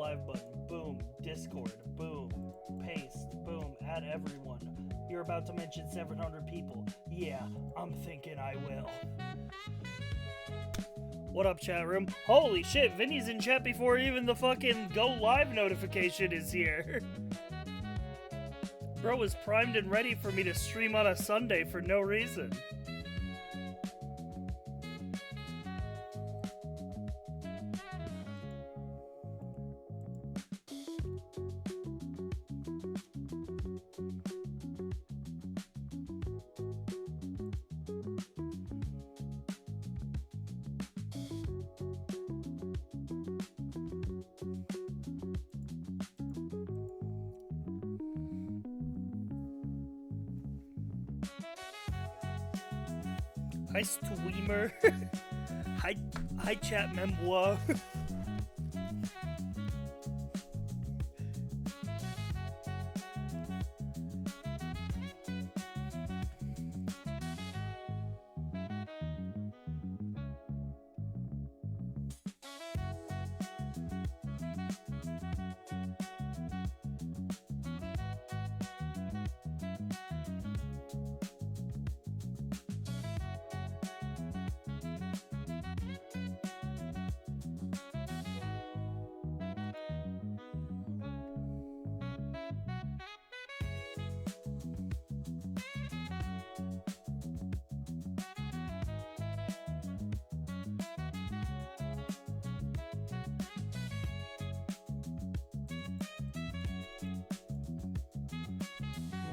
live button. Boom. Discord. Boom. Paste. Boom. Add everyone. You're about to mention 700 people. Yeah, I'm thinking I will. What up, chat room? Holy shit, Vinny's in chat before even the fucking go live notification is here. Bro was primed and ready for me to stream on a Sunday for no reason. Hi, Streamer. Hi, chat member.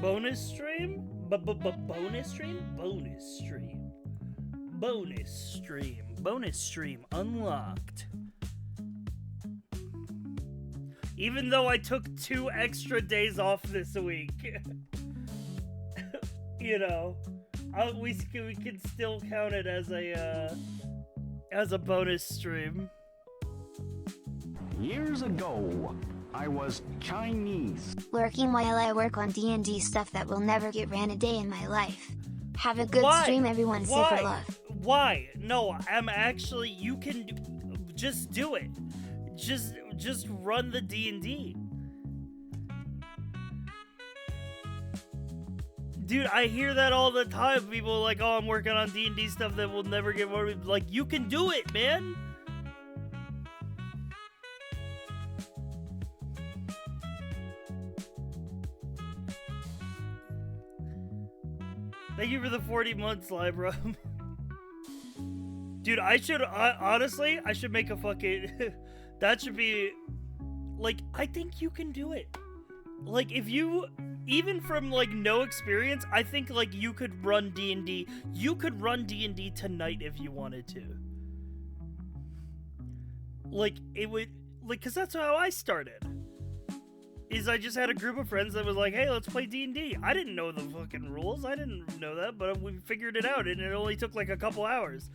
Bonus stream? Bonus stream? Bonus stream. Bonus stream. Bonus stream unlocked. Even though I took 2 extra days off this week. You know, we can still count it as a bonus stream. Years ago, I was Chinese. Lurking while I work on D&D stuff that will never get ran a day in my life. Have a good stream, everyone. Super love. Why? No, I'm actually. You can just do it. Just run the D&D. Dude, I hear that all the time. People are like, "Oh, I'm working on D&D stuff that will never get run." Like, you can do it, man. Thank you for the 40 months, Libra. Dude, honestly, I should make a fucking, that should be, like, I think you can do it. Like, if you, even from, like, no experience, I think, like, you could run D&D. You could run D&D tonight if you wanted to. Like, it would, like, because that's how I started. Is I just had a group of friends that was like, hey, let's play D&D. I didn't know the fucking rules. I didn't know that, but we figured it out, and it only took like a couple hours.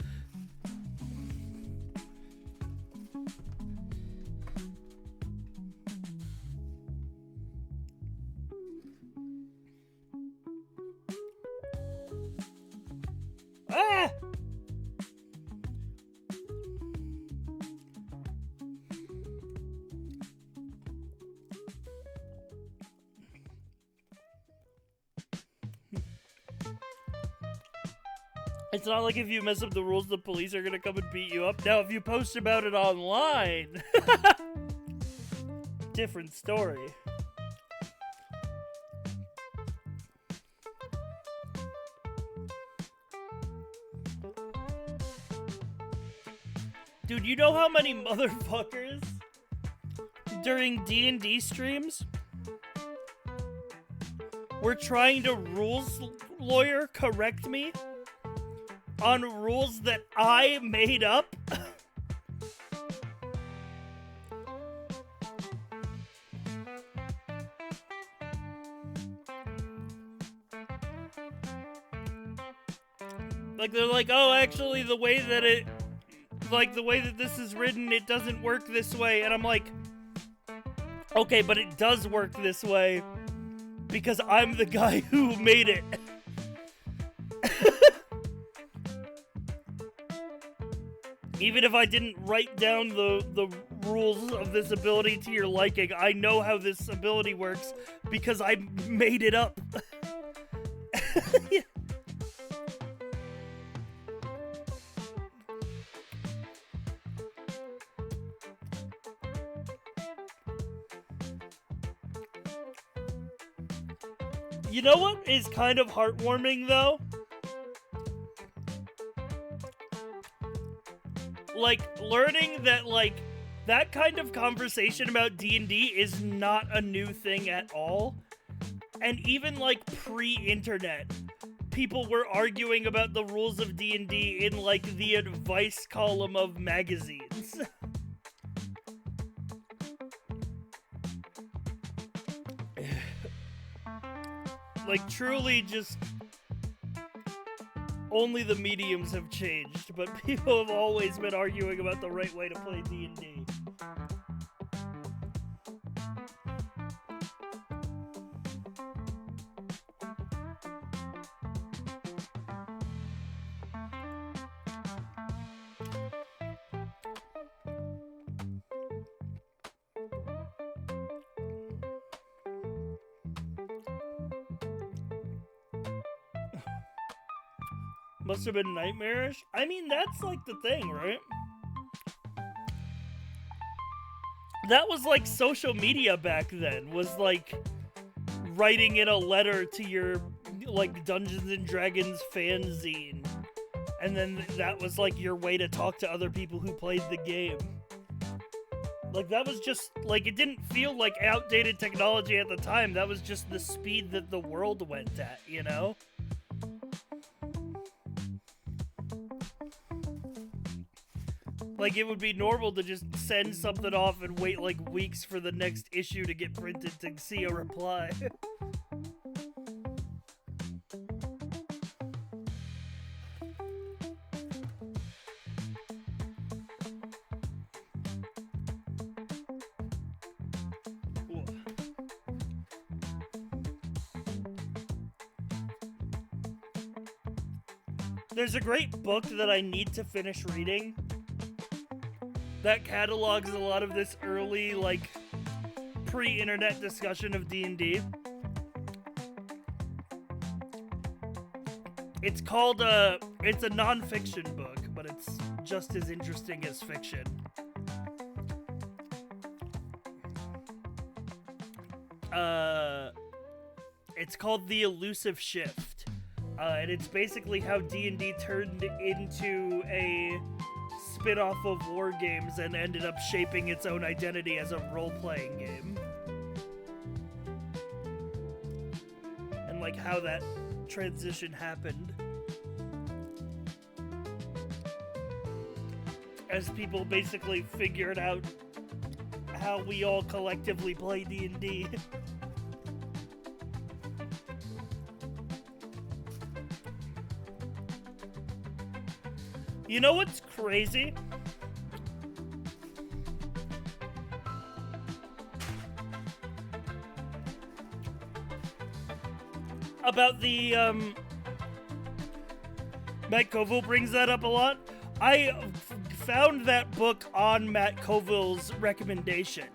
Ah! It's not like if you mess up the rules, the police are gonna come and beat you up. Now, if you post about it online, different story. Dude, you know how many motherfuckers during D&D streams were trying to rules lawyer correct me on rules that I made up? Like, they're like, oh, actually, the way that this is written, it doesn't work this way. And I'm like, okay, but it does work this way because I'm the guy who made it. Even if I didn't write down the rules of this ability to your liking, I know how this ability works because I made it up. Yeah. You know what is kind of heartwarming, though? Like, learning that, like, that kind of conversation about D&D is not a new thing at all. And even, like, pre-internet, people were arguing about the rules of D&D in, like, the advice column of magazines. Like, truly just... only the mediums have changed, but people have always been arguing about the right way to play D&D. Must have been nightmarish. I mean, that's like the thing, right? That was like social media back then, was like writing in a letter to your like Dungeons and Dragons fanzine. And then that was like your way to talk to other people who played the game. Like, that was just, like, it didn't feel like outdated technology at the time. That was just the speed that the world went at, you know? Like, it would be normal to just send something off and wait, like, weeks for the next issue to get printed to see a reply. There's a great book that I need to finish reading that catalogs a lot of this early, like, pre-internet discussion of D&D. It's called, it's a non-fiction book, but it's just as interesting as fiction. It's called The Elusive Shift. And it's basically how D&D turned into a spin-off of war games and ended up shaping its own identity as a role-playing game. And like how that transition happened. As people basically figured out how we all collectively play D&D. You know what's crazy? About the, Matt Colville brings that up a lot. I found that book on Matt Colville's recommendation.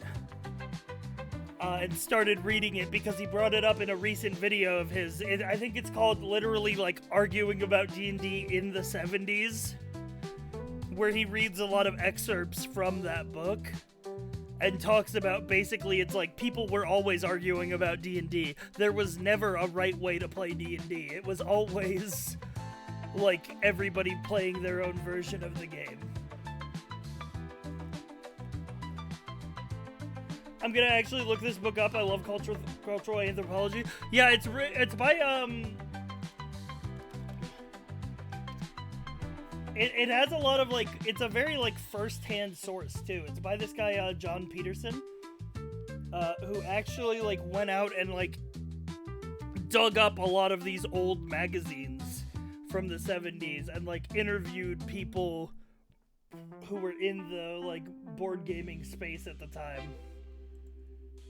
And started reading it because he brought it up in a recent video of his. I think it's called literally like arguing about D&D in the 70s. Where he reads a lot of excerpts from that book and talks about basically it's like people were always arguing about D&D. There was never a right way to play D&D. It was always like everybody playing their own version of the game. I'm gonna actually look this book up. I love cultural anthropology. Yeah, it's by It has a lot of, like, it's a very, like, first-hand source, too. It's by this guy, John Peterson, who actually, like, went out and, like, dug up a lot of these old magazines from the 70s and, like, interviewed people who were in the, like, board gaming space at the time.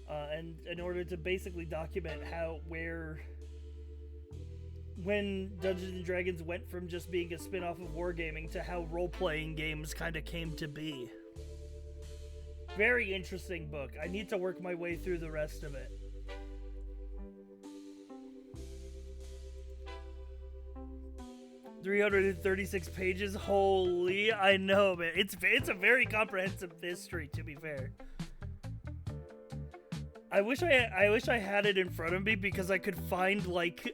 And in order to basically document where when Dungeons and Dragons went from just being a spin-off of wargaming to how role-playing games kind of came to be. Very interesting book. I need to work my way through the rest of it. "336 pages. Holy, I know, man. It's a very comprehensive history, to be fair. I wish I had it in front of me because I could find like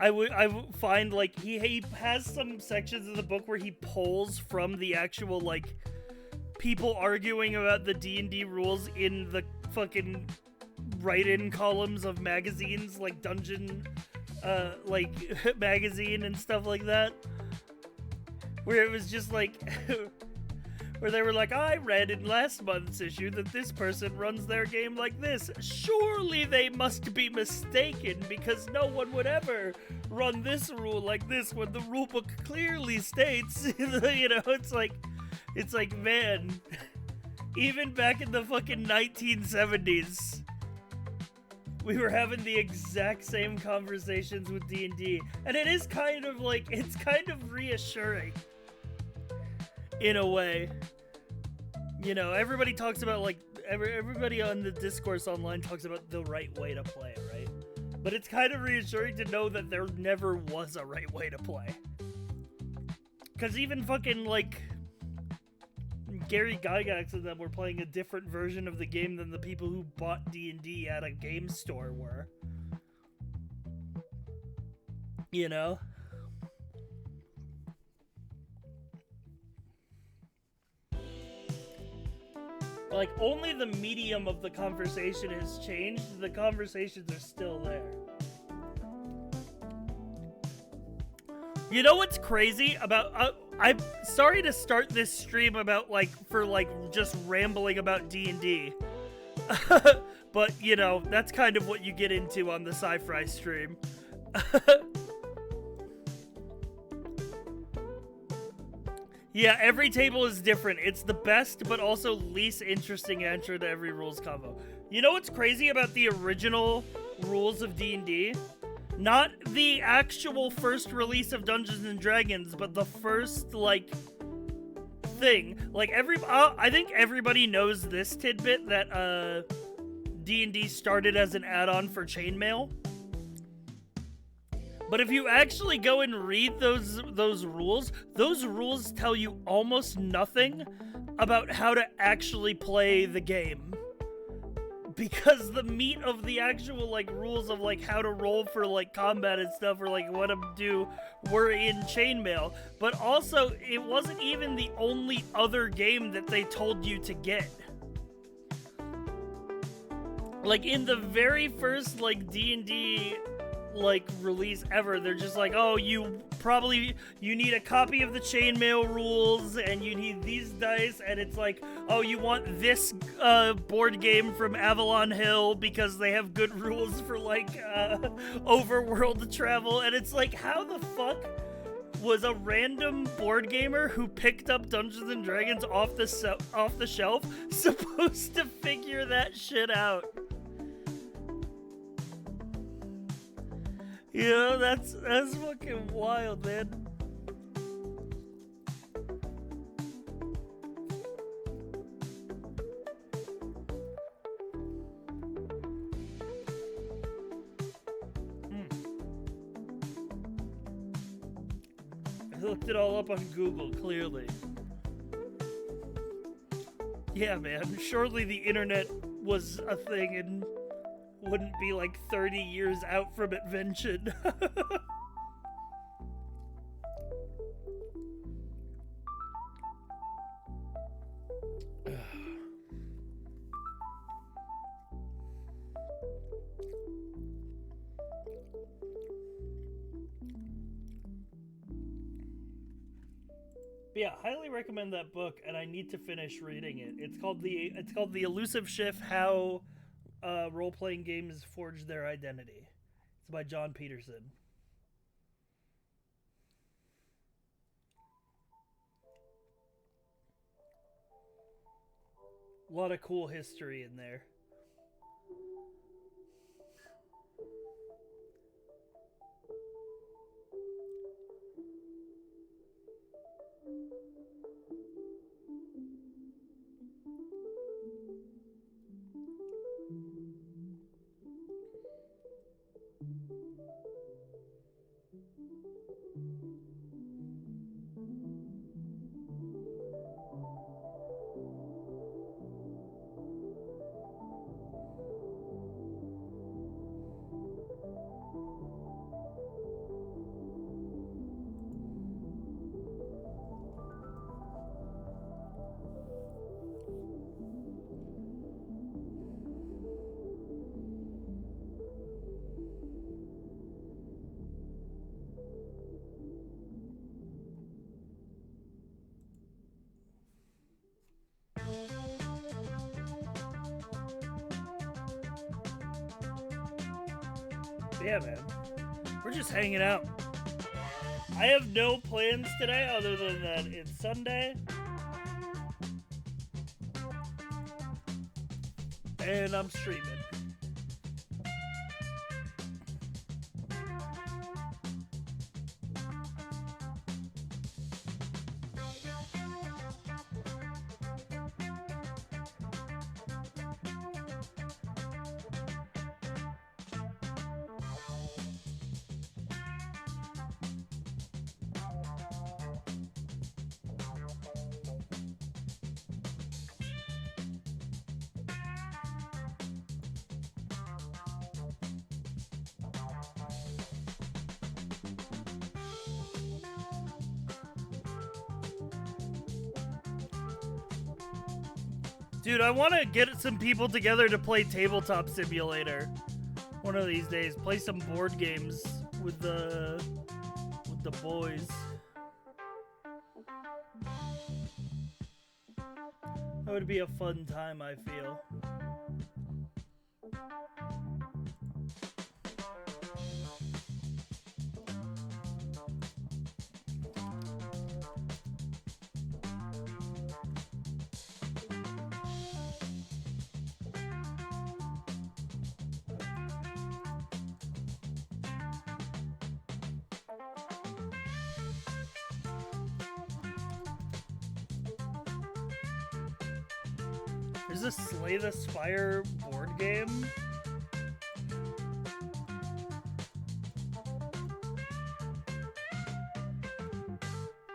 I would find like he has some sections of the book where he pulls from the actual like people arguing about the D&D rules in the fucking write-in columns of magazines like Dungeon like magazine and stuff like that, where it was just like where they were like, I read in last month's issue that this person runs their game like this. Surely they must be mistaken because no one would ever run this rule like this when the rulebook clearly states, you know, it's like, man, even back in the fucking 1970s, we were having the exact same conversations with D&D, and it is kind of like, it's kind of reassuring in a way. You know, everybody talks about like everybody on the discourse online talks about the right way to play it, right? But it's kind of reassuring to know that there never was a right way to play. Because even fucking like Gary Gygax and them were playing a different version of the game than the people who bought D&D at a game store were. You know? Like, only the medium of the conversation has changed. The conversations are still there. You know what's crazy about... I'm sorry to start this stream about, like, for, like, just rambling about D&D. But, you know, that's kind of what you get into on the Sci-Fi stream. Yeah, every table is different. It's the best, but also least interesting answer to every rules combo. You know what's crazy about the original rules of D&D? Not the actual first release of Dungeons and Dragons, but the first, like, thing. Like, I think everybody knows this tidbit that, D&D started as an add-on for chainmail. But if you actually go and read those rules tell you almost nothing about how to actually play the game. Because the meat of the actual, like, rules of, like, how to roll for, like, combat and stuff, or, like, what to do were in chainmail. But also, it wasn't even the only other game that they told you to get. Like, in the very first, like, D&D... like release ever, they're just like, oh, you need a copy of the chainmail rules and you need these dice, and it's like, oh, you want this board game from Avalon Hill because they have good rules for like overworld travel. And it's like, how the fuck was a random board gamer who picked up Dungeons and Dragons off the shelf supposed to figure that shit out? You know, that's fucking wild, man. I looked it all up on Google, clearly. Yeah, man, surely the internet was a thing and wouldn't be like 30 years out from invention. Yeah, highly recommend that book, and I need to finish reading it. It's called the Elusive Shift: How Role-Playing Games Forge Their Identity. It's by John Peterson. A lot of cool history in there. Yeah, man. We're just hanging out. I have no plans today other than that it's Sunday. And I'm streaming. Dude, I want to get some people together to play Tabletop Simulator one of these days. Play some board games with the boys. That would be a fun time, I feel. There's a Slay the Spire board game.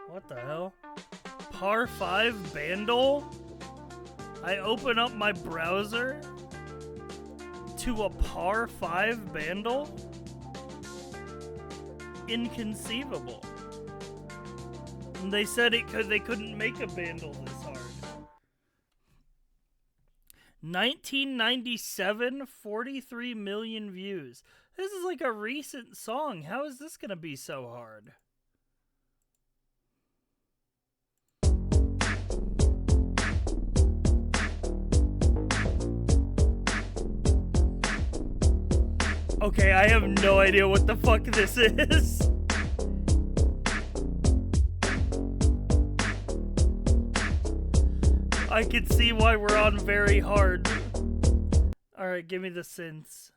What the hell? Par 5 Bandle? I open up my browser to a Par 5 Bandle? Inconceivable. And they said they couldn't make a Bandle this hard. 1997, 43 million views. This is like a recent song. How is this gonna be so hard? Okay, I have no idea what the fuck this is. I can see why we're on very hard. Alright, give me the synths.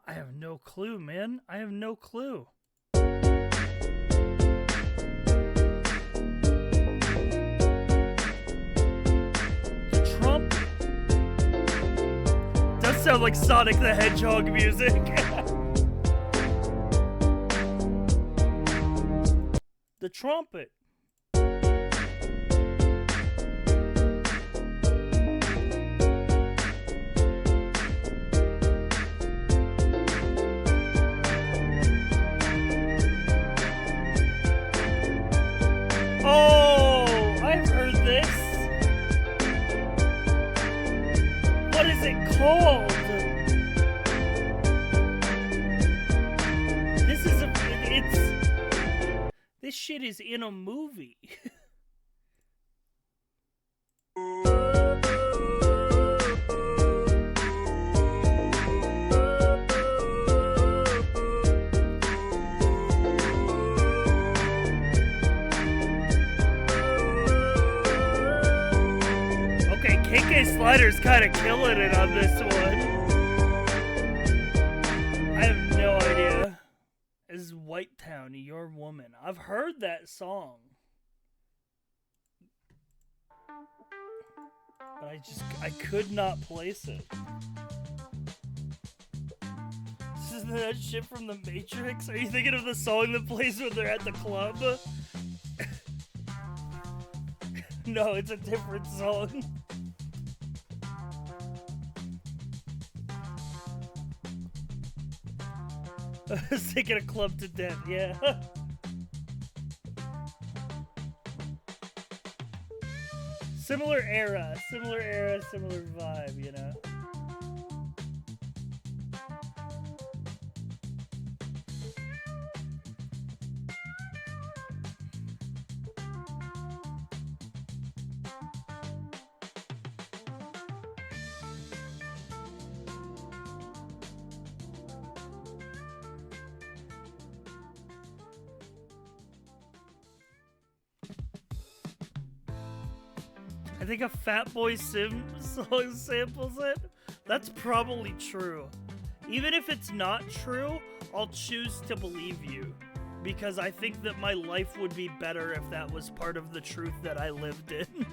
I have no clue, man. I have no clue. Does sound like Sonic the Hedgehog music. The trumpet. Oh, I've heard this. What is it called? This shit is in a movie. Okay, KK Slider's kind of killing it on this one. I have no idea. Is White Town Your Woman? I've heard that song, but I could not place it. Isn't that shit from The Matrix? Are you thinking of the song that plays when they're at the club? No, it's a different song. I was thinking of Club to Death, yeah. Similar era, similar vibe, you know? I think a Fat Boy Sim song samples it. That's probably true. Even if it's not true, I'll choose to believe you. Because I think that my life would be better if that was part of the truth that I lived in.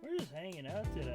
We're just hanging out today.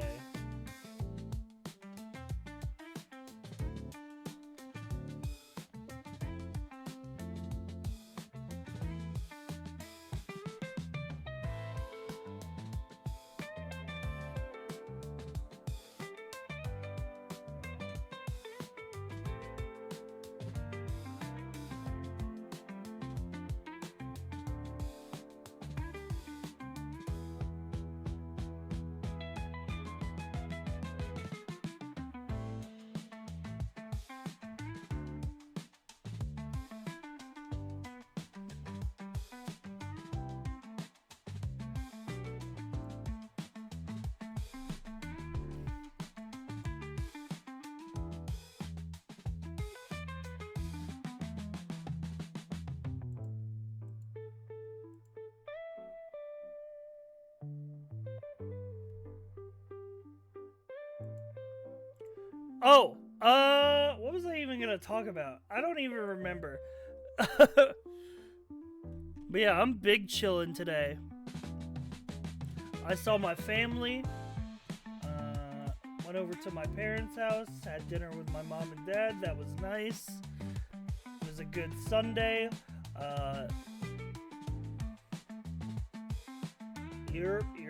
Oh, what was I even gonna talk about? I don't even remember. But yeah, I'm big chillin' today. I saw my family. Went over to my parents' house, had dinner with my mom and dad. That was nice. It was a good Sunday. Europe.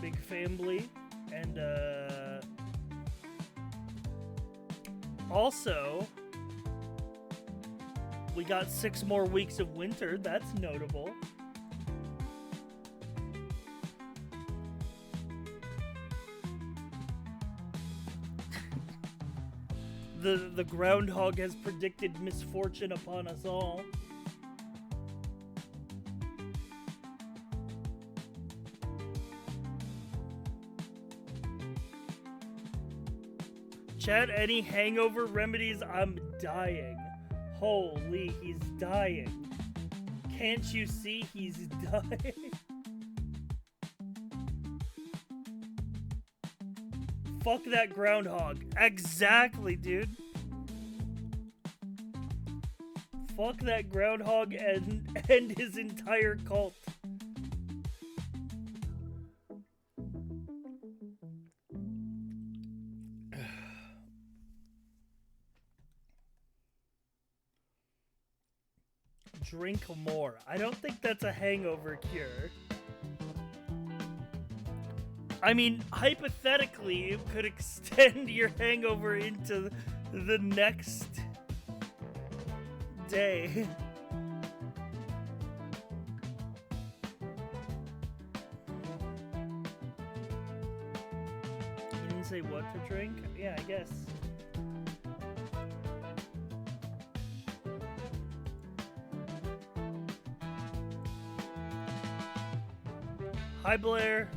Big family, and also we got 6 more weeks of winter. That's notable. The groundhog has predicted misfortune upon us all. Chad, any hangover remedies? I'm dying. Holy, he's dying. Can't you see he's dying? Fuck that groundhog. Exactly, dude. Fuck that groundhog and his entire cult. Drink more. I don't think that's a hangover cure. I mean, hypothetically, it could extend your hangover into the next day. You didn't say what to drink? Yeah, I guess. Hi, Blair.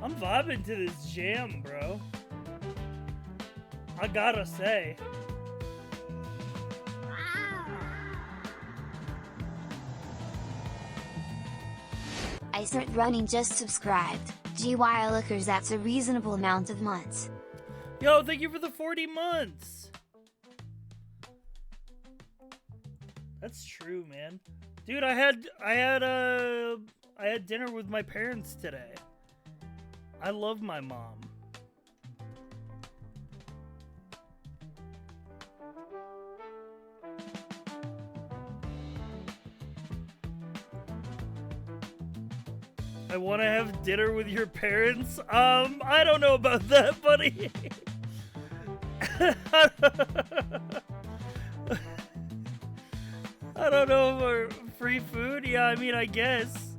I'm vibing to this jam, bro. I gotta say. I start running, just subscribed. GY lookers, that's a reasonable amount of months. Yo, thank you for the 40 months. That's true, man. Dude, I had dinner with my parents today. I love my mom. I want to have dinner with your parents. I don't know about that, buddy. I don't know for free food. Yeah, I mean, I guess.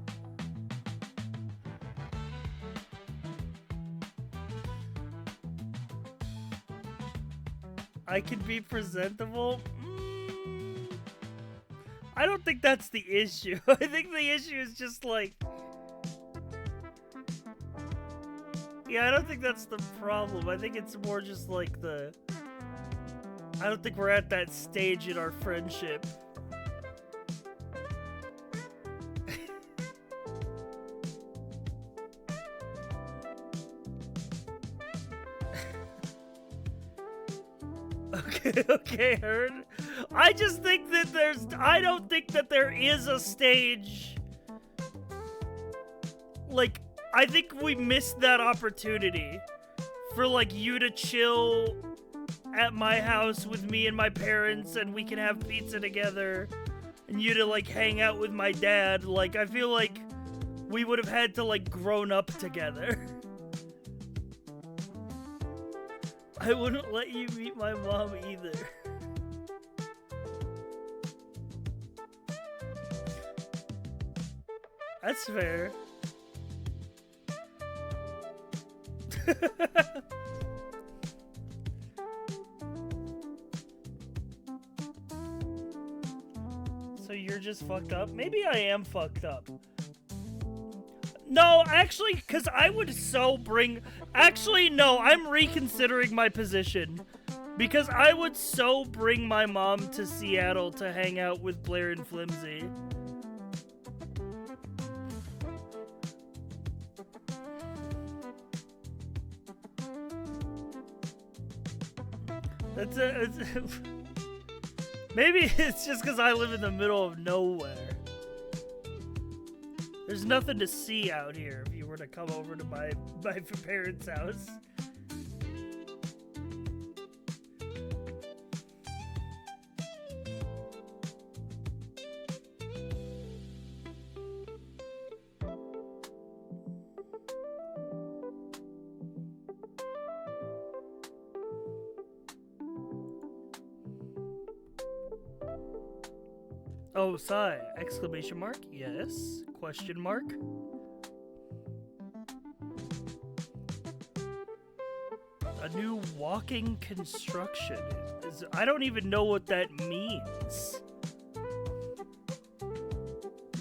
I can be presentable. I don't think that's the issue. I think the issue is just like... Yeah, I don't think that's the problem. I think it's more just like the... I don't think we're at that stage in our friendship. Okay, heard. I just think that I don't think that there is a stage. Like, I think we missed that opportunity for, like, you to chill at my house with me and my parents and we can have pizza together and you to, like, hang out with my dad. Like, I feel like we would have had to, like, grown up together. I wouldn't let you meet my mom either. That's fair. So you're just fucked up? Maybe I am fucked up. No, actually, because I would so bring... Actually, no, I'm reconsidering my position. Because I would so bring my mom to Seattle to hang out with Blair and Flimsy. Maybe it's just because I live in the middle of nowhere. There's nothing to see out here if you were to come over to my parents' house. Oh, sigh. Exclamation mark? Yes. Question mark? A new walking construction. I don't even know what that means.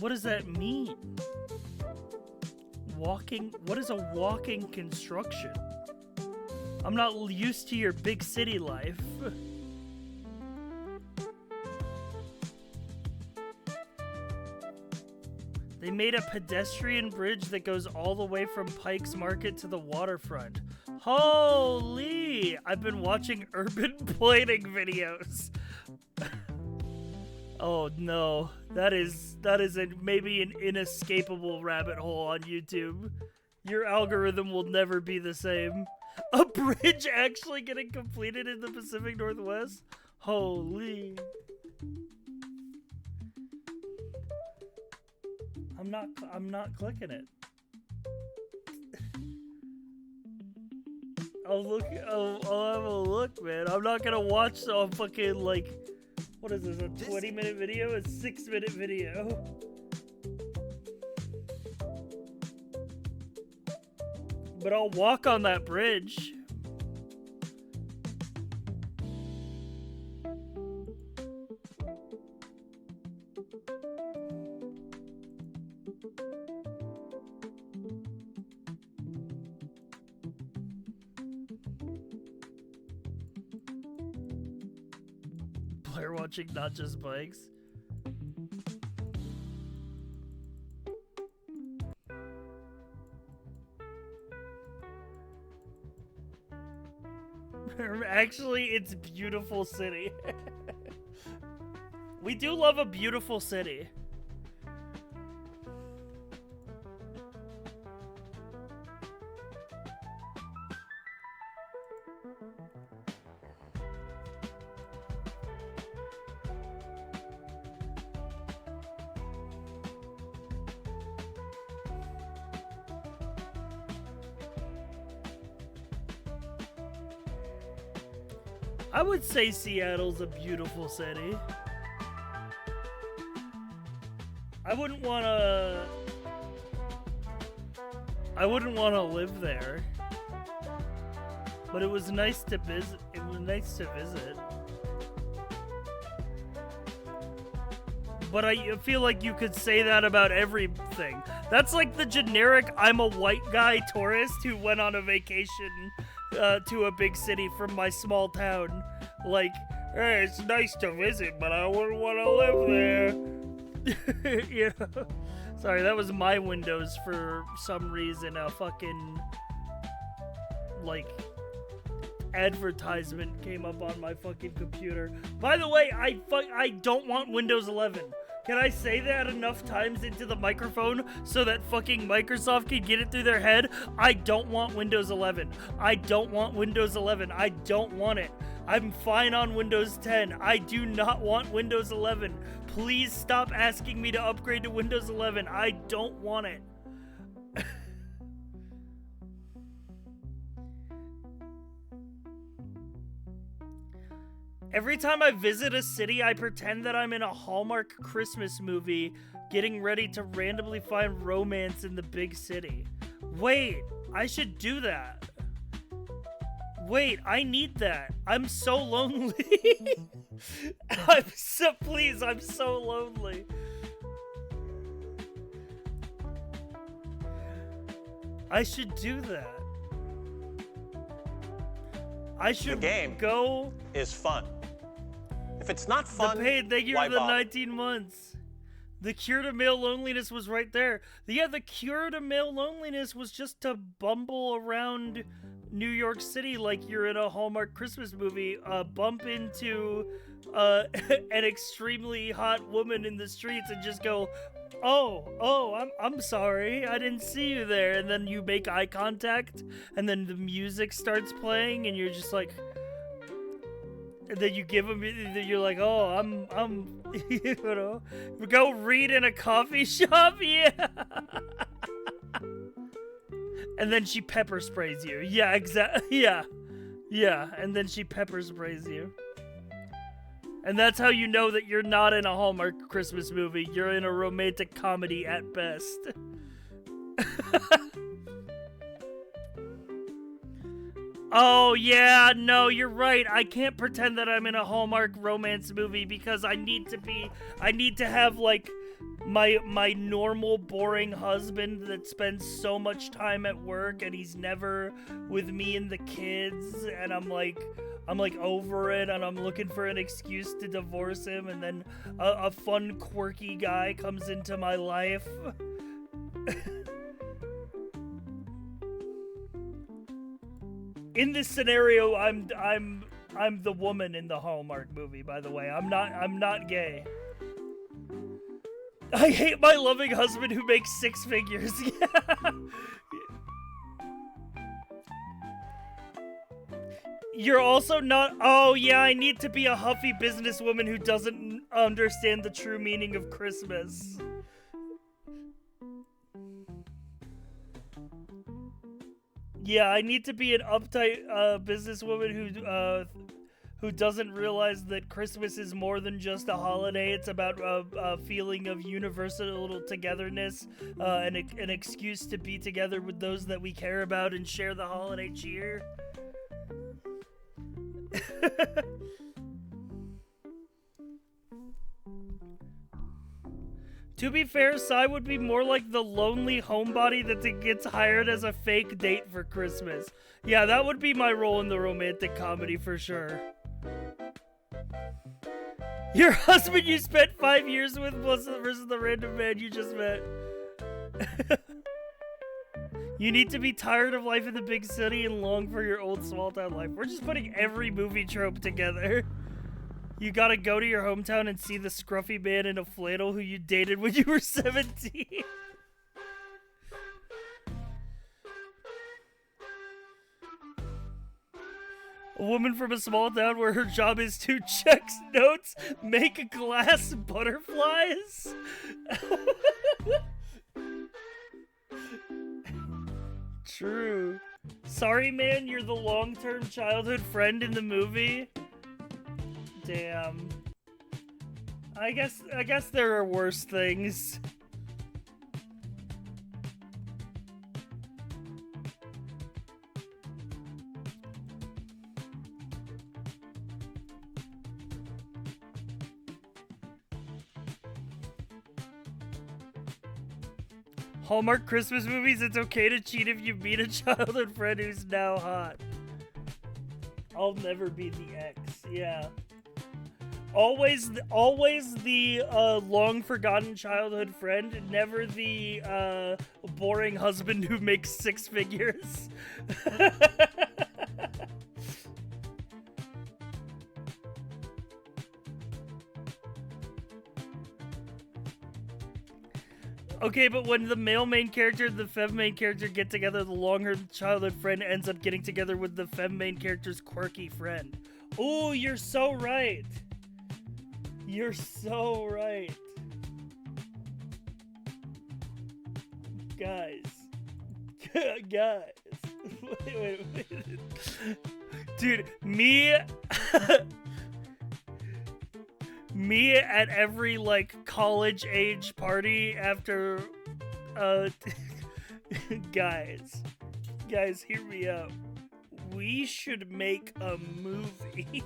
What does that mean? Walking? What is a walking construction? I'm not used to your big city life. They made a pedestrian bridge that goes all the way from Pike's Market to the waterfront. Holy! I've been watching urban planning videos. Oh no, that is maybe an inescapable rabbit hole on YouTube. Your algorithm will never be the same. A bridge actually getting completed in the Pacific Northwest? Holy. I'm not clicking it. I'll have a look, man. I'm not gonna watch a fucking, like, what is this, a 20-minute video? A 6-minute video? But I'll walk on that bridge. Blair watching Not Just Bikes. Actually, it's a beautiful city. We do love a beautiful city. I would say Seattle's a beautiful city. I wouldn't want to live there. But it was nice to visit. It was nice to visit. But I feel like you could say that about everything. That's like the generic I'm a white guy tourist who went on a vacation to a big city from my small town. Like, hey, it's nice to visit, but I wouldn't want to live there. You know? Sorry, that was my Windows for some reason. A fucking, like, advertisement came up on my fucking computer. By the way, I don't want Windows 11. Can I say that enough times into the microphone so that fucking Microsoft can get it through their head? I don't want Windows 11. I don't want Windows 11. I don't want it. I'm fine on Windows 10. I do not want Windows 11. Please stop asking me to upgrade to Windows 11. I don't want it. Every time I visit a city, I pretend that I'm in a Hallmark Christmas movie, getting ready to randomly find romance in the big city. Wait, I should do that. Wait, I need that. I'm so lonely. Please, I'm so lonely. I should do that. I should the game go. Is fun. If it's not fun, thank you why for the bother? 19 months. The cure to male loneliness was right there. Yeah, the cure to male loneliness was just to bumble around New York City like you're in a Hallmark Christmas movie, bump into an extremely hot woman in the streets and just go, oh, I'm sorry, I didn't see you there. And then you make eye contact, and then the music starts playing, and you're just like, and then you give them, you're like, oh, I'm, you know, go read in a coffee shop, yeah. And then she pepper sprays you. Yeah, exactly. Yeah. And then she pepper sprays you. And that's how you know that you're not in a Hallmark Christmas movie. You're in a romantic comedy at best. Oh, yeah, no, you're right. I can't pretend that I'm in a Hallmark romance movie because I need to have, like, my normal boring husband that spends so much time at work and he's never with me and the kids, and I'm like over it, and I'm looking for an excuse to divorce him, and then a fun quirky guy comes into my life. In this scenario, I'm the woman in the Hallmark movie, by the way. I'm not gay. I hate my loving husband who makes six figures. Yeah. You're also not. Oh, yeah, I need to be a huffy businesswoman who doesn't understand the true meaning of Christmas. Yeah, I need to be an uptight businesswoman who doesn't realize that Christmas is more than just a holiday. It's about a feeling of universal togetherness, an excuse to be together with those that we care about and share the holiday cheer. To be fair, Sai would be more like the lonely homebody that gets hired as a fake date for Christmas. Yeah, that would be my role in the romantic comedy for sure. Your husband you spent 5 years with versus the random man you just met. You need to be tired of life in the big city and long for your old small town life. We're just putting every movie trope together. You gotta go to your hometown and see the scruffy man in a flannel who you dated when you were 17. A woman from a small town where her job is to check notes, make glass butterflies. True. Sorry, man, you're the long-term childhood friend in the movie. Damn. I guess there are worse things. Hallmark Christmas movies, it's okay to cheat if you meet a childhood friend who's now hot. I'll never be the ex, yeah. Always the long-forgotten childhood friend, never the boring husband who makes six figures. Okay, but when the male main character and the femme main character get together, the longer childhood friend ends up getting together with the femme main character's quirky friend. Oh, you're so right. You're so right. Guys. Guys. Wait. Dude, me at every, like, college-age party after, guys, hear me out. We should make a movie.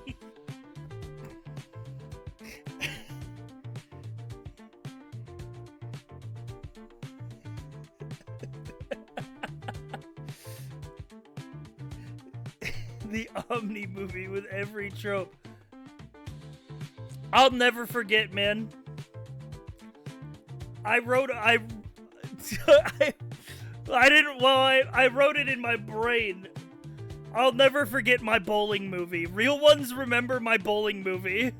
The Omni movie with every trope. I'll never forget, man. I wrote it in my brain. I'll never forget my bowling movie. Real ones remember my bowling movie.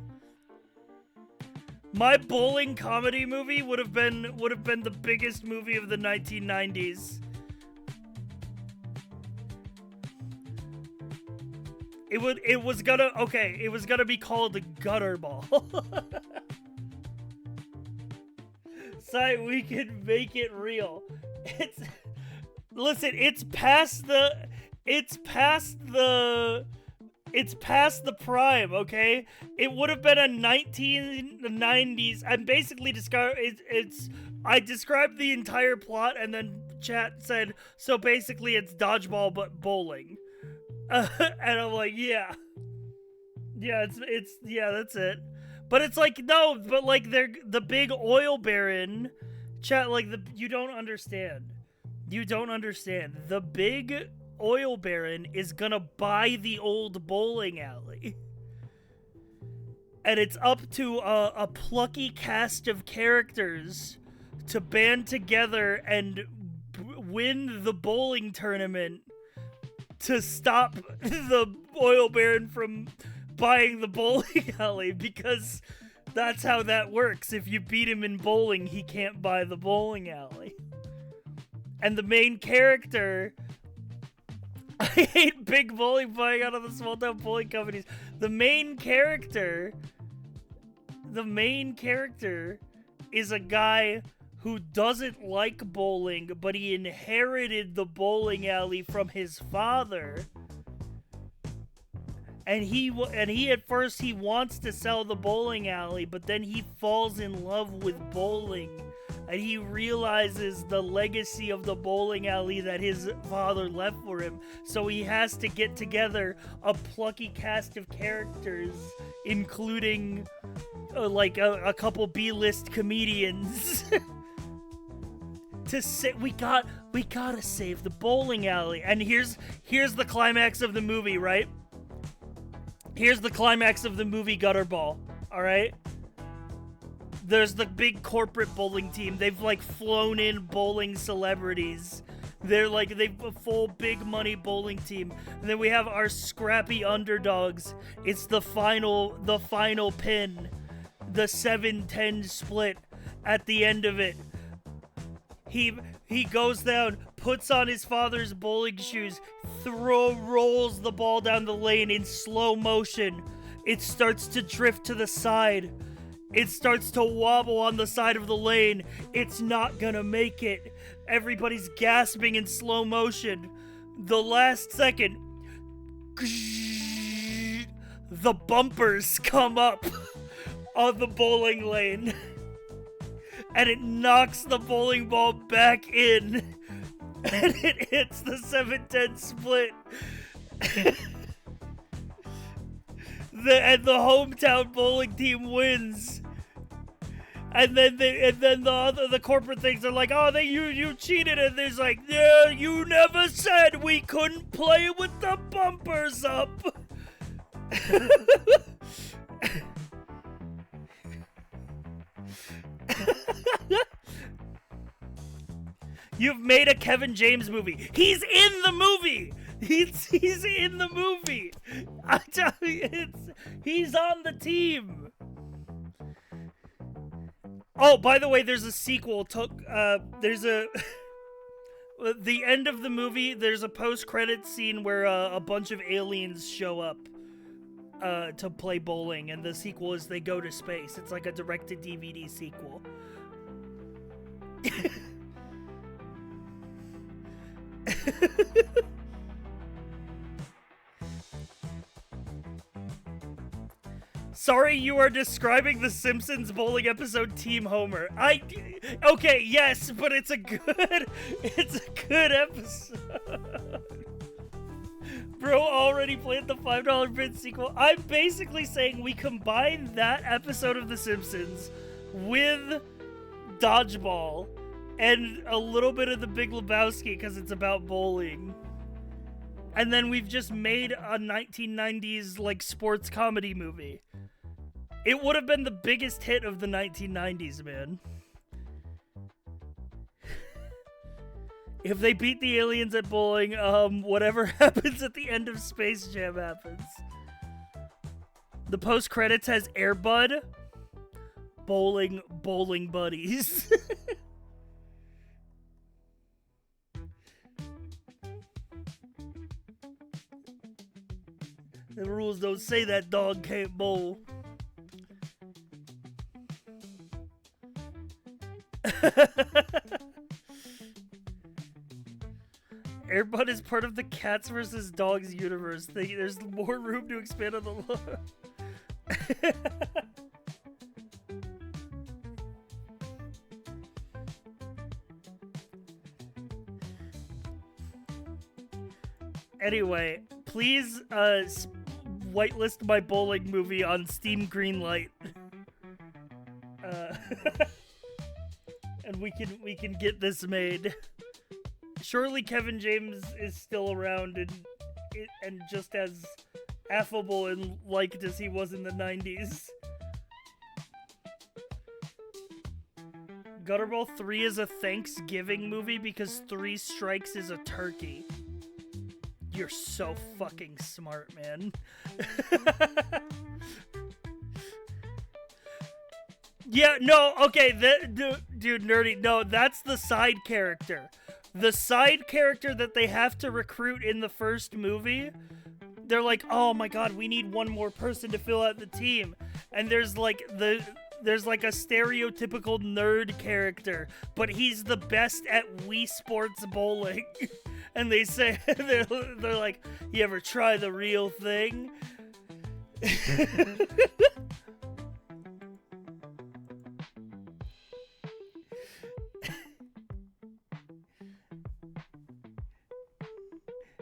My bowling comedy movie would have been the biggest movie of the 1990s. It was gonna be called the Gutter Ball. So we can make it real. It's past the prime, okay? It would have been a 1990s. I'm basically I described the entire plot and then chat said, so basically it's dodgeball but bowling. And I'm like, yeah, that's it. But it's like, no, but like they're the big oil baron, chat, like you don't understand. The big oil baron is gonna buy the old bowling alley. And it's up to a plucky cast of characters to band together and win the bowling tournament to stop the oil baron from buying the bowling alley, because that's how that works. If you beat him in bowling, he can't buy the bowling alley. And the main character... I hate big bowling buying out of the small town bowling companies. The main character is a guy who doesn't like bowling, but he inherited the bowling alley from his father. And he at first he wants to sell the bowling alley, but then he falls in love with bowling. And he realizes the legacy of the bowling alley that his father left for him. So he has to get together a plucky cast of characters, including a couple B-list comedians. To say we gotta save the bowling alley. And here's the climax of the movie, right? Here's the climax of the movie Gutter Ball, all right? There's the big corporate bowling team. They've like flown in bowling celebrities They're like, they've a full big money bowling team. And then we have our scrappy underdogs. It's the final pin. The 7-10 split at the end of it. He goes down, puts on his father's bowling shoes, rolls the ball down the lane in slow motion. It starts to drift to the side. It starts to wobble on the side of the lane. It's not gonna make it. Everybody's gasping in slow motion. The last second, the bumpers come up on the bowling lane. And it knocks the bowling ball back in. And it hits the 7-10 split. And the hometown bowling team wins. And then the corporate things are like, oh, you cheated, and there's like, yeah, you never said we couldn't play with the bumpers up. You've made a Kevin James movie. He's in the movie. He's in the movie. I tell you, he's on the team. Oh, by the way, there's a sequel. There's a the end of the movie. There's a post-credit scene where a bunch of aliens show up to play bowling, and the sequel is they go to space. It's like a direct-to-DVD sequel. Sorry, you are describing the Simpsons bowling episode Team Homer. Okay, yes, but it's a good episode. Bro already played the $5 bid sequel. I'm basically saying we combine that episode of The Simpsons with Dodgeball and a little bit of The Big Lebowski because it's about bowling. And then we've just made a 1990s like sports comedy movie. It would have been the biggest hit of the 1990s, man. If they beat the aliens at bowling, whatever happens at the end of Space Jam happens. The post-credits has Air Bud, bowling buddies. The rules don't say that dog can't bowl. Air Bud is part of the Cats vs. Dogs universe. There's more room to expand on the lore. Anyway, please whitelist my bowling movie on Steam Greenlight. And we can get this made. Surely Kevin James is still around and just as affable and liked as he was in the 90s. Gutterball 3 is a Thanksgiving movie because 3 strikes is a turkey. You're so fucking smart, man. Yeah, no, okay, dude, nerdy, no, that's the side character. The side character that they have to recruit in the first movie, they're like, oh my god, we need one more person to fill out the team. And there's like a stereotypical nerd character, but he's the best at Wii Sports bowling. And they say, they're like, you ever try the real thing?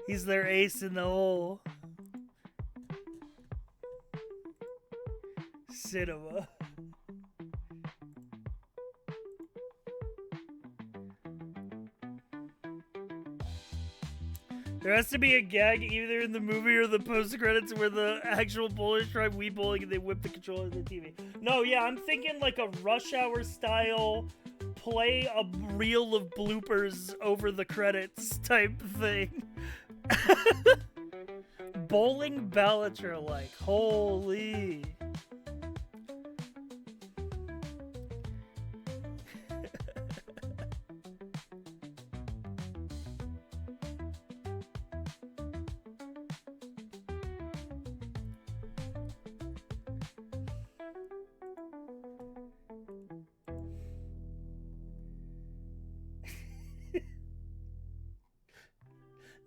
He's their ace in the hole. Cinema. There has to be a gag either in the movie or the post-credits where the actual bowlers try Wii bowling and they whip the controller to the TV. No, yeah, I'm thinking like a Rush Hour style play a reel of bloopers over the credits type thing. Bowling Bellatrix, like, holy.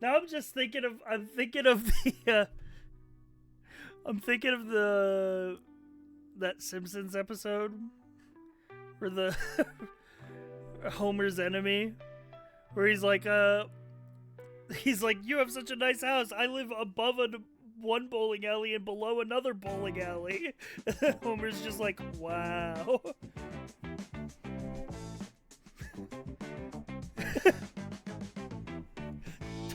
Now I'm just thinking of, I'm thinking of that Simpsons episode where the Homer's enemy, where he's like, you have such a nice house. I live above one bowling alley and below another bowling alley. Homer's just like, wow.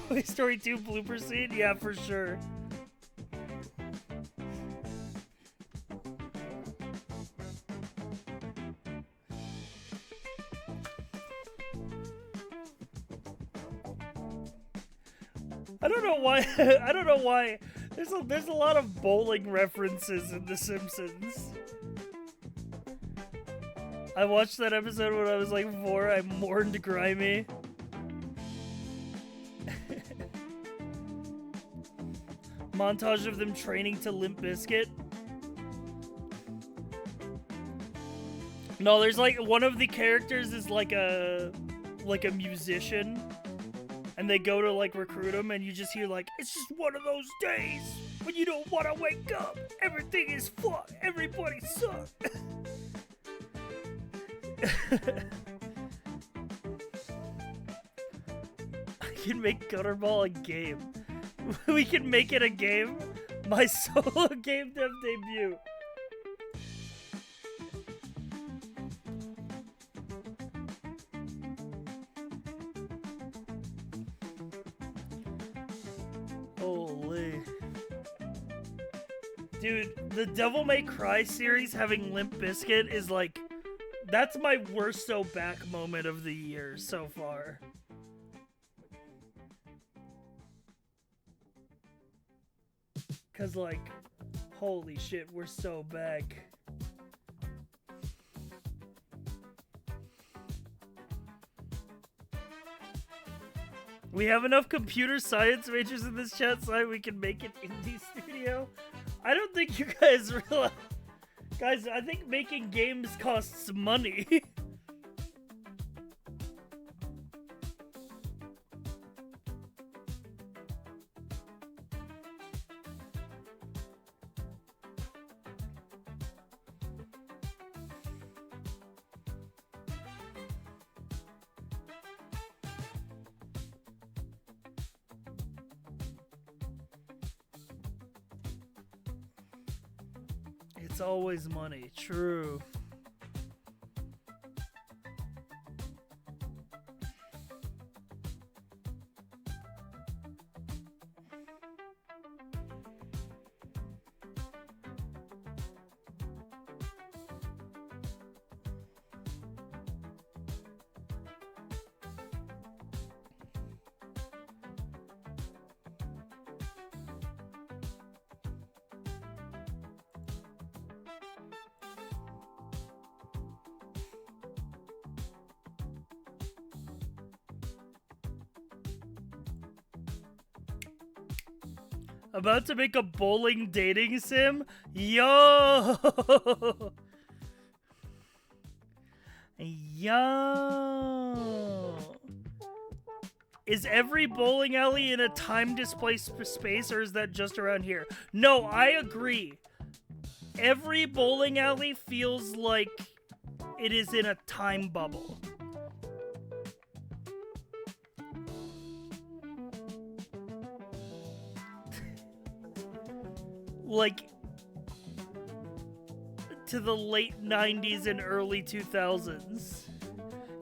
Toy Story 2 blooper scene? Yeah, for sure. I don't know why. I don't know why. There's a lot of bowling references in The Simpsons. I watched that episode when I was like 4. I mourned Grimy. Montage of them training to Limp Bizkit. No, there's like one of the characters is like a musician, and they go to like recruit him, and you just hear like, it's just one of those days when you don't want to wake up. Everything is fun. Everybody sucks. I can make Gutterball a game. We can make it a game. My solo game dev debut. Holy. Dude, the Devil May Cry series having Limp Bizkit is like, that's my worst so back moment of the year so far. Cause like, holy shit, we're so back. We have enough computer science majors in this chat site we can make an indie studio. I don't think you guys realize. Guys, I think making games costs money. It's always money, true. About to make a bowling dating sim? Yo! Yo! Is every bowling alley in a time-displaced space, or is that just around here? No, I agree. Every bowling alley feels like it is in a time bubble. Like, to the late 90s and early 2000s.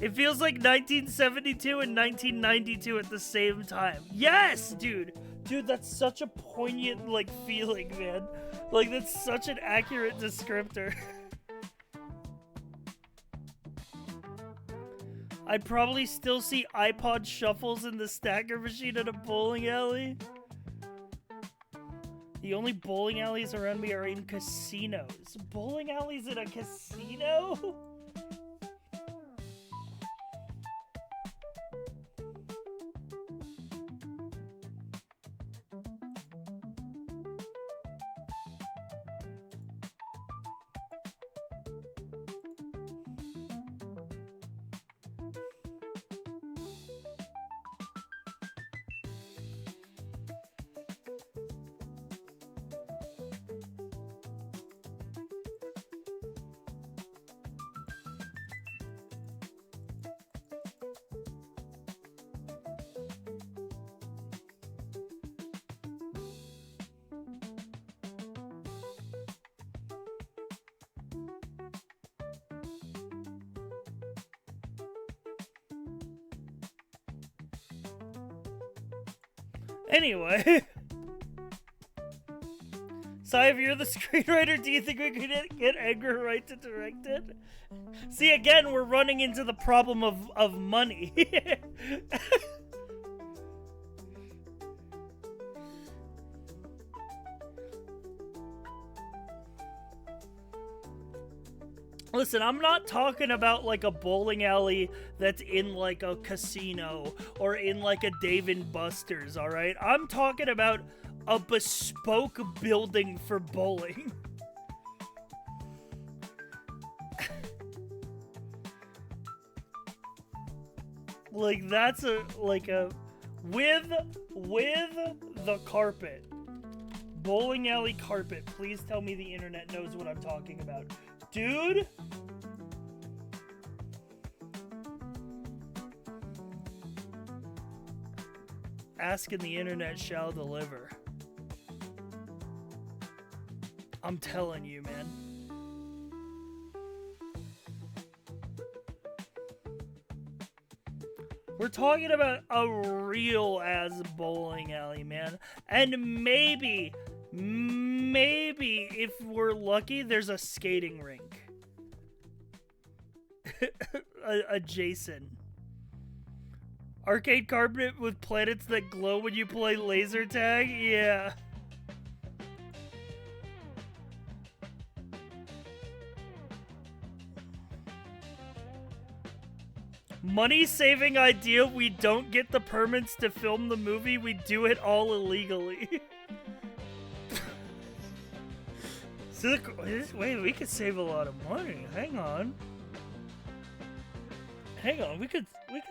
It feels like 1972 and 1992 at the same time. Yes, dude! Dude, that's such a poignant, like, feeling, man. Like, that's such an accurate descriptor. I'd probably still see iPod shuffles in the stacker machine at a bowling alley. The only bowling alleys around me are in casinos. Bowling alleys in a casino? Anyway. Sai, if you're the screenwriter, do you think we could get Edgar Wright to direct it? See, again, we're running into the problem of money. Listen, I'm not talking about like a bowling alley that's in like a casino or in like a Dave and Buster's, all right? I'm talking about a bespoke building for bowling. Like that's a with the carpet. Bowling alley carpet. Please tell me the internet knows what I'm talking about. Dude, ask and the internet shall deliver. I'm telling you, man. We're talking about a real ass bowling alley, man. And maybe if we're lucky, there's a skating rink adjacent. Arcade carpet with planets that glow when you play laser tag? Yeah. Money-saving idea, we don't get the permits to film the movie, we do it all illegally. So, wait, we could save a lot of money. Hang on. Hang on, we could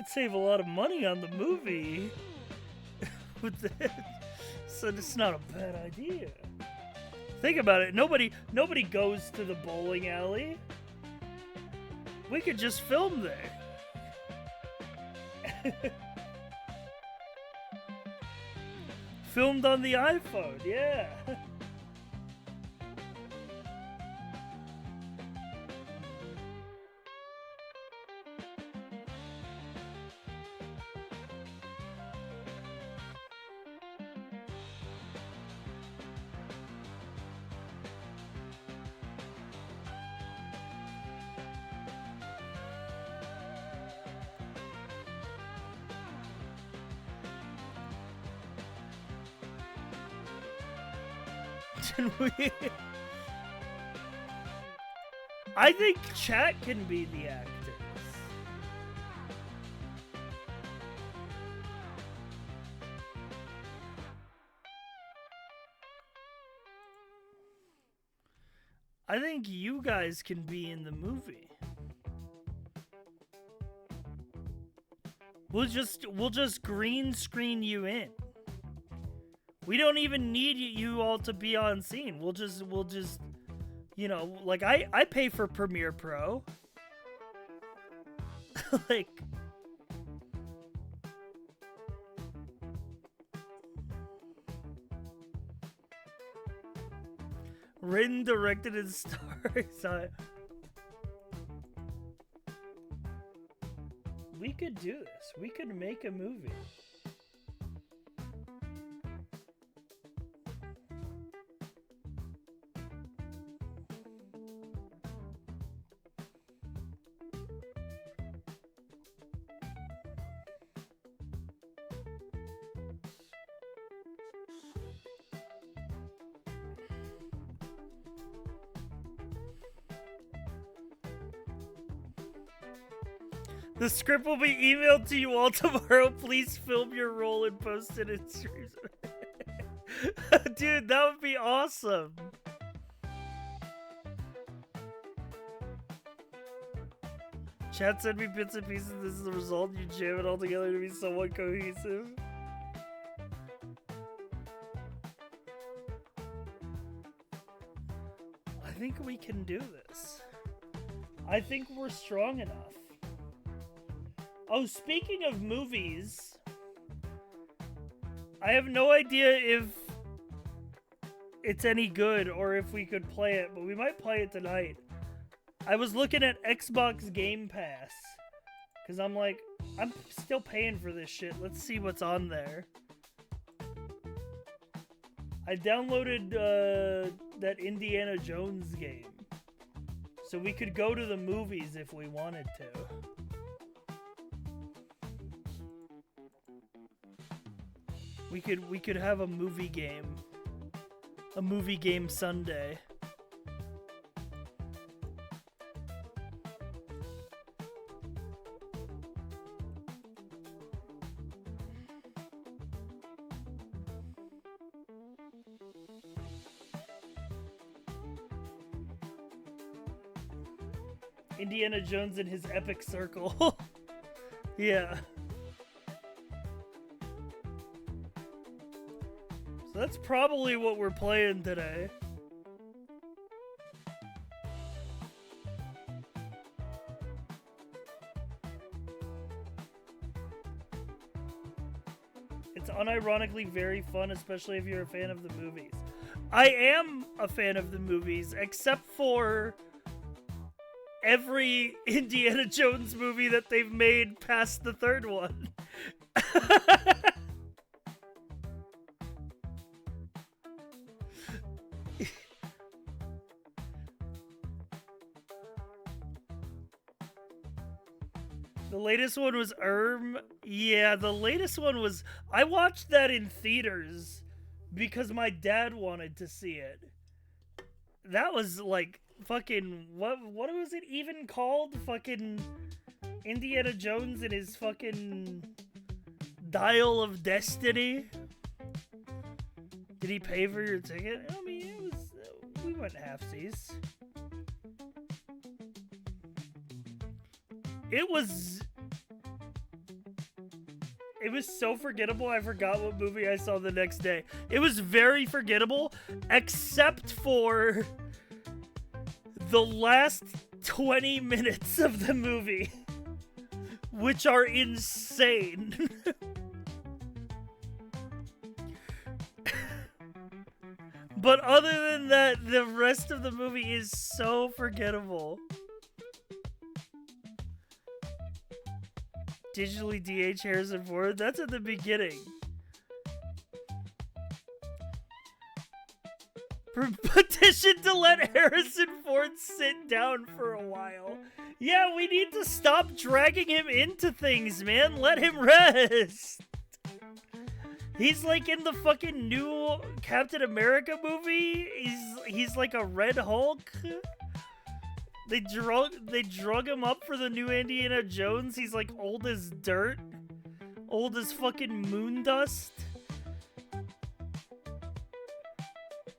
save a lot of money on the movie. With that. So it's not a bad idea. Think about it. Nobody goes to the bowling alley. We could just film there. Filmed on the iPhone, yeah. I think chat can be the actors. I think you guys can be in the movie. We'll just green screen you in. We don't even need you all to be on scene. We'll just, you know, like I pay for Premiere Pro. Like, written, directed, and starred. We could do this. We could make a movie. The script will be emailed to you all tomorrow. Please film your role and post it in streams. Dude, that would be awesome. Chat sent me bits and pieces. This is the result. You jam it all together to be somewhat cohesive. I think we can do this. I think we're strong enough. Oh, speaking of movies, I have no idea if it's any good or if we could play it, but we might play it tonight. I was looking at Xbox Game Pass because I'm like, I'm still paying for this shit. Let's see what's on there. I downloaded that Indiana Jones game, so we could go to the movies if we wanted to. We could have a movie game Sunday. Indiana Jones in his epic circle. Yeah. So that's probably what we're playing today. It's unironically very fun, especially if you're a fan of the movies. I am a fan of the movies, except for every Indiana Jones movie that they've made past the third one. The latest one was Yeah, the latest one was... I watched that in theaters because my dad wanted to see it. That was like fucking... What was it even called? Fucking Indiana Jones and his fucking Dial of Destiny? Did he pay for your ticket? I mean, it was... we went halfsies. It was so forgettable, I forgot what movie I saw the next day. It was very forgettable, except for the last 20 minutes of the movie, which are insane. But other than that, the rest of the movie is so forgettable. Digitally DH Harrison Ford? That's at the beginning. Petition to let Harrison Ford sit down for a while. Yeah, we need to stop dragging him into things, man. Let him rest. He's like in the fucking new Captain America movie. He's like a Red Hulk. They drug him up for the new Indiana Jones. He's like old as dirt. Old as fucking moon dust.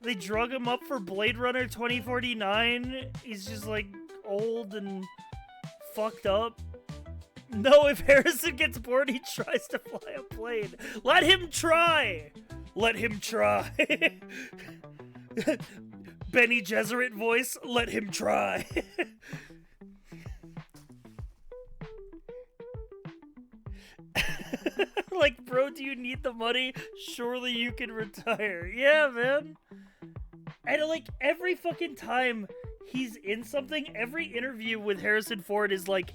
They drug him up for Blade Runner 2049. He's just like old and fucked up. No, if Harrison gets bored, he tries to fly a plane. Let him try! Let him try. Benny Gesserit voice, let him try. Like, bro, do you need the money? Surely you can retire. Yeah, man. And like, every fucking time he's in something, every interview with Harrison Ford is like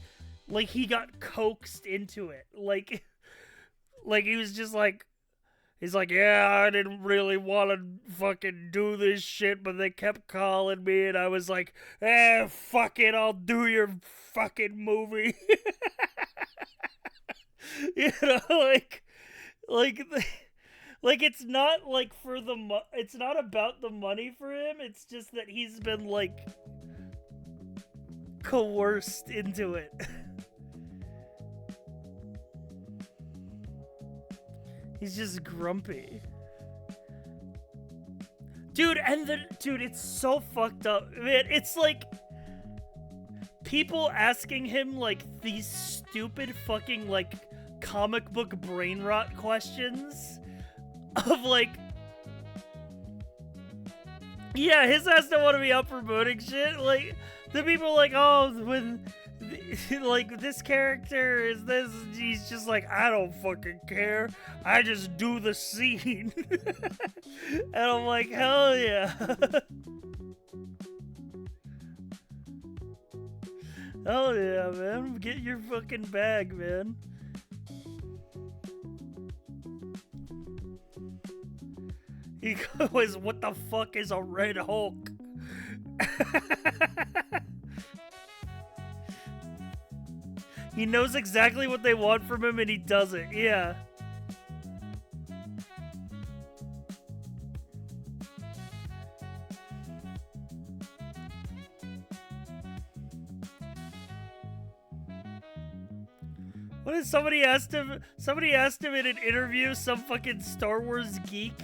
he got coaxed into it. Like he was just like, he's like, yeah, I didn't really want to fucking do this shit, but they kept calling me, and I was like, fuck it, I'll do your fucking movie. You know, like it's not like for the it's not about the money for him. It's just that he's been like coerced into it. He's just grumpy. Dude, dude, it's so fucked up. Man, it's like people asking him like these stupid fucking like comic book brain rot questions of like, yeah, his ass don't want to be out promoting shit. Like, the people are like, oh, when like this character is this, he's just like, I don't fucking care, I just do the scene. And I'm like, hell yeah. Hell yeah, man, get your fucking bag, man. He goes, what the fuck is a Red Hulk? He knows exactly what they want from him and he does it, yeah. What is somebody asked him in an interview, some fucking Star Wars geek,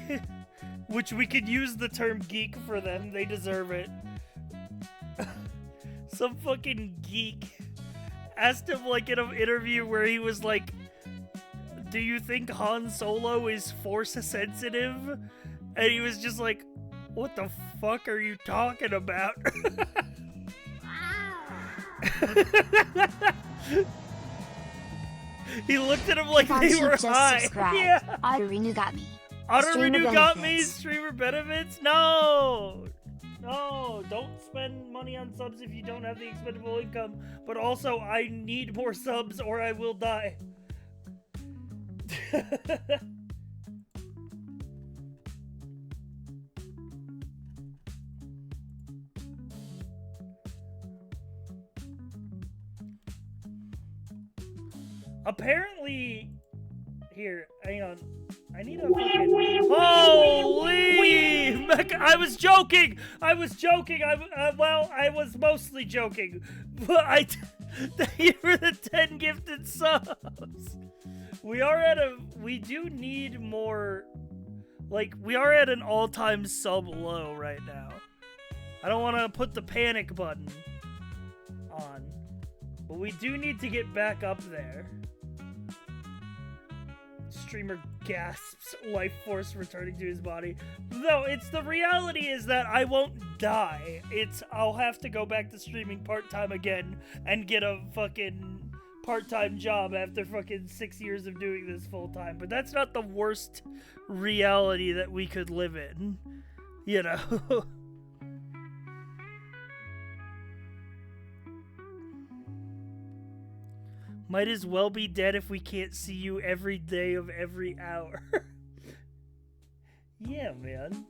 which we could use the term geek for them, they deserve it. Some fucking geek asked him like in an interview where he was like, do you think Han Solo is force sensitive? And he was just like, what the fuck are you talking about? He looked at him like they were high. Yeah. Auto renew got me. Auto renew got me. Streamer benefits? No. No, don't spend money on subs if you don't have the expendable income. But also, I need more subs or I will die. Apparently, here, hang on. I need a fucking... Holy! I was joking! I was joking! Well, I was mostly joking. But thank you for the 10 gifted subs! We do need more... Like, we are at an all-time sub low right now. I don't want to put the panic button on. But we do need to get back up there. Streamer gasps, life force returning to his body. No, it's the reality is that I won't die. I'll have to go back to streaming part-time again and get a fucking part-time job after fucking 6 years of doing this full-time. But that's not the worst reality that we could live in. You know? Might as well be dead if we can't see you every day of every hour. Yeah, man.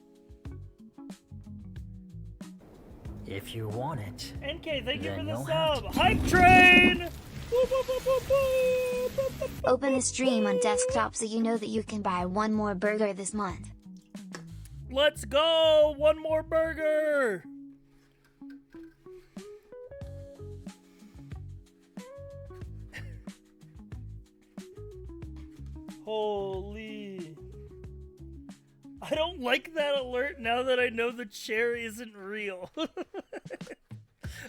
If you want it. NK, thank you for then the you'll have sub. Hype train! Open the stream on desktop so you know that you can buy one more burger this month. Let's go! One more burger! Holy. I don't like that alert now that I know the chair isn't real.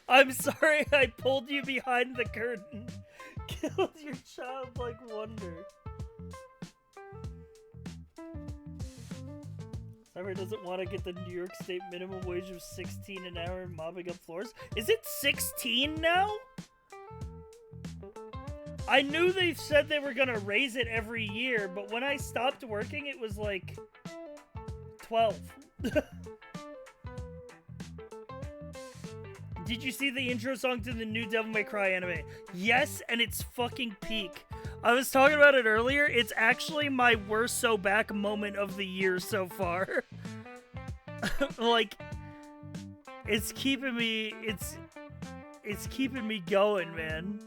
I'm sorry I pulled you behind the curtain. Killed your childlike wonder. Cyber doesn't want to get the New York State minimum wage of 16 an hour and mopping up floors. Is it 16 now? I knew they said they were gonna raise it every year, but when I stopped working, it was like 12. Did you see the intro song to the new Devil May Cry anime? Yes, and it's fucking peak. I was talking about it earlier. It's actually my worst so back moment of the year so far. Like, it's keeping me, it's keeping me going, man.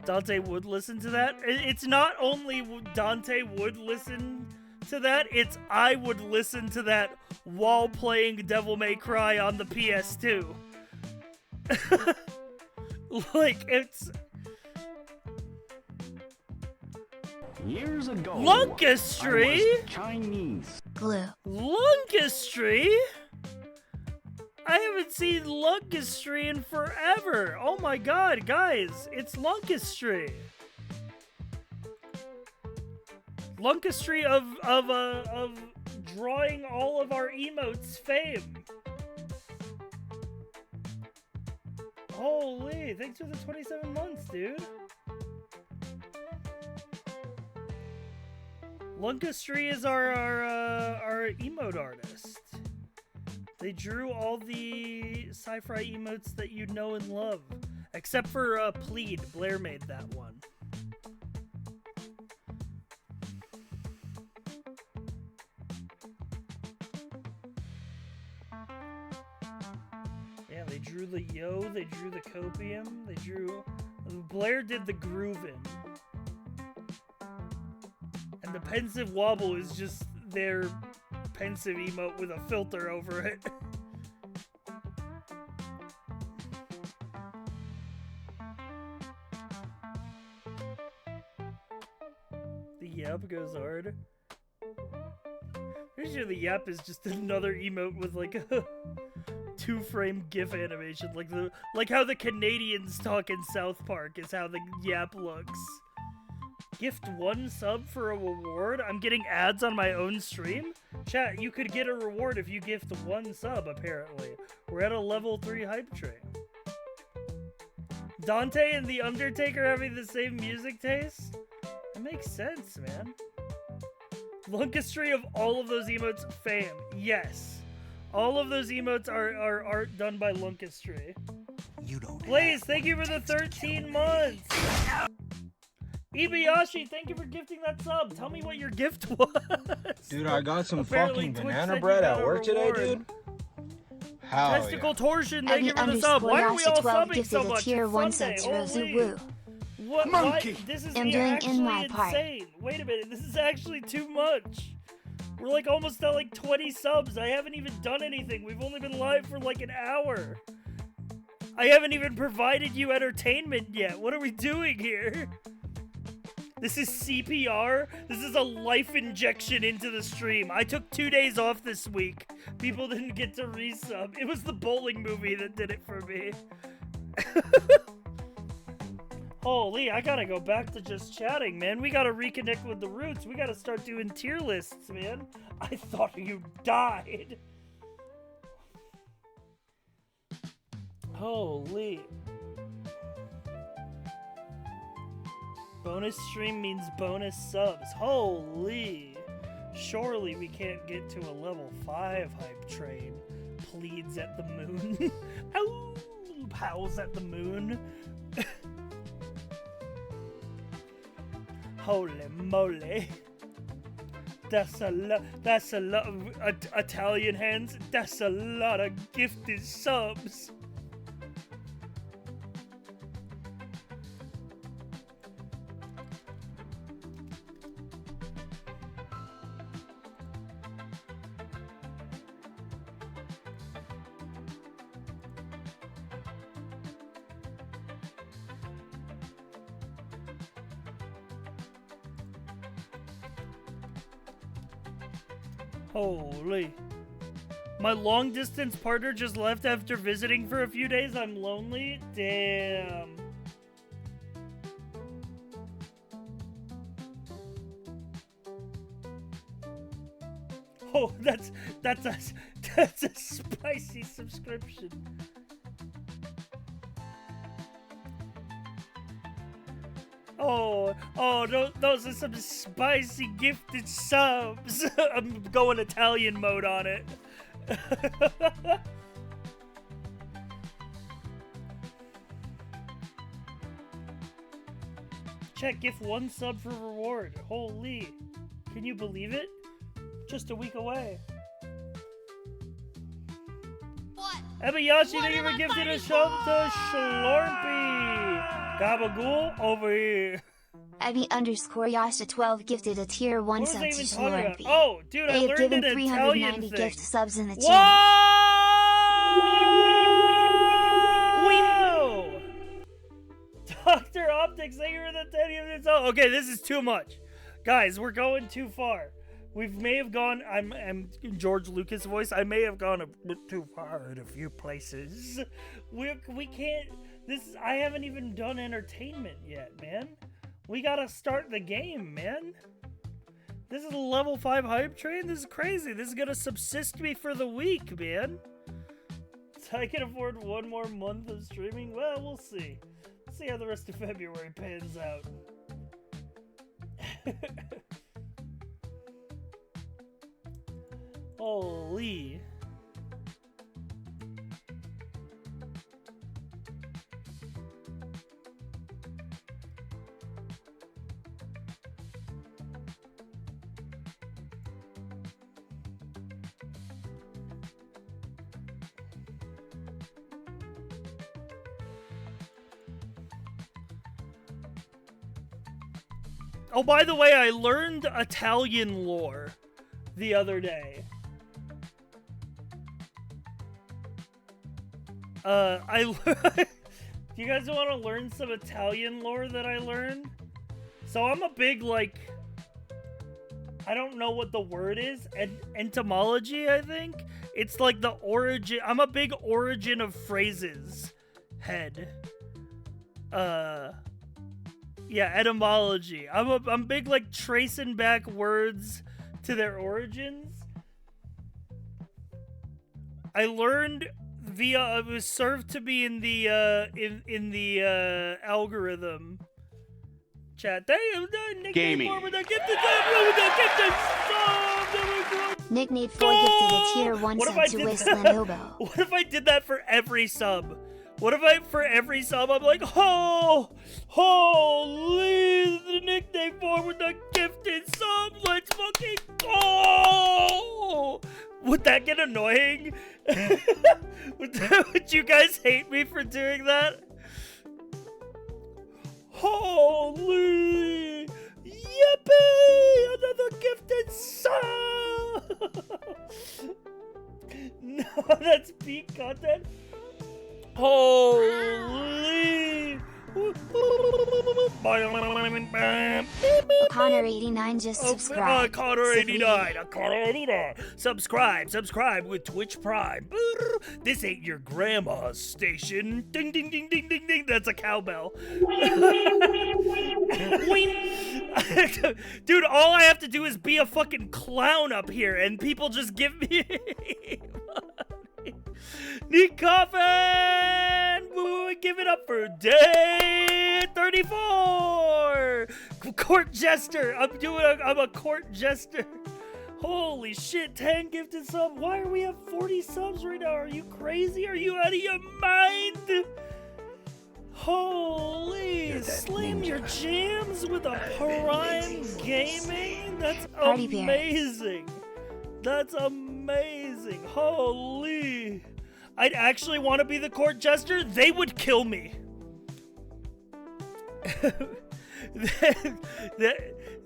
Dante would listen to that. It's not only Dante would listen to that, it's I would listen to that while playing Devil May Cry on the PS2. Like, it's... Years ago, Lunkestry? I was Chinese. Glue. Lunkestry? I haven't seen Lunkestry in forever. Oh my god, guys, it's Lunkestry. Lunkestry of drawing all of our emotes fame. Holy, thanks for the 27 months, dude. Lunkestry is our emote artist. They drew all the sci-fi emotes that you know and love, except for Plead. Blair made that one. Yeah, they drew the Yo, they drew the Copium, they drew... Blair did the Groovin'. And the Pensive Wobble is just their pensive emote with a filter over it. The Yap goes hard. Pretty sure the Yap is just another emote with like a 2-frame GIF animation, like how the Canadians talk in South Park is how the Yap looks. Gift 1 sub for a reward? I'm getting ads on my own stream? Chat, you could get a reward if you gift 1 sub, apparently. We're at a level 3 hype train. Dante and The Undertaker having the same music taste? That makes sense, man. Lunkestry of all of those emotes, fam. Yes. All of those emotes are art done by Lunkestry. You don't Blaze, thank you for the 13 months! Ibayashi, thank you for gifting that sub. Tell me what your gift was. Dude, I got some Apparently, fucking Twitch banana said you bread got at a work today, reward. dude. Hell Testicle yeah. Torsion, thank you for the sub. Why are we all subbing so much? Tier It's 1 Sunday. subs, Rosie Holy. Woo. What? Monkey. Why? This is I'm doing in actually my part. insane. Wait a minute, this is actually too much. We're like almost at like 20 subs. I haven't even done anything. We've only been live for like an hour. I haven't even provided you entertainment yet. What are we doing here? This is CPR? This is a life injection into the stream. I took 2 days off this week. People didn't get to resub. It was the bowling movie that did it for me. Holy, I gotta go back to just chatting, man. We gotta reconnect with the roots. We gotta start doing tier lists, man. I thought you died. Holy. Bonus stream means bonus subs. Holy. Surely we can't get to a level 5 hype train. Pleads at the moon. Ow! Pals at the moon. Holy moly. That's a lot of Italian hands. That's a lot of gifted subs. Holy. My long distance partner just left after visiting for a few days. I'm lonely. Damn. Oh, that's a spicy subscription. Oh, those are some spicy gifted subs. I'm going Italian mode on it. Check, gift 1 sub for reward. Holy. Can you believe it? Just a week away. What? Ebayashi, thank you for gifting a sub to Schlorpy. Gabagool, over here. Abby_Yasta12 gifted a tier 1 What was sub I to even talking about? Slurpee. Oh, dude, I They have learned given an Italian 390 thing. gift subs in the Whoa! channel. Whoa! Dr. Optics, thank you for the 10 minutes. Oh, okay, this is too much. Guys, we're going too far. We may have gone. I'm George Lucas voice. I may have gone a bit too far in a few places. We can't. I haven't even done entertainment yet, man. We gotta start the game, man. This is a level 5 hype train. This is crazy. This is gonna subsist me for the week, man. So I can afford one more month of streaming. Well, we'll see. See how the rest of February pans out. Holy. Oh, by the way, I learned Italian lore the other day. Do you guys want to learn some Italian lore that I learned? So I'm a big, like, I don't know what the word is. Entomology, I think? It's like the origin. I'm a big origin of phrases head. Yeah, etymology. I'm big, like, tracing back words to their origins. I learned via, it was served to me in the algorithm chat. Gaming. Nick need 4 gifted a tier 1 sub to Wasteland Oboe. What if I did that for every sub? What if I, for every sub, I'm like, oh, holy, the nickname for with the gifted sub, let's fucking go! Would that get annoying? Would you guys hate me for doing that? Holy, yippee, another gifted sub! No, that's peak content. Holy! Connor89 just subscribed. Connor89. Subscribe with Twitch Prime. This ain't your grandma's station. Ding, ding, ding, ding, ding, ding. That's a cowbell. Dude, all I have to do is be a fucking clown up here and people just give me Nick Coffin! Give it up for day 34! Court jester! I'm a court jester. Holy shit, 10 gifted subs. Why are we at 40 subs right now? Are you crazy? Are you out of your mind? Holy, slam your jams with a Prime Gaming? That's amazing. That's amazing. Holy. I'd actually want to be the court jester. They would kill me.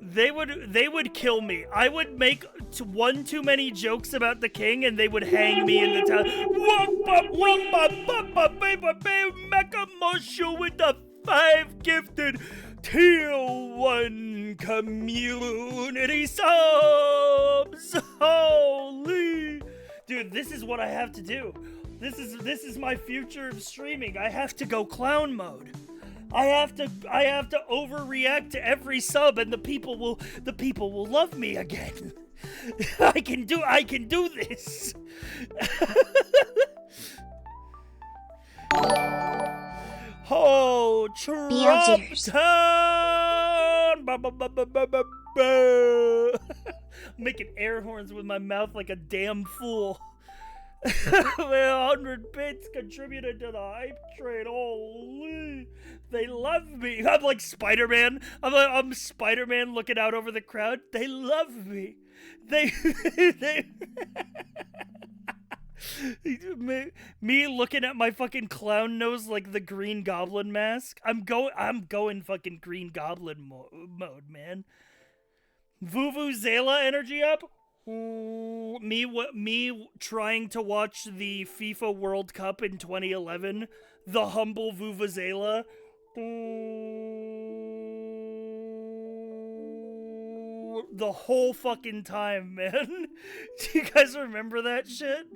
They would kill me. I would make one too many jokes about the king and they would hang me in the town. Mecha with the 5 gifted tier 1 community subs. Holy. Dude, this is what I have to do. This is my future of streaming. I have to go clown mode. I have to overreact to every sub and the people will love me again. I can do this. Oh, Trump town! Making air horns with my mouth like a damn fool. 100 bits contributed to the hype train. Holy, they love me. I'm like Spider-Man. I'm Spider-Man looking out over the crowd. They love me. They me looking at my fucking clown nose like the Green Goblin mask. I'm going fucking Green Goblin mode, man. Vuvuzela energy up. Me trying to watch the FIFA World Cup in 2011. The humble Vuvuzela. the whole fucking time, man. Do you guys remember that shit?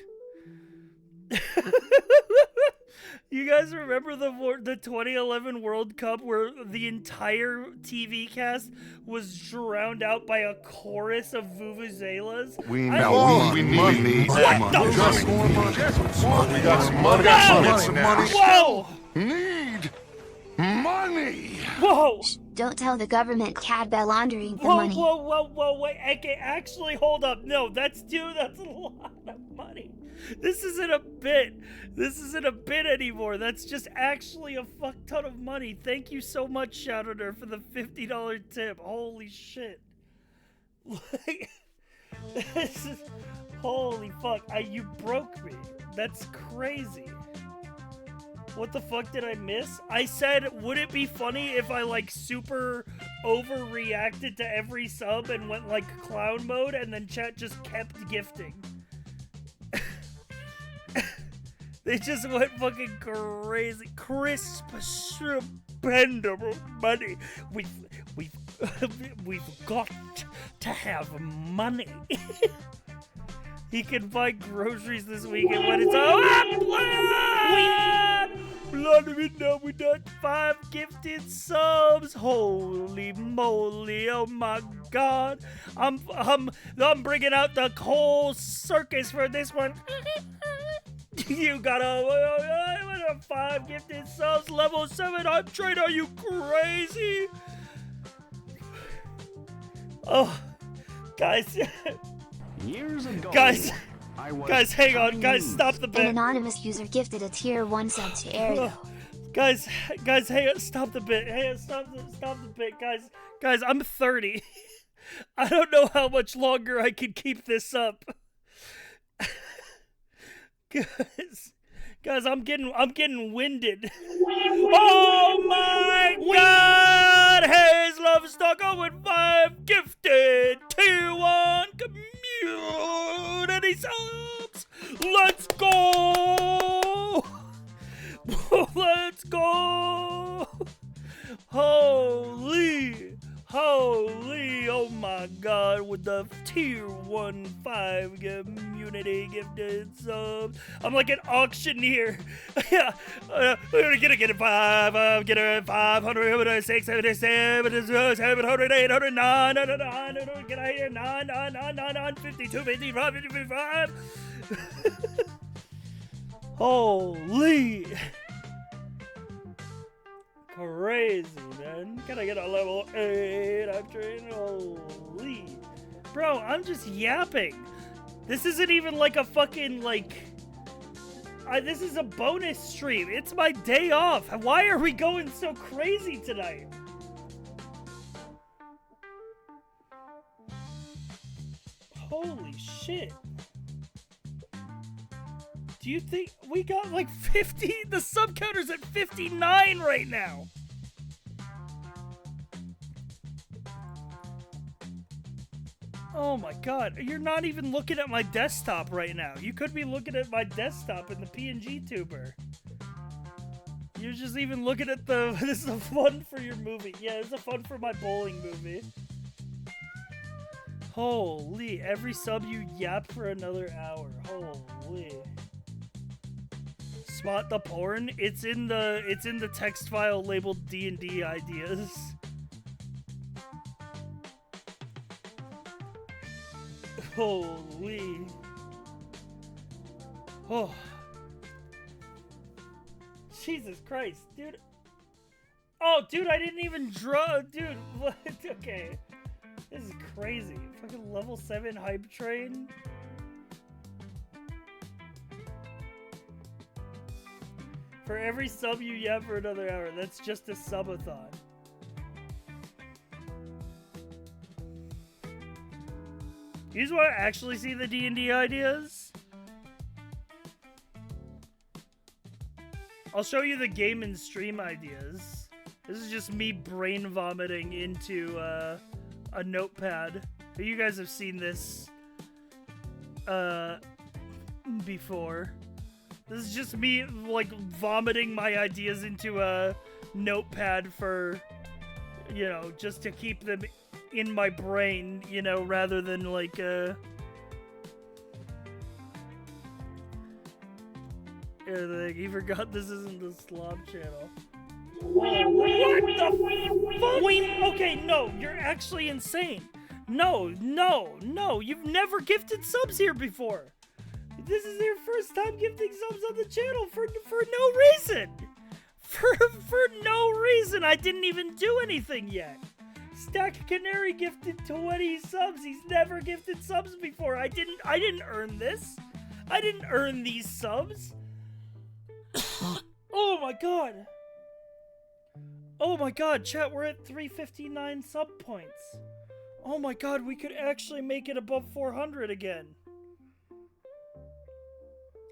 You guys remember the 2011 World Cup where the entire TV cast was drowned out by a chorus of vuvuzelas? We need money. We got some money. Whoa! Need money. Whoa! Don't tell the government Cadbell laundering the Whoa, money. whoa, wait. Okay, actually, hold up. No, that's a lot of money. This isn't a bit. This isn't a bit anymore. That's just actually a fuck ton of money. Thank you so much, Shadowner, for the $50 tip. Holy shit. Like, this is, holy fuck. You broke me. That's crazy. What the fuck did I miss? I said, would it be funny if I, like, super overreacted to every sub and went, like, clown mode, and then chat just kept gifting? They just went fucking crazy. Crisp, spendable money. We've got to have money. He can buy groceries this weekend when it's all blood. We done 5 gifted subs. Holy moly! Oh my god! I'm bringing out the whole circus for this one. You got a 5 gifted subs, level 7. I'm trained. Are you crazy? Oh, guys. Years ago, Guys, I was guys, hang on. Guys, Chinese. stop the An bit. anonymous user gifted a tier 1 sub to Ariel. Guys, hang on. Stop the bit. Hey, stop the bit, guys, I'm 30. I don't know how much longer I can keep this up. Guys, I'm getting winded. Oh my god! Hayes loves Stalker with 5 gifted tier 1 community subs. Let's go! Let's go! Holy, oh my god, with the tier 1 5 community gifted subs. I'm like an auctioneer. Yeah, we're gonna get a 5, I'm getting 500, 6, 7, 700, 800, 900, get out here, 9, 52, 55, 55. Holy. Crazy, man. Gotta get a level 8. I'm trained. Holy. Bro, I'm just yapping. This isn't even like a fucking, like... this is a bonus stream. It's my day off. Why are we going so crazy tonight? Holy shit. Do you think we got like 50? The sub counter's at 59 right now. Oh my god, you're not even looking at my desktop right now. You could be looking at my desktop in the PNG tuber. You're just even looking at the... This is a fun for your movie. Yeah, it's a fun for my bowling movie. Holy, every sub you yap for another hour. Holy. Spot the porn? It's in the text file labeled D&D ideas. Holy. Oh. Jesus Christ, dude. Oh, dude, I didn't even draw. Dude, what? Okay. This is crazy. Fucking level 7 hype train. For every sub you yap for another hour, that's just a subathon. You just want to actually see the D&D ideas? I'll show you the game and stream ideas. This is just me brain vomiting into a notepad. You guys have seen this before. This is just me, like, vomiting my ideas into a notepad for, you know, just to keep them in my brain, you know, rather than like he forgot this isn't the Slob channel. What the fuck? Okay, no, you're actually insane. No, you've never gifted subs here before. This is your first time gifting subs on the channel for no reason. For no reason. I didn't even do anything yet. Stack Canary gifted 20 subs. He's never gifted subs before. I didn't earn this. I didn't earn these subs. Oh my god. Oh my god, chat, we're at 359 sub points. Oh my god, we could actually make it above 400 again.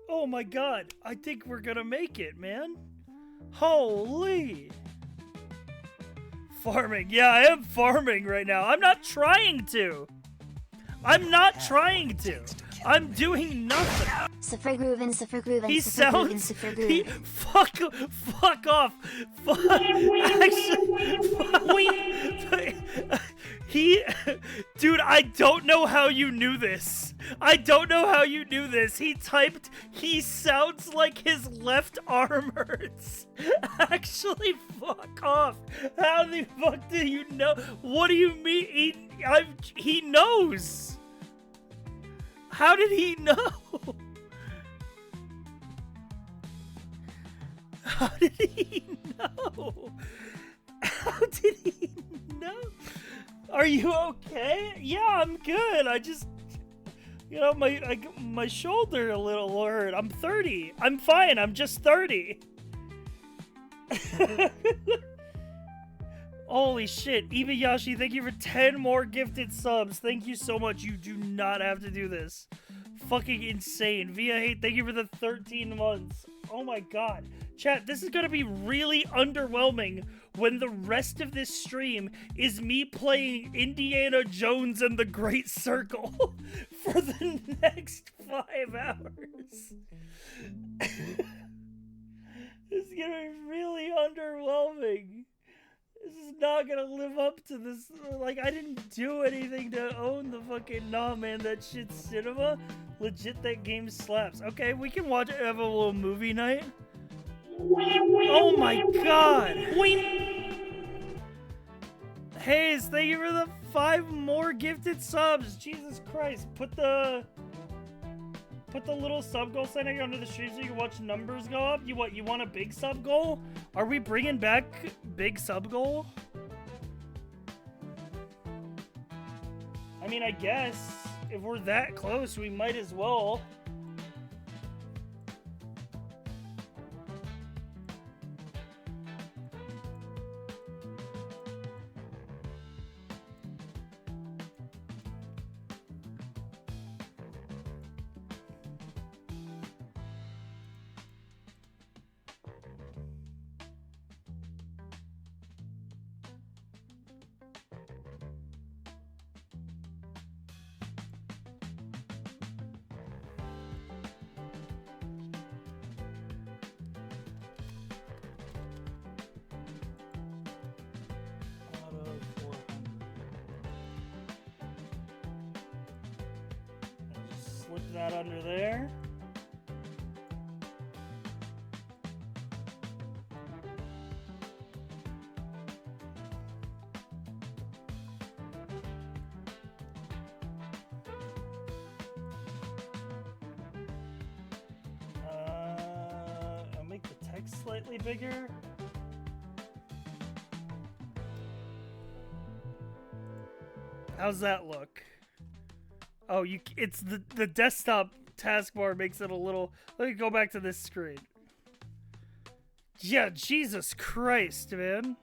Oh my god, I think we're gonna make it, man. Holy. Farming. Yeah, I am farming right now. I'm not trying to. I'm not trying to. I'm doing nothing. He sounds. He fuck off. Actually, dude, I don't know how you knew this. I don't know how you knew this. He typed, he sounds like his left arm hurts. Actually, fuck off. How the fuck do you know? What do you mean? He knows. How did he know? How did he know? How did he know? Are you okay? Yeah, I'm good. I just, you know, my shoulder a little hurt. I'm 30. I'm fine. I'm just 30. Holy shit. Ibayashi, thank you for 10 more gifted subs. Thank you so much. You do not have to do this. Fucking insane. Via Hate, thank you for the 13 months. Oh my god. Chat, this is gonna be really underwhelming when the rest of this stream is me playing Indiana Jones and the Great Circle for the next 5 hours. This is gonna be really underwhelming. This is not gonna live up to this. Like, I didn't do anything to own the fucking. Nah, man, that shit's cinema. Legit, that game slaps. Okay, we can watch it, have a little movie night. Oh my god! Hayes, thank you for the 5 more gifted subs. Jesus Christ, put the little sub goal sign under the stream so you can watch numbers go up. You want a big sub goal? Are we bringing back big sub goal? I mean, I guess if we're that close, we might as well. Slip that under there. I'll make the text slightly bigger. How's that look? Oh, it's the desktop taskbar makes it a little. Let me go back to this screen. Yeah, Jesus Christ, man.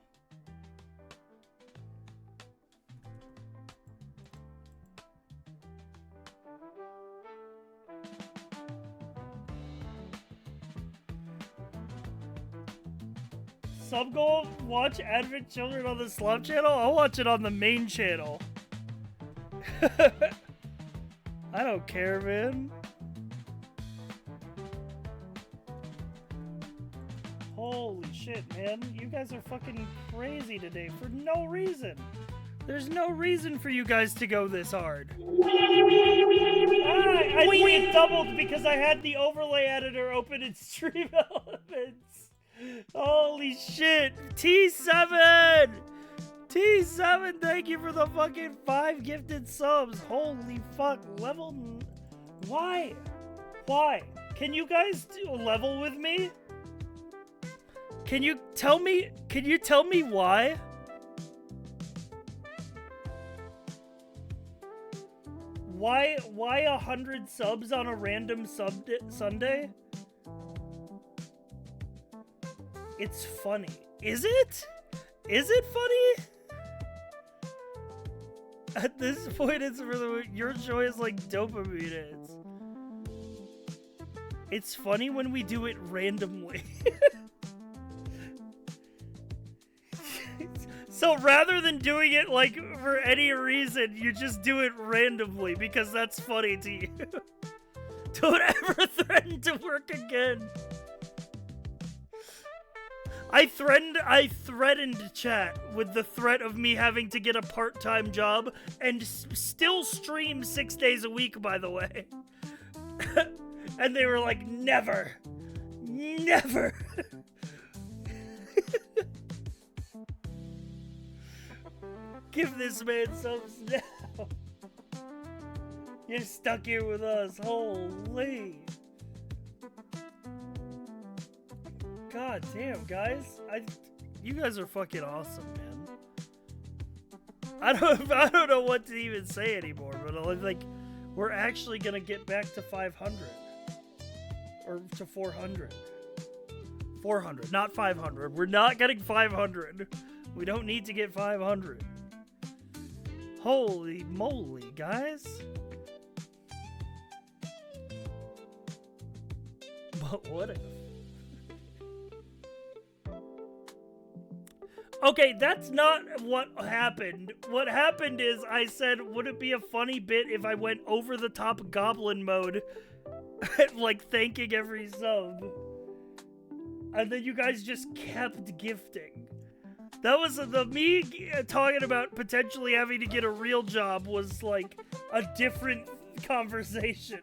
Sub goal, watch Advent Children on the Slum channel? I'll watch it on the main channel. I don't care, man. Holy shit, man. You guys are fucking crazy today for no reason. There's no reason for you guys to go this hard. I think it doubled because I had the overlay editor open in Stream Elements. Holy shit. T7! T7, thank you for the fucking 5 gifted subs. Holy fuck. Level... Why? Why? Can you guys do a level with me? Can you tell me why? Why 100 subs on a random Sunday? It's funny. Is it? Is it funny? At this point, it's really your joy is like dopamine is. It's funny when we do it randomly. So rather than doing it like for any reason, you just do it randomly because that's funny to you. Don't ever threaten to work again. I threatened chat with the threat of me having to get a part-time job and still stream 6 days a week, by the way. And they were like, never. Never. Give this man subs now. You're stuck here with us. Holy. God damn, guys. You guys are fucking awesome, man. I don't know what to even say anymore, but like we're actually gonna get back to 500. Or to 400. 400, not 500. We're not getting 500. We don't need to get 500. Holy moly, guys. But what if? Okay, that's not what happened. What happened is I said, would it be a funny bit if I went over the top goblin mode, like thanking every sub? And then you guys just kept gifting. That was me talking about potentially having to get a real job was like a different conversation.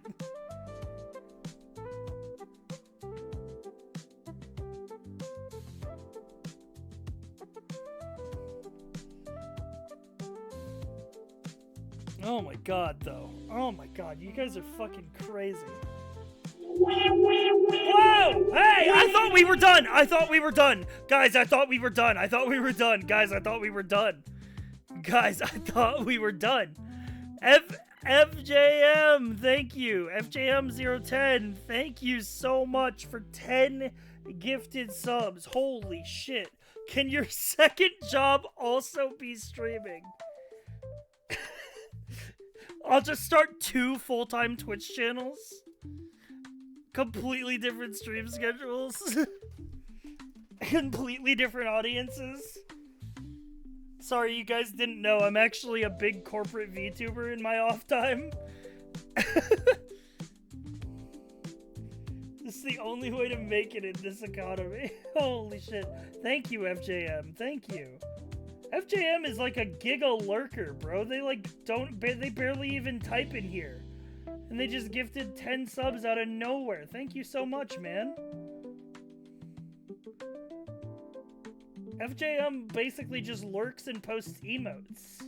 Oh my god, though. Oh my god, you guys are fucking crazy. Whoa! Hey, I thought we were done! I thought we were done! Guys, I thought we were done! I thought we were done! Guys, I thought we were done! Guys, I thought we were done! FJM, thank you! FJM010, thank you so much for 10 gifted subs. Holy shit. Can your second job also be streaming? I'll just start 2 full-time Twitch channels. Completely different stream schedules. Completely different audiences. Sorry, you guys didn't know. I'm actually a big corporate VTuber in my off time. This is the only way to make it in this economy. Holy shit. Thank you, FJM. Thank you. FJM is like a giga lurker, bro. They like they barely even type in here. And they just gifted 10 subs out of nowhere. Thank you so much, man. FJM basically just lurks and posts emotes.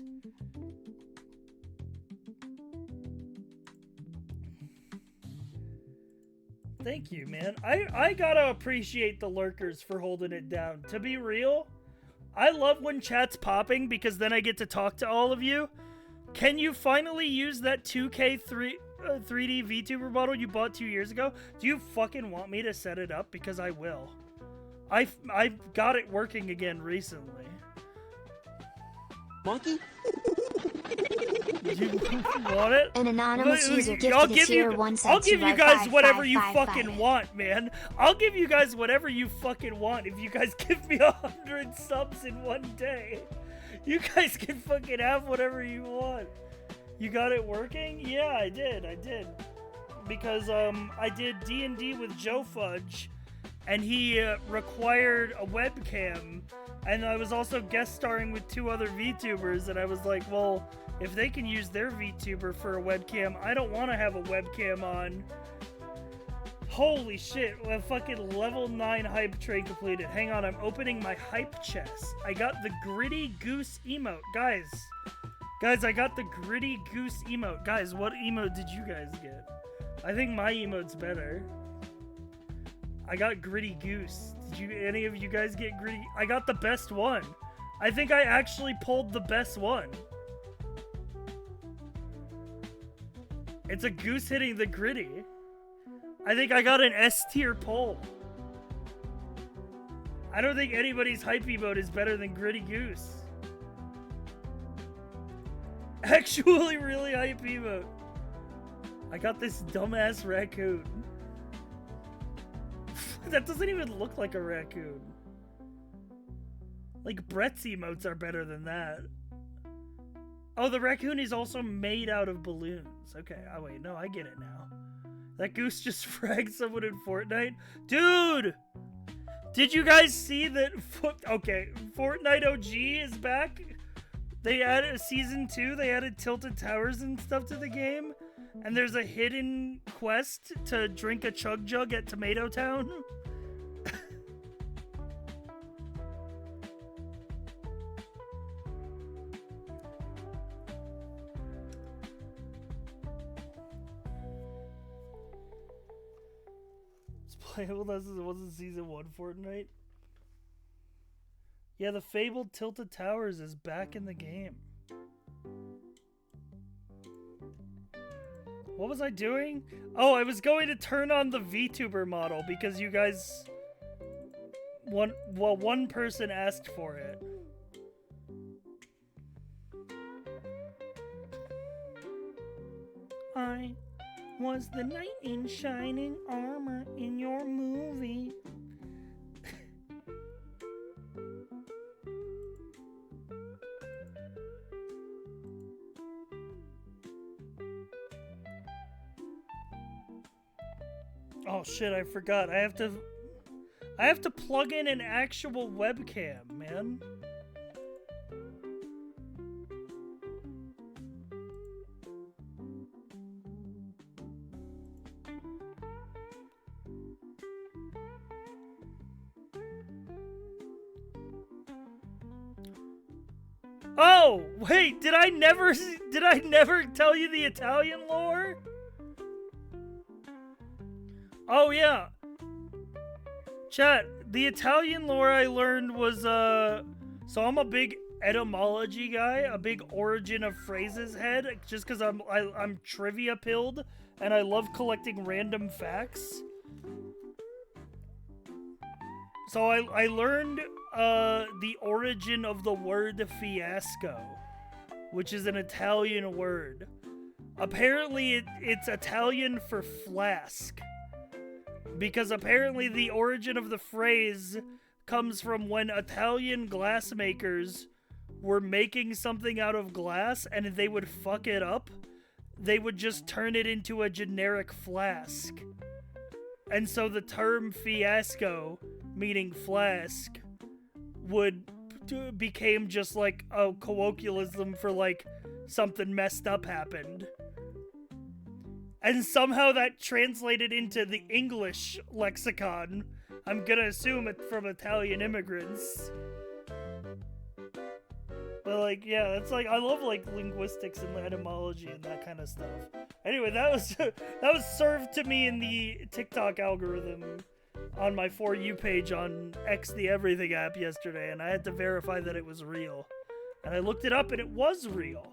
Thank you, man. I gotta appreciate the lurkers for holding it down. To be real, I love when chat's popping because then I get to talk to all of you. Can you finally use that 2K 3D VTuber model you bought 2 years ago? Do you fucking want me to set it up? Because I will. I got it working again recently. Monkey? You want it? An anonymous user I'll gifted a tier 1 I'll give you guys whatever you 5, fucking want, man. I'll give you guys whatever you fucking want if you guys give me 100 subs in one day. You guys can fucking have whatever you want. You got it working? Yeah, I did. Because I did D&D with Joe Fudge, and he required a webcam, and I was also guest starring with 2 other VTubers, and I was like, well, if they can use their VTuber for a webcam, I don't want to have a webcam on. Holy shit, a fucking level 9 hype train completed. Hang on, I'm opening my hype chest. I got the gritty goose emote. Guys, I got the gritty goose emote. Guys, what emote did you guys get? I think my emote's better. I got gritty goose. Did any of you guys get gritty? I got the best one. I think I actually pulled the best one. It's a goose hitting the gritty. I think I got an S tier pull. I don't think anybody's hype emote is better than gritty goose. Actually, really hype emote. I got this dumbass raccoon. That doesn't even look like a raccoon. Like, Brett's emotes are better than that. Oh, the raccoon is also made out of balloons. Okay, oh wait, no, I get it now. That goose just fragged someone in Fortnite? Dude! Did you guys see that? Okay, Fortnite OG is back. They added season 2. They added tilted towers and stuff to the game. And there's a hidden quest to drink a chug jug at Tomato Town. Playable. This wasn't season 1 Fortnite. Yeah, the fabled Tilted Towers is back in the game. What was I doing? Oh, I was going to turn on the VTuber model because you guys... one person asked for it. I was the knight in shining armor in your movie. Oh shit, I forgot. I have to plug in an actual webcam, man. Oh, wait, did I never tell you the Italian lore? Oh yeah. Chat, the Italian lore I learned was so I'm a big etymology guy, a big origin of phrases head, just cuz I'm trivia pilled and I love collecting random facts. So I learned the origin of the word fiasco, which is an Italian word. Apparently it's Italian for flask. Because apparently the origin of the phrase comes from when Italian glassmakers were making something out of glass and they would fuck it up. They would just turn it into a generic flask. And so the term fiasco, meaning flask, became just like a colloquialism for like something messed up happened. And somehow that translated into the English lexicon. I'm gonna assume it's from Italian immigrants. But like, yeah, that's like, I love like linguistics and etymology and that kind of stuff. Anyway, that was served to me in the TikTok algorithm on my For You page on X the Everything app yesterday, and I had to verify that it was real. And I looked it up and it was real.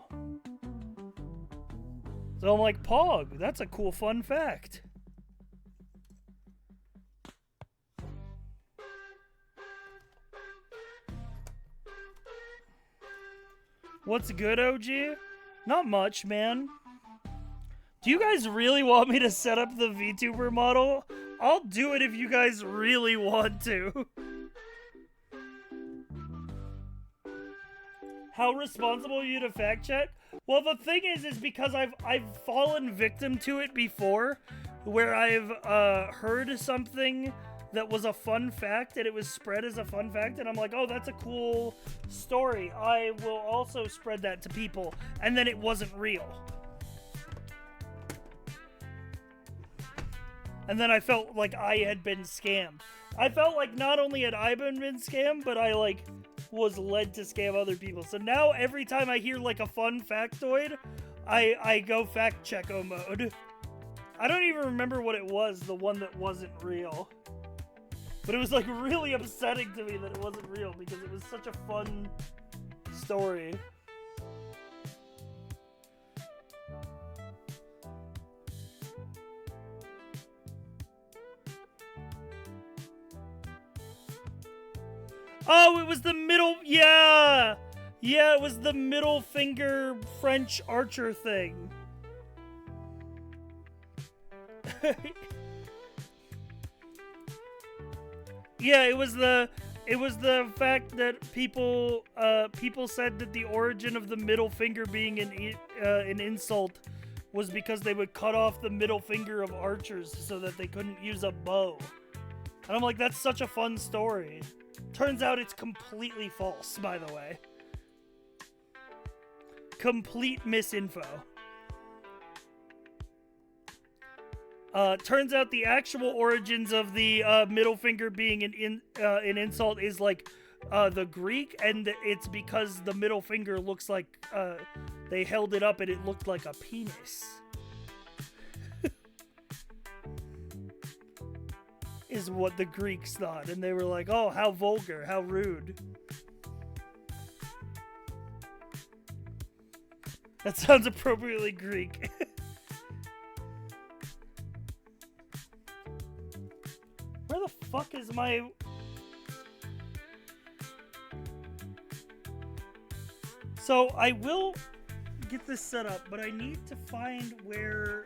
So I'm like, Pog, that's a cool fun fact. What's good, OG? Not much, man. Do you guys really want me to set up the VTuber model? I'll do it if you guys really want to. How responsible are you to fact check? Well, the thing is because I've fallen victim to it before, where I've heard something that was a fun fact, and it was spread as a fun fact, and I'm like, oh, that's a cool story. I will also spread that to people, and then it wasn't real. And then I felt like I had been scammed. I felt like not only had I been scammed, but I, like, was led to scam other people. So now every time I hear, like, a fun factoid, I go fact-checko mode. I don't even remember what it was, the one that wasn't real. But it was, like, really upsetting to me that it wasn't real, because it was such a fun story. Oh, it was the middle... Yeah! Yeah, it was the middle finger French archer thing. Yeah, it was the fact that people said that the origin of the middle finger being an insult was because they would cut off the middle finger of archers so that they couldn't use a bow. And I'm like, that's such a fun story. Turns out it's completely false, by the way. Complete misinfo. Turns out the actual origins of the middle finger being an insult is like the Greek, and it's because the middle finger looks like they held it up and it looked like a penis. Is what the Greeks thought, and they were like, oh, how vulgar, how rude. That sounds appropriately Greek. Where the fuck is my... So I will get this set up, but I need to find where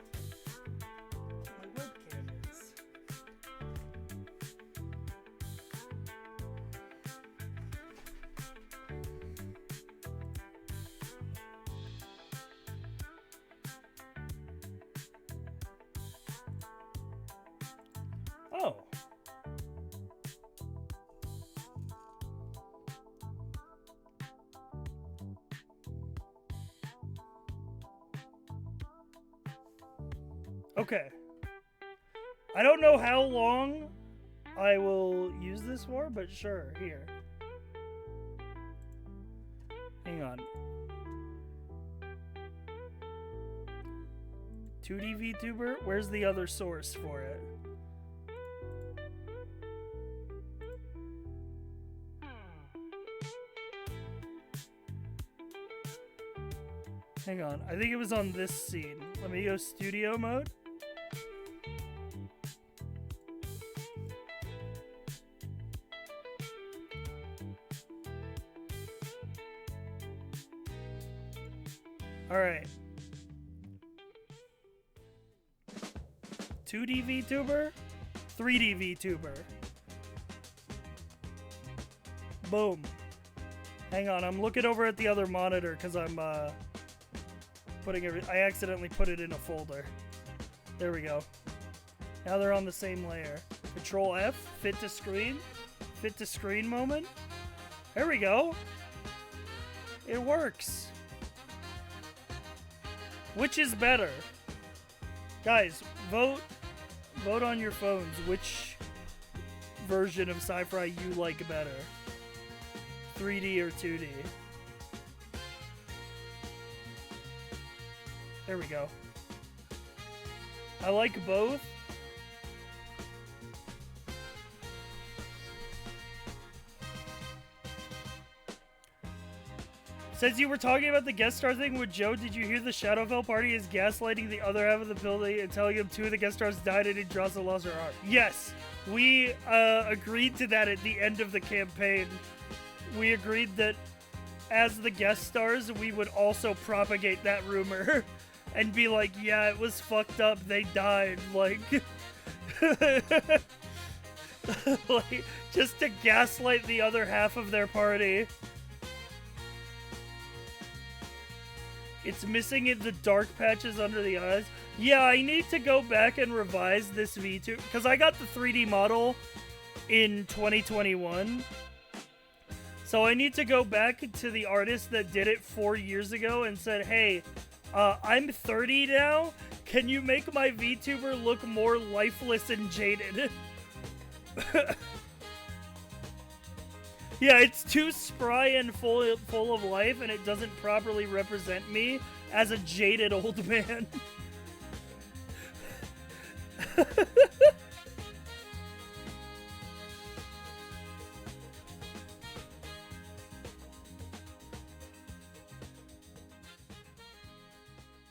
my webcam is. Oh. Okay. I don't know how long I will use this for, but sure, here. Hang on. 2D VTuber? Where's the other source for it? Hang on, I think it was on this scene. Let me go studio mode. Alright. 2D VTuber, 3D VTuber. Boom. Hang on, I'm looking over at the other monitor because I'm putting I accidentally put it in a folder. There we go. Now they're on the same layer. Control F, fit to screen moment. There we go. It works. Which is better? Guys, vote on your phones which version of sci-fi you like better. 3D or 2D. There we go. I like both. Since you were talking about the guest star thing with Joe, did you hear the Shadowfell party is gaslighting the other half of the building and telling him 2 of the guest stars died and Yggdrasil lost her arm? Yes, we agreed to that at the end of the campaign. We agreed that as the guest stars, we would also propagate that rumor and be like, yeah, it was fucked up, they died, like... like, just to gaslight the other half of their party. It's missing in the dark patches under the eyes. Yeah, I need to go back and revise this V2, because I got the 3D model in 2021. So I need to go back to the artist that did it 4 years ago and said, hey, I'm 30 now. Can you make my VTuber look more lifeless and jaded? Yeah, it's too spry and full of life, and it doesn't properly represent me as a jaded old man.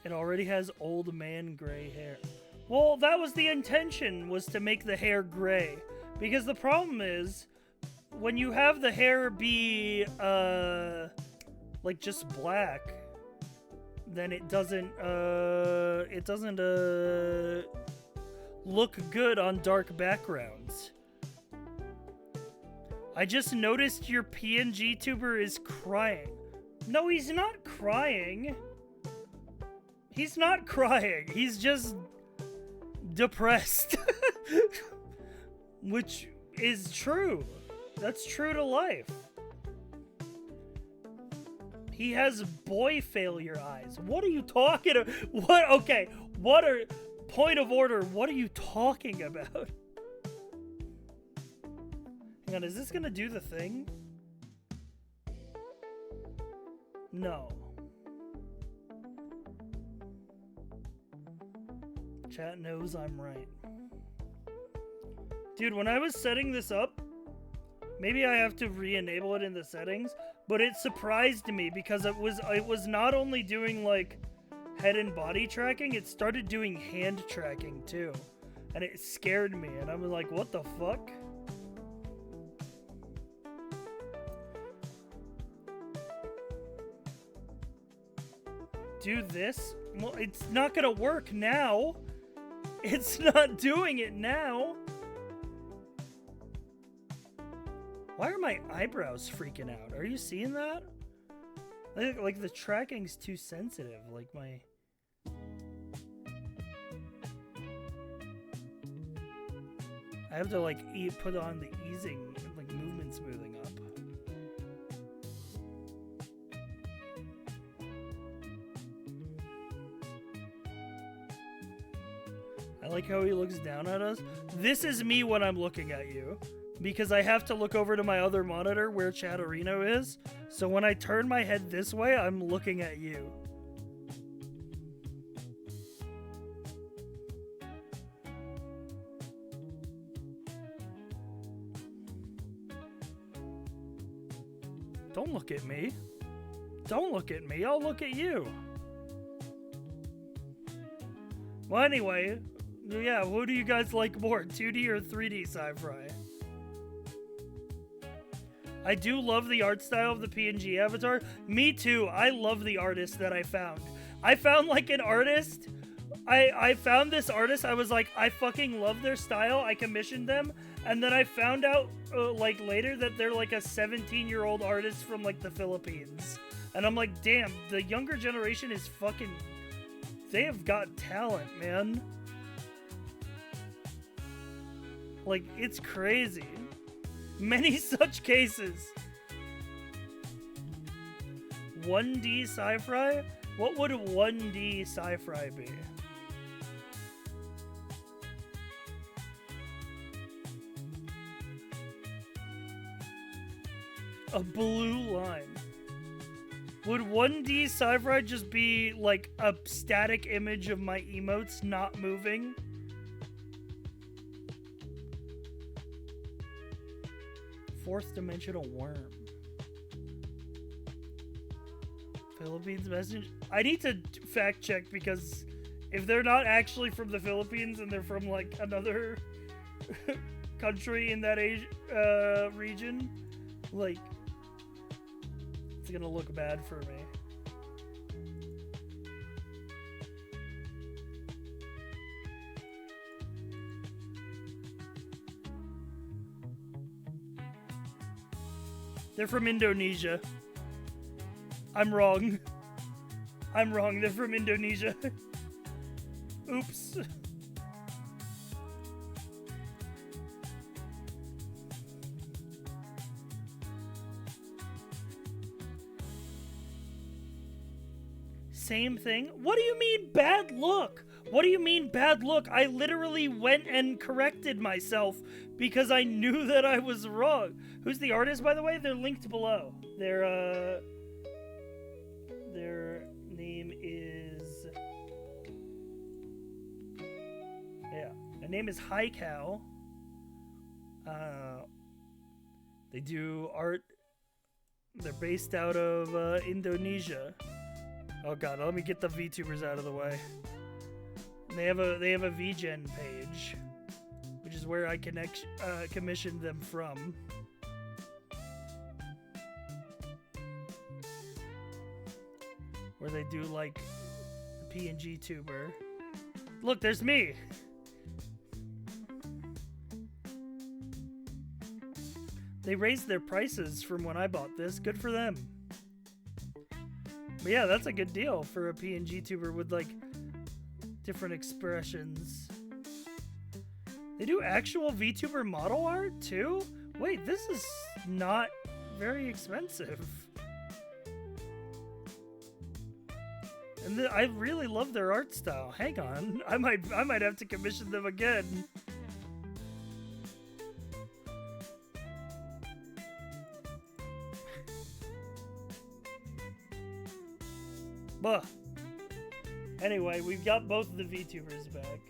It already has old man gray hair. Well, that was the intention, was to make the hair gray. Because the problem is, when you have the hair be, like just black, then it doesn't look good on dark backgrounds. I just noticed your PNG tuber is crying. No, he's not crying. He's not crying. He's just depressed. Which is true. That's true to life. He has boy failure eyes. What are you talking about? What? Okay. What are... Point of order. What are you talking about? Hang on. Is this gonna do the thing? No. Chat knows I'm right. Dude, when I was setting this up, maybe I have to re-enable it in the settings, but it surprised me because it was not only doing like head and body tracking, it started doing hand tracking too. And it scared me, and I'm like, what the fuck? Do this? Well, it's not gonna work now. It's not doing it now. Why are my eyebrows freaking out? Are you seeing that? Like the tracking's too sensitive. Like my... I have to like put on the easing, like movement smoothing up. I like how he looks down at us. This is me when I'm looking at you. Because I have to look over to my other monitor where Chatterino is. So when I turn my head this way, I'm looking at you. Don't look at me. Don't look at me. I'll look at you. Well, anyway, yeah, what do you guys like more, 2D or 3D sci-fi? I do love the art style of the PNG avatar. Me too. I love the artist that I found. I found like an artist. I found this artist. I was like, I fucking love their style. I commissioned them. And then I found out like later that they're like a 17-year-old artist from like the Philippines. And I'm like, damn, the younger generation is fucking... They have got talent, man. Like, it's crazy. Many such cases. 1D sci-fi? What would 1D sci-fi be? A blue line. Would 1D sci-fi just be like a static image of my emotes not moving? Fourth dimensional worm. Philippines message. I need to fact check because if they're not actually from the Philippines and they're from like another country in that region, like it's gonna look bad for me. They're from Indonesia. I'm wrong. I'm wrong. They're from Indonesia. Oops. same thing? What do you mean bad look? What do you mean bad look? I literally went and corrected myself because I knew that I was wrong. Who's the artist, by the way? They're linked below. Their name is... Yeah. Their name is Hi Cow. They do art. They're based out of Indonesia. Oh god, let me get the VTubers out of the way. They have a VGen page, which is where I commissioned them from. Where they do like the PNG tuber. Look, there's me. They raised their prices from when I bought this. Good for them. But yeah, that's a good deal for a PNG tuber with like different expressions. They do actual VTuber model art too? Wait, this is not very expensive. And I really love their art style. Hang on, I might have to commission them again. Buh. Anyway, we've got both of the VTubers back.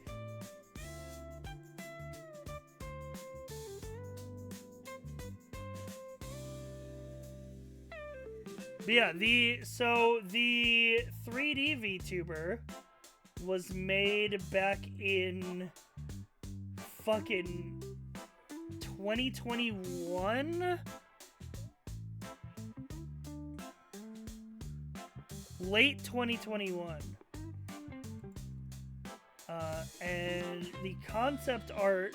But yeah, the 3D VTuber was made back in fucking 2021? Late 2021. And the concept art,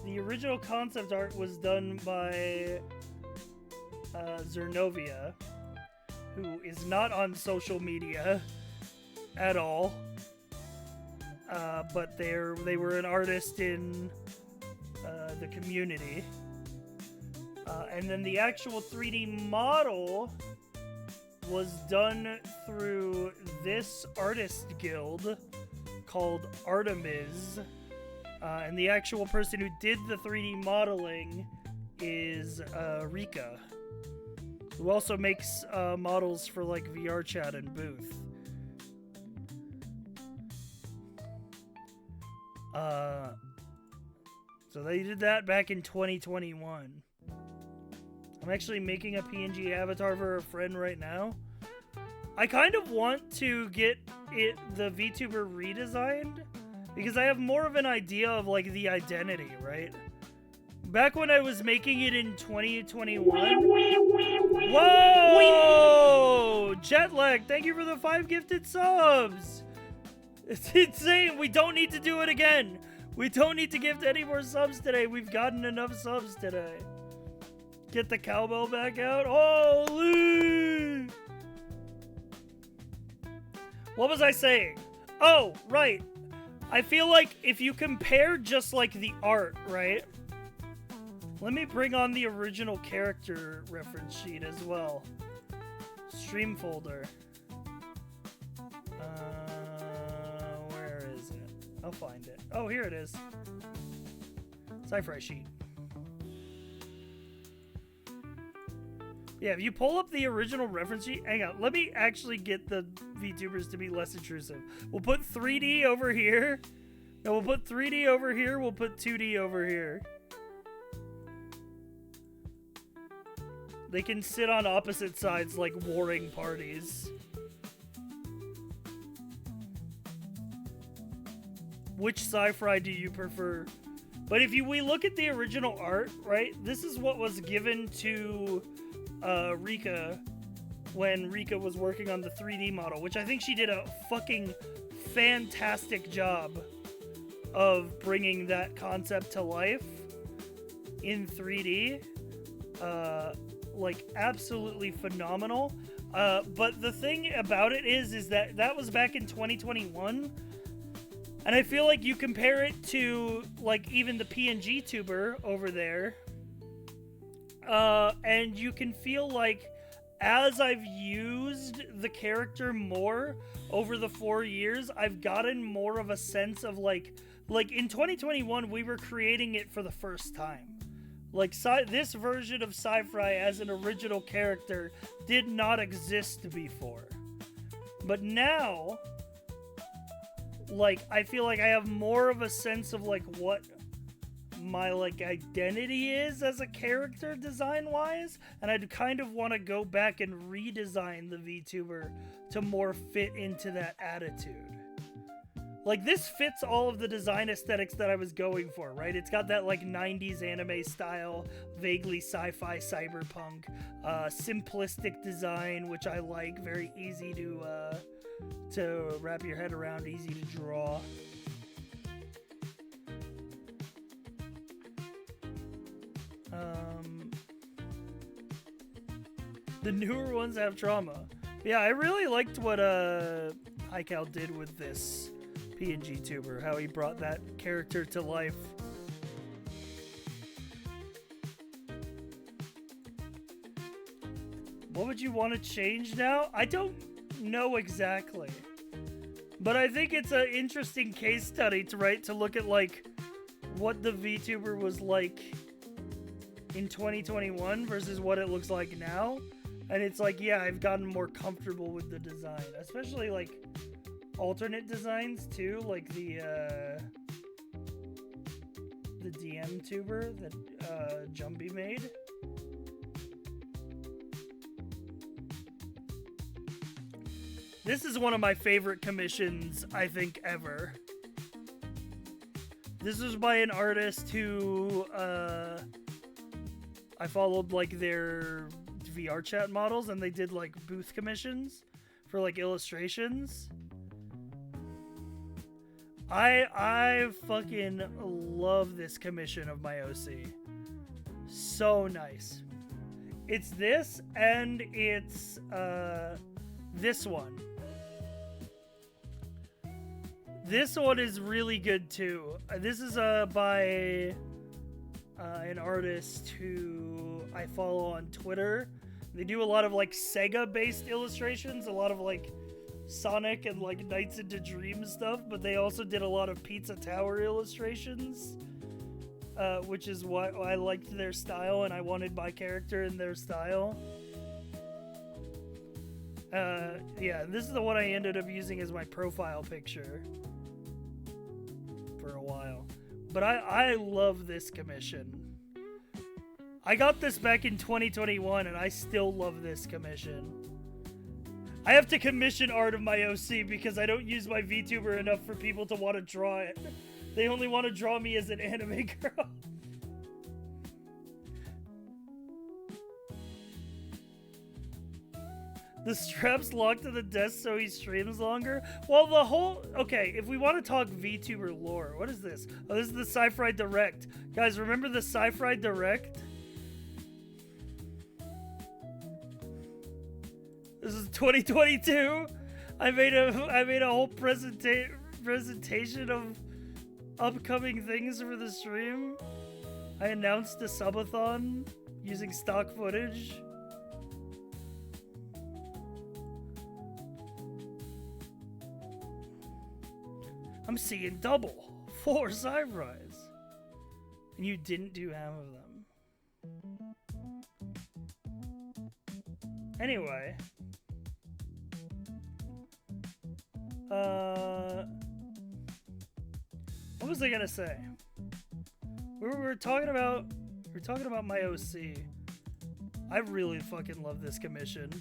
the original concept art was done by Zernovia, who is not on social media at all. But they were an artist in the community. And then the actual 3D model was done through this artist guild called Artemis. And the actual person who did the 3D modeling is Rika, who also makes models for like VR chat and Booth. So they did that back in 2021. I'm actually making a PNG avatar for a friend right now. I kind of want to get the VTuber redesigned because I have more of an idea of like the identity, right? Back when I was making it in 2021. Whoa! Jetlag, thank you for the 5 gifted subs. It's insane. We don't need to do it again. We don't need to gift any more subs today. We've gotten enough subs today. Get the cowbell back out. Holy! What was I saying? Oh, right. I feel like if you compare just like the art, right? Let me bring on the original character reference sheet as well. Stream folder. Where is it? I'll find it. Oh, here it is. Sci-Fi sheet. Yeah, if you pull up the original reference sheet, hang on, let me actually get the VTubers to be less intrusive. We'll put 3D over here. No, we'll put 3D over here. We'll put 2D over here. They can sit on opposite sides like warring parties. Which sci-fi do you prefer? But if we look at the original art, right? This is what was given to Rika when Rika was working on the 3D model, which I think she did a fucking fantastic job of bringing that concept to life in 3D. Like absolutely phenomenal. But the thing about it is that that was back in 2021. And I feel like you compare it to like even the PNG tuber over there. And you can feel like as I've used the character more over the 4 years, I've gotten more of a sense of like in 2021, we were creating it for the first time. Like, this version of Sci-Fi as an original character did not exist before. But now, like, I feel like I have more of a sense of, like, what my, like, identity is as a character design-wise. And I'd kind of want to go back and redesign the VTuber to more fit into that attitude. Like, this fits all of the design aesthetics that I was going for, right? It's got that, like, 90s anime style, vaguely sci-fi, cyberpunk, simplistic design, which I like. Very easy to wrap your head around, easy to draw. The newer ones have trauma. Yeah, I really liked what Hycal did with this PNG tuber, how he brought that character to life. What would you want to change now? I don't know exactly, but I think it's an interesting case study to look at like what the VTuber was like in 2021 versus what it looks like now. And it's like, yeah, I've gotten more comfortable with the design, especially like alternate designs too, like the DM tuber that Jumpy made. This is one of my favorite commissions, I think, ever. This was by an artist who I followed like their VR chat models, and they did like booth commissions for like illustrations. I fucking love this commission of my OC. So nice. It's this, and it's this one. This one is really good too. This is by an artist who I follow on Twitter. They do a lot of like Sega-based illustrations, a lot of like Sonic and like Nights into Dreams stuff, but they also did a lot of Pizza Tower illustrations, which is why I liked their style and I wanted my character in their style. Yeah, this is the one I ended up using as my profile picture for a while. But I love this commission. I got this back in 2021 and I still love this commission. I have to commission art of my OC because I don't use my VTuber enough for people to want to draw it. They only want to draw me as an anime girl. The strap's locked to the desk so he streams longer? Well, the whole... Okay, if we want to talk VTuber lore, what is this? Oh, this is the Sci-Fi Direct. Guys, remember the Sci-Fi Direct? This is 2022. I made a whole presentation of upcoming things for the stream. I announced a subathon using stock footage. I'm seeing double. 4 Cybereyes. And you didn't do half of them. Anyway. What was I gonna say? We were talking about my OC. I really fucking love this commission.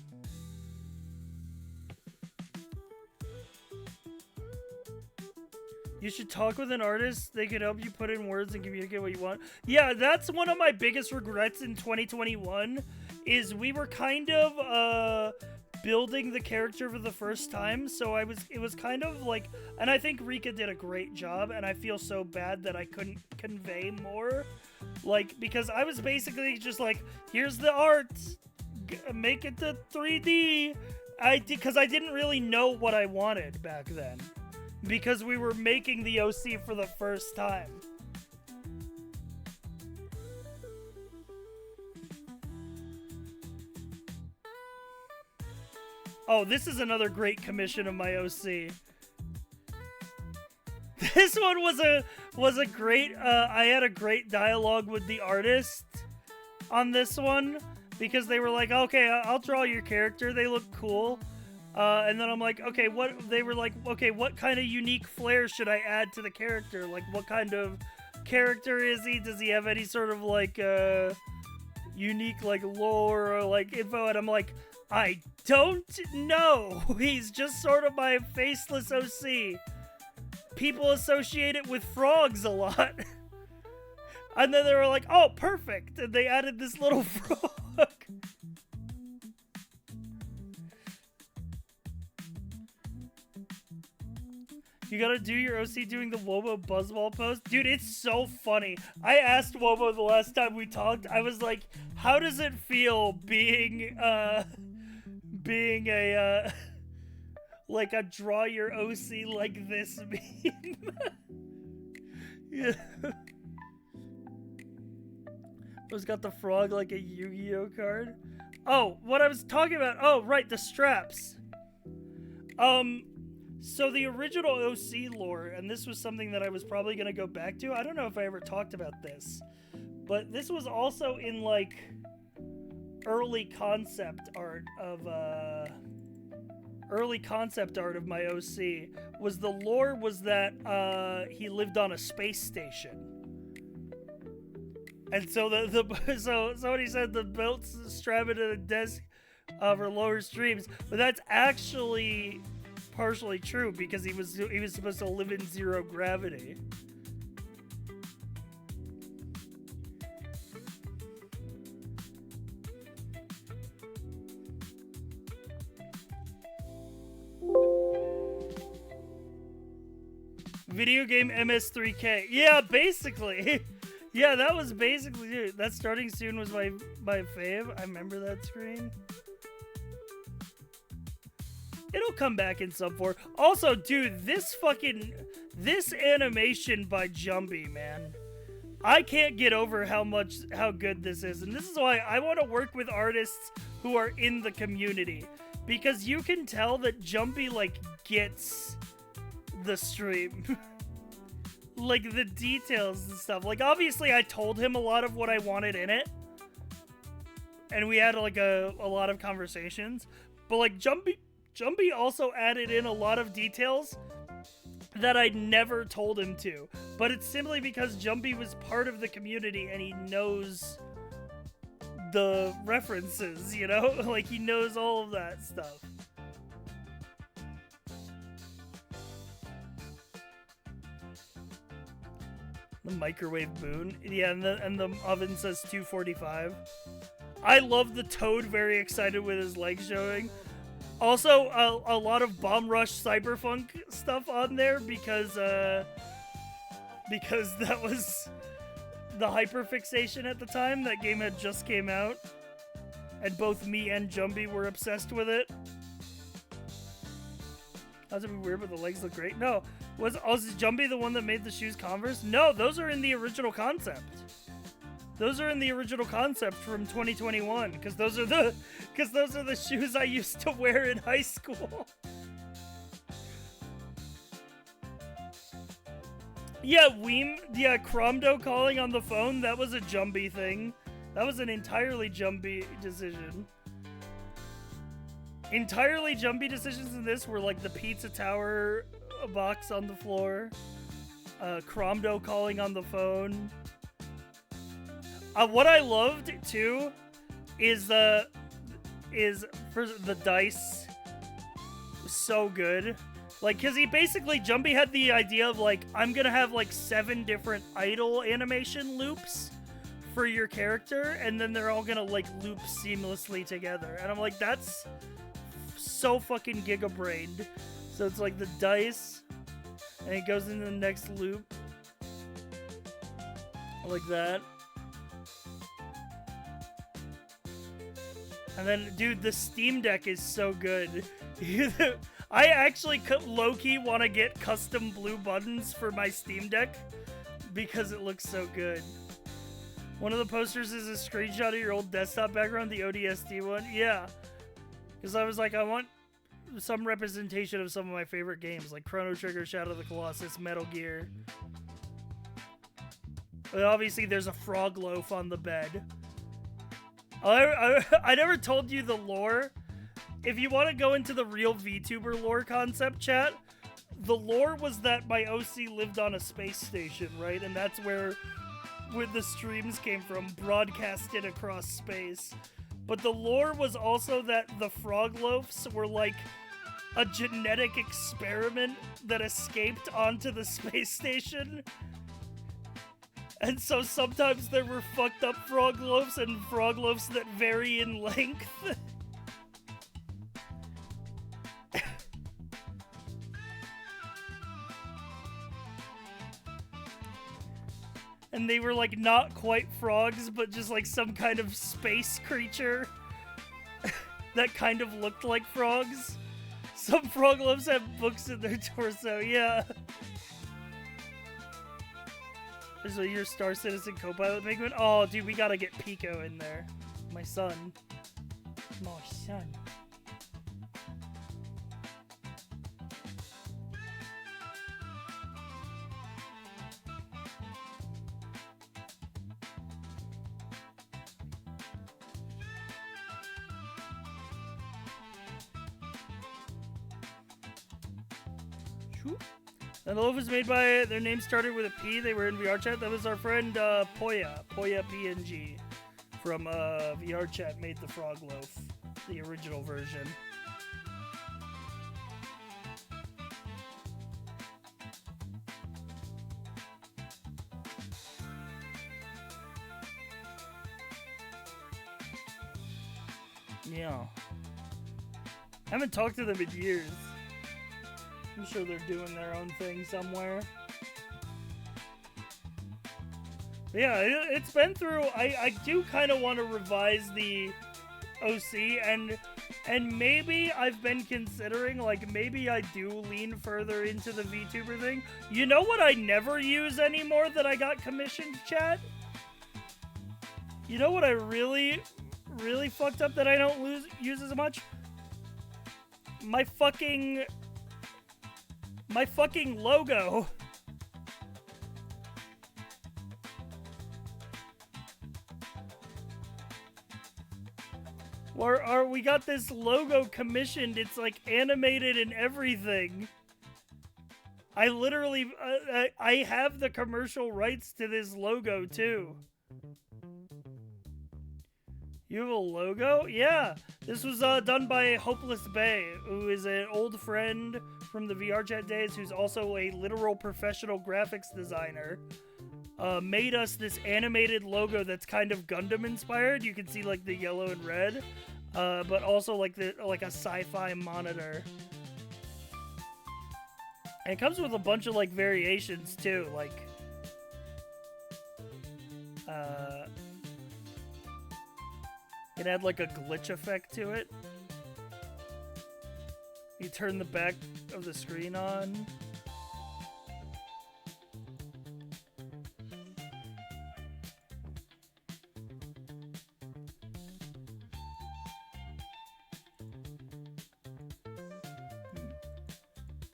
You should talk with an artist. They could help you put in words and communicate what you want. Yeah, that's one of my biggest regrets in 2021 is we were kind of building the character for the first time. So it was kind of like, and I think Rika did a great job, and I feel so bad that I couldn't convey more. Like, because I was basically just like, here's the art, make it to 3D. Because I didn't really know what I wanted back then. Because we were making the OC for the first time. Oh, this is another great commission of my OC. This one was a great, I had a great dialogue with the artist on this one, because they were like, okay, I'll draw your character, they look cool. And then I'm like, okay, they were like, okay, what kind of unique flair should I add to the character? Like, what kind of character is he? Does he have any sort of, like, unique, like, lore or, like, info? And I'm like, I don't know. He's just sort of my faceless OC. People associate it with frogs a lot. And then they were like, oh, perfect. And they added this little frog. You gotta do your OC doing the Wobo Buzzball pose. Dude, it's so funny. I asked Wobo the last time we talked, I was like, how does it feel being a, like a draw your OC like this meme? Yeah. It's got the frog like a Yu-Gi-Oh card. Oh, what I was talking about. Oh, right, the straps. So the original OC lore, and this was something that I was probably going to go back to. I don't know if I ever talked about this, but this was also in, like, early concept art of my OC. Was the lore was that he lived on a space station. And so so somebody said the belts strap it at a desk for lower streams, but that's actually partially true because he was supposed to live in zero gravity. Video game MS3K. Yeah, basically. Yeah, that was basically it. That starting soon was my fave. I remember that screen. It'll come back in some form. Also, dude, this animation by Jumbie, man. I can't get over how good this is. And this is why I want to work with artists who are in the community. Because you can tell that Jumbie, like, gets the stream. Like, the details and stuff. Like, obviously, I told him a lot of what I wanted in it. And we had, like, a lot of conversations. But, like, Jumbie also added in a lot of details that I never told him to. But it's simply because Jumbie was part of the community and he knows the references, you know? Like, he knows all of that stuff. The microwave boon. Yeah, and the oven says 245. I love the Toad very excited with his legs showing. Also, a lot of Bomb Rush Cyberpunk stuff on there because that was the hyperfixation at the time. That game had just came out. And both me and Jumbie were obsessed with it. How's it be weird, but the legs look great? No. Was Jumbie the one that made the shoes Converse? No, those are in the original concept. Those are in the original concept from 2021, because those are the shoes I used to wear in high school. Yeah, Cromdo calling on the phone, that was a Jumbie thing. That was an entirely Jumbie decision. Entirely Jumbie decisions in this were like the pizza tower box on the floor, Cromdo calling on the phone. What I loved too is for the dice was so good. Like, cause Jumbie had the idea of like, I'm gonna have like 7 different idle animation loops for your character, and then they're all gonna like loop seamlessly together. And I'm like, that's so fucking giga-brained. So it's like the dice, and it goes into the next loop. Like that. And then, dude, the Steam Deck is so good. I actually low-key want to get custom blue buttons for my Steam Deck because it looks so good. One of the posters is a screenshot of your old desktop background, the ODST one. Yeah. Because I was like, I want some representation of some of my favorite games, like Chrono Trigger, Shadow of the Colossus, Metal Gear. But obviously, there's a frog loaf on the bed. I never told you the lore. If you want to go into the real VTuber lore concept, chat, the lore was that my OC lived on a space station, right? And that's where the streams came from, broadcasted across space. But the lore was also that the frog loaves were like a genetic experiment that escaped onto the space station. And so sometimes there were fucked up frog loaves and frog loaves that vary in length. And they were like not quite frogs, but just like some kind of space creature that kind of looked like frogs. Some frog loaves have books in their torso, yeah. So your Star Citizen co-pilot Migman? Oh, dude, we gotta get Pico in there. My son. My son. And the loaf was made by, their name started with a P, they were in VR chat. That was our friend Poya PNG from VR chat made the frog loaf, the original version. Yeah. I haven't talked to them in years. I'm sure they're doing their own thing somewhere. But yeah, it's been through. I do kind of want to revise the OC, and maybe I've been considering, like, maybe I do lean further into the VTuber thing. You know what I never use anymore that I got commissioned, chat? You know what I really fucked up that I don't use as much? My fucking logo. We got this logo commissioned. It's like animated and everything. I literally, I have the commercial rights to this logo too. You have a logo? Yeah. This was done by Hopeless Bay, who is an old friend from the VR chat days, who's also a literal professional graphics designer. Made us this animated logo that's kind of Gundam inspired. You can see like the yellow and red, but also like a sci-fi monitor. And it comes with a bunch of like variations too, like it had like a glitch effect to it. You turn the back of the screen on.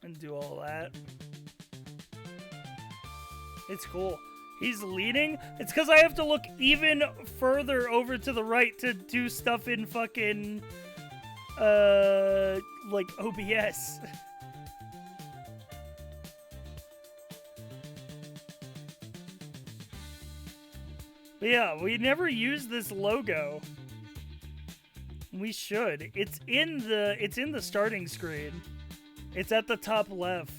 And do all that. It's cool. He's leading? It's because I have to look even further over to the right to do stuff in fucking, like OBS. But yeah, we never use this logo. We should. It's in the starting screen. It's at the top left.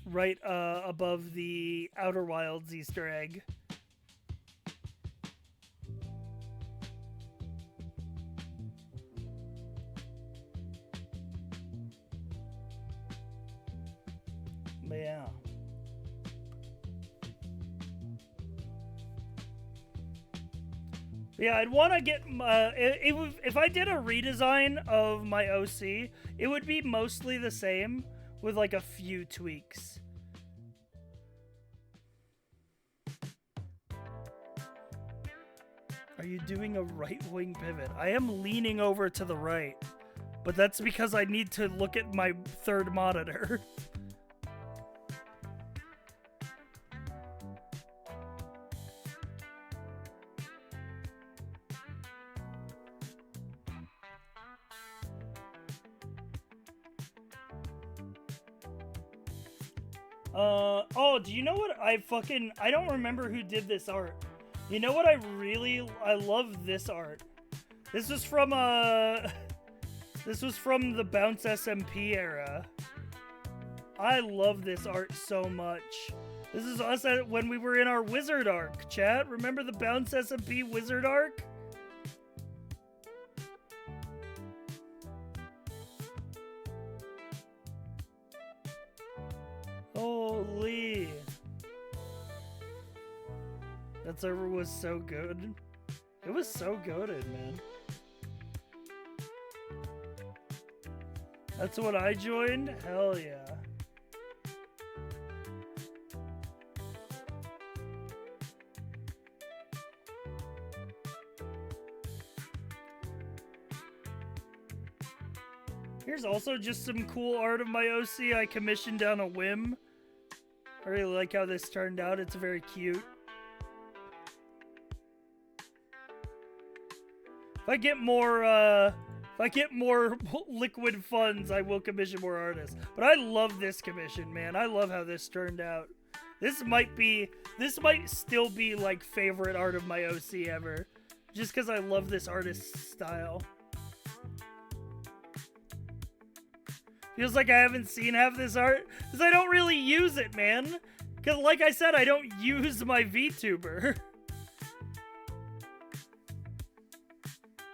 Right above the Outer Wilds Easter egg. But yeah. Yeah, I'd want to get if I did a redesign of my OC, it would be mostly the same with like a few tweaks. Are you doing a right-wing pivot? I am leaning over to the right, but that's because I need to look at my third monitor. Oh, do you know what I don't remember who did this art. You know what I love this art. This was from the Bounce SMP era. I love this art so much. This is us when we were in our wizard arc, chat. Remember the Bounce SMP wizard arc? Holy. That server was so good. It was so goated, man. That's what I joined? Hell yeah. Here's also just some cool art of my OC I commissioned on a whim. I really like how this turned out. It's very cute. If I get more liquid funds, I will commission more artists. But I love this commission, man. I love how this turned out. This might still be like favorite art of my OC ever. Just because I love this artist's style. Feels like I haven't seen half this art because I don't really use it, man. Because like I said, I don't use my VTuber.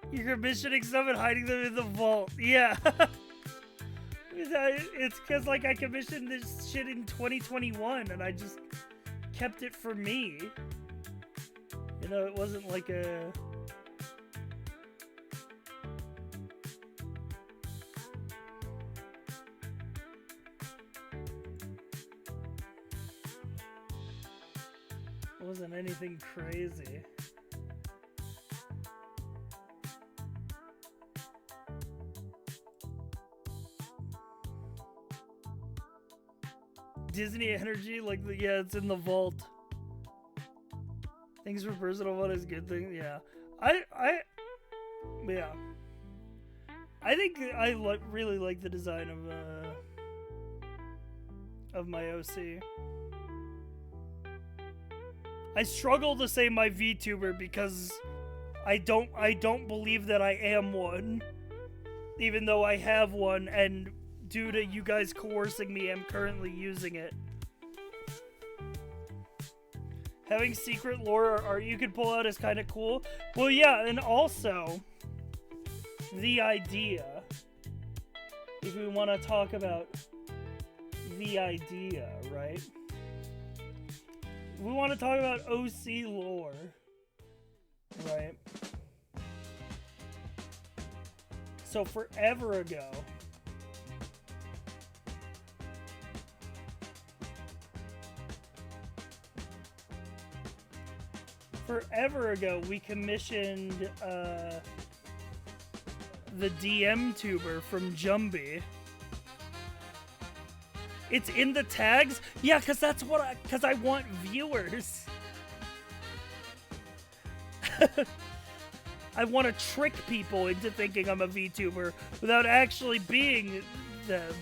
You're commissioning stuff and hiding them in the vault. Yeah. It's because like I commissioned this shit in 2021 and I just kept it for me. You know, it wasn't like a... It wasn't anything crazy. Disney energy, like yeah, it's in the vault. Things for personal one is good thing. Yeah, yeah. I think I really like the design of my OC. I struggle to say my VTuber because I don't believe that I am one, even though I have one, and due to you guys coercing me, I'm currently using it. Having secret lore art you could pull out is kind of cool. Well, yeah, and also the idea, if we want to talk about the idea, right? We want to talk about OC lore, right? So forever ago, we commissioned the DM tuber from Jumbie. It's in the tags? Yeah, because that's what I want viewers. I want to trick people into thinking I'm a VTuber without actually being them.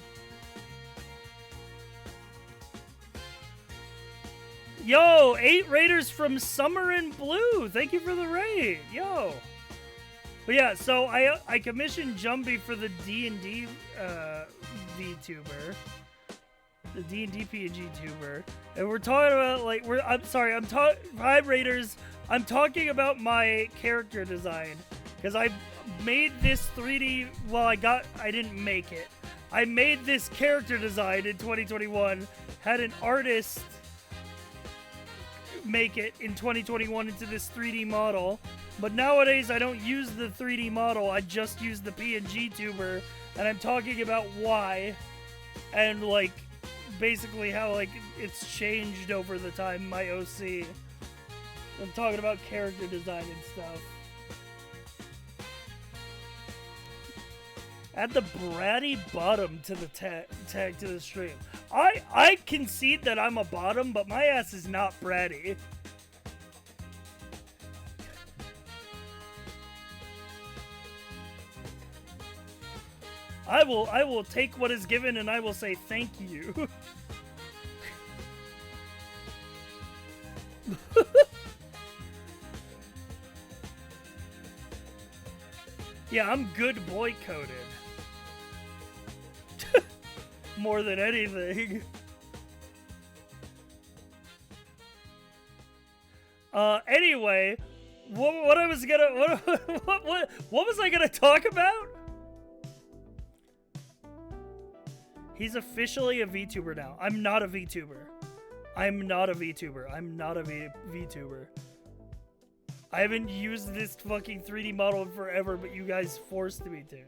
Yo, 8 raiders from Summer and Blue. Thank you for the raid. Yo. But yeah, so I commissioned Jumbie for the D&D VTuber. The D&D PNG tuber. And we're talking about, like, hi Raiders, I'm talking about my character design. Because I made this 3D, well, I didn't make it. I made this character design in 2021, had an artist make it in 2021 into this 3D model. But nowadays, I don't use the 3D model, I just use the PNG tuber. And I'm talking about why. And, like, basically how like it's changed over the time my OC. I'm talking about character design and stuff. Add the bratty bottom to the tag to the stream. I concede that I'm a bottom, but my ass is not bratty. I will take what is given and I will say thank you. Yeah, I'm good boy coded. More than anything. Anyway, what I was gonna what was I gonna talk about? He's officially a VTuber now. I'm not a VTuber. I'm not a VTuber. I'm not a VTuber. I haven't used this fucking 3D model in forever, but you guys forced me to.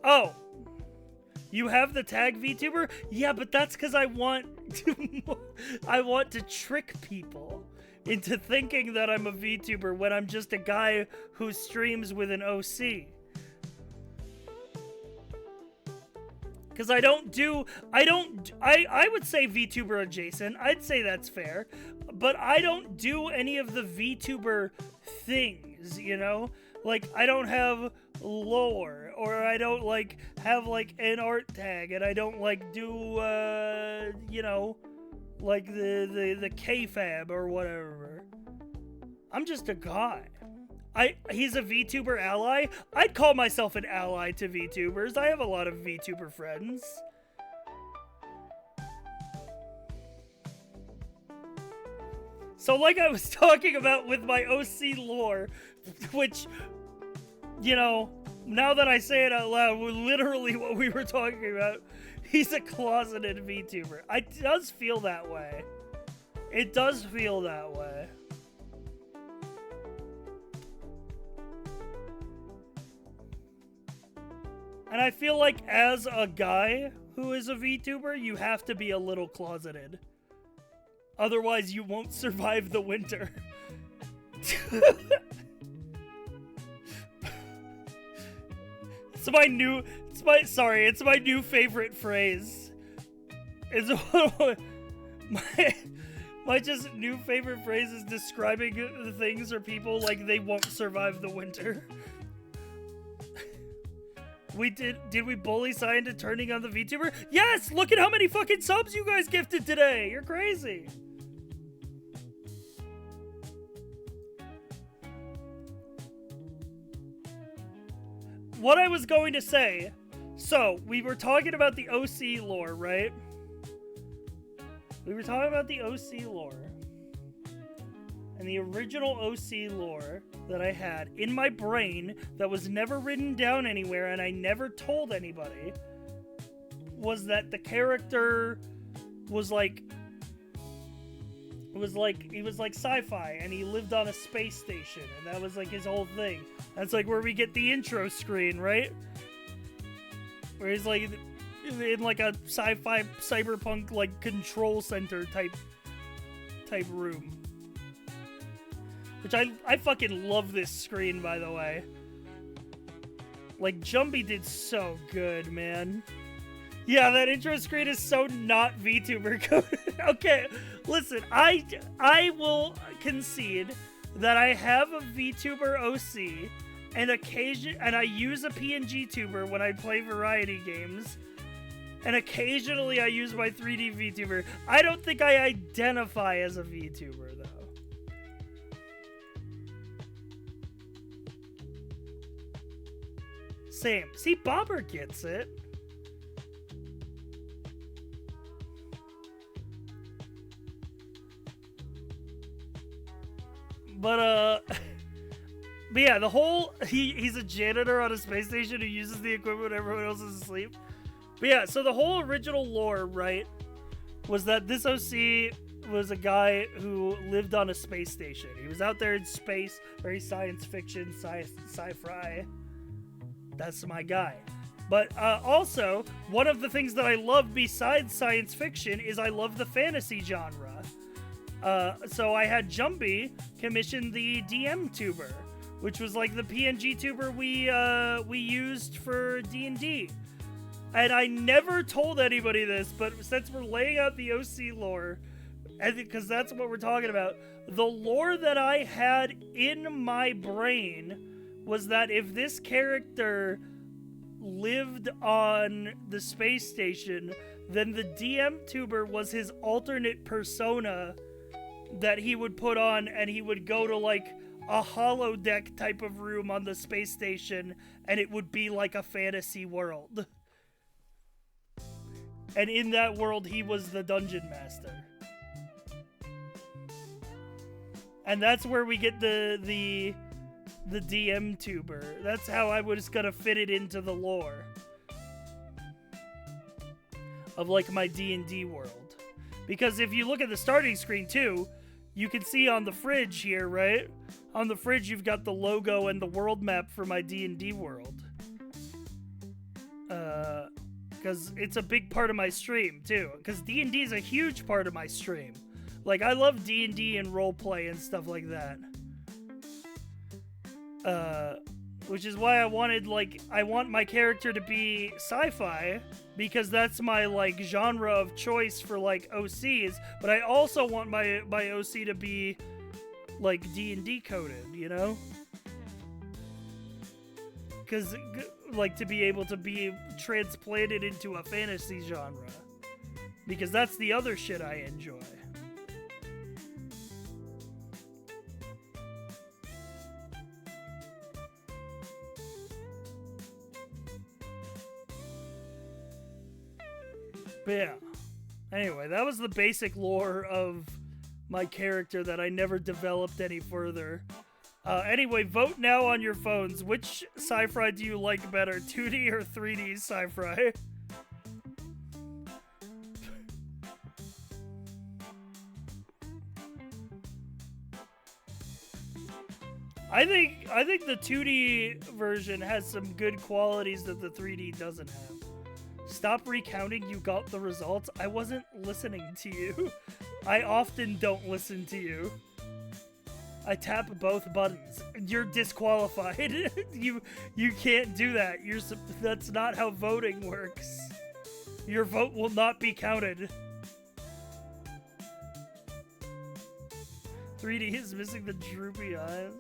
Oh! You have the tag VTuber? Yeah, but that's because I want to trick people into thinking that I'm a VTuber when I'm just a guy who streams with an OC. Because I would say VTuber adjacent. I'd say that's fair. But I don't do any of the VTuber things, you know? Like, I don't have lore, or I don't, like, have, like, an art tag, and I don't, like, do, you know, like, the K-Fab or whatever. I'm just a guy. He's a VTuber ally? I'd call myself an ally to VTubers. I have a lot of VTuber friends. So like I was talking about with my OC lore, which, you know, now that I say it out loud, literally what we were talking about, he's a closeted VTuber. It does feel that way. It does feel that way. And I feel like as a guy who is a VTuber, you have to be a little closeted. Otherwise, you won't survive the winter. It's my new favorite phrase. My just new favorite phrase is describing the things or people like they won't survive the winter. Did we bully Sai into turning on the VTuber? Yes! Look at how many fucking subs you guys gifted today! You're crazy! What I was going to say, so we were talking about the OC lore, right? We were talking about the OC lore. And the original OC lore that I had in my brain that was never written down anywhere and I never told anybody was that the character was like he was like sci-fi and he lived on a space station and that was like his whole thing. That's like where we get the intro screen, right? Where he's like in like a sci-fi cyberpunk like control center type room. Which I fucking love this screen, by the way. Like, Jumbie did so good, man. Yeah, that intro screen is so not VTuber coded. Okay, listen, I will concede that I have a VTuber OC, and I use a PNG tuber when I play variety games, and occasionally I use my 3D VTuber. I don't think I identify as a VTuber, though. Same. See, Bobber gets it. But yeah, the whole he's a janitor on a space station who uses the equipment when everyone else is asleep. But yeah, so the whole original lore, right, was that this OC was a guy who lived on a space station. He was out there in space, very science fiction, sci-fi. That's my guy. But also, one of the things that I love besides science fiction is I love the fantasy genre. So I had Jumpy commission the DM tuber, which was like the PNG tuber we used for D&D. And I never told anybody this, but since we're laying out the OC lore, and because that's what we're talking about, the lore that I had in my brain was that if this character lived on the space station, then the DM tuber was his alternate persona that he would put on, and he would go to like a holodeck type of room on the space station, and it would be like a fantasy world. And in that world, he was the dungeon master. And that's where we get the DM tuber. That's how I was gonna fit it into the lore of like my D&D world. Because if you look at the starting screen too, you can see on the fridge here, right? On the fridge, you've got the logo and the world map for my D&D world. Because it's a big part of my stream too. Because D&D is a huge part of my stream. Like, I love D&D and roleplay and stuff like that. Which is why I want my character to be sci-fi, because that's my, like, genre of choice for, like, OCs, but I also want my OC to be, like, D&D coded, you know? Because, like, to be able to be transplanted into a fantasy genre. Because that's the other shit I enjoy. But yeah. Anyway, that was the basic lore of my character that I never developed any further. Anyway, vote now on your phones. Which sci-fi do you like better, 2D or 3D sci-fi? I think the 2D version has some good qualities that the 3D doesn't have. Stop recounting, you got the results. I wasn't listening to you. I often don't listen to you. I tap both buttons. You're disqualified. You can't do that. That's not how voting works. Your vote will not be counted. 3D is missing the droopy eyes.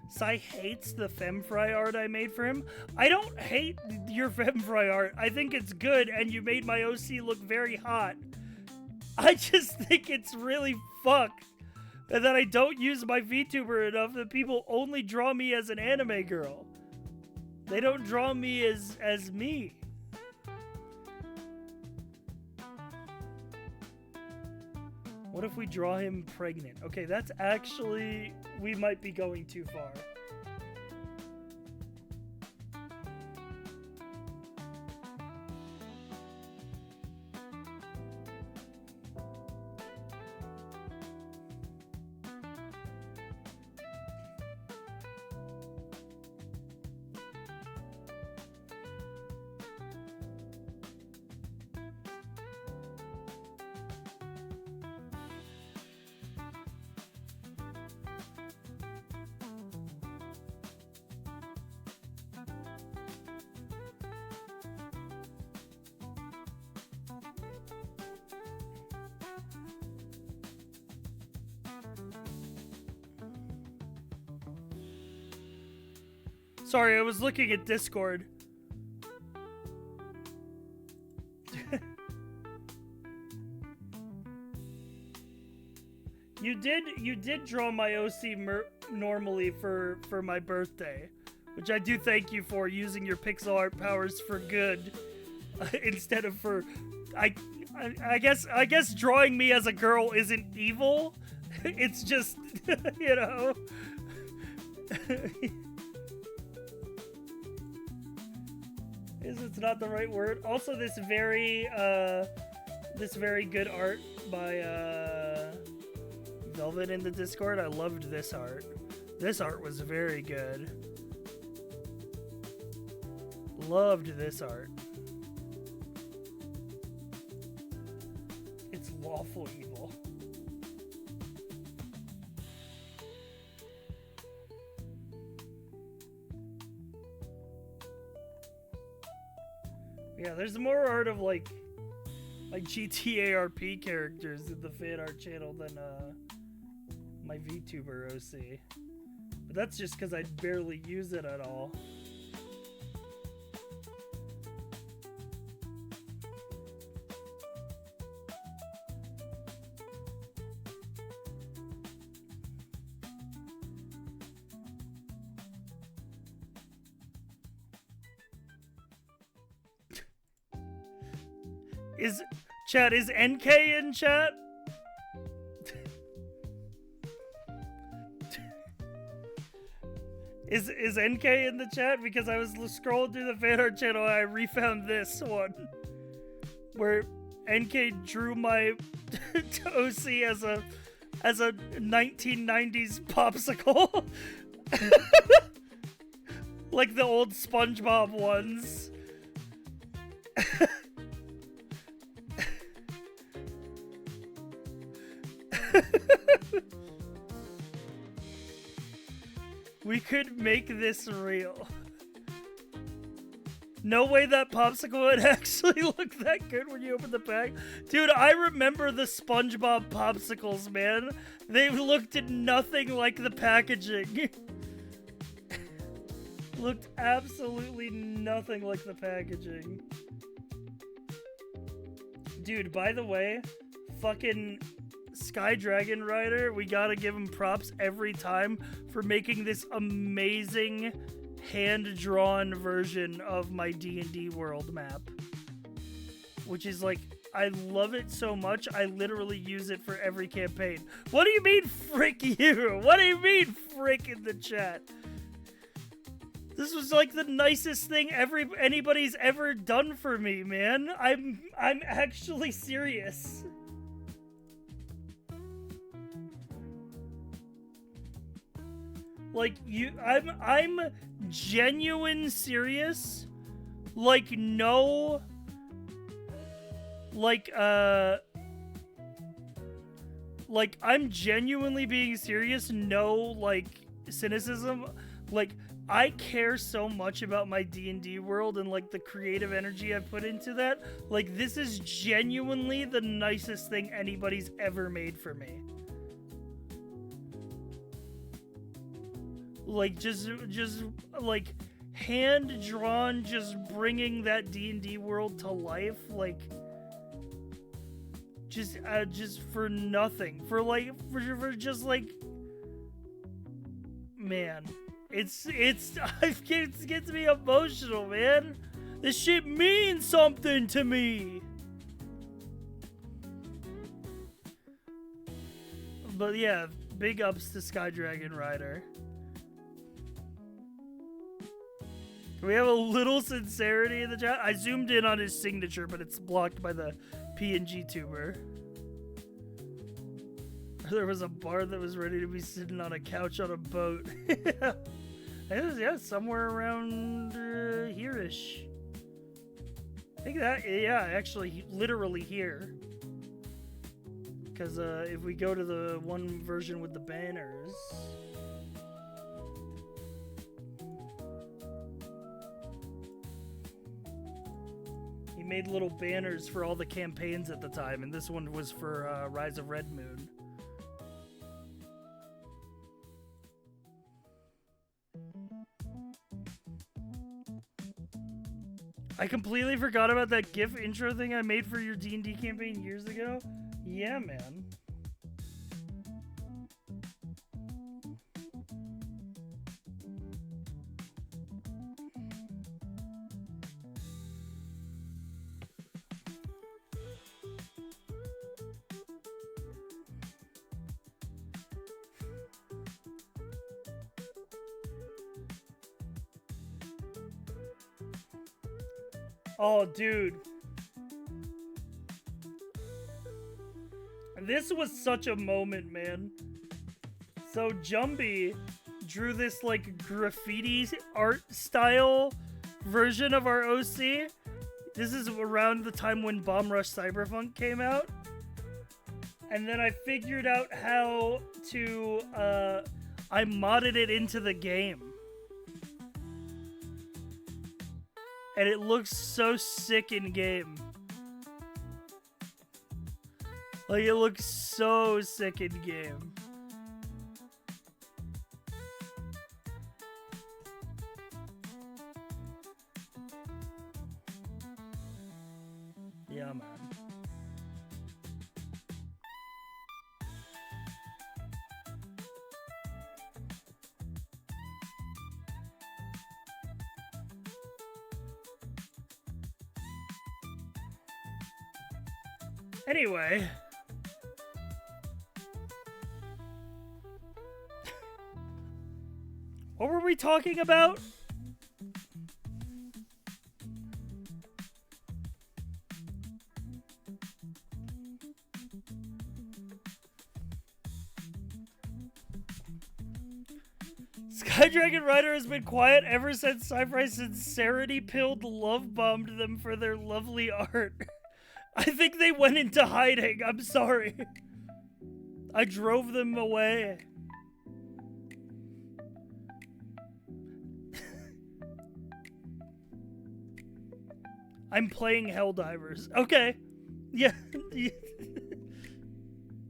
Sai hates the femfry art I made for him. I don't hate your femfry art. I think it's good, and you made my OC look very hot. I just think it's really fucked, and that I don't use my VTuber enough, that people only draw me as an anime girl. They don't draw me as me. What if we draw him pregnant? Okay, that's actually... we might be going too far. Sorry, I was looking at Discord. You did draw my OC normally for my birthday, which I do thank you for, using your pixel art powers for good instead of for... I guess drawing me as a girl isn't evil. It's just, you know. It's not the right word. Also, this very good art by Velvet in the Discord. I loved this art. This art was very good. Loved this art. awful evil. Yeah, there's more art of like GTA RP characters in the fan art channel than my VTuber OC. But that's just because I barely use it at all. Is NK in chat? Is NK in the chat? Because I was scrolling through the fan art channel and I refound this one where NK drew my OC as a 1990s popsicle. Like the old SpongeBob ones. We could make this real. No way that popsicle would actually look that good when you open the pack. Dude, I remember the SpongeBob popsicles, man. They looked nothing like the packaging. Looked absolutely nothing like the packaging. Dude, by the way, fucking Sky Dragon Rider, we gotta give him props every time for making this amazing hand-drawn version of my D&D world map. Which is like, I love it so much, I literally use it for every campaign. What do you mean, frick you? What do you mean, frick in the chat? This was like the nicest thing anybody's ever done for me, man. I'm actually serious. Like I'm genuine serious. Like no like I'm genuinely being serious, no like cynicism. Like I care so much about my D&D world and like the creative energy I put into that. Like this is genuinely the nicest thing anybody's ever made for me. Like just like hand drawn, just bringing that D&D world to life, like just for nothing, for just like, man, it gets me emotional, man. This shit means something to me. But yeah, big ups to Sky Dragon Rider. Can we have a little sincerity in the chat? I zoomed in on his signature, but it's blocked by the PNG tuber. There was a bard that was ready to be sitting on a couch on a boat. Yeah, somewhere around here-ish. I think that, yeah, actually, literally here. Because if we go to the one version with the banners... He made little banners for all the campaigns at the time, and this one was for Rise of Red Moon. I completely forgot about that GIF intro thing I made for your D&D campaign years ago. Yeah, man. Oh, dude. This was such a moment, man. So Jumbie drew this like graffiti art style version of our OC. This is around the time when Bomb Rush Cyberpunk came out. and then I figured out how to, I modded it into the game. And it looks so sick in game. Like, it looks so sick in game. Yeah, man. Anyway. What were we talking about? Skydragon Rider has been quiet ever since Sci-Fi Sincerity Pilled love bombed them for their lovely art. I think they went into hiding. I'm sorry. I drove them away. I'm playing Helldivers. Okay. Yeah.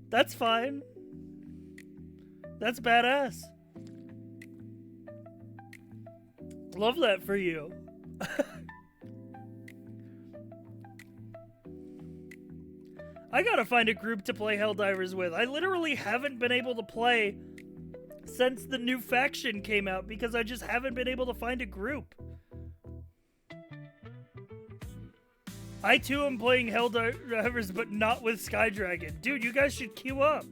That's fine. That's badass. Love that for you. I gotta find a group to play Helldivers with. I literally haven't been able to play since the new faction came out because I just haven't been able to find a group. I too am playing Helldivers, but not with Skydragon. Dude, you guys should queue up.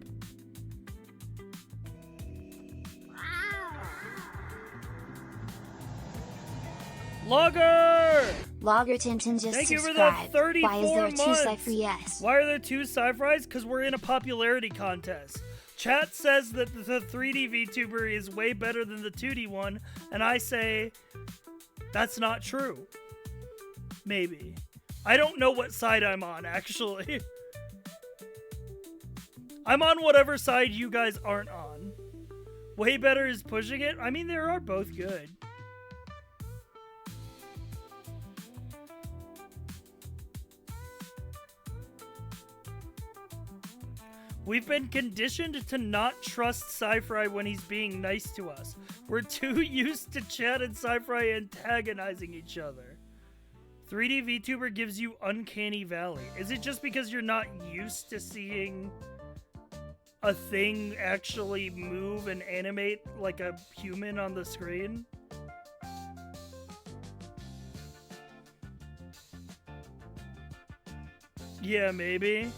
Logger! Logger Tintin just Thank you for subscribed. the 34 Why is there months. two Cypher yes? Why are there two sci-fris? Because we're in a popularity contest. Chat says that the 3D VTuber is way better than the 2D one, and I say that's not true. Maybe. I don't know what side I'm on, actually. I'm on whatever side you guys aren't on. Way better is pushing it? I mean, they are both good. We've been conditioned to not trust Sci-Fi when he's being nice to us. We're too used to Chad and Sci-Fi antagonizing each other. 3D VTuber gives you Uncanny Valley. Is it just because you're not used to seeing a thing actually move and animate like a human on the screen? Yeah, maybe.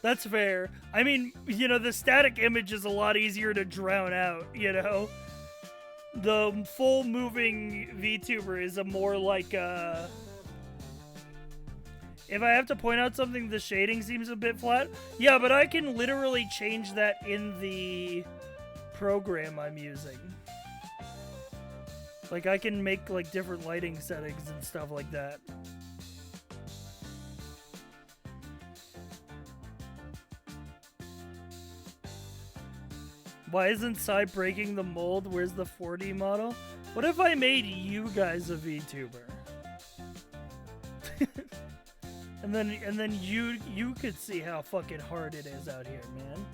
That's fair. I mean, you know, the static image is a lot easier to drown out, you know? The full moving VTuber is a more like, if I have to point out something, the shading seems a bit flat. Yeah, but I can literally change that in the program I'm using. Like, I can make, like, different lighting settings and stuff like that. Why isn't Psy breaking the mold? Where's the 4D model? What if I made you guys a VTuber? and then you could see how fucking hard it is out here, man.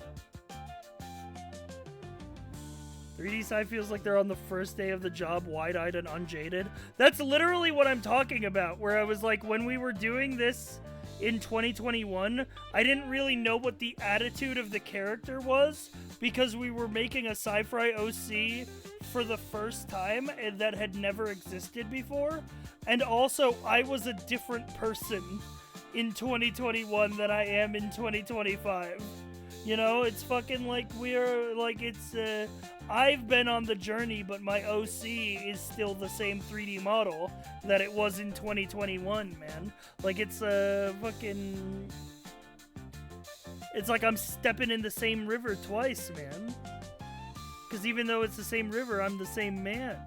3D Psy feels like they're on the first day of the job, wide-eyed and unjaded. That's literally what I'm talking about, where I was like, when we were doing this in 2021, I didn't really know what the attitude of the character was because we were making a sci-fi OC for the first time and that had never existed before. And also, I was a different person in 2021 than I am in 2025. You know, it's fucking like we're like, it's, I've been on the journey, but my OC is still the same 3D model that it was in 2021, man. Like, it's fucking... It's like I'm stepping in the same river twice, man. Because even though it's the same river, I'm the same man.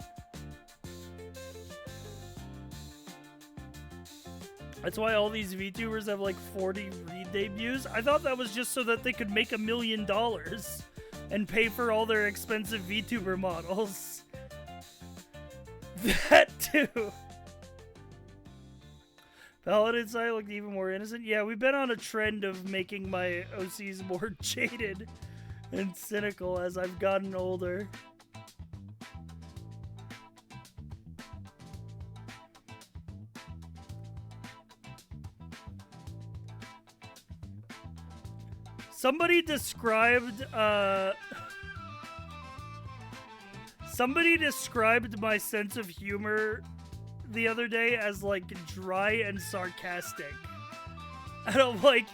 That's why all these VTubers have like 40 read debuts. I thought that was just so that they could make $1 million and pay for all their expensive VTuber models. That too. Paladin side looked even more innocent. Yeah, we've been on a trend of making my OCs more jaded and cynical as I've gotten older. Somebody described my sense of humor the other day as like dry and sarcastic. And I'm like,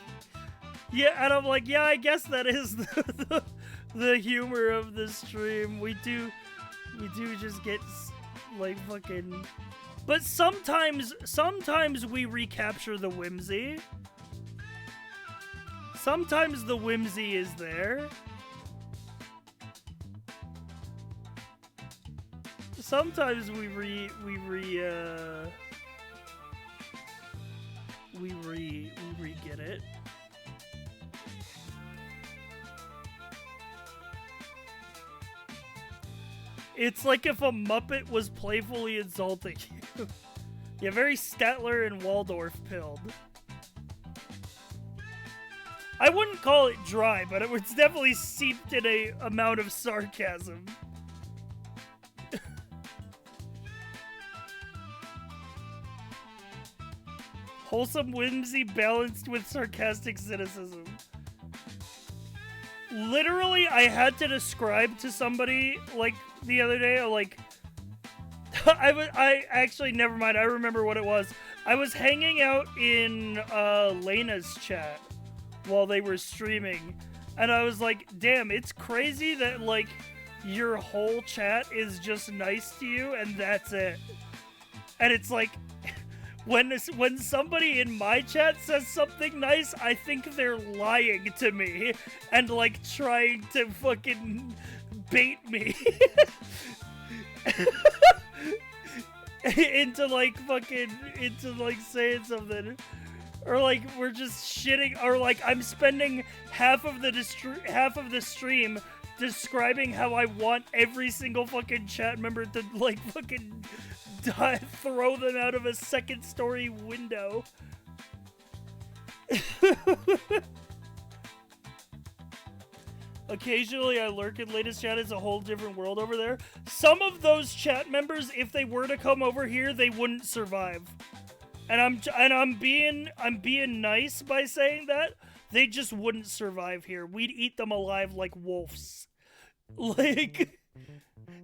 yeah, I guess that is the humor of the stream. We do just get like fucking, but sometimes we recapture the whimsy. Sometimes the whimsy is there. Sometimes we re-get it. It's like if a Muppet was playfully insulting you. Yeah, very Statler and Waldorf pilled. I wouldn't call it dry, but it was definitely seeped in a amount of sarcasm. Wholesome whimsy balanced with sarcastic cynicism. Literally, I had to describe to somebody, like, the other day, like, I actually, never mind, I remember what it was. I was hanging out in Lena's chat while they were streaming, and I was like, damn, it's crazy that, like, your whole chat is just nice to you, and that's it. And it's like, when somebody in my chat says something nice, I think they're lying to me and, like, trying to fucking bait me into, like, saying something. Or, like, we're just shitting, or, like, I'm spending half of the stream describing how I want every single fucking chat member to, like, fucking throw them out of a second-story window. Occasionally, I lurk in latest chat. It's a whole different world over there. Some of those chat members, if they were to come over here, they wouldn't survive. And I'm being nice by saying that. They just wouldn't survive here. We'd eat them alive like wolves. Like,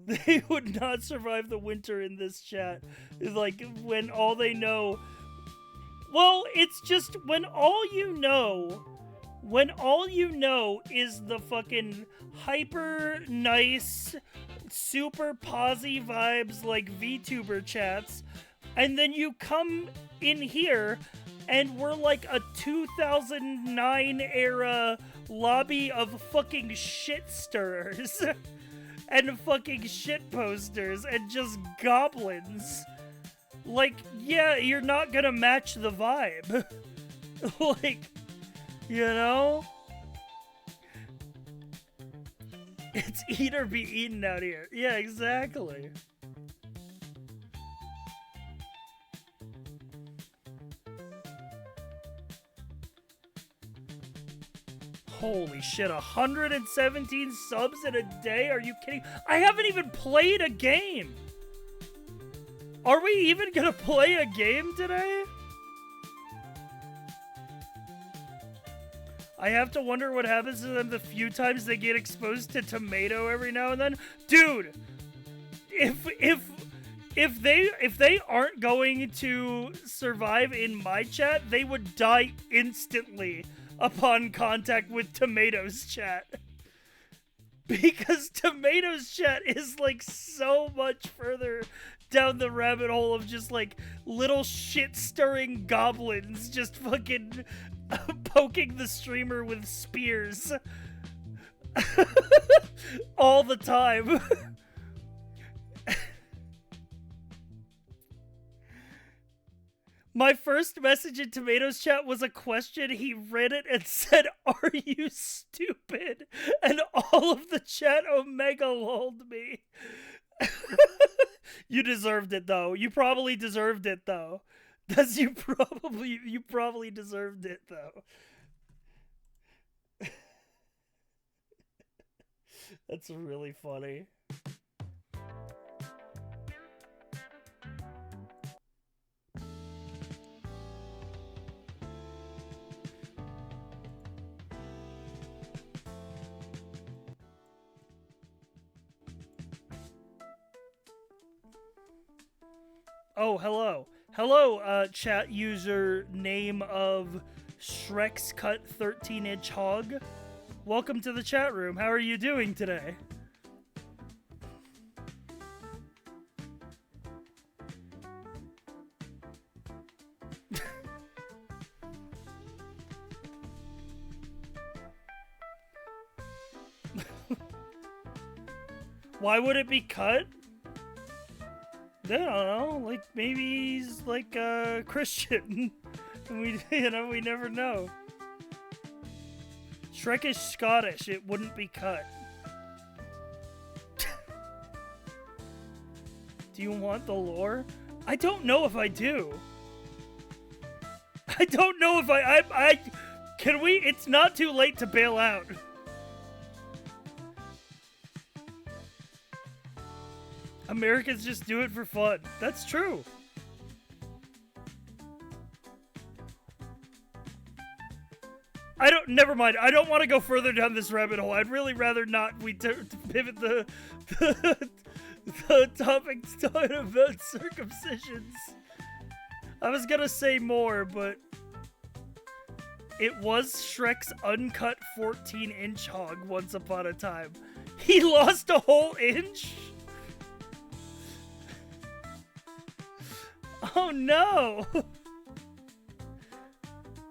they would not survive the winter in this chat. Like, when all they know... Well, it's just when all you know is the fucking hyper nice, super posy vibes like VTuber chats, and then you come in here and we're like a 2009 era lobby of fucking shit stirrers and fucking shit posters and just goblins. Like, yeah, you're not gonna match the vibe. Like, you know? It's eat or be eaten out here. Yeah, exactly. Holy shit, 117 subs in a day? Are you kidding? I haven't even played a game! Are we even gonna play a game today? I have to wonder what happens to them the few times they get exposed to tomato every now and then. Dude, if they aren't going to survive in my chat, they would die instantly upon contact with Tomatoes chat. Because Tomatoes chat is like so much further down the rabbit hole of just like little shit-stirring goblins just fucking poking the streamer with spears all the time. My first message in Tomatoes chat was a question. He read it and said, "Are you stupid?" And all of the chat omega lulled me. You deserved it though. You probably deserved it though. You probably deserved it though. That's really funny. Oh, hello. Hello, chat user name of Shrek's Cut 13-inch Hog. Welcome to the chat room. How are you doing today? Why would it be cut? I don't know, like maybe he's like a Christian. We never know. Shrek is Scottish, it wouldn't be cut. Do you want the lore? I don't know if I do. I don't know if I can we? It's not too late to bail out. Americans just do it for fun. That's true. Never mind. I don't want to go further down this rabbit hole. I'd really rather not we pivot the topic to talking about circumcisions. I was gonna say more, but it was Shrek's uncut 14-inch hog once upon a time. He lost a whole inch? Oh no!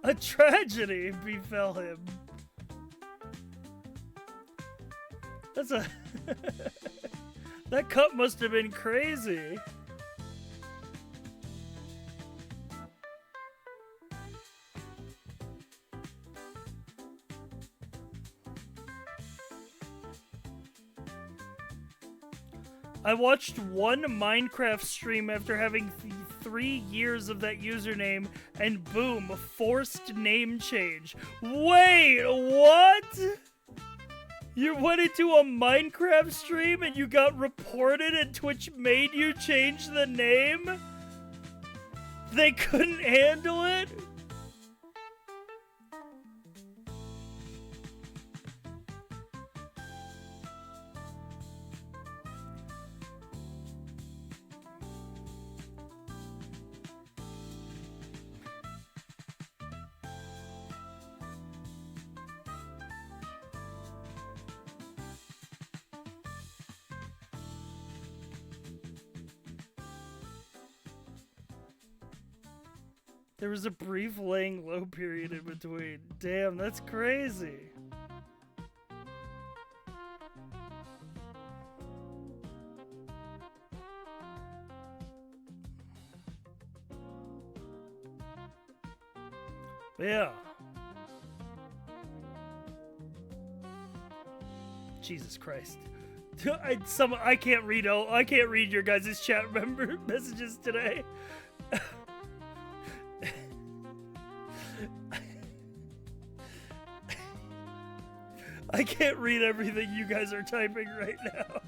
A tragedy befell him. That's a... That cut must have been crazy. I watched one Minecraft stream after having 3 years of that username, and boom, forced name change. Wait, what? You went into a Minecraft stream and you got reported and Twitch made you change the name? They couldn't handle it? There was a brief laying low period in between. Damn, that's crazy. Yeah. Jesus Christ. I can't read your guys' chat member messages today. I can't read everything you guys are typing right now.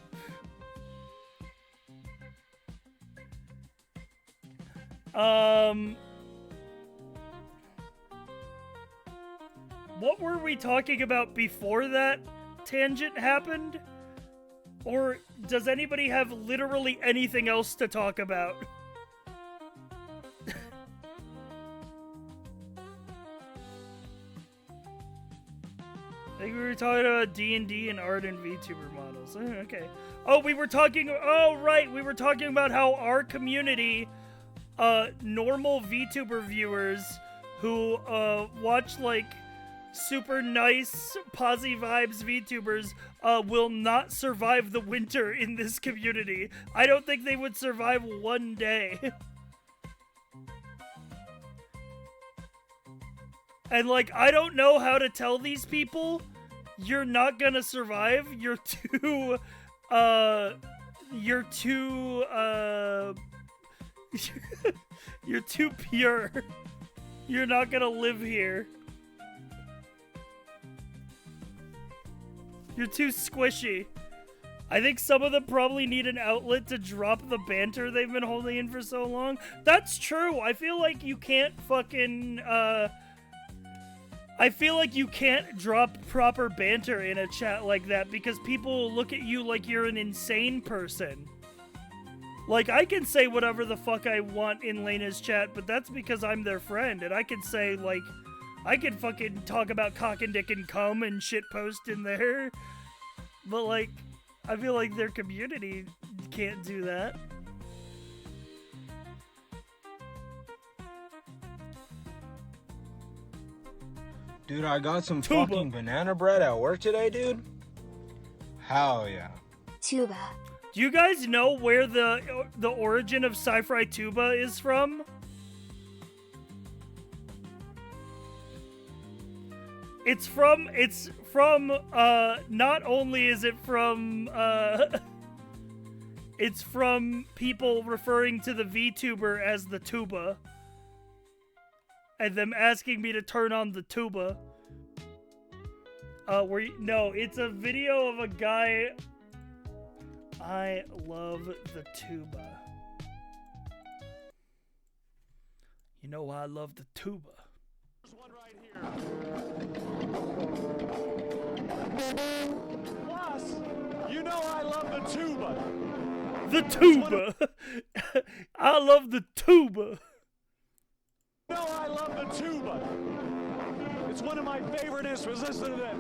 What were we talking about before that tangent happened? Or does anybody have literally anything else to talk about? I think we were talking about D&D and art and VTuber models. Okay. Oh, we were talking about how our community, normal VTuber viewers who watch like super nice posy vibes VTubers will not survive the winter in this community. I don't think they would survive one day. And, like, I don't know how to tell these people, you're not gonna survive. You're too you're too pure. You're not gonna live here. You're too squishy. I think some of them probably need an outlet to drop the banter they've been holding in for so long. That's true. I feel like you can't fucking, I feel like you can't drop proper banter in a chat like that because people will look at you like you're an insane person. Like, I can say whatever the fuck I want in Lena's chat, but that's because I'm their friend, and I can say, like, I can fucking talk about cock and dick and cum and shitpost in there, but, like, I feel like their community can't do that. Dude, I got some Tuba. fucking banana bread at work today, dude. Hell yeah. Tuba. Do you guys know where the origin of sci-fi tuba is from? It's from not only is it from it's from people referring to the VTuber as the tuba and them asking me to turn on the tuba. No, it's a video of a guy. I love the tuba. You know why I love the tuba? There's one right here. Plus, you know I love the tuba. The tuba! I love the tuba! You know I love the tuba. It's one of my favorite instruments. Listen to that.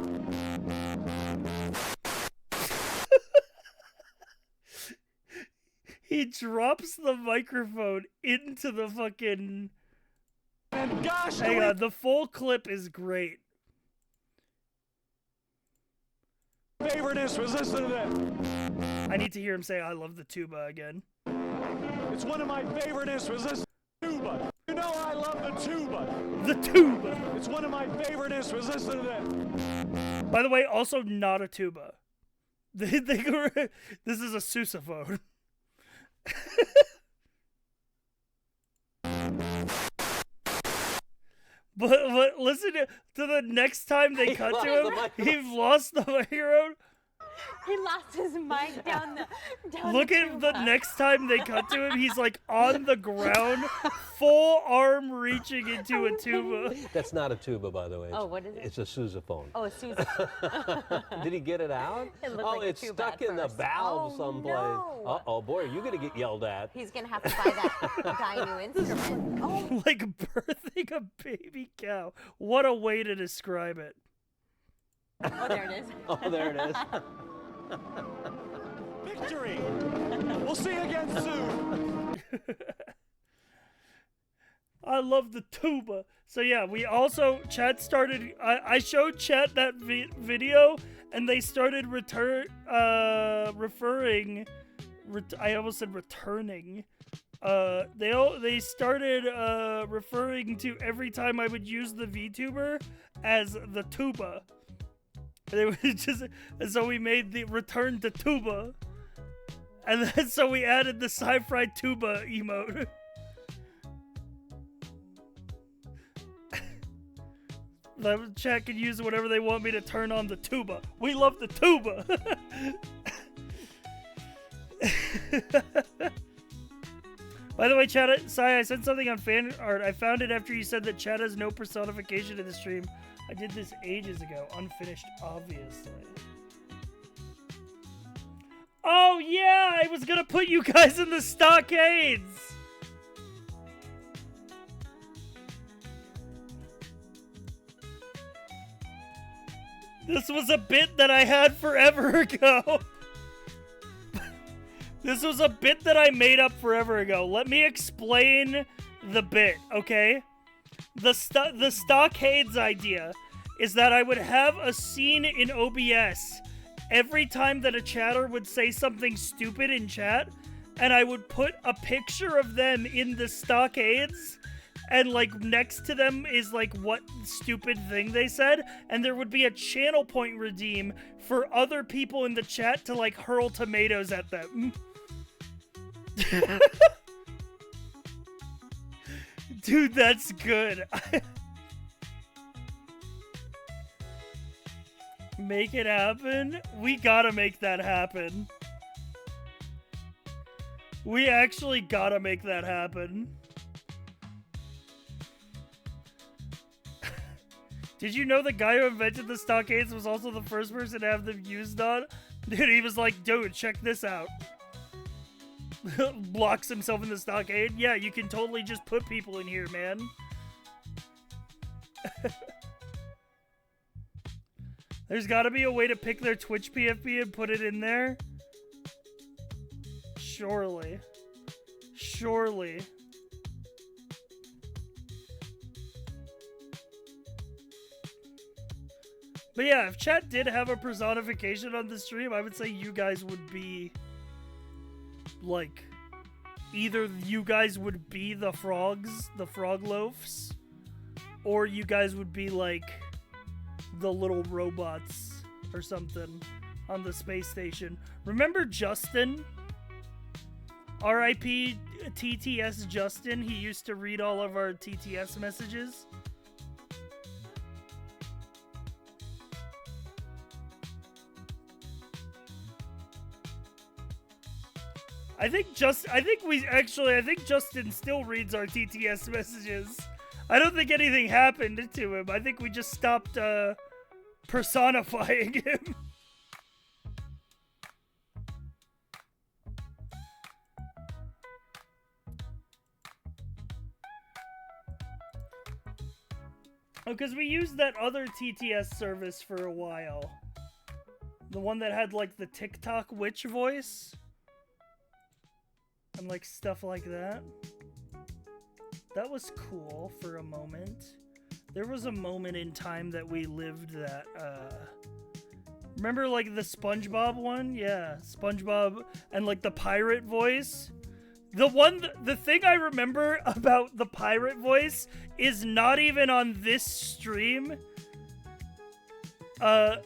He drops the microphone into the fucking... And gosh, Hang on, the full clip is great. favorite instruments. Listen to that. I need to hear him say, I love the tuba again. It's one of my favorite instruments. Listen to tuba. You know I love the tuba. The tuba! It's one of my favorite instruments. Listen to that. By the way, also not a tuba. This is a sousaphone. But listen to the next time they cut to him, he's lost the microphone. He lost his mic down the. Look at the next time they cut to him, he's like on the ground, full arm reaching into a tuba. That's not a tuba, by the way. Oh, what is it? It's a sousaphone. Oh, a sousaphone. Did he get it out? It looked oh, like a it's tuba stuck at in the first. valve Oh, someplace. no. Uh-oh, boy, you're going to get yelled at. He's gonna have to buy that new instrument. Oh, Like birthing a baby cow. What a way to describe it. oh, there it is. Oh, there it is. Victory. We'll see you again soon. I love the tuba. So yeah, we also, chat started, I showed chat that video, and they started referring, I almost said returning. They started referring to every time I would use the VTuber as the tuba. They were just, and so we made the return to tuba, and then so we added the sci-fi tuba emote. The chat can use whatever they want me to turn on the tuba. We love the tuba. By the way, chat, Sai, I said something on fan art. I found it after you said that chat has no personification in the stream. I did this ages ago. Unfinished, obviously. Oh, yeah! I was gonna put you guys in the stockades! This was a bit that I had forever ago. This was a bit that I made up forever ago. Let me explain the bit, okay? The stockades idea is that I would have a scene in OBS every time that a chatter would say something stupid in chat, and I would put a picture of them in the stockades, and like next to them is like what stupid thing they said, and there would be a channel point redeem for other people in the chat to like hurl tomatoes at them. Dude, that's good. Make it happen? We gotta make that happen. We actually gotta make that happen. Did you know the guy who invented the stockades was also the first person to have them used on? Dude, he was like, dude, check this out. Blocks himself in the stockade. Yeah, you can totally just put people in here, man. There's gotta be a way to pick their Twitch PFP and put it in there. Surely. Surely. But yeah, if chat did have a personification on the stream, I would say you guys would be, like, either you guys would be the frogs, the frog loafs, or you guys would be, like, the little robots or something on the space station. Remember Justin? R.I.P. TTS Justin. He used to read all of our TTS messages. I think Justin still reads our TTS messages. I don't think anything happened to him. I think we just stopped personifying him. Oh, because we used that other TTS service for a while. The one that had, like, the TikTok witch voice. And, like, stuff like that. That was cool for a moment. There was a moment in time that we lived that, remember, like, the SpongeBob one? Yeah, SpongeBob and, like, the pirate voice. The thing I remember about the pirate voice is not even on this stream. It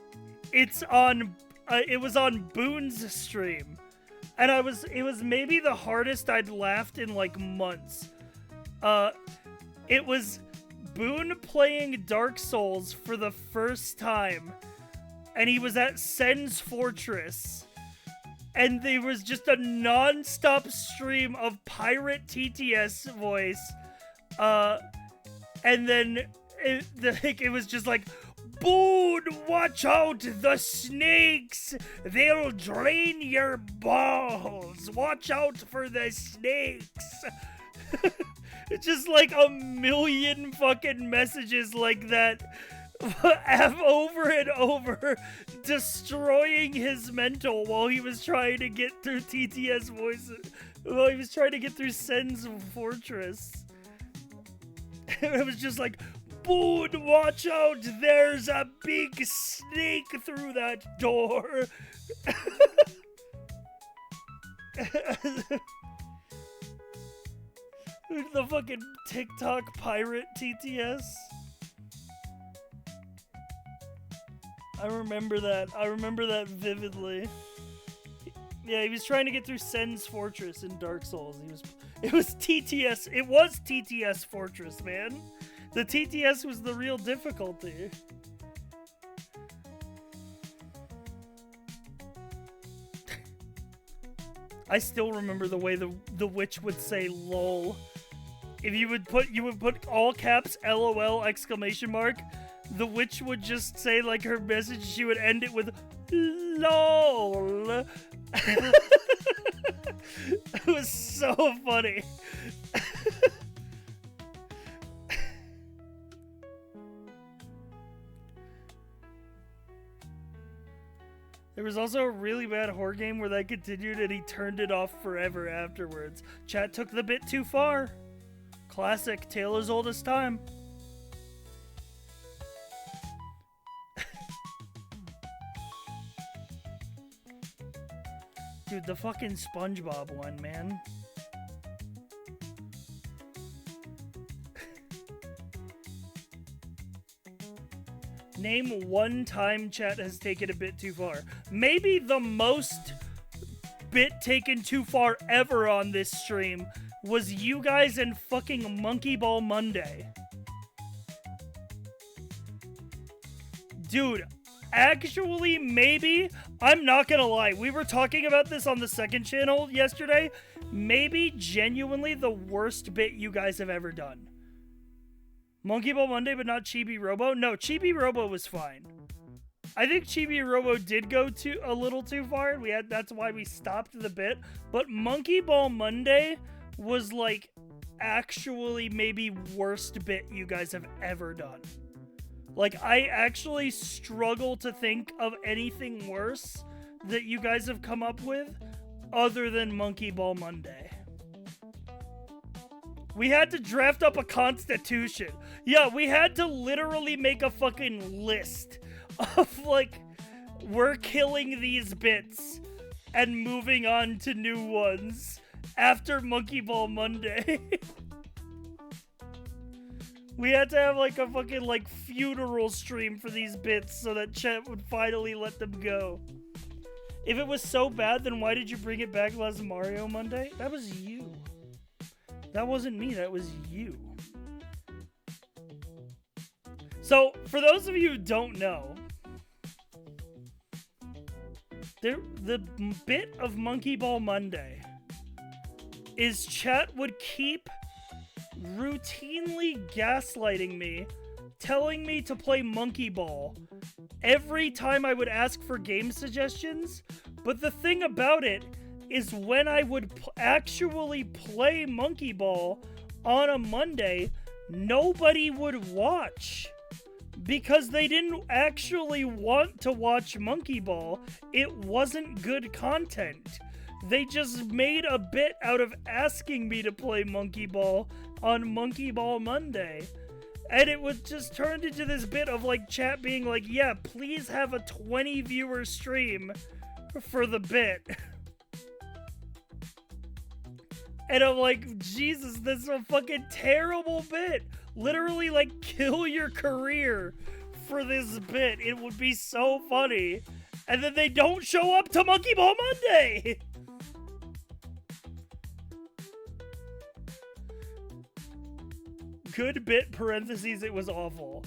was on Boone's stream. And it was maybe the hardest I'd laughed in, like, months. It was Boone playing Dark Souls for the first time. And he was at Sen's Fortress. And there was just a non-stop stream of pirate TTS voice. And then it was just like, Boone, watch out, the snakes! They'll drain your balls! Watch out for the snakes! It's just like a million fucking messages like that. Over and over, destroying his mental while he was trying to get through TTS voices. While he was trying to get through Sen's Fortress. It was just like, Boone, watch out! There's a big snake through that door! The fucking TikTok pirate TTS. I remember that vividly. Yeah, he was trying to get through Sen's Fortress in Dark Souls. It was TTS Fortress, man. The TTS was the real difficulty. I still remember the way the witch would say lol. If you would put all caps LOL exclamation mark, the witch would just say, like, her message, she would end it with LOL. It was so funny. There was also a really bad horror game where that continued and he turned it off forever afterwards. Chat took the bit too far. Classic, tale as old as time. Dude, the fucking SpongeBob one, man. Name one time chat has taken a bit too far. Maybe the most bit taken too far ever on this stream was you guys and fucking Monkey Ball Monday. Dude, actually, maybe, I'm not gonna lie, we were talking about this on the second channel yesterday. Maybe genuinely the worst bit you guys have ever done. Monkey Ball Monday, but not Chibi Robo? No, Chibi Robo was fine. I think Chibi Robo did go a little too far, and that's why we stopped the bit. But Monkey Ball Monday was like actually maybe worst bit you guys have ever done. Like, I actually struggle to think of anything worse that you guys have come up with other than Monkey Ball Monday. We had to draft up a constitution. Yeah, we had to literally make a fucking list of, like, we're killing these bits and moving on to new ones after Monkey Ball Monday. We had to have, like, a fucking, like, funeral stream for these bits so that chat would finally let them go. If it was so bad, then why did you bring it back last Mario Monday? That was you. That wasn't me, that was you. So, for those of you who don't know, the bit of Monkey Ball Monday is chat would keep routinely gaslighting me, telling me to play Monkey Ball every time I would ask for game suggestions. But the thing about it is when I would actually play Monkey Ball on a Monday, nobody would watch because they didn't actually want to watch Monkey Ball. It wasn't good content. They just made a bit out of asking me to play Monkey Ball on Monkey Ball Monday. And it was just turned into this bit of like chat being like, yeah, please have a 20 viewer stream for the bit. And I'm like, Jesus, this is a fucking terrible bit. Literally, like, kill your career for this bit. It would be so funny. And then they don't show up to Monkey Ball Monday. Good bit, parentheses, it was awful.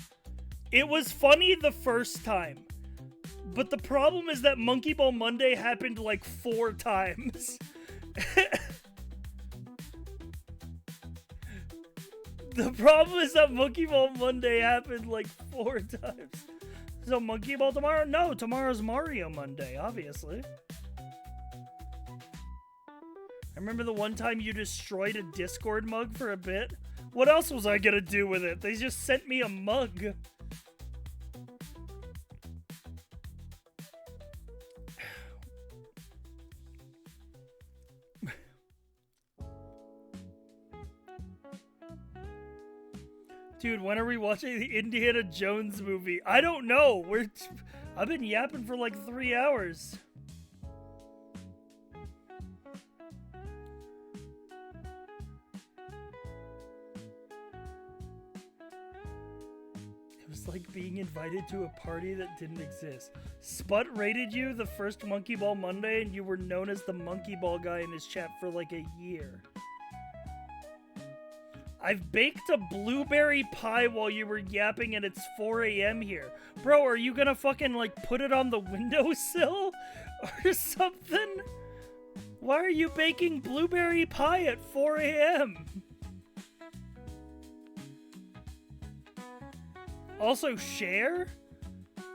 It was funny the first time. But the problem is that Monkey Ball Monday happened like 4 times. The problem is that Monkey Ball Monday happened like 4 times. So Monkey Ball tomorrow? No, tomorrow's Mario Monday, obviously. I remember the one time you destroyed a Discord mug for a bit. What else was I gonna do with it? They just sent me a mug. Dude, when are we watching the Indiana Jones movie? I don't know. I've been yapping for like 3 hours. It was like being invited to a party that didn't exist. Sput rated you the first Monkey Ball Monday and you were known as the Monkey Ball guy in his chat for like a year. I've baked a blueberry pie while you were yapping and it's 4 a.m. here. Bro, are you gonna fucking, like, put it on the windowsill? Or something? Why are you baking blueberry pie at 4 a.m.? Also share?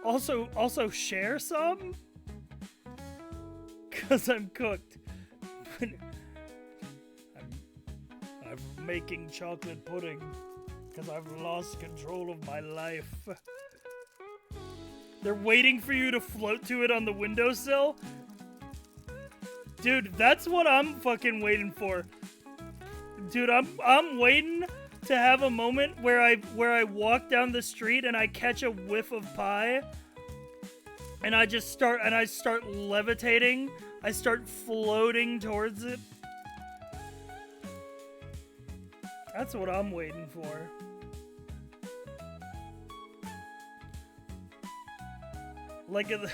Also share some? 'Cause I'm cooked. I'm making chocolate pudding because I've lost control of my life. They're waiting for you to float to it on the windowsill? Dude, that's what I'm fucking waiting for. Dude, I'm waiting to have a moment where I walk down the street and I catch a whiff of pie and I start levitating. I start floating towards it. That's what I'm waiting for. Like a...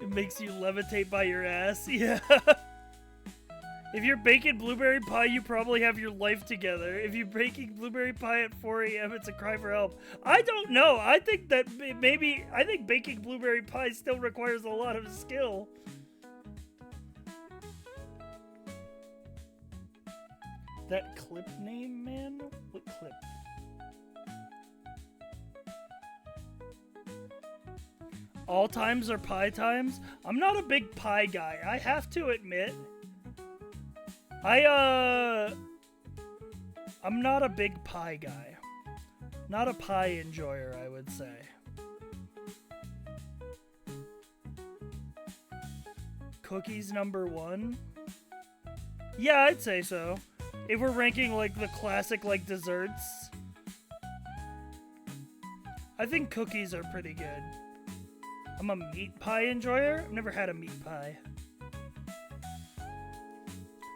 It makes you levitate by your ass. Yeah. If you're baking blueberry pie, you probably have your life together. If you're baking blueberry pie at 4 a.m., it's a cry for help. I don't know. I think that I think baking blueberry pie still requires a lot of skill. That clip name, man? What clip? All times are pie times? I'm not a big pie guy, I have to admit. I'm not a big pie guy. Not a pie enjoyer, I would say. Cookies number 1? Yeah, I'd say so. If we're ranking like the classic like desserts, I think cookies are pretty good. I'm a meat pie enjoyer. I've never had a meat pie.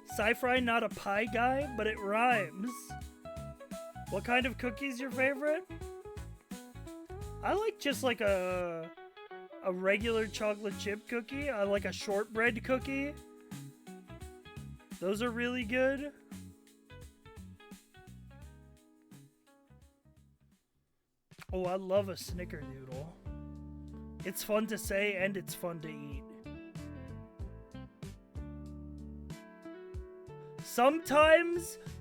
Sci-Fry, not a pie guy, but it rhymes. What kind of cookie's your favorite? I like just like a regular chocolate chip cookie. I like a shortbread cookie. Those are really good. Oh, I love a snickerdoodle. It's fun to say and it's fun to eat.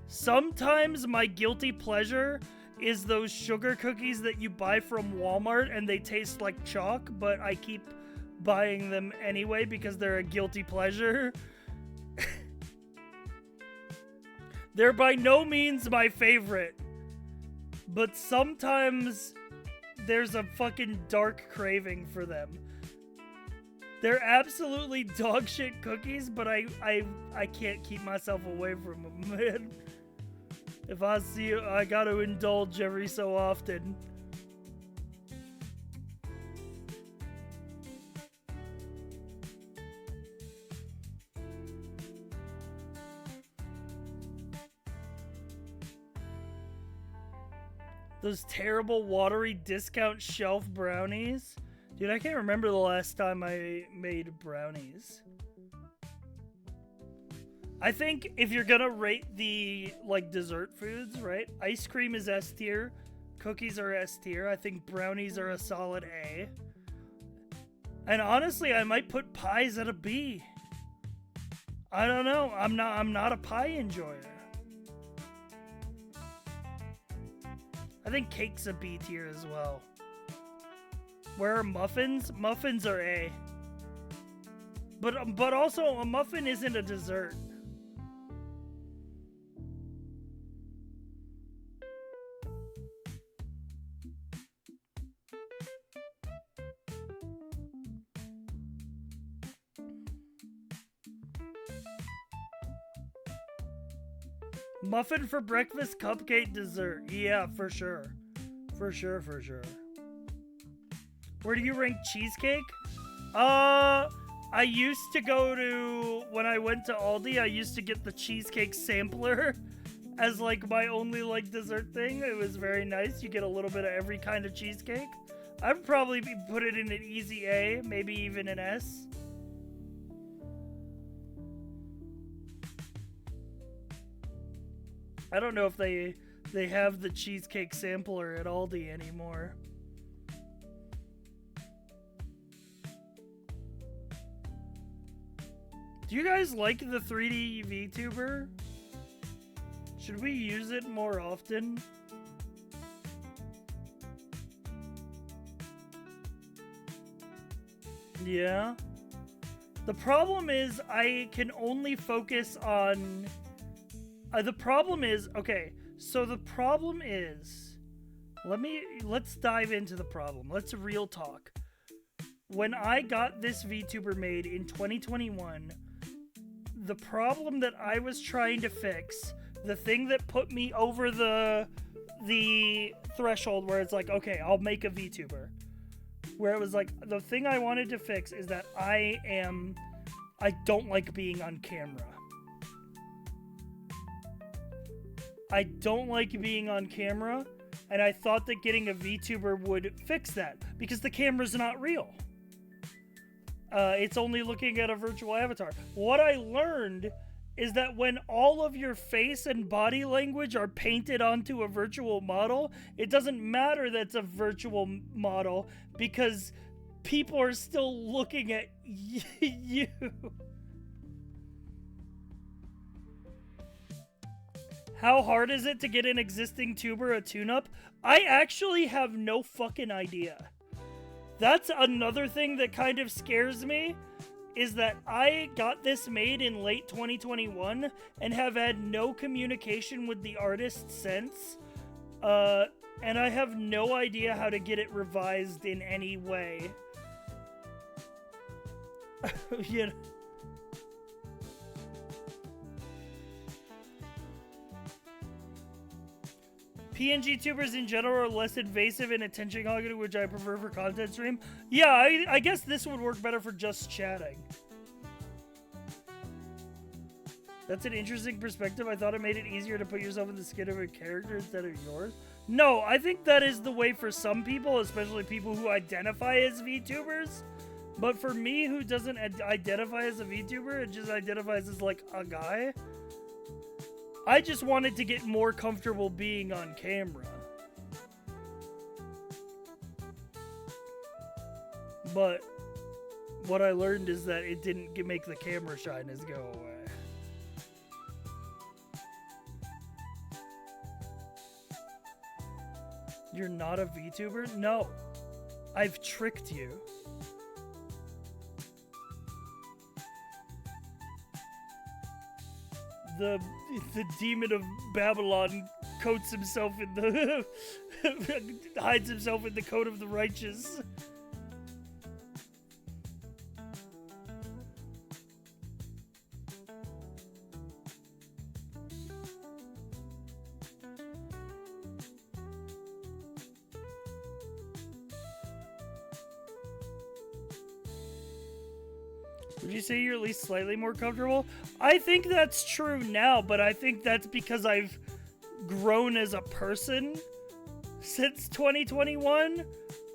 Sometimes my guilty pleasure is those sugar cookies that you buy from Walmart and they taste like chalk, but I keep buying them anyway because they're a guilty pleasure. They're by no means my favorite, but sometimes there's a fucking dark craving for them. They're absolutely dog shit cookies, but I can't keep myself away from them, man. If I see it, I gotta indulge every so often. Those terrible watery discount shelf brownies. Dude, I can't remember the last time I made brownies. I think if you're gonna rate the, like, dessert foods, right? Ice cream is S tier. Cookies are S tier. I think brownies are a solid A. And honestly, I might put pies at a B. I don't know. I'm not a pie enjoyer. I think cake's a B tier as well. Where are muffins? Muffins are A. But also, a muffin isn't a dessert. Muffin for breakfast, cupcake, dessert. Yeah, for sure. For sure. Where do you rank cheesecake? I used to go to, when I went to Aldi, I used to get the cheesecake sampler as like my only like dessert thing. It was very nice. You get a little bit of every kind of cheesecake. I'd probably put it in an easy A, maybe even an S. I don't know if they have the cheesecake sampler at Aldi anymore. Do you guys like the 3D VTuber? Should we use it more often? Yeah. The problem is I can only focus on... the problem is... Okay, so the problem is... Let's dive into the problem. Let's real talk. When I got this VTuber made in 2021... The problem that I was trying to fix, the thing that put me over the threshold where it's like, okay, I'll make a VTuber. Where it was like, the thing I wanted to fix is that I don't like being on camera. I don't like being on camera, and I thought that getting a VTuber would fix that, because the camera's not real. It's only looking at a virtual avatar. What I learned is that when all of your face and body language are painted onto a virtual model, it doesn't matter that it's a virtual model, because people are still looking at you. How hard is it to get an existing tuber a tune-up? I actually have no fucking idea. That's another thing that kind of scares me, is that I got this made in late 2021 and have had no communication with the artist since. And I have no idea how to get it revised in any way. You know? PNG tubers in general are less invasive and attention-hogging, which I prefer for content stream. Yeah, I guess this would work better for just chatting. That's an interesting perspective. I thought it made it easier to put yourself in the skin of a character instead of yours. No, I think that is the way for some people, especially people who identify as VTubers. But for me, who doesn't identify as a VTuber, it just identifies as like a guy. I just wanted to get more comfortable being on camera. But what I learned is that it didn't make the camera shyness go away. You're not a VTuber? No. I've tricked you. The demon of Babylon coats himself in the hides himself in the coat of the righteous. Would you say you're at least slightly more comfortable? I think that's true now, but I think that's because I've grown as a person since 2021,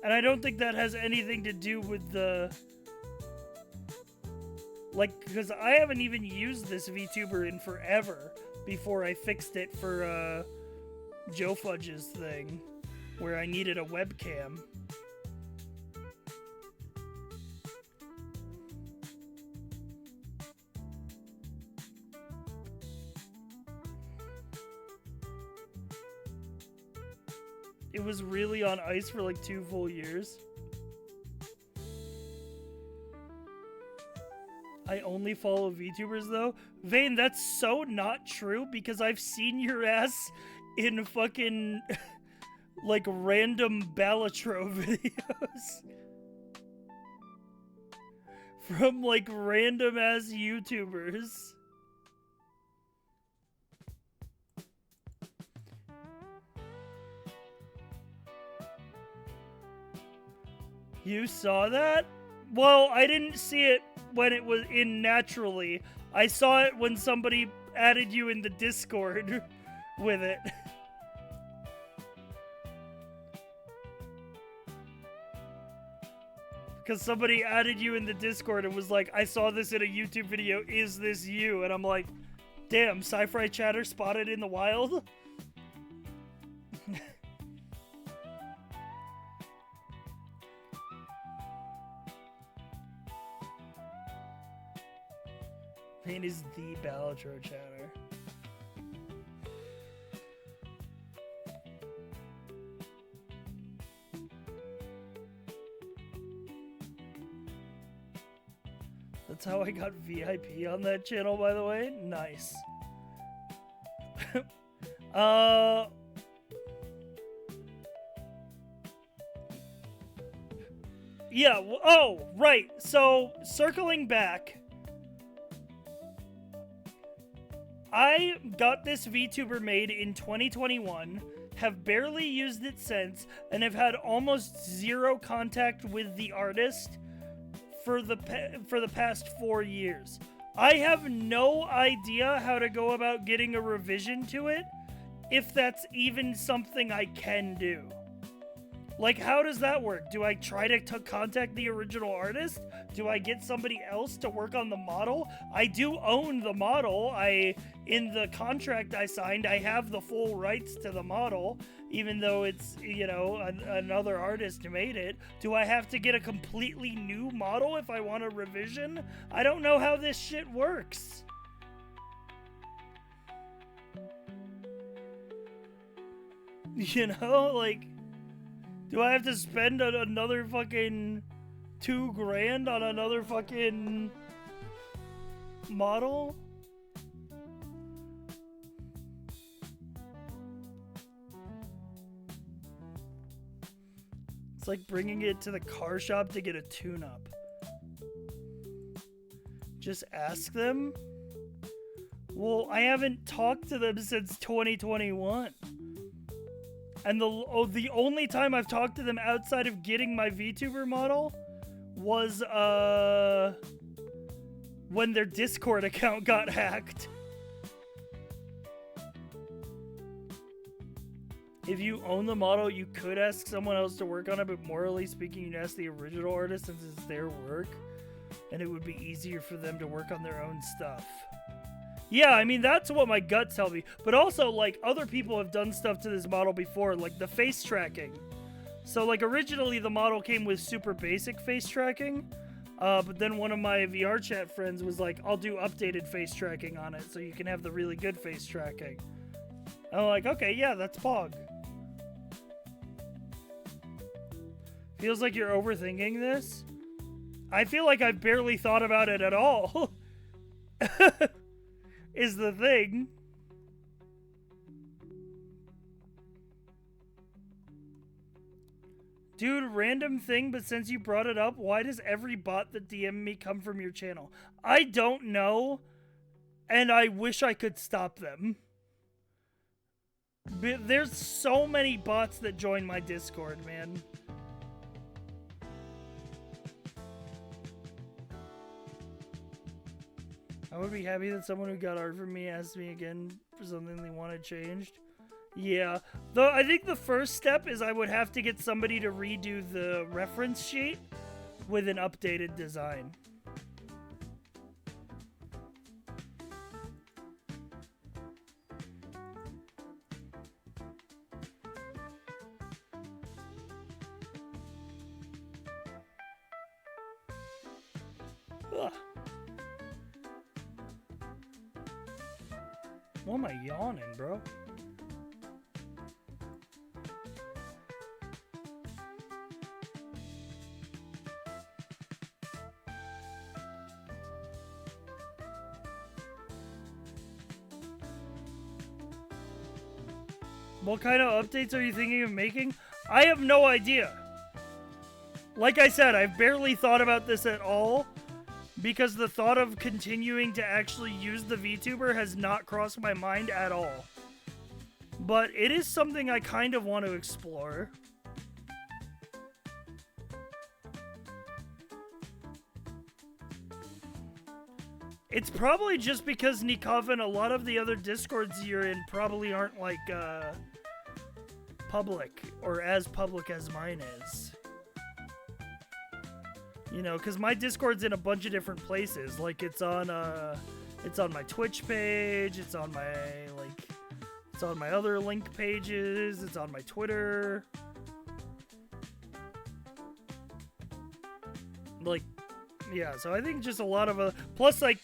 and I don't think that has anything to do with the... Like, because I haven't even used this VTuber in forever before I fixed it for Joe Fudge's thing, where I needed a webcam. It was really on ice for like 2 full years. I only follow VTubers though. Vane, that's so not true, because I've seen your ass in fucking like random Balatro videos. From like random ass YouTubers. You saw that? Well, I didn't see it when it was in naturally. I saw it when somebody added you in the Discord with it. Because somebody added you in the Discord and was like, I saw this in a YouTube video, is this you? And I'm like, damn, sci-fi chatter spotted in the wild? Pain is the Balatro chatter. That's how I got VIP on that channel, by the way. Nice. Yeah, oh, right. So, circling back, I got this VTuber made in 2021, have barely used it since, and have had almost zero contact with the artist for the past 4 years. I have no idea how to go about getting a revision to it. if that's even something I can do. Like, how does that work? Do I try to contact the original artist? Do I get somebody else to work on the model? I do own the model. In the contract I signed, I have the full rights to the model, even though it's, you know, another artist who made it. Do I have to get a completely new model if I want a revision? I don't know how this shit works. You know, like, do I have to spend another fucking $2,000 on another fucking model? It's like bringing it to the car shop to get a tune-up. Just ask them? Well, I haven't talked to them since 2021. And the only time I've talked to them outside of getting my VTuber model was when their Discord account got hacked. If you own the model, you could ask someone else to work on it, but morally speaking, you'd ask the original artist since it's their work, and it would be easier for them to work on their own stuff. Yeah, I mean, that's what my gut tells me. But also, like, other people have done stuff to this model before, like the face tracking. So, like, originally the model came with super basic face tracking, but then one of my VR chat friends was like, I'll do updated face tracking on it so you can have the really good face tracking. I'm like, okay, yeah, that's Pog. Feels like you're overthinking this. I feel like I've barely thought about it at all. Is the thing. Dude, random thing, but since you brought it up, why does every bot that DM me come from your channel? I don't know, and I wish I could stop them. But there's so many bots that join my Discord, man. I would be happy that someone who got art from me asked me again for something they wanted changed. Yeah, though I think the first step is I would have to get somebody to redo the reference sheet with an updated design. Ugh. Why am I yawning, bro? What kind of updates are you thinking of making? I have no idea. Like I said, I've barely thought about this at all, because the thought of continuing to actually use the VTuber has not crossed my mind at all. But it is something I kind of want to explore. It's probably just because Nikov and a lot of the other Discords you're in probably aren't like public, or as public as mine is. You know, because my Discord's in a bunch of different places. Like, it's on my Twitch page, it's on my other link pages, it's on my Twitter. Like, yeah, so I think just a lot of plus, like,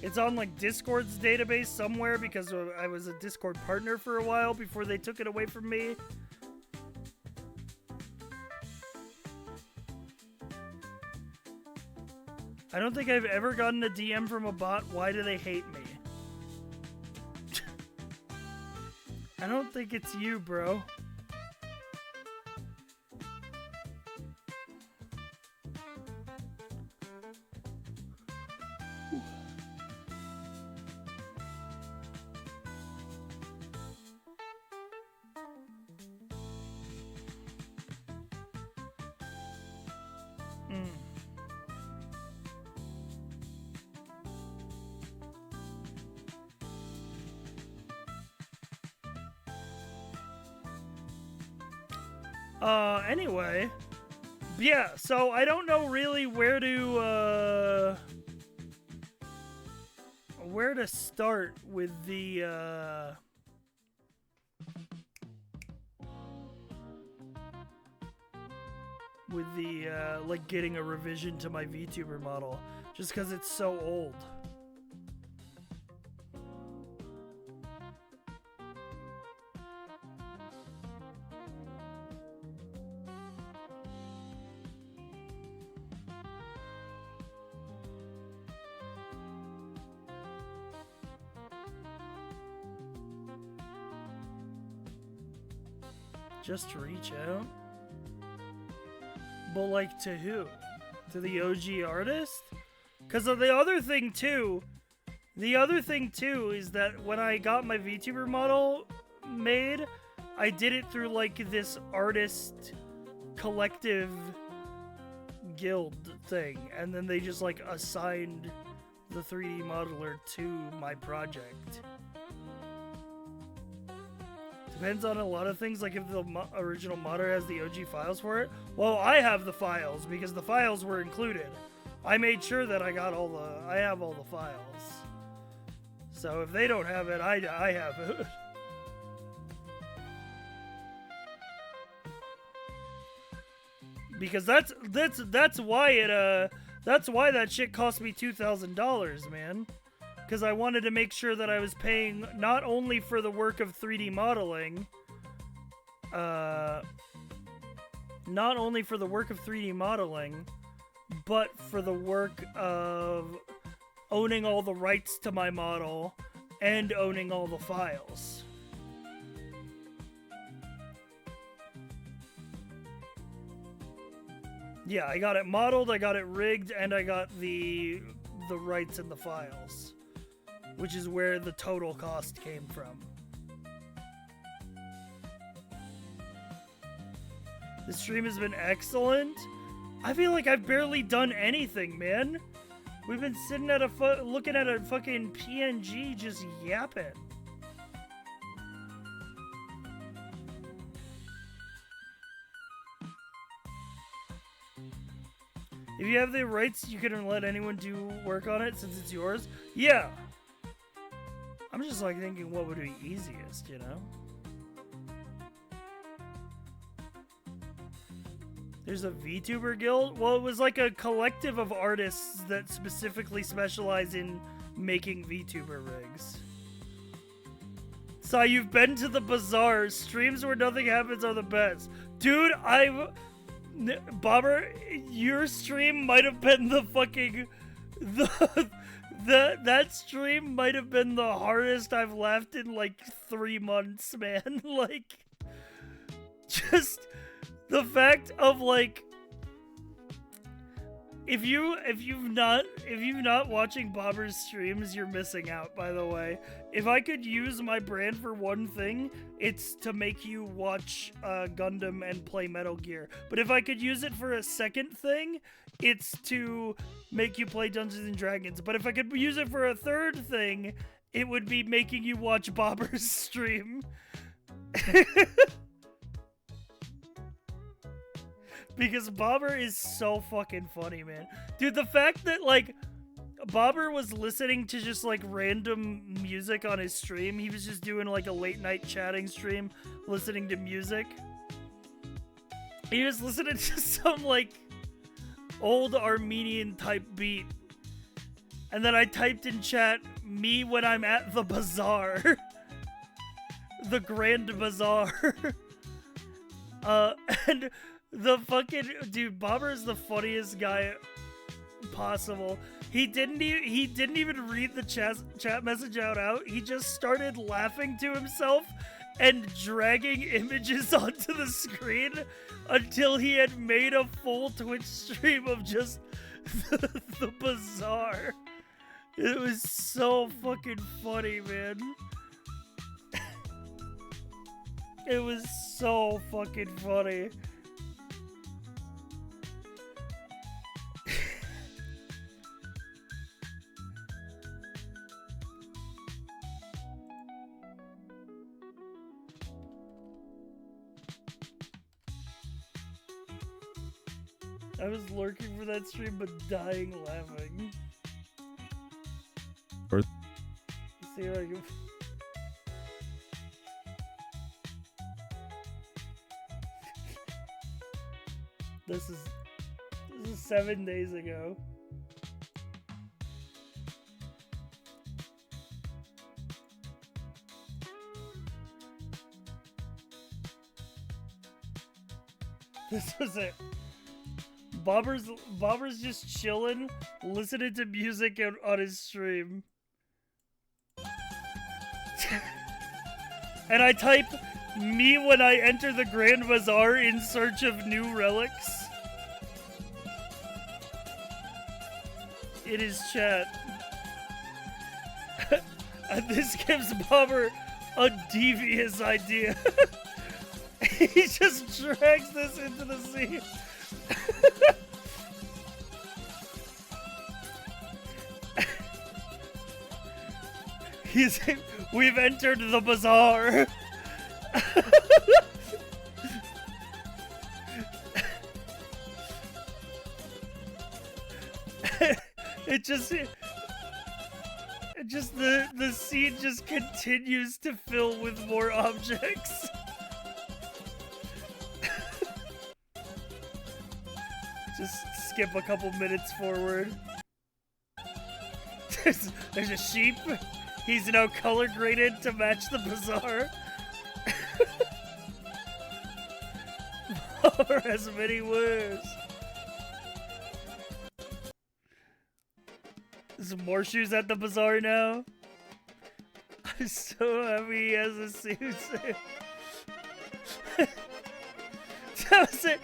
it's on, like, Discord's database somewhere because I was a Discord partner for a while before they took it away from me. I don't think I've ever gotten a DM from a bot. Why do they hate me? I don't think it's you, bro. Anyway, yeah, so I don't know really where to start with the, like, getting a revision to my VTuber model, just because it's so old. Just to reach out? But, like, to who? To the OG artist? Because of the other thing, too, is that when I got my VTuber model made, I did it through, like, this artist collective guild thing. And then they just, like, assigned the 3D modeler to my project. Depends on a lot of things, like if the original modder has the OG files for it. Well, I have the files because the files were included. I made sure that I have all the files. So if they don't have it, I have it. Because that's why that shit cost me $2,000, man. Because I wanted to make sure that I was paying not only for the work of 3D modeling, but for the work of owning all the rights to my model and owning all the files. Yeah, I got it modeled, I got it rigged, and I got the rights and the files. Which is where the total cost came from. The stream has been excellent. I feel like I've barely done anything, man. We've been sitting at looking at a fucking PNG just yapping. If you have the rights, you can let anyone do work on it since it's yours. Yeah. I'm just like thinking what would be easiest, you know? There's a VTuber guild? Well, it was like a collective of artists that specifically specialize in making VTuber rigs. So you've been to the bazaar. Streams where nothing happens are the best. Dude, Bobber, your stream might have been the fucking... That stream might have been the hardest I've laughed in like 3 months, man. Like, just the fact of like, if you're not watching Bobber's streams, you're missing out, by the way. If I could use my brand for one thing, it's to make you watch Gundam and play Metal Gear. But if I could use it for a second thing, it's to make you play Dungeons and Dragons. But if I could use it for a third thing, it would be making you watch Bobber's stream. Because Bobber is so fucking funny, man. Dude, the fact that, like, Bobber was listening to just, like, random music on his stream. He was just doing, like, a late-night chatting stream, listening to music. He was listening to some, like, old Armenian-type beat. And then I typed in chat, me when I'm at the bazaar. The Grand Bazaar. And... the fucking dude, Bobber is the funniest guy possible. He didn't even read the chat message out. He just started laughing to himself and dragging images onto the screen until he had made a full Twitch stream of just the bazaar. It was so fucking funny, man. It was so fucking funny. I was lurking for that stream but dying laughing. See if I can... This is 7 days ago. This was it. Bobber's just chilling, listening to music on his stream. And I type me when I enter the Grand Bazaar in search of new relics. In his chat. And this gives Bobber a devious idea. He just drags this into the scene. We've entered the bazaar. The scene just continues to fill with more objects. Just skip a couple minutes forward. There's a sheep. He's now color graded to match the bazaar. Or as many words. There's more shoes at the bazaar now. I'm so happy he has a suit. That was it.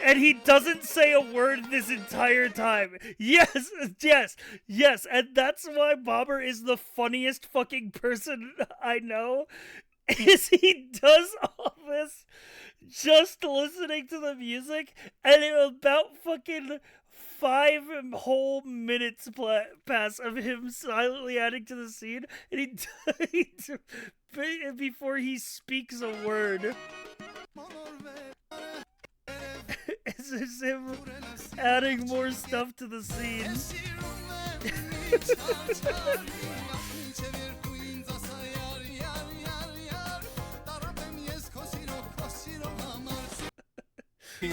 And he doesn't say a word this entire time. Yes, yes, yes. And that's why Bobber is the funniest fucking person I know. Is he does all this just listening to the music, and in about fucking 5 whole minutes pass of him silently adding to the scene, and before he speaks a word. It's just him adding more stuff to the scene.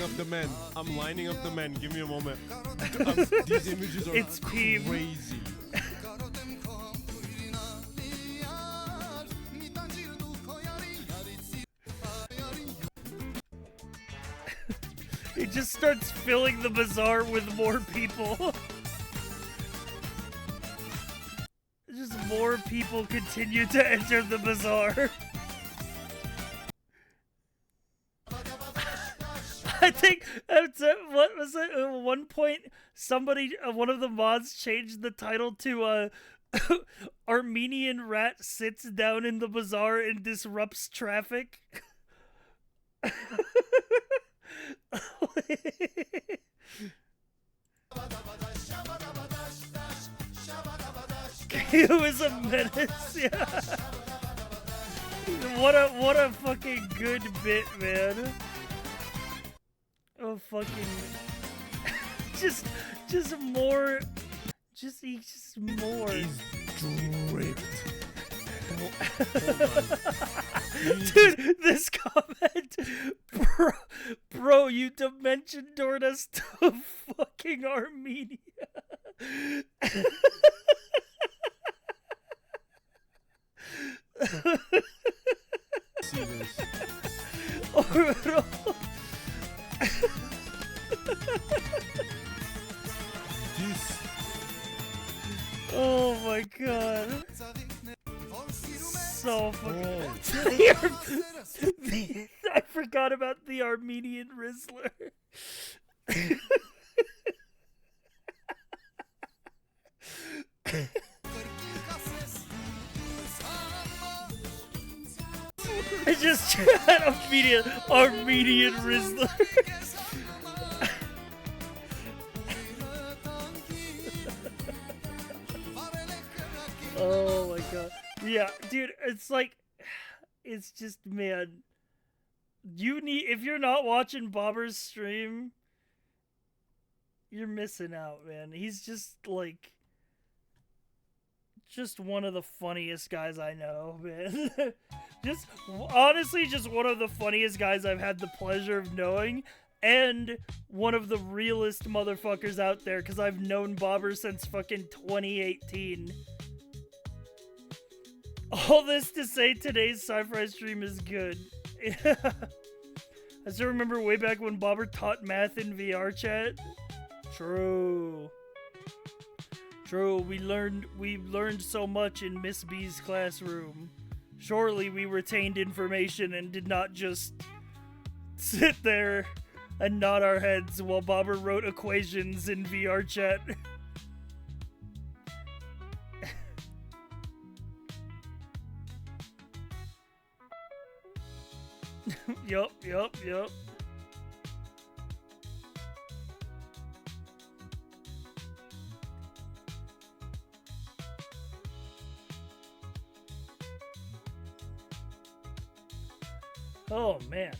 Up the men. I'm lining up the men. Give me a moment. These images are crazy. It just starts filling the bazaar with more people. Just more people continue to enter the bazaar. I think, what was it? At one point, somebody, one of the mods changed the title to Armenian Rat Sits Down in the Bazaar and Disrupts Traffic. It was a menace, yeah. What a fucking good bit, man. Oh fucking just more just more. Dripped. Dude, this comment, bro, you dimension doored us to fucking Armenia. See this. Oh my god. So fucking... I forgot about the Armenian Rizzler. I just had Armenian Rizzler. Oh my god. Yeah, dude, it's like, it's just, man, if you're not watching Bobber's stream, You're missing out, man. He's just like one of the funniest guys I know, man. Just honestly just one of the funniest guys I've had the pleasure of knowing, and one of the realest motherfuckers out there, because I've known Bobber since fucking 2018. All this to say, today's sci-fi stream is good. I still remember way back when Bobber taught math in VR chat. True. True, we learned so much in Miss B's classroom. Surely we retained information and did not just sit there and nod our heads while Bobber wrote equations in VR chat. Yup. Oh, man.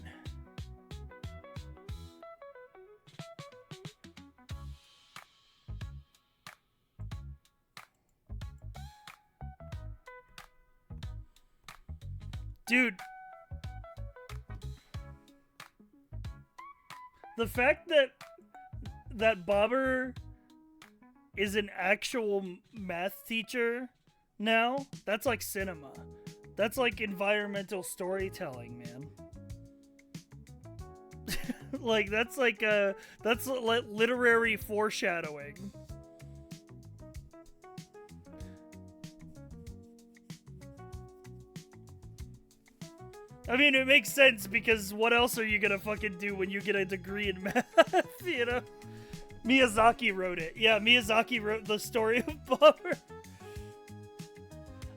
Dude. The fact that Bobber is an actual math teacher now, that's like cinema. That's like environmental storytelling, man. Like that's like literary foreshadowing. I mean, it makes sense because what else are you gonna fucking do when you get a degree in math, you know? Miyazaki wrote it. Yeah, Miyazaki wrote the story of Bobber.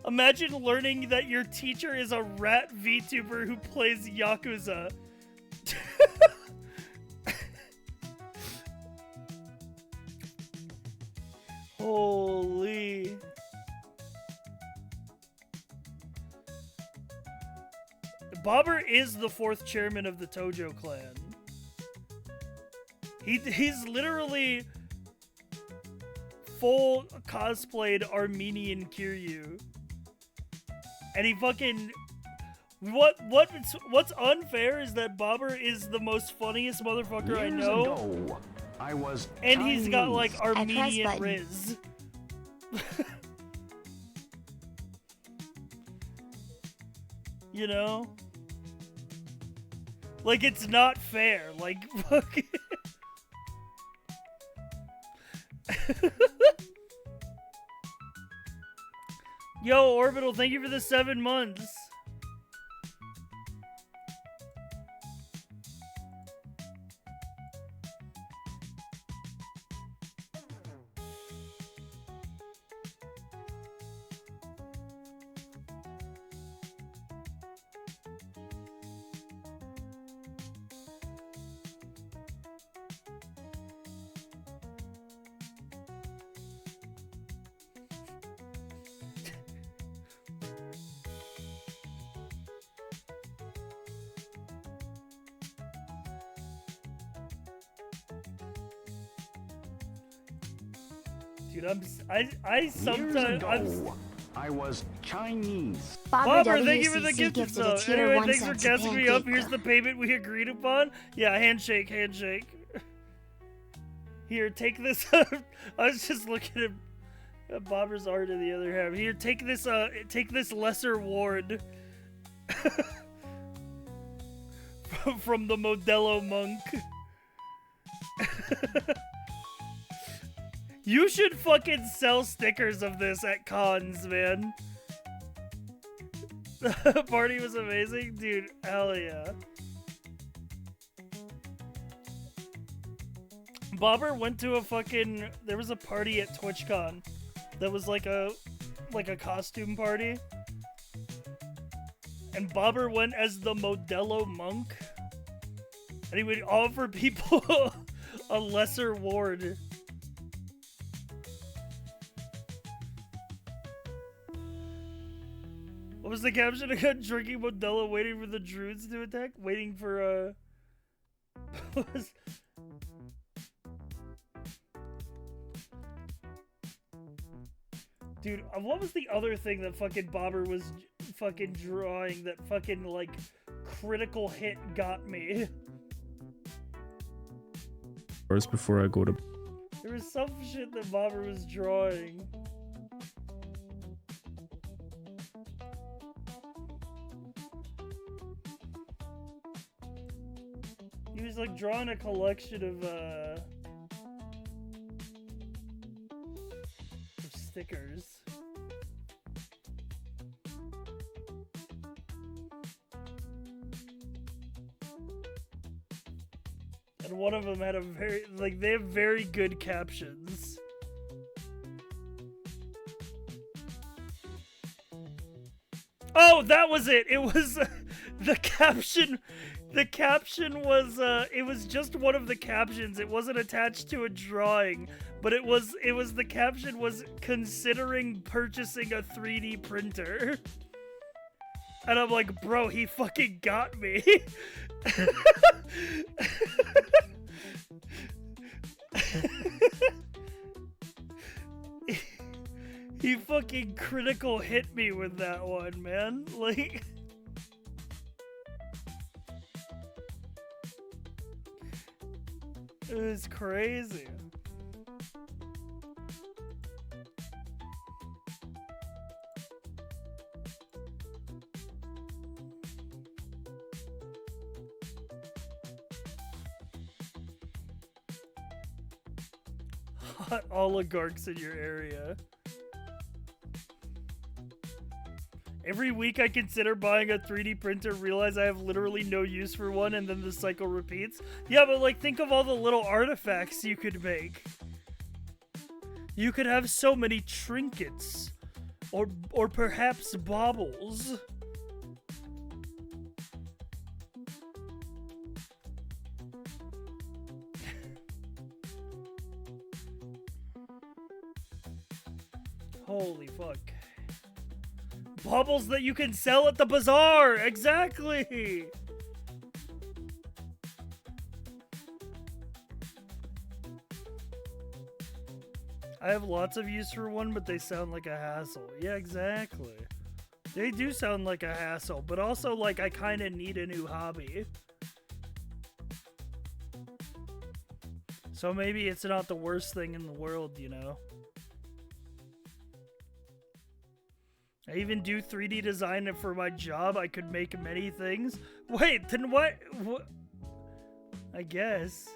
Imagine learning that your teacher is a rat VTuber who plays Yakuza. Holy. Bobber is the 4th chairman of the Tojo clan. He's literally full cosplayed Armenian Kiryu. And he fucking... What's unfair is that Bobber is the most funniest motherfucker I know. And he's got like Armenian Riz. You know? Like, it's not fair. Like, fuck. Yo, Orbital, thank you for the 7 months. Dude, I sometimes I was Chinese. Bobber, thank you for the gift gifted sub. a tier Anyway, 1 thanks for sub to casting me up. Pancake Here's the payment we agreed upon. Yeah, handshake. Here, take this. I was just looking at Bobber's art in the other half. Here, take this lesser ward from the Modelo monk. You should fucking sell stickers of this at cons, man. The party was amazing. Dude, hell yeah. Bobber went to a fucking... There was a party at TwitchCon that was like a costume party. And Bobber went as the Modelo monk. And he would offer people a lesser ward. What was the caption again? Drinking Modelo, waiting for the druids to attack? Waiting for, Dude, what was the other thing that fucking Bobber was fucking drawing that fucking, like, critical hit got me? First, before I go to... There was some shit that Bobber was drawing. He was, like, drawing a collection of stickers. And one of them had a very, like, they have very good captions. Oh, that was it! It was, the caption was, it was just one of the captions. It wasn't attached to a drawing, but it was, the caption was considering purchasing a 3D printer. And I'm like, bro, he fucking got me. He fucking critical hit me with that one, man. Like... It was crazy. Hot oligarchs in your area. Every week I consider buying a 3D printer, realize I have literally no use for one, and then the cycle repeats. Yeah, but like, think of all the little artifacts you could make. You could have so many trinkets. Or perhaps baubles. Holy fuck. Baubles that you can sell at the bazaar! Exactly! I have lots of use for one, but they sound like a hassle. Yeah, exactly. They do sound like a hassle, but also, like, I kind of need a new hobby. So maybe it's not the worst thing in the world, you know? I even do 3D design for my job. I could make many things. Wait, then what? I guess.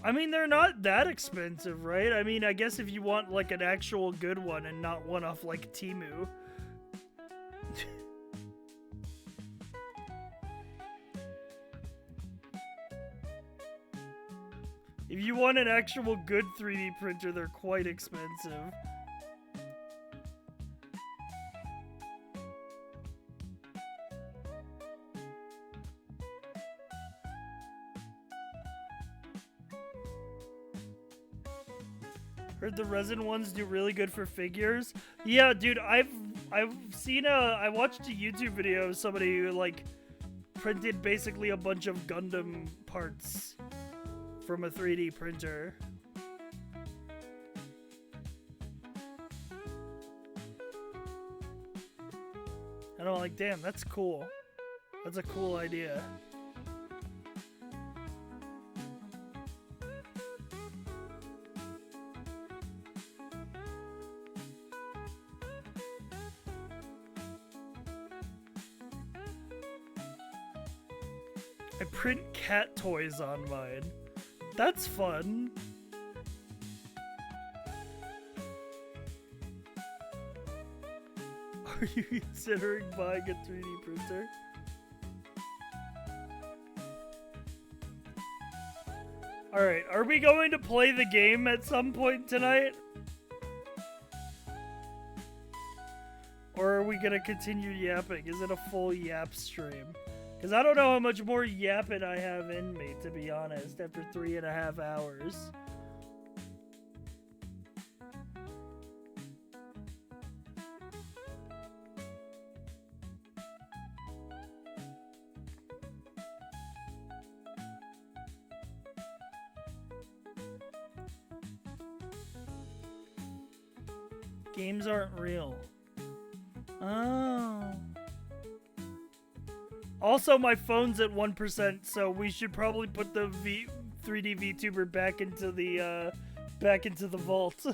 I mean, they're not that expensive, right? I mean, I guess if you want, like, an actual good one and not one off, like, Temu. If you want an actual good 3D printer, they're quite expensive. Heard the resin ones do really good for figures. Yeah, dude, I've seen I watched a YouTube video of somebody who, like, printed basically a bunch of Gundam parts from a 3D printer. And I'm like, damn, that's cool. That's a cool idea. I print cat toys on mine. That's fun. Are you considering buying a 3D printer? Alright, are we going to play the game at some point tonight? Or are we gonna continue yapping? Is it a full yap stream? Because I don't know how much more yapping I have in me, to be honest, after 3.5 hours. Games aren't real. Oh. Also, my phone's at 1%, so we should probably put the 3D VTuber back into the vault.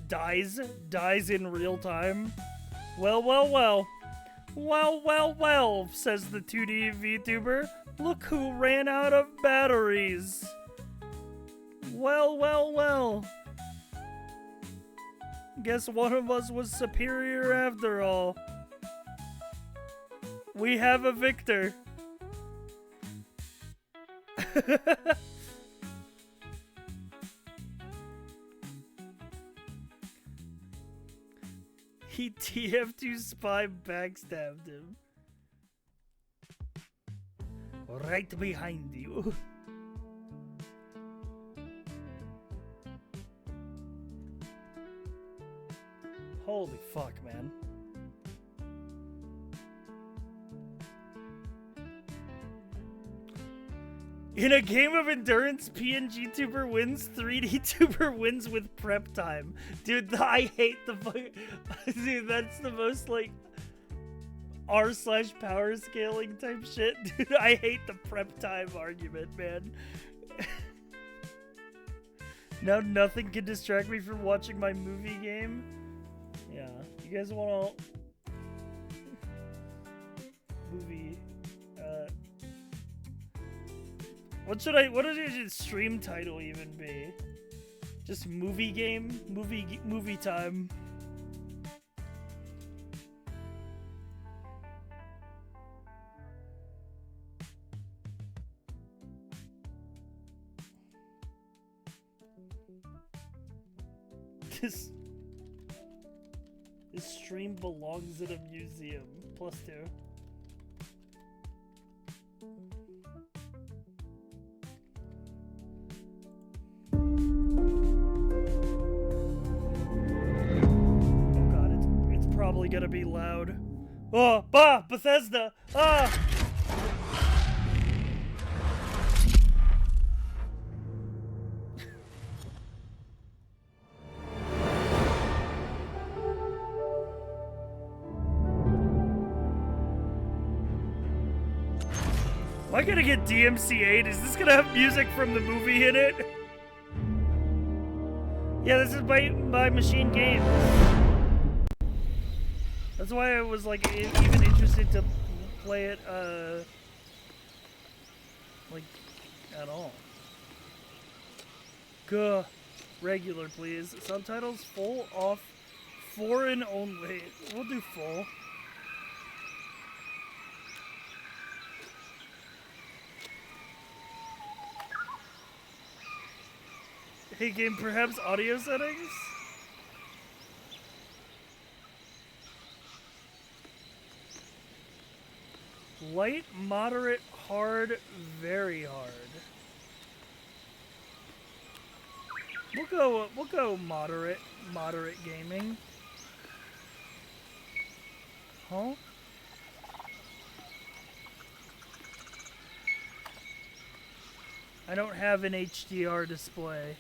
Dies in real time. Well, well, well. Well, well, well, says the 2D VTuber. Look who ran out of batteries. Well, well, well. Guess one of us was superior after all. We have a victor. He TF2 spy backstabbed him. Right behind you. Holy fuck, man. In a game of endurance, PNG tuber wins, 3D tuber wins with prep time. Dude, I hate the fuck. Dude, that's the most like r/power scaling type shit. Dude, I hate the prep time argument, man. Now nothing can distract me from watching my movie game. Yeah, you guys want to movie? What should your stream title even be? Just movie game, movie time. This stream belongs in a museum. +2. Oh god, it's probably gonna be loud. Oh, bah, Bethesda! Ah! Am I gonna get DMCA'd? Is this gonna have music from the movie in it? Yeah, this is by Machine Games. That's why I was like even interested to play it like at all. Gah. Regular, please. Subtitles full, off, foreign only. We'll do full. Hey game, perhaps audio settings? Light, moderate, hard, very hard. We'll go moderate gaming. Huh? I don't have an HDR display.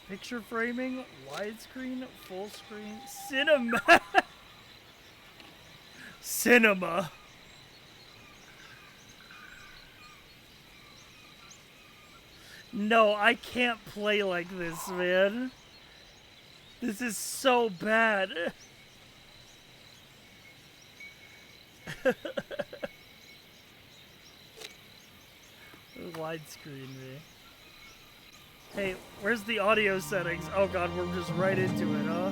Picture framing, widescreen, full screen, cinema. Cinema. No, I can't play like this, man. This is so bad. Widescreen, me. Hey, where's the audio settings? Oh god, we're just right into it, huh?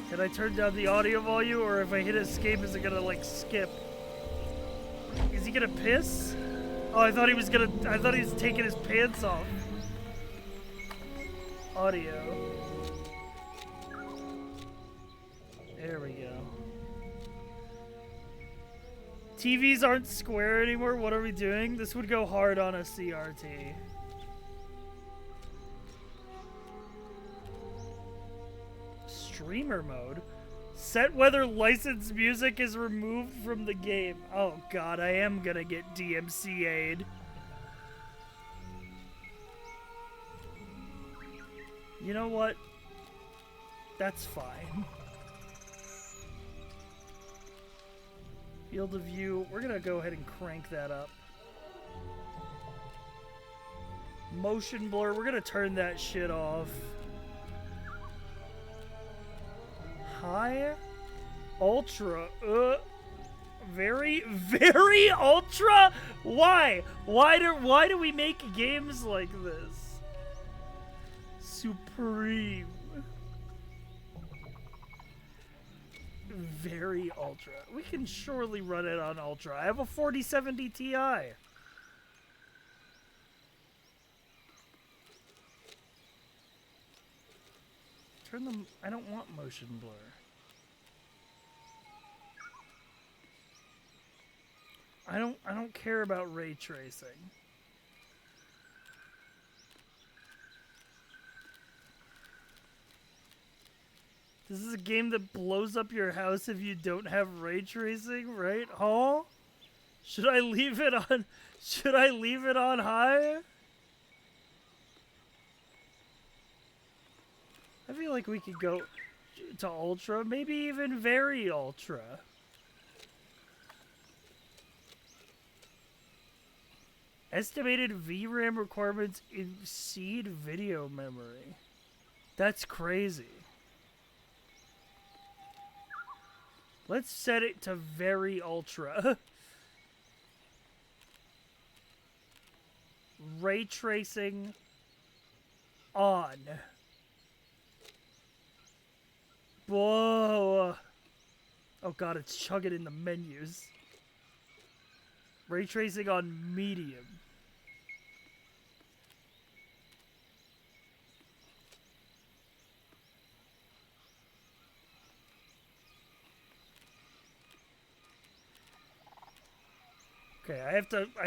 Can I turn down the audio volume, or if I hit escape, is it gonna, like, skip? Is he gonna piss? Oh, I thought he was taking his pants off. Audio. There we go. TVs aren't square anymore, what are we doing? This would go hard on a CRT. Streamer mode? Set whether licensed music is removed from the game. Oh god, I am gonna get DMCA'd. You know what? That's fine. Field of view. We're gonna go ahead and crank that up. Motion blur. We're gonna turn that shit off. High. Ultra. Very, very ultra? Why? Why do we make games like this? Supreme. Very ultra. We can surely run it on ultra. I have a 4070 Ti. Turn them. I don't want motion blur. I don't care about ray tracing. This is a game that blows up your house if you don't have ray tracing, right? Huh? Should I leave it on? Should I leave it on high? I feel like we could go to ultra, maybe even very ultra. Estimated VRAM requirements exceed video memory. That's crazy. Let's set it to very ultra. Ray tracing on. Whoa. Oh god, it's chugging in the menus. Ray tracing on medium. Okay, I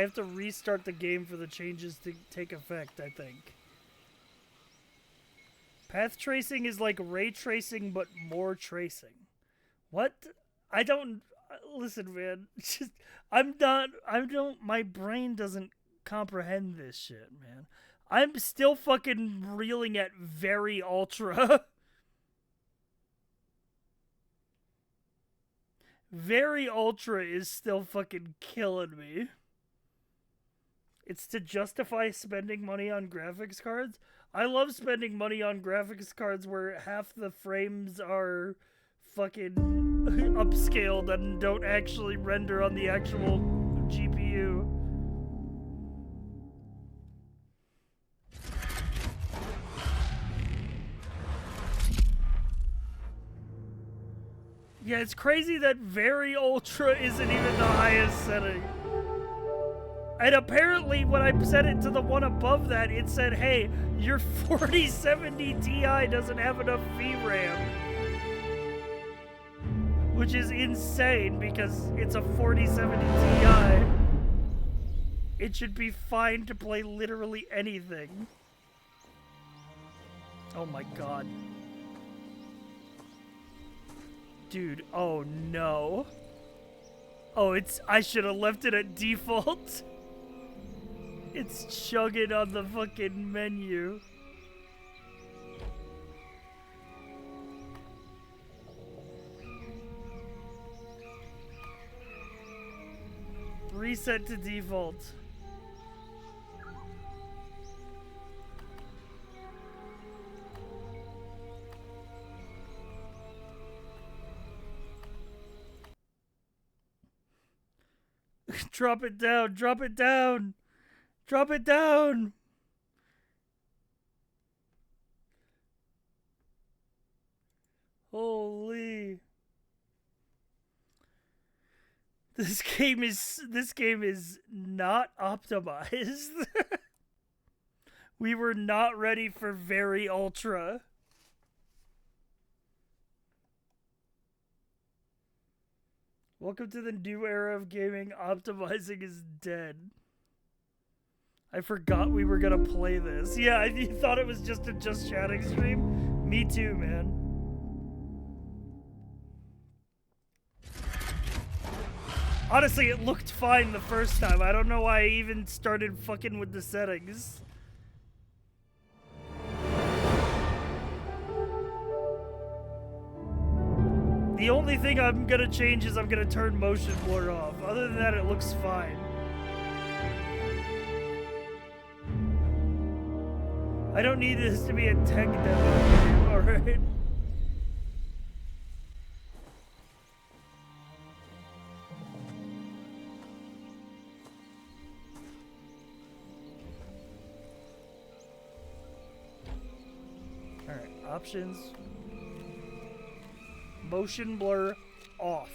have to restart the game for the changes to take effect, I think. Path tracing is like ray tracing but more tracing. What? I don't listen, man. Just my brain doesn't comprehend this shit, man. I'm still fucking reeling at very ultra. Very ultra is still fucking killing me. It's to justify spending money on graphics cards. I love spending money on graphics cards where half the frames are fucking upscaled and don't actually render on the actual GPU. Yeah, it's crazy that very ultra isn't even the highest setting. And apparently when I set it to the one above that, it said, hey, your 4070 Ti doesn't have enough VRAM. Which is insane because it's a 4070 Ti. It should be fine to play literally anything. Oh my god. Dude, oh no. Oh, I should have left it at default. It's chugging on the fucking menu. Reset to default. Drop it down, drop it down, drop it down. Holy. This game is not optimized. We were not ready for very ultra. Welcome to the new era of gaming. Optimizing is dead. I forgot we were gonna play this. Yeah, you thought it was just a Just Chatting stream? Me too, man. Honestly, it looked fine the first time. I don't know why I even started fucking with the settings. The only thing I'm gonna change is I'm gonna turn motion blur off. Other than that, it looks fine. I don't need this to be a tech demo. Alright. Alright, options. Motion blur off.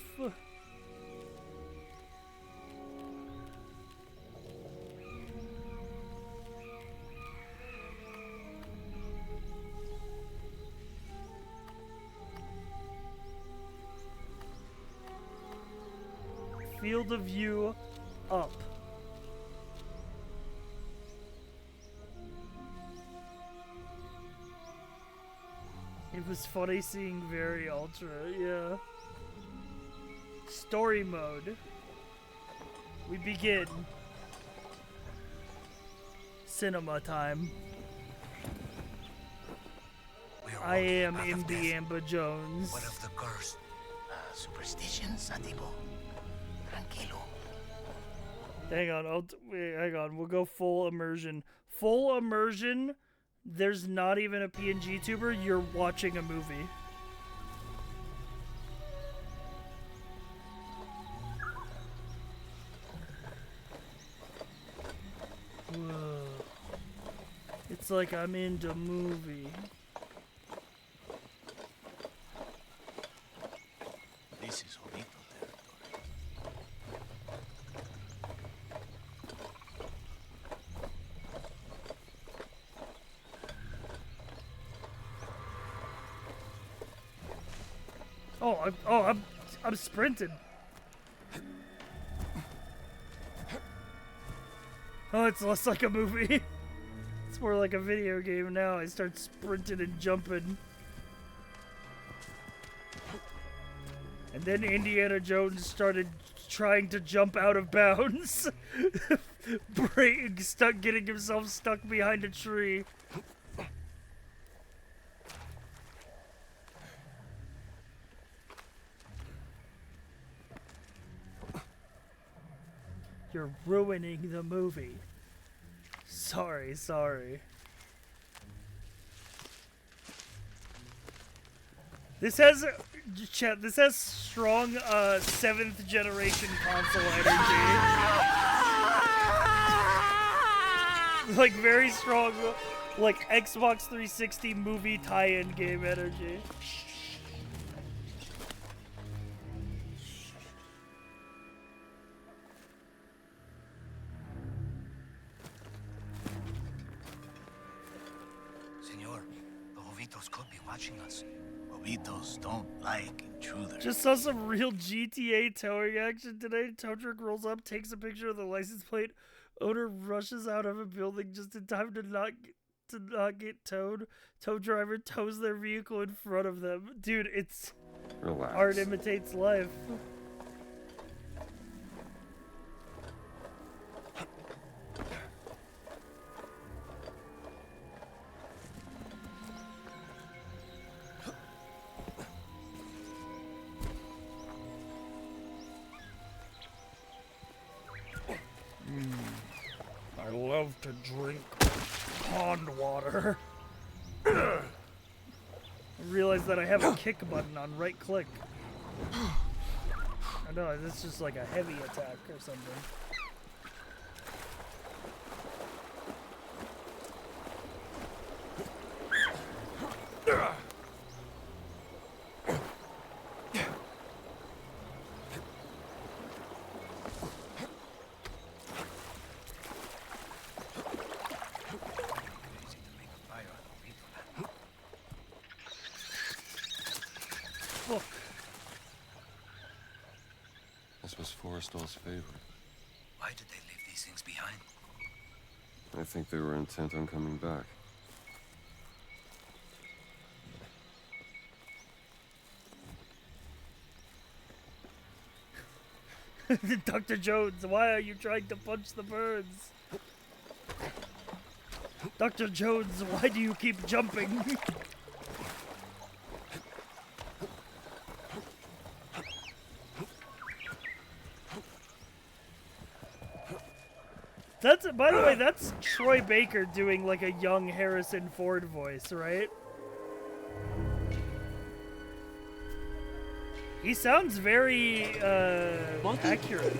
Field of view up. It was funny seeing very ultra, yeah. Story mode. We begin. Cinema time. I am Imbiamba Jones. What of the curse? Superstitions, Atibo. Tranquilo. Hang on, wait, hang on. We'll go full immersion. Full immersion. There's not even a PNG tuber. You're watching a movie. Whoa. It's like I'm in the movie. This is Ovito territory. I'm sprinting. Oh, it's less like a movie. It's more like a video game now. I start sprinting and jumping. And then Indiana Jones started trying to jump out of bounds. Getting himself stuck behind a tree. You're ruining the movie. Sorry. This has strong 7th generation console energy. Like very strong, like Xbox 360 movie tie-in game energy. Senor, the Jovitos could be watching us. Jovitos don't like intruders. Just saw some real GTA towing action today. Tow truck rolls up, takes a picture of the license plate. Owner rushes out of a building just in time to not get towed. Tow driver tows their vehicle in front of them. Dude, it's... Relax. Art imitates life. I love to drink pond water. I realize that I have a kick button on right click. I know, it's just like a heavy attack or something. This was Forrestal's favorite. Why did they leave these things behind? I think they were intent on coming back. Dr. Jones, why are you trying to punch the birds? Dr. Jones, why do you keep jumping? That's, by the way, that's Troy Baker doing like a young Harrison Ford voice, right? He sounds very accurate.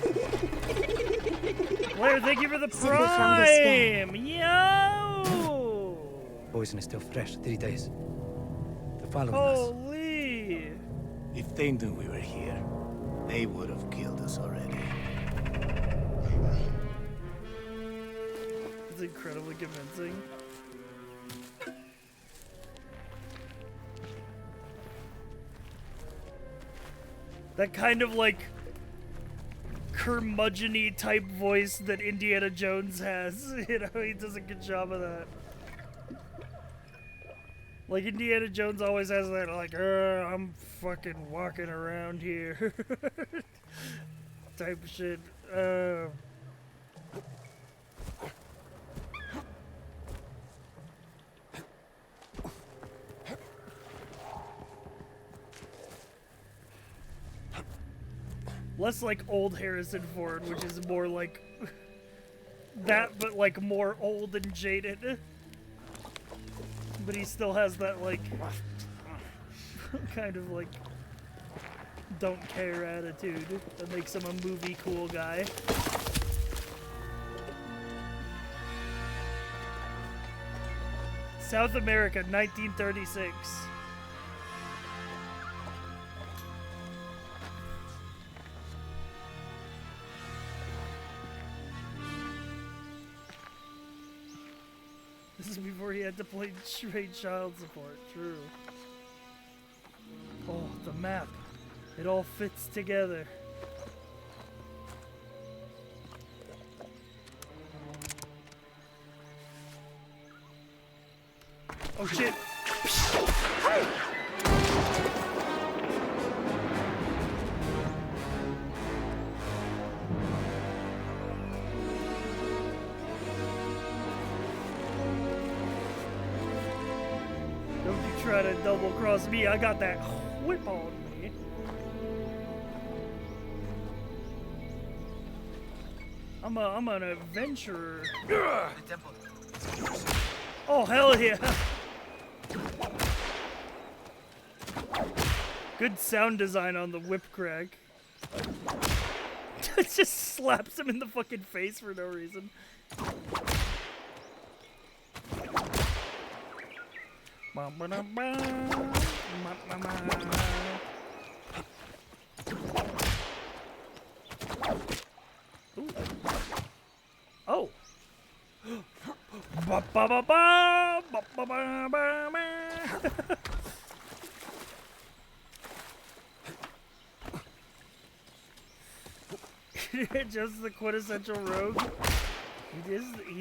Blair, thank you for the prime. Yo. Poison is still fresh. 3 days. They're following Holy. If they knew we were here, they would have killed us already. It's incredibly convincing. That kind of like curmudgeon-y type voice that Indiana Jones has. You know, he does a good job of that. Like Indiana Jones always has that like, I'm fucking walking around here type shit. Less like old Harrison Ford, which is more like that, but like more old and jaded. But he still has that like kind of like don't care attitude that makes him a movie cool guy. South America, 1936. This is before he had to play straight child support. True. Oh, the map. It all fits together. Oh shit. Don't you try to double cross me. I got that whip on me. I'm an adventurer. Oh hell yeah. Good sound design on the whip crack. It just slaps him in the fucking face for no reason. Ooh. Oh. Just the quintessential rogue. He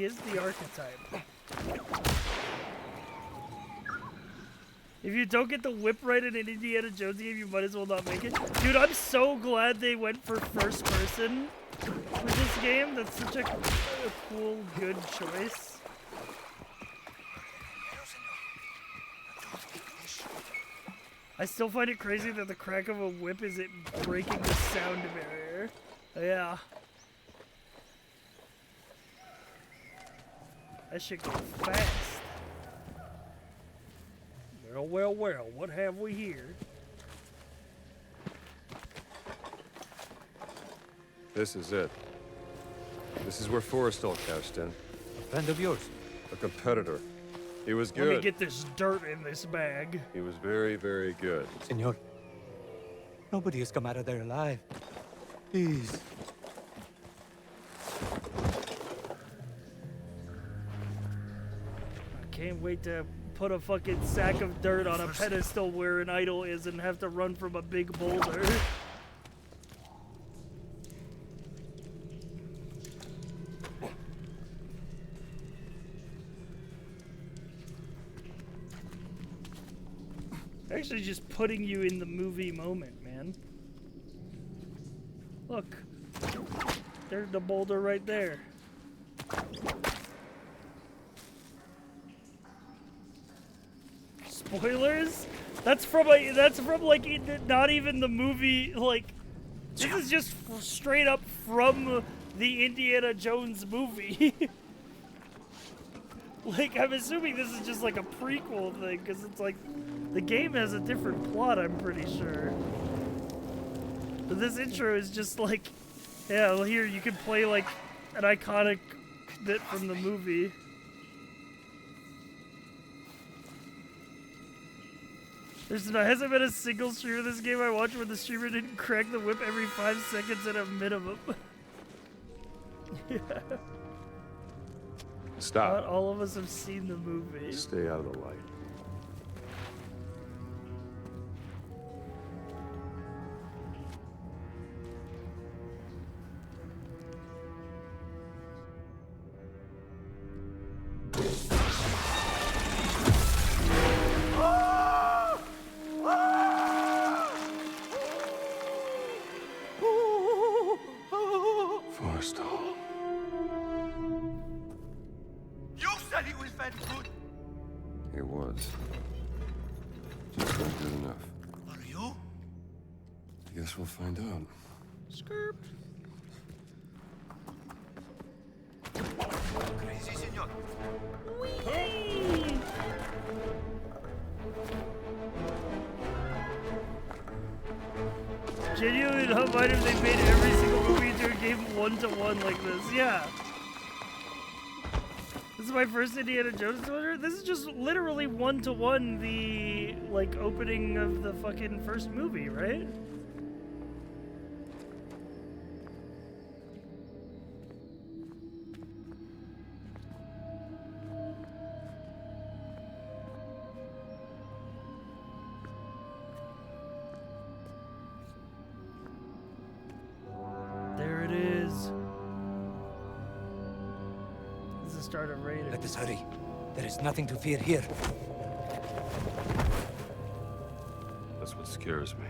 is the archetype. If you don't get the whip right in an Indiana Jones game, you might as well not make it. Dude, I'm so glad they went for first person with this game. That's such a cool, good choice. I still find it crazy that the crack of a whip is it breaking the sound barrier. Yeah. That shit goes fast. Well, well, well, what have we here? This is it. This is where Forrestal cashed in. A friend of yours. A competitor. He was good. Let me get this dirt in this bag. He was very, very good. Senor, nobody has come out of there alive. Please. I can't wait to put a fucking sack of dirt on a pedestal where an idol is and have to run from a big boulder. Actually just putting you in the movie moment, man. Look. There's the boulder right there. Spoilers? That's from like not even the movie, like this is just straight up from the Indiana Jones movie. Like, I'm assuming this is just like a prequel thing, because it's like, the game has a different plot, I'm pretty sure. But this intro is just like, yeah, well, here, you can play like an iconic bit from the movie. Hasn't been a single streamer of this game I watched where the streamer didn't crack the whip every 5 seconds at a minimum. Yeah. Stop. Not all of us have seen the movie. Stay out of the light. Forrestal. You said he was very good. It was. Just not good enough. Are you? I guess we'll find out. Skirp. Crazy, senor. Whee! Genuinely not mind if they made every single movie into a game 1-to-1 like this. Yeah. This is my first Indiana Jones order. This is just literally 1-to-1 the like opening of the fucking first movie, right? There it is. This is the start of Raiders. Let us hurry. There is nothing to fear here. That's what scares me.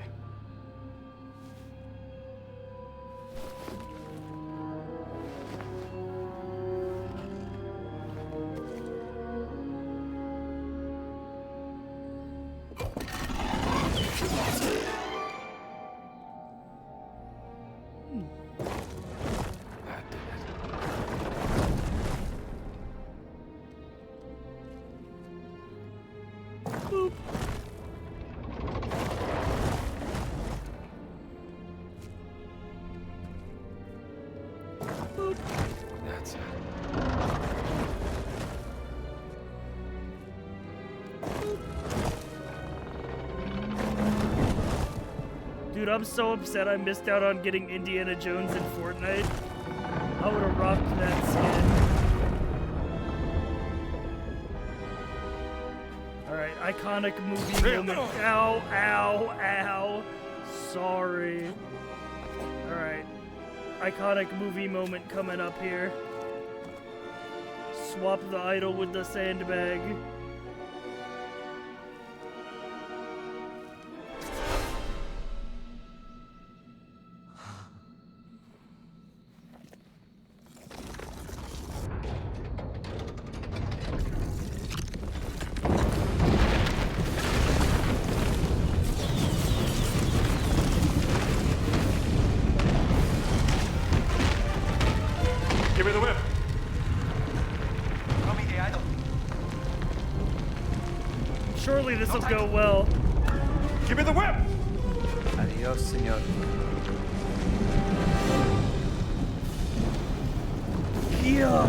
Boop. Boop. That's it. Dude, I'm so upset I missed out on getting Indiana Jones in Fortnite. I would have rocked that skin. Alright, iconic movie moment. Ow, ow, ow. Sorry. Alright. Iconic movie moment coming up here. Swap the idol with the sandbag. Give me the whip. Show me the idol. Surely this will go well. Give me the whip. Adios, senor. Yeah.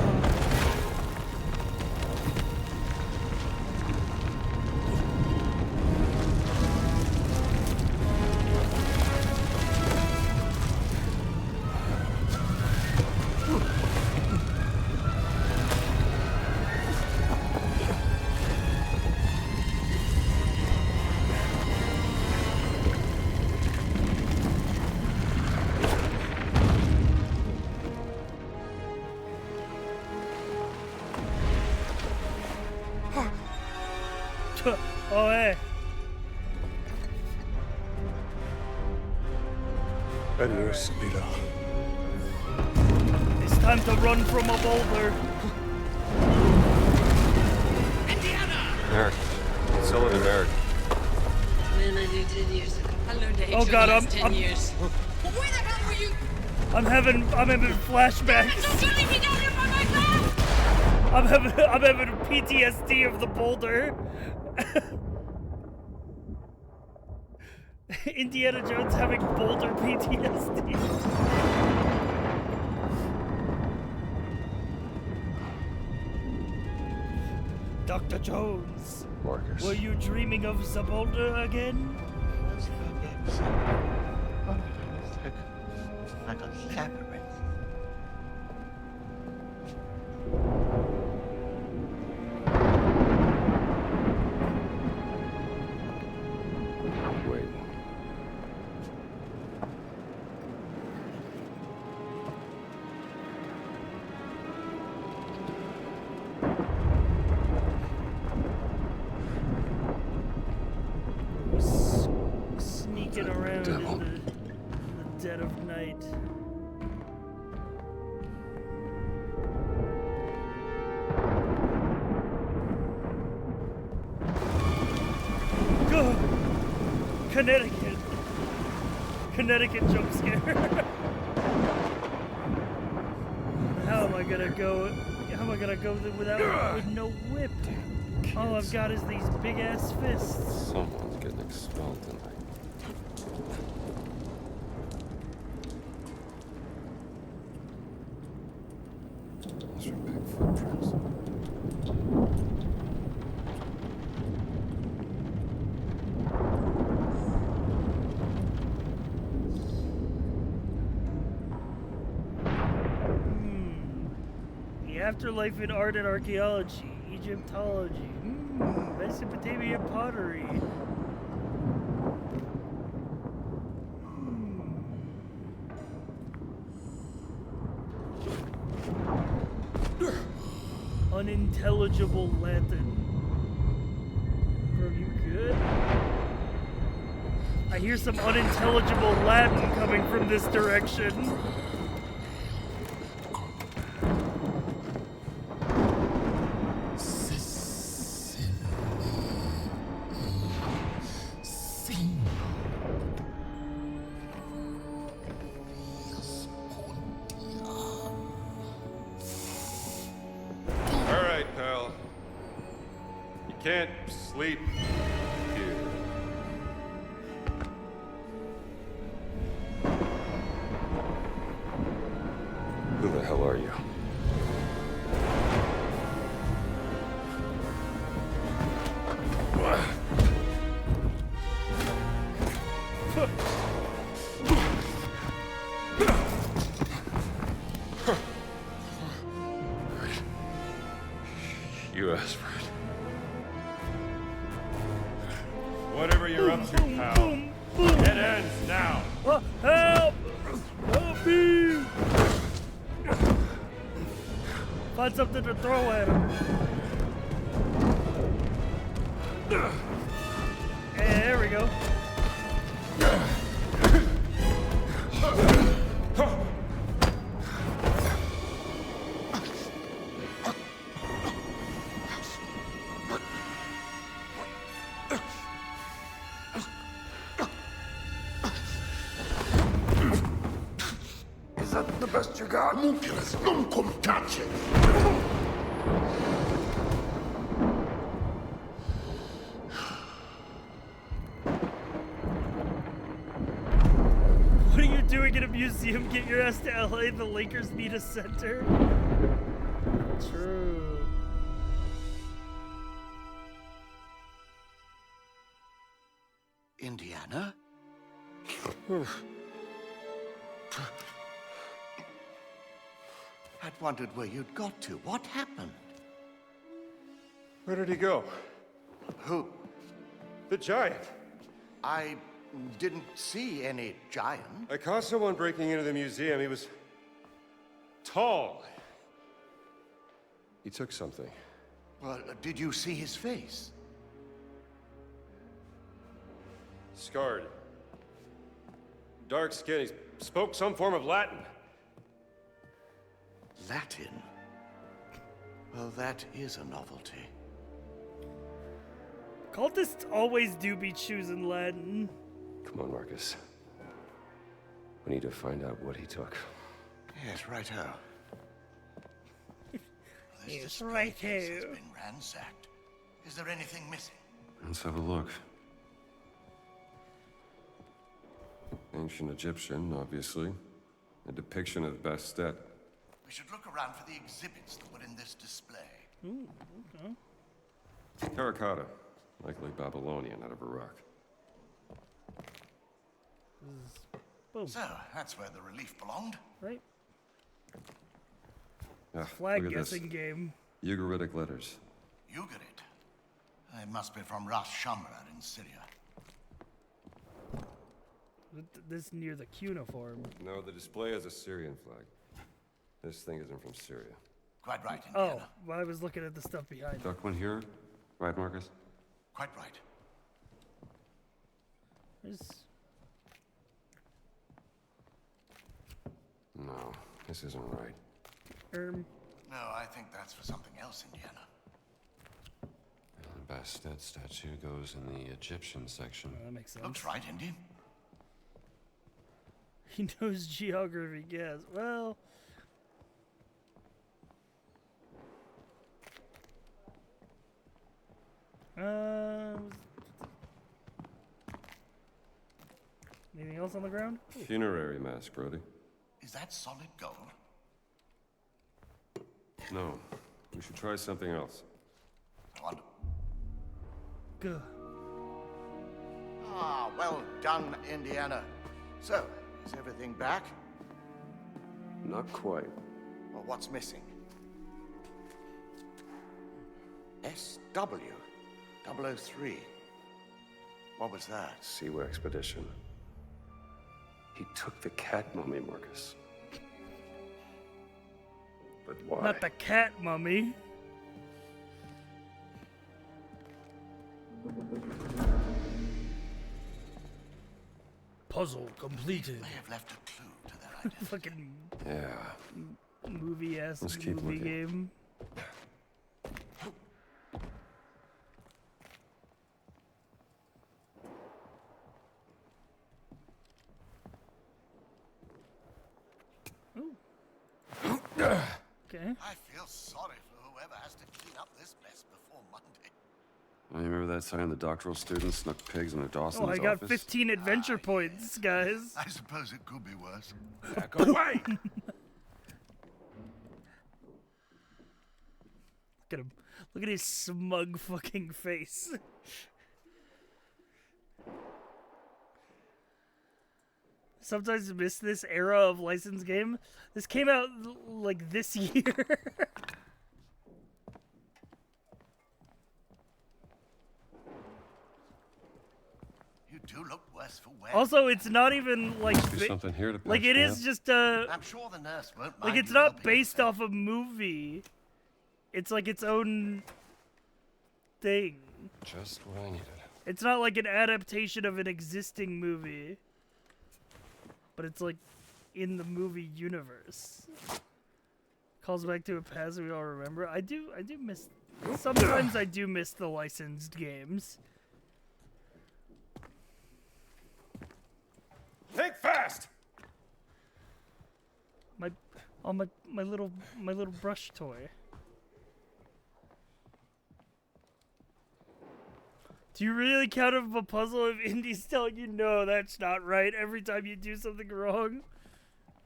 Oh, hey. Adios, Peter. It's time to run from a boulder. American. Solid American. Oh god, I'm Where the hell were you? I'm having flashbacks. I'm having PTSD of the boulder. Indiana Jones having boulder PTSD. Dr. Jones, Marcus. were you dreaming of the boulder again? Like a labyrinth. Wait. Sneaking around in the dead of night. Go! Connecticut jump scare. How am I gonna go with no whip? All I've got is these big ass fists. Someone's getting expelled tonight. Those are big footprints. The afterlife in art and archaeology, Egyptology, Mesopotamian pottery. Unintelligible Latin. Bro, you good? I hear some unintelligible Latin coming from this direction. All right, pal. You can't sleep here. Who the hell are you? You asked for it. Whatever you're up to, pal. It ends now. Help! Help me! Find something to throw at him. There we go. Is that the best you got? Non compiace. What are you doing in a museum? Get your ass to LA. The Lakers need a center. True. Indiana? I'd wondered where you'd got to. What happened? Where did he go? Who? The giant. I didn't see any giant. I caught someone breaking into the museum. He was tall. He took something. Well, did you see his face? Scarred. Dark skin. He spoke some form of Latin. Latin? Well, that is a novelty. Cultists always do be choosing Latin. Come on, Marcus. We need to find out what he took. Yes, righto. This Yes, display case has righto. been ransacked. Is there anything missing? Let's have a look. Ancient Egyptian, obviously. A depiction of Bastet. We should look around for the exhibits that were in this display. Ooh, okay. Terracotta. Likely Babylonian out of Iraq. Boom. So, that's where the relief belonged. Right? Ah, Flag look at guessing this. game. Ugaritic letters. Ugarit. It must be from Ras Shamra in Syria. This near the cuneiform. No, the display has a Syrian flag. This thing isn't from Syria. Quite right, Oh, Indiana. well, I was looking at the stuff behind. Duck one here? Right, Marcus? Quite right. There's... No, this isn't right. No, I think that's for something else, Indiana. The Bastet statue goes in the Egyptian section. That makes sense. Looks right, Indy. He knows geography, yes. Well... Anything else on the ground? Funerary mask, Brody. Is that solid gold? No, we should try something else. Wonderful. Good. Ah, well done, Indiana. So, is everything back? Not quite. Well, what's missing? SW 003. What was that? Siwa expedition. He took the cat mummy, Marcus. But why? Not the cat mummy. Puzzle completed. May have left a clue to their identity. Fucking Yeah. movie-ass Let's keep movie looking. game. Ooh. Okay. I feel sorry for whoever has to clean up this mess before Monday. Oh, you remember that time the doctoral students snuck pigs into Dawson's Oh, I got office? 15 adventure points, guys. I suppose it could be worse. Back away! Look at him. Look at his smug fucking face. Sometimes miss this era of licensed game. This came out like this year. You do look worse for wear. Also, it's not even like Must be something here to like patch it me is up. just I'm sure the nurse won't mind like it's you not helping based yourself. off a movie. It's like its own thing. Just what I needed. It's not like an adaptation of an existing movie. But it's like in the movie universe. Calls back to a past we all remember. I do miss sometimes I do miss the licensed games. Think fast! My little brush toy. Do you really count it a puzzle if Indy's telling you no, that's not right every time you do something wrong?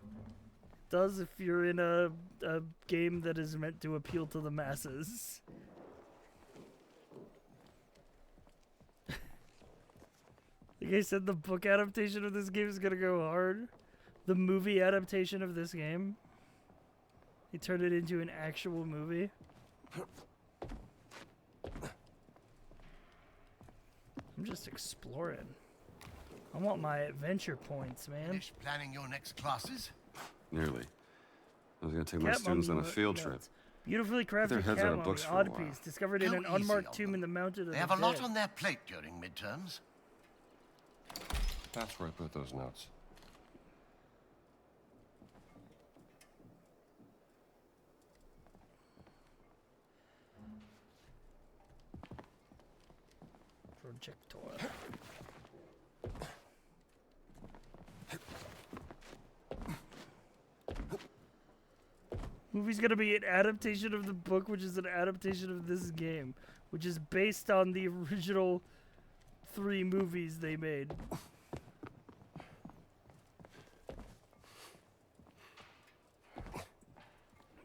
It does if you're in a game that is meant to appeal to the masses. Like I said, the book adaptation of this game is gonna go hard. The movie adaptation of this game. They turned it into an actual movie. I'm just exploring. I want my adventure points, man. Finish planning your next classes? Nearly. I was gonna take my Cat students on a mummy field notes. trip. Beautifully Their crafted heads cat out of mummy, books for a odd while. piece, discovered in Go an easy unmarked on tomb them. in the mountain of They the have a lot dead. on their plate during midterms. That's where I put those notes. Projectile. Movie's gonna be an adaptation of the book, which is an adaptation of this game, which is based on the original 3 movies they made.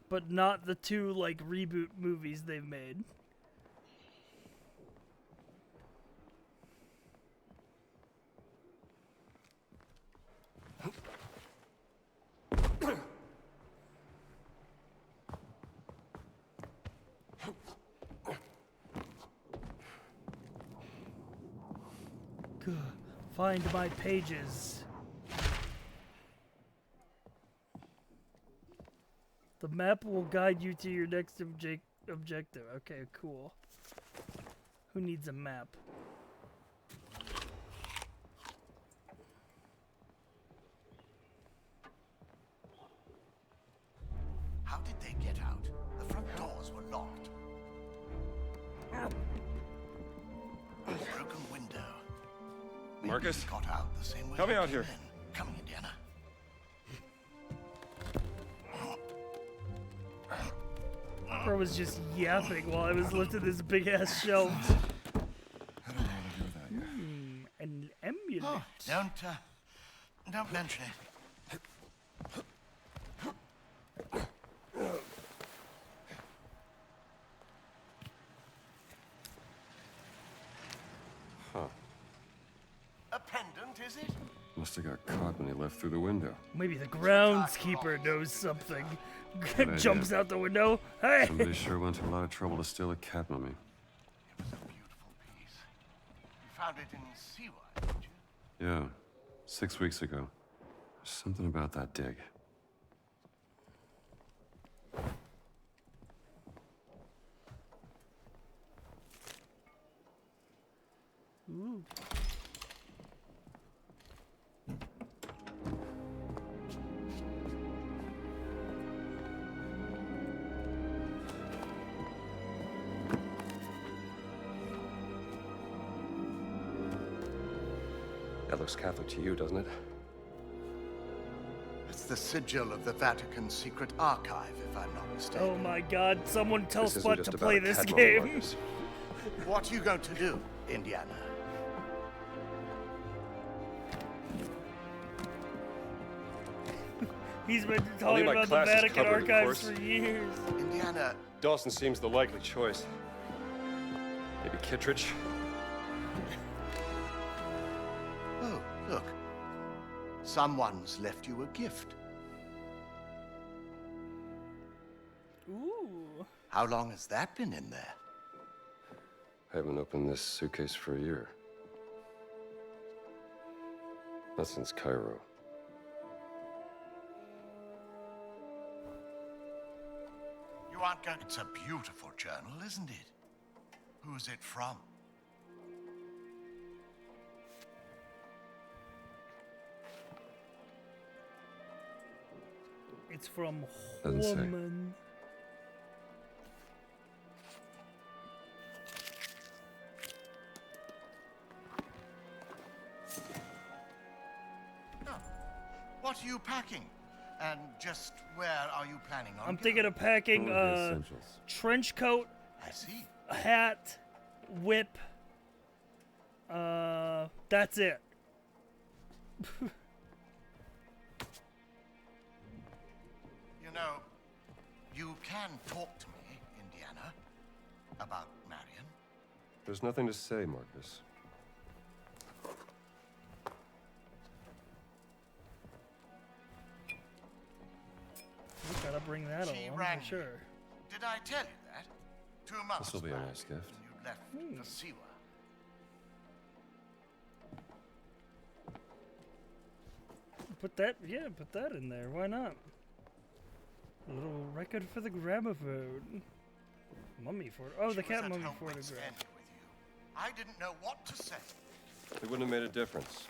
But not the 2, like, reboot movies they've made. Find my pages. The map will guide you to your next objective. Okay, cool. Who needs a map? How did they get out? The front doors were locked. Broken window. Maybe Marcus? they got out the same way Help me they out came here. in. Coming, Indiana. Bro was just yapping while I was lifting this big ass shelf. An amulet. Oh, don't mention it. Huh. A pendant, is it? Must have got caught when he left through the window. Maybe the groundskeeper knows something. Good Jumps idea. out the window. Hey! Somebody sure went to a lot of trouble to steal a cat mummy. It was a beautiful piece. You found it in Siwa, didn't you? Yeah, 6 weeks ago. There's something about that dig. Ooh. That looks Catholic to you, doesn't it? It's the sigil of the Vatican Secret Archive, if I'm not mistaken. Oh my god, someone tell This isn't Spud just to about play a this cat mummy, game. Marcus. What are you going to do, Indiana? He's been I'll talking leave my about the classes Vatican covered, of archives course. for years. Indiana, Dawson seems the likely choice. Maybe Kittredge? oh, look. Someone's left you a gift. Ooh. How long has that been in there? I haven't opened this suitcase for a year. Not since Cairo. You aren't going... It's a beautiful journal, isn't it? Who's it from? It's from Doesn't say. woman. Oh. What are you packing? And just where are you planning on I'm thinking of packing All of the essentials. trench coat, I see. hat, whip. That's it. You know, you can talk to me, Indiana, about Marion. There's nothing to say, Marcus. We gotta bring that She along rang for sure. Did I tell you that? 2 months This'll be a back, nice gift. when you left for Siwa. Put that in there. Why not? A little record for the gramophone. Mummy for oh, the She cat was at mummy her wit's photograph. end with you. I didn't know what to say. It wouldn't have made a difference.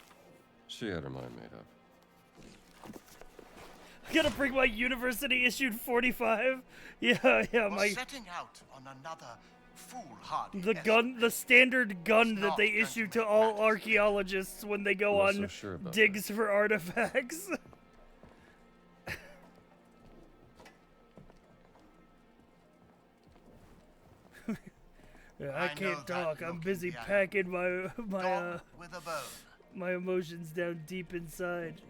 She had her mind made up. I gotta bring my university issued 45. Yeah, We're my setting out on another foolhardy the escapade. gun, the standard gun It's that not they going issue to to make all matters archaeologists when they go I'm not on so sure about digs for artifacts. Yeah, I can't talk. I'm busy packing my emotions down deep inside.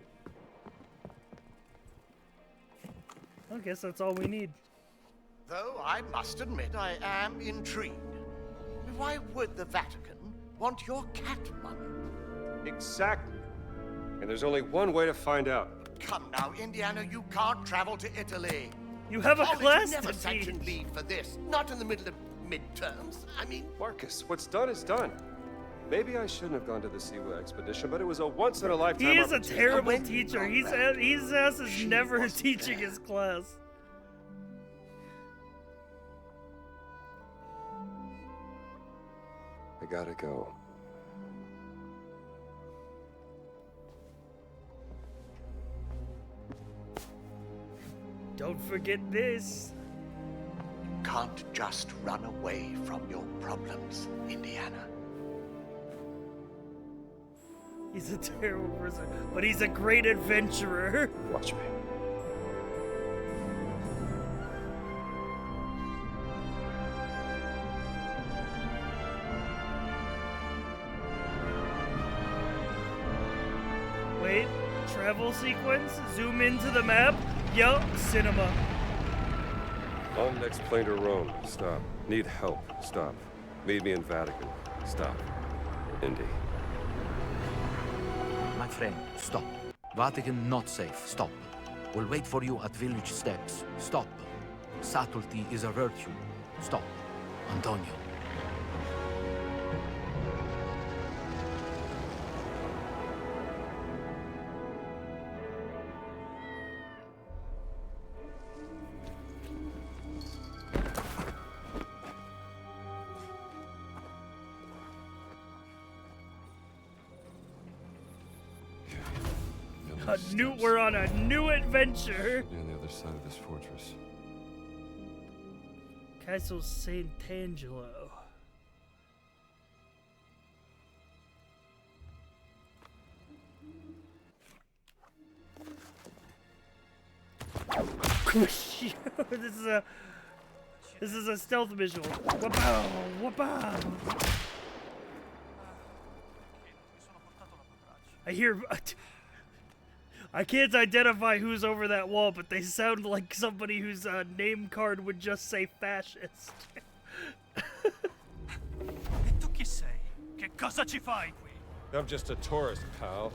I guess that's all we need. Though I must admit I am intrigued. Why would the Vatican want your cat money? Exactly. And there's only one way to find out. Come now, Indiana, you can't travel to Italy. You have a College class never to sanctioned teach. leave for this. Not in the middle of midterms. I mean, Marcus, what's done is done. Maybe I shouldn't have gone to the Siwa expedition, but it was a once-in-a-lifetime He is a opportunity. terrible teacher. His ass is never teaching his class. I gotta go. Don't forget this. can't just run away from your problems, Indiana. He's a terrible person, but he's a great adventurer. Watch me. Wait, travel sequence? Zoom into the map? Yup, cinema. On next plane to Rome. Stop. Need help. Stop. Meet me in Vatican. Stop. Indy. My friend, stop. Vatican not safe. Stop. We'll wait for you at village steps. Stop. Subtlety is a virtue. Stop. Antonio. We're on a new adventure. On the other side of this fortress. Castle Sant'Angelo. This is a stealth visual. Wapow! Wapow! I hear. I can't identify who's over that wall, but they sound like somebody whose name card would just say fascist. E tu chi sei? Che cosa ci fai qui? I'm just a tourist, pal.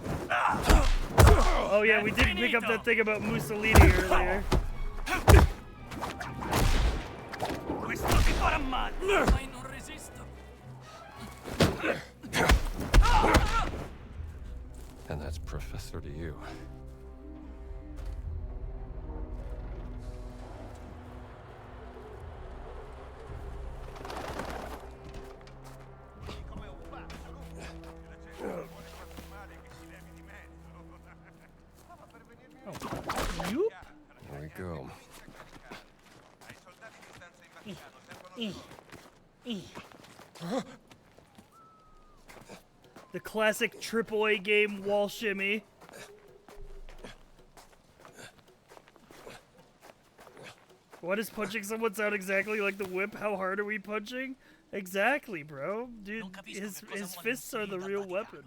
Oh yeah, we didn't pick up that thing about Mussolini earlier. Questo ti farà male, ma non resisto. And that's professor to you. Yoop. There we go. The classic AAA game wall shimmy. Why does punching someone sound exactly like the whip? How hard are we punching? Exactly, bro. Dude, his fists are the real weapon.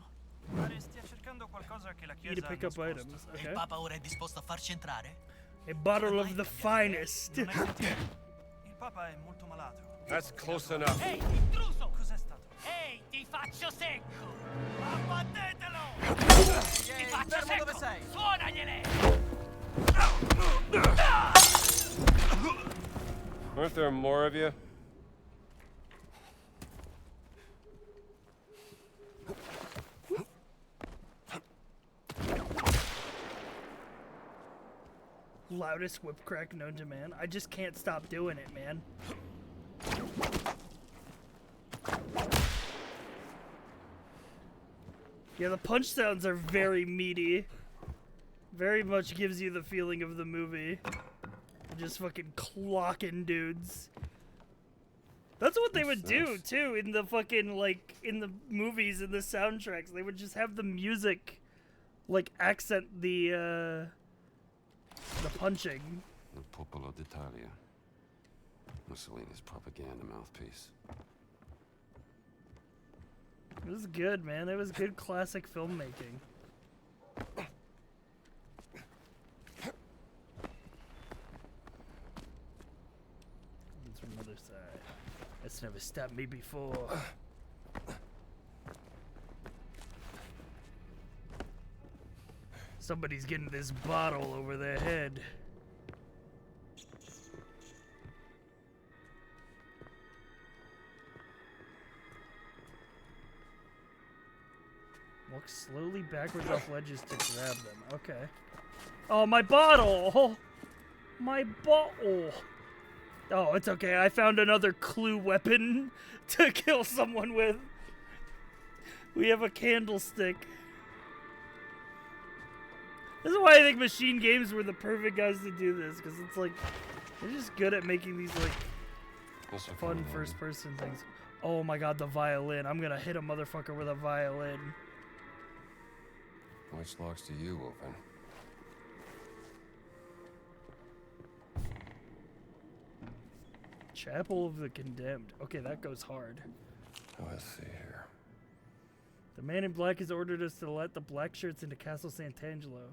Need to pick up items. Okay. Papa ora è disposto a farci entrare? A bottle of the finest. Il Papa è molto malato. That's close enough. Ehi, intruso! Cos'è stato? Ehi, ti faccio secco! Abbattetelo! Ti faccio secco! Dove sei? Suonagliele! Aren't there more of you? Loudest whip crack known to man. I just can't stop doing it, man. Yeah, the punch sounds are very meaty. Very much gives you the feeling of the movie. Just fucking clocking dudes. That's what they would do, too, in the fucking, like, in the movies, in the soundtracks. They would just have the music, like, accent the punching. Il popolo d'Italia. Mussolini's propaganda mouthpiece. It was good, man. It was good classic filmmaking. It's from the other side. That's never stopped me before. Somebody's getting this bottle over their head. Walk slowly backwards off ledges to grab them. Okay. Oh, my bottle! My bottle! Oh, it's okay. I found another clue weapon to kill someone with. We have a candlestick. This is why I think machine games were the perfect guys to do this, because it's like, they're just good at making these like fun first-person things. Oh my god, the violin. I'm gonna hit a motherfucker with a violin. Which locks do you open? Chapel of the Condemned. Okay, that goes hard. Oh, let's see here. The man in black has ordered us to let the black shirts into Castle Sant'Angelo.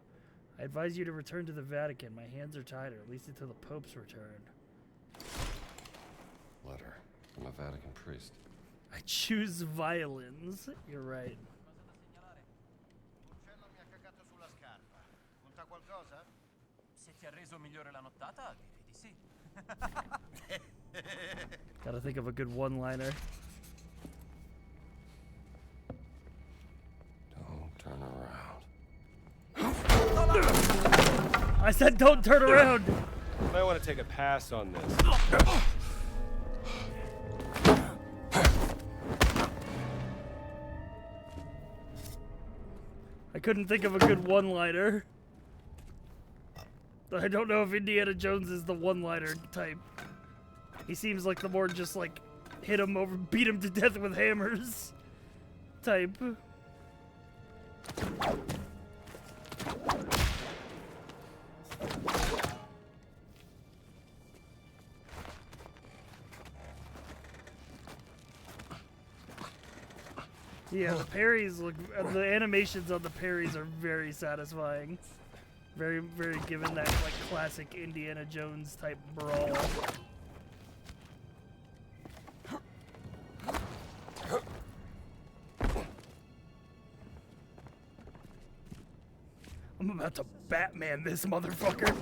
I advise you to return to the Vatican. My hands are tied, or at least until the Pope's return. Letter. I'm a Vatican priest. I choose violins. You're right. Se ti ha reso migliore la nottata, direi di sì. Gotta think of a good one-liner. Don't turn around. I said don't turn around! You might want to take a pass on this. I couldn't think of a good one-liner. I don't know if Indiana Jones is the one-liner type. He seems like the more just like hit him over, beat him to death with hammers type. Yeah, the parries look, the animations on the parries are very satisfying. Very, very given that like classic Indiana Jones type brawl. I'm about to Batman this motherfucker.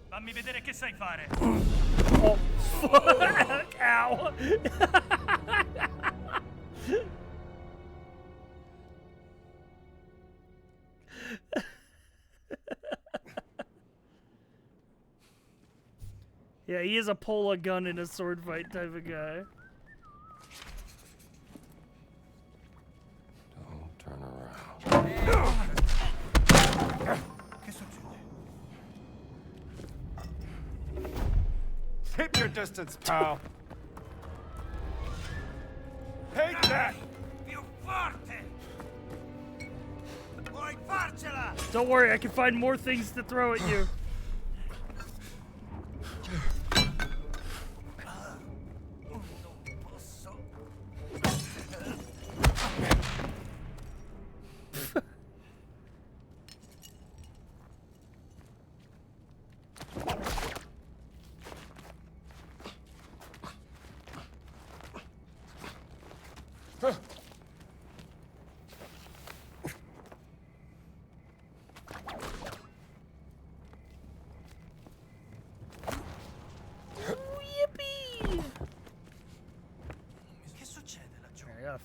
Fammi vedere che sai fare. Oh, fuck! Ow! Yeah, he is a pull a gun in a sword fight type of guy. Don't turn around. Che succede? Keep your distance, pal. Take that! Più forte! Puoi farcela! Don't worry, I can find more things to throw at you.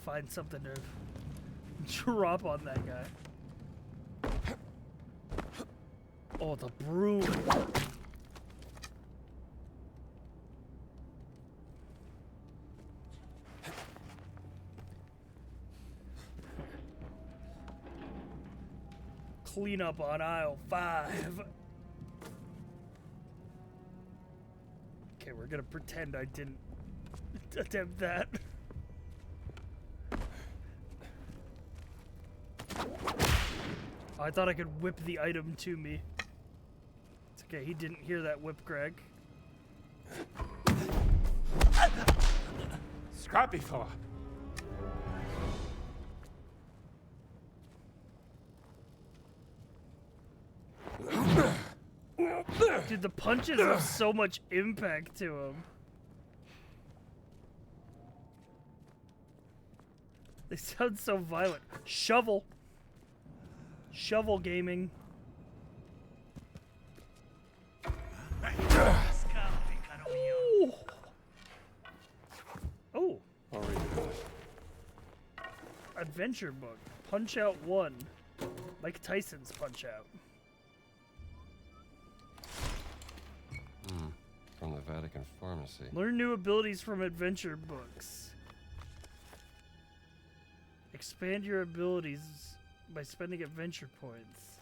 Find something to drop on that guy. Oh, the broom. Clean up on aisle 5. Okay, we're gonna pretend I didn't attempt that. I thought I could whip the item to me. It's okay, he didn't hear that whip, Greg. Scrappy fella. Dude, the punches have so much impact to him. They sound so violent. Shovel. Shovel gaming. Ooh. Oh. Adventure book. Punch Out 1. Mike Tyson's Punch Out. From the Vatican Pharmacy. Learn new abilities from adventure books. Expand your abilities by spending adventure points.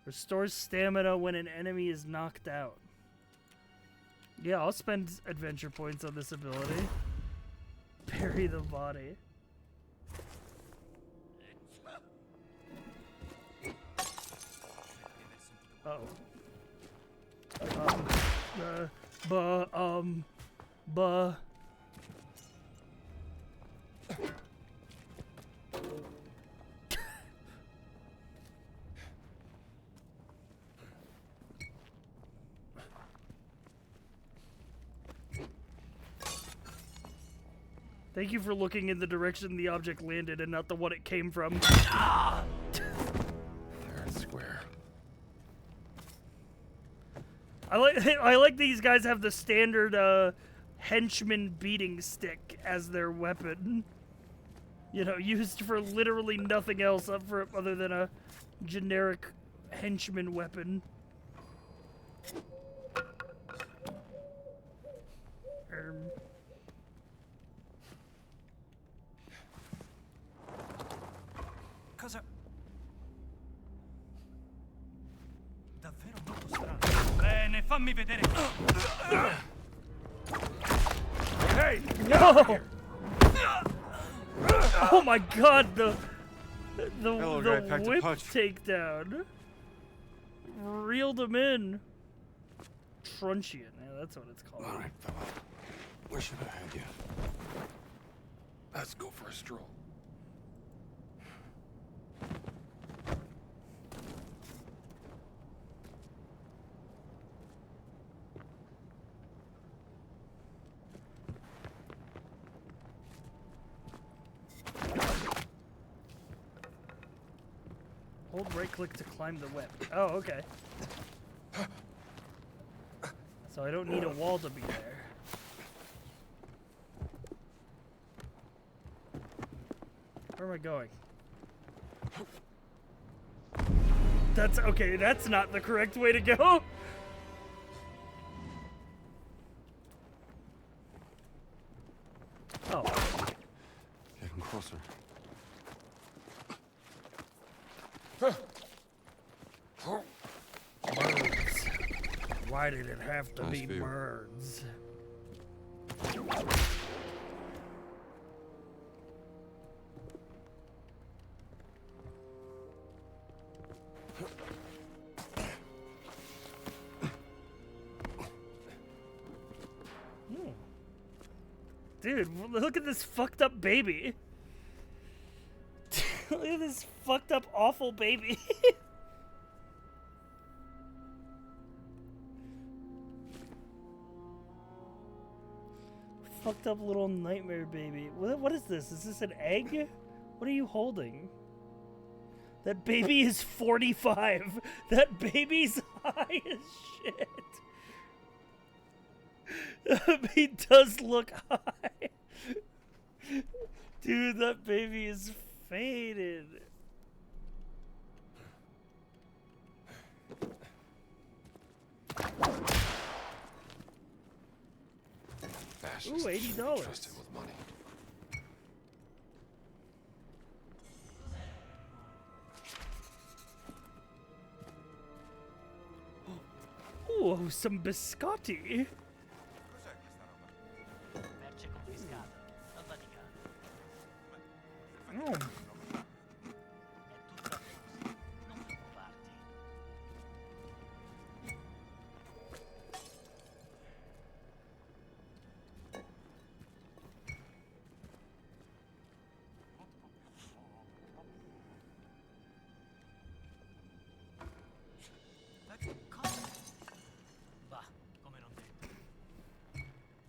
Restores stamina when an enemy is knocked out. Yeah, I'll spend adventure points on this ability. Bury the body. Uh-oh. Thank you for looking in the direction the object landed and not the one it came from. Fair and square. I like these guys have the standard henchman beating stick as their weapon. You know, used for literally nothing else other than a generic henchman weapon. Cosa? Davvero molto strano. Bene, fammi vedere. Hey, no! Oh my God, the whip takedown. Reeled him in. Truncheon, yeah, that's what it's called. All right, fella. Where should I have you? Let's go for a stroll. Hold right click to climb the whip. Oh, okay. So I don't need a wall to be there. Where am I going? That's okay, that's not the correct way to go. Oh. Getting closer. Birds. Why did it have to Nice be view. birds? Dude, look at this fucked up baby. Look at this fucked up awful baby. Fucked up little nightmare baby. What is this? Is this an egg? What are you holding? That baby is 45. That baby's high as shit. He does look high. Dude, that baby is faded. Ooh, $80. Trust him with money. Ooh, some biscotti. Merce confiscata al Vaticano. Oh. È tutta tua. Non preoccuparti.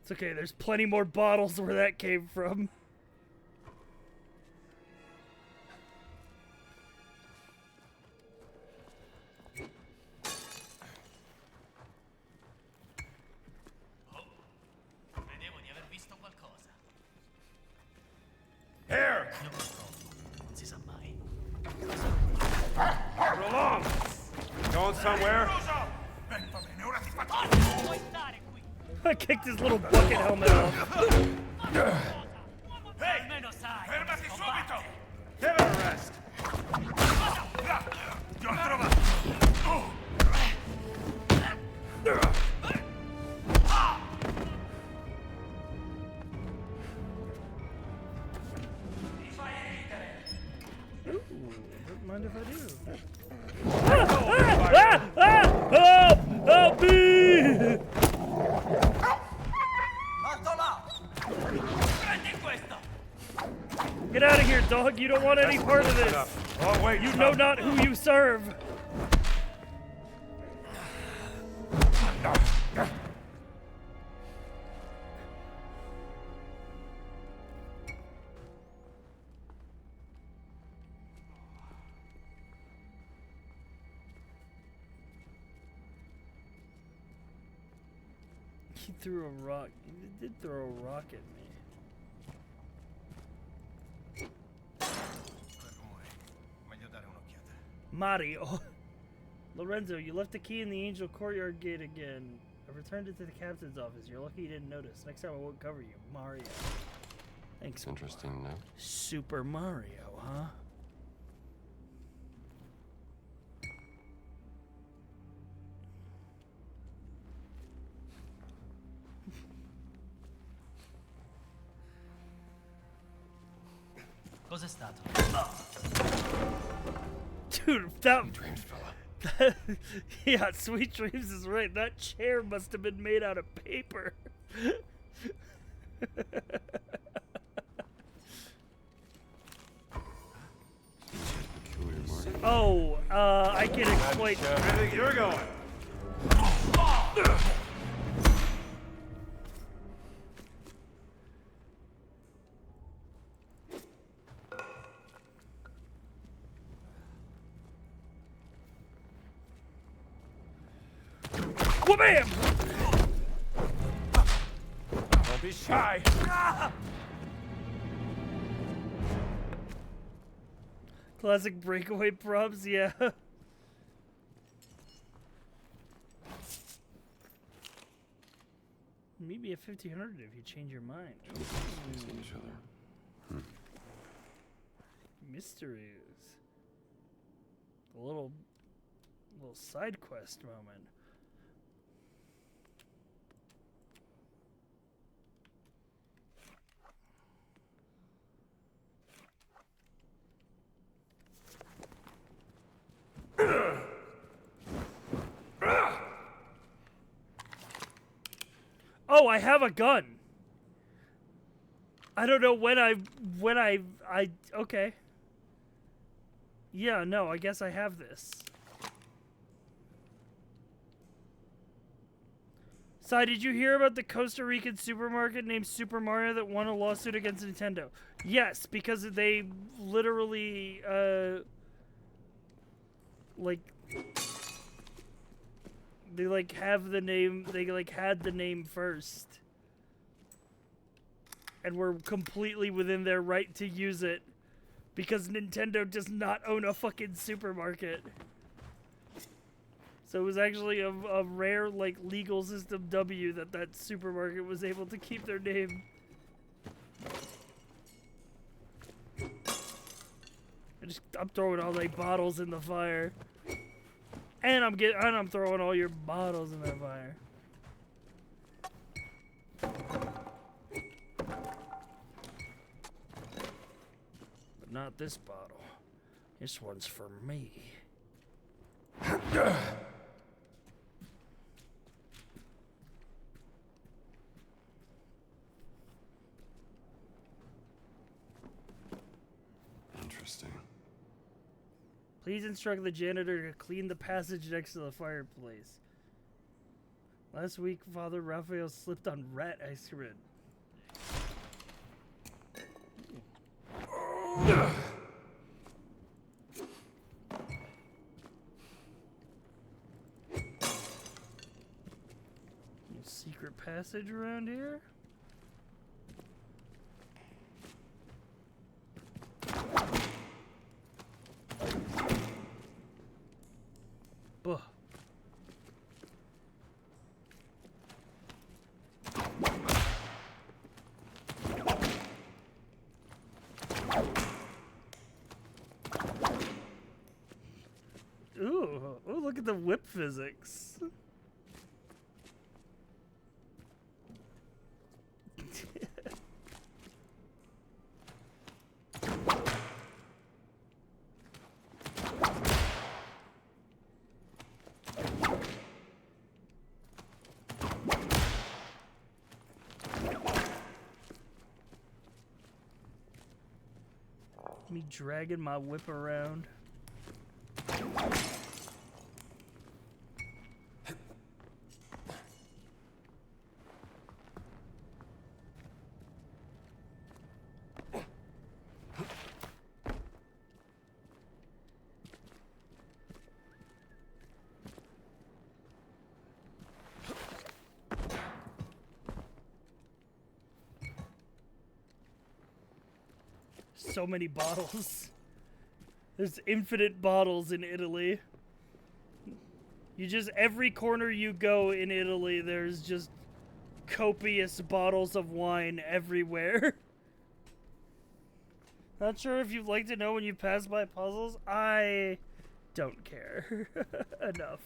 It's okay, there's plenty more bottles where that came from. Credevo di aver visto qualcosa. Here! Non si sa mai. Move along! Going somewhere? Puoi stare qui. I kicked his little bucket helmet off. Almeno sai. Fermati come subito! combatte. Give it a rest! Ti ho trovato! Ooh, don't mind if I do. Help! Help me! Alto là! Prendi questo! Get out of here, dog. You don't want any part of this. Oh, wait. You know not who you serve. He threw a rock. He did throw a rock at me. Mario. Lorenzo, you left the key in the Angel Courtyard gate again. I returned it to the captain's office. You're lucky you didn't notice. Next time I won't cover you. Mario. Thanks. Interesting, no? Super Mario, huh? Cos'è stato? Dude, that... yeah, Sweet Dreams is right. That chair must have been made out of paper. Oh, I can explain. Where do you think you're going? Wha-bam! Don't be shy. Classic breakaway props, yeah. Maybe a 1500 if you change your mind. Each other. Mysteries. A little side quest moment. Oh, I have a gun. I don't know when I okay. Yeah, no, I guess I have this. Sai, did you hear about the Costa Rican supermarket named Super Mario that won a lawsuit against Nintendo? Yes, because they literally like they like have the name, they like had the name first. And were completely within their right to use it because Nintendo does not own a fucking supermarket. So it was actually a rare like legal system W that supermarket was able to keep their name. I'm throwing all my bottles in the fire. And I'm throwing all your bottles in that fire. But not this bottle. This one's for me. Interesting. Please instruct the janitor to clean the passage next to the fireplace. Last week, Father Raphael slipped on rat excrement. Secret passage around here? Buh. Ooh, look at the whip physics. Me dragging my whip around. So many bottles. There's infinite bottles in Italy. You just, every corner you go in Italy, there's just copious bottles of wine everywhere. Not sure if you'd like to know when you pass by puzzles. I don't care enough.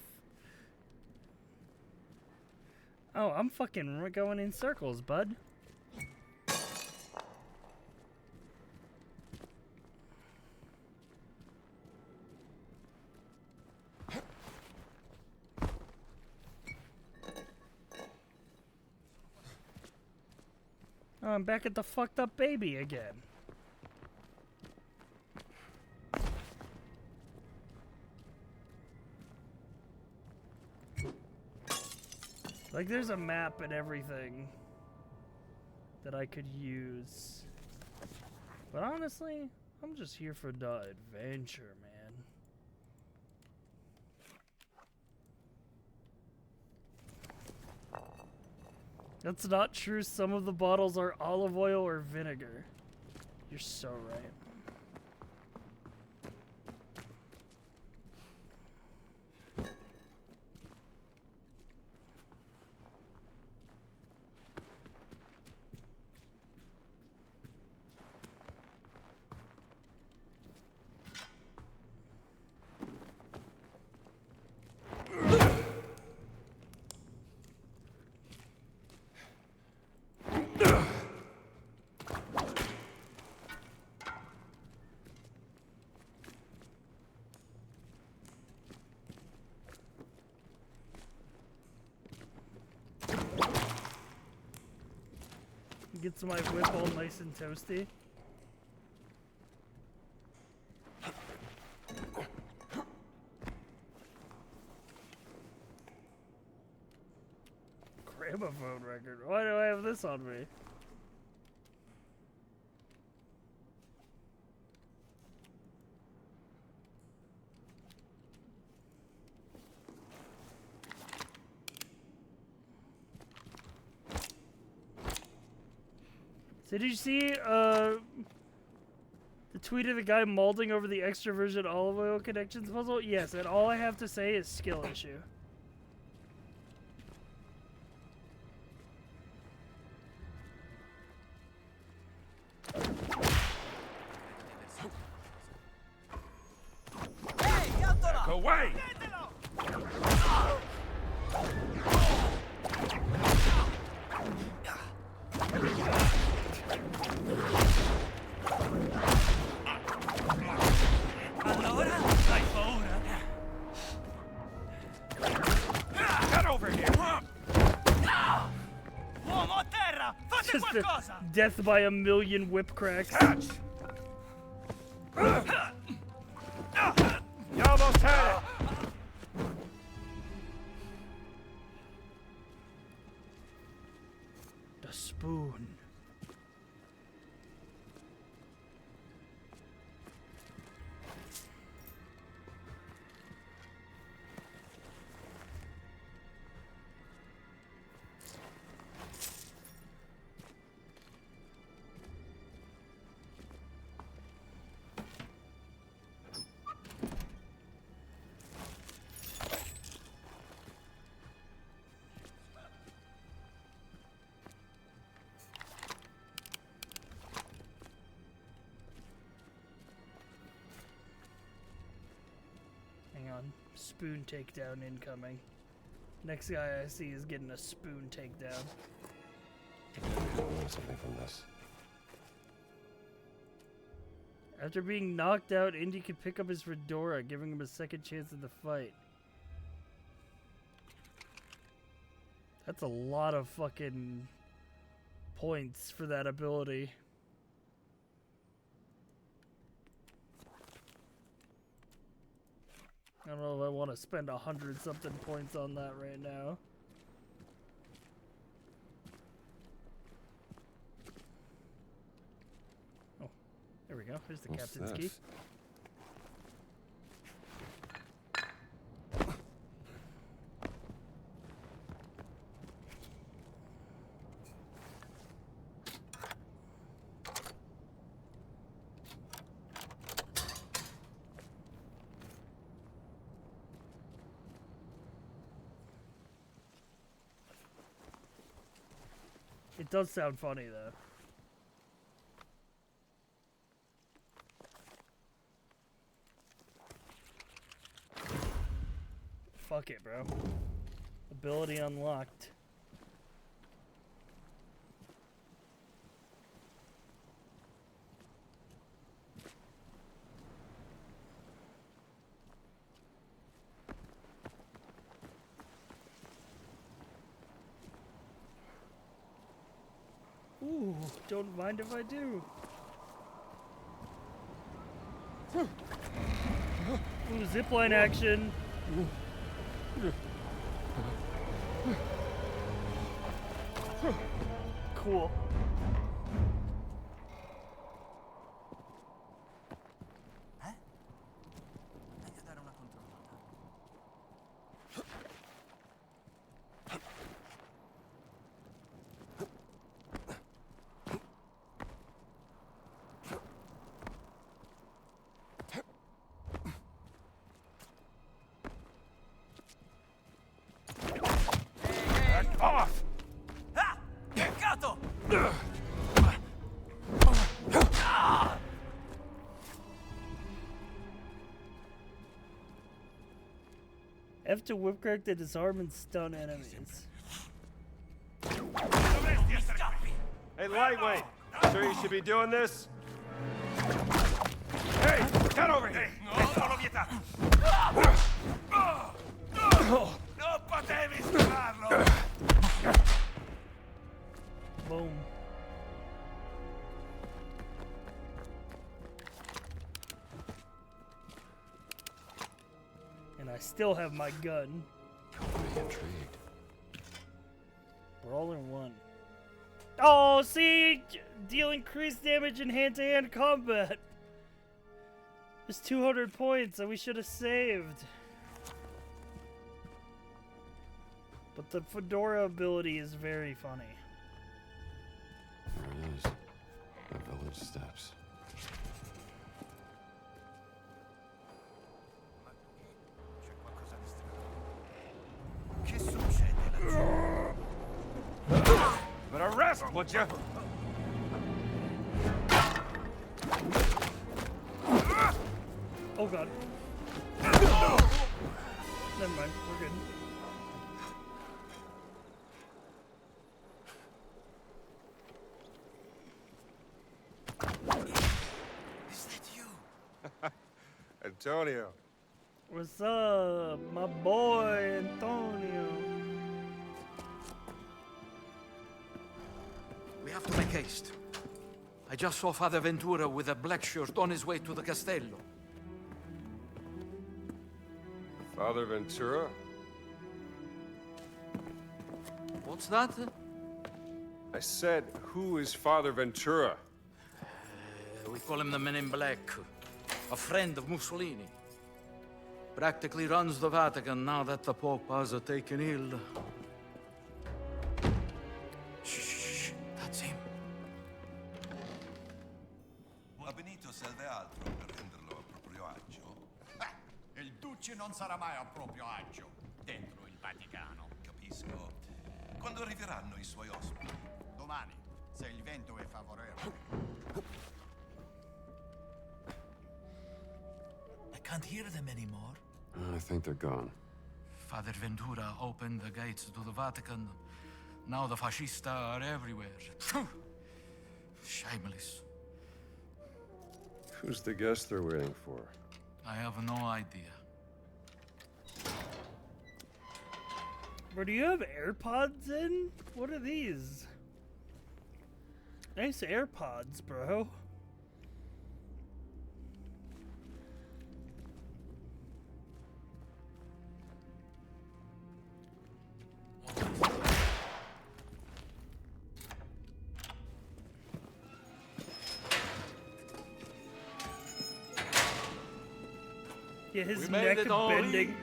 Oh, I'm fucking going in circles, bud. Oh, I'm back at the fucked up baby again. Like, there's a map and everything that I could use. But honestly, I'm just here for the adventure, man. That's not true. Some of the bottles are olive oil or vinegar. You're so right. Gets my whip all nice and toasty. Gramophone record. Why do I have this on me? So did you see the tweet of the guy molding over the extra virgin olive oil connections puzzle? Yes, and all I have to say is skill issue. Go away! Allora, hai paura? Get over here! Uomo a terra! Fate Just qualcosa! death by a million whip cracks. Catch! You almost had it! spoon. Hang on. Spoon takedown incoming. Next guy I see is getting a spoon takedown. Something from this. After being knocked out, Indy can pick up his fedora, giving him a second chance in the fight. That's a lot of fucking points for that ability. I don't know if I want to spend 100-something points on that right now. Oh, there we go. Here's the captain's key. It does sound funny, though. Fuck it, bro. Ability unlocked. Ooh, don't mind if I do. Ooh, zipline action. Cool. Meglio dare una controllata. Back off! Ah! Peccato! F to whip crack to disarm and stun enemies. Hey, lightweight. Sure you should be doing this? Hey, get over here! Non l'ho vietato! Non potevi spararlo! Boom. And I still have my gun. Intrigued. Brawler 1. Oh, see? Deal increased damage in hand-to-hand combat. It's 200 points that we should have saved. But the fedora ability is very funny. There it is. The village steps. C'è qualcosa di strano. Che succede laggiù? But arrest, would you? Oh god. Never mind, we're good. Is that you? Antonio. What's up, my boy Antonio? We have to make haste. I just saw Father Ventura with a black shirt on his way to the Castello. Father Ventura? What's that? I said, who is Father Ventura? We call him the Men in Black. A friend of Mussolini. Practically runs the Vatican now that the Pope has taken ill. Shh, that's him. Ma Benito serve altro per renderlo a proprio agio. Il Duce non sarà mai a proprio agio dentro il Vaticano. Capisco. Quando arriveranno i suoi ospiti? Domani, se il vento è favorevole. I can't hear them anymore. I think they're gone. Father Ventura opened the gates to the Vatican. Now the fascista are everywhere. Shameless. Who's the guest they're waiting for? I have no idea. Bro, do you have AirPods in? What are these? Nice AirPods, bro. Yeah, his neck bending.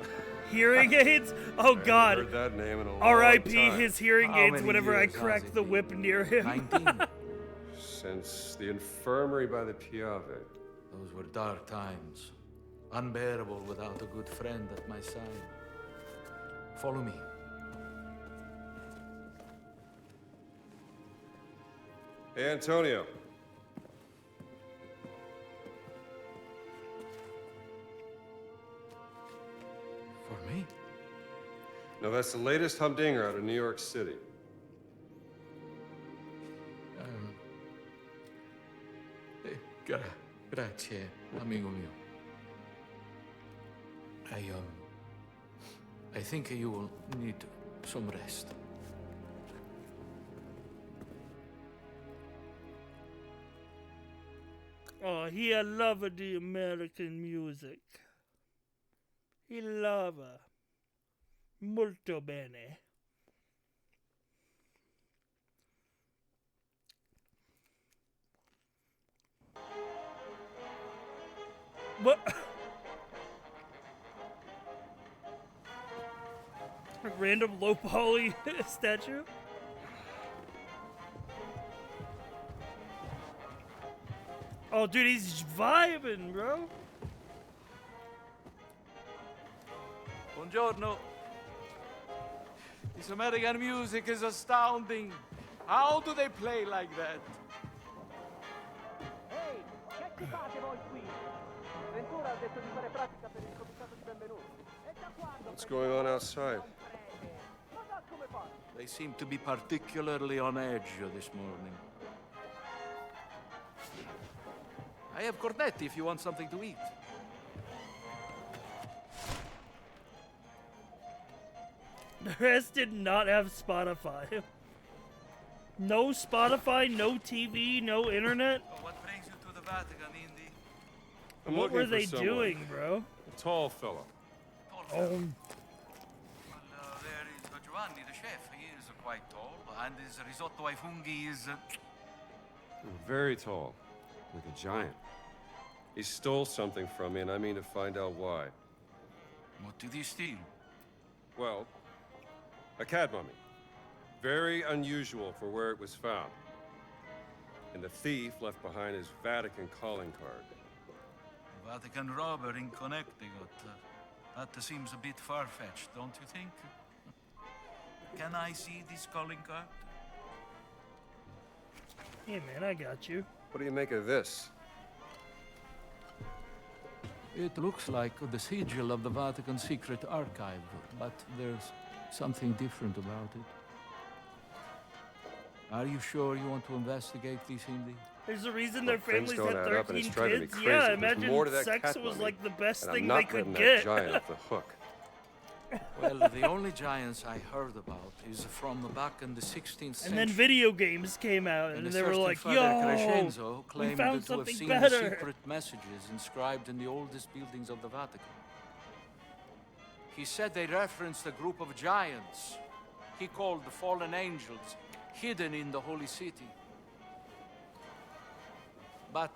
Hearing aids? Oh god. Heard that name in a long R.I.P. time. his hearing How aids many whenever I years has crack it the been? whip near him. 19. Since the infirmary by the Piave. Those were dark times. Unbearable without a good friend at my side. Follow me. Hey, Antonio. For me? No, that's the latest humdinger out of New York City. Grazie, amigo mio. I think you will need some rest. Oh, he loved the American music. He loved molto bene. What? A random low poly statue? Oh, dude, he's vibing, bro. Buongiorno. This American music is astounding. How do they play like that? Ehi, che ci fate voi qui? Ventura ha detto di fare pratica per il comitato di benvenuti. E da quando? What's going on outside? Guarda come fa. They seem to be particularly on edge this morning. I have cornetti if you want something to eat. The rest did not have Spotify. No Spotify, no TV, no internet. Oh, what brings you to the Vatican, Indy? I'm What looking were for they someone. doing, bro? A tall fellow. Oh, Well, there is Giovanni, the chef. He is quite tall, and his risotto ai funghi is... Very tall. Like a giant. He stole something from me, and I mean to find out why. What did he steal? Well, a cat mummy. Very unusual for where it was found. And the thief left behind his Vatican calling card. Vatican robber in Connecticut. That seems a bit far-fetched, don't you think? Can I see this calling card? hey man, I got you. What do you make of this? It looks like the sigil of the Vatican Secret Archive, but there's something different about it. Are you sure you want to investigate this, Indy? There's a reason their Things families don't had add up, and 13 it's driving me kids. crazy. Yeah, There's imagine more to that sex cat was mummy, like the best and thing I'm they not could letting get. that giant off the hook. Well, the only giants I heard about is from back in the 16th century. And then video games came out, and a they were certain like, Father yo, Crescenzo we claimed found to have something seen better. secret messages inscribed in the oldest buildings of the Vatican. He said they referenced a group of giants he called the fallen angels. hidden in the holy city. But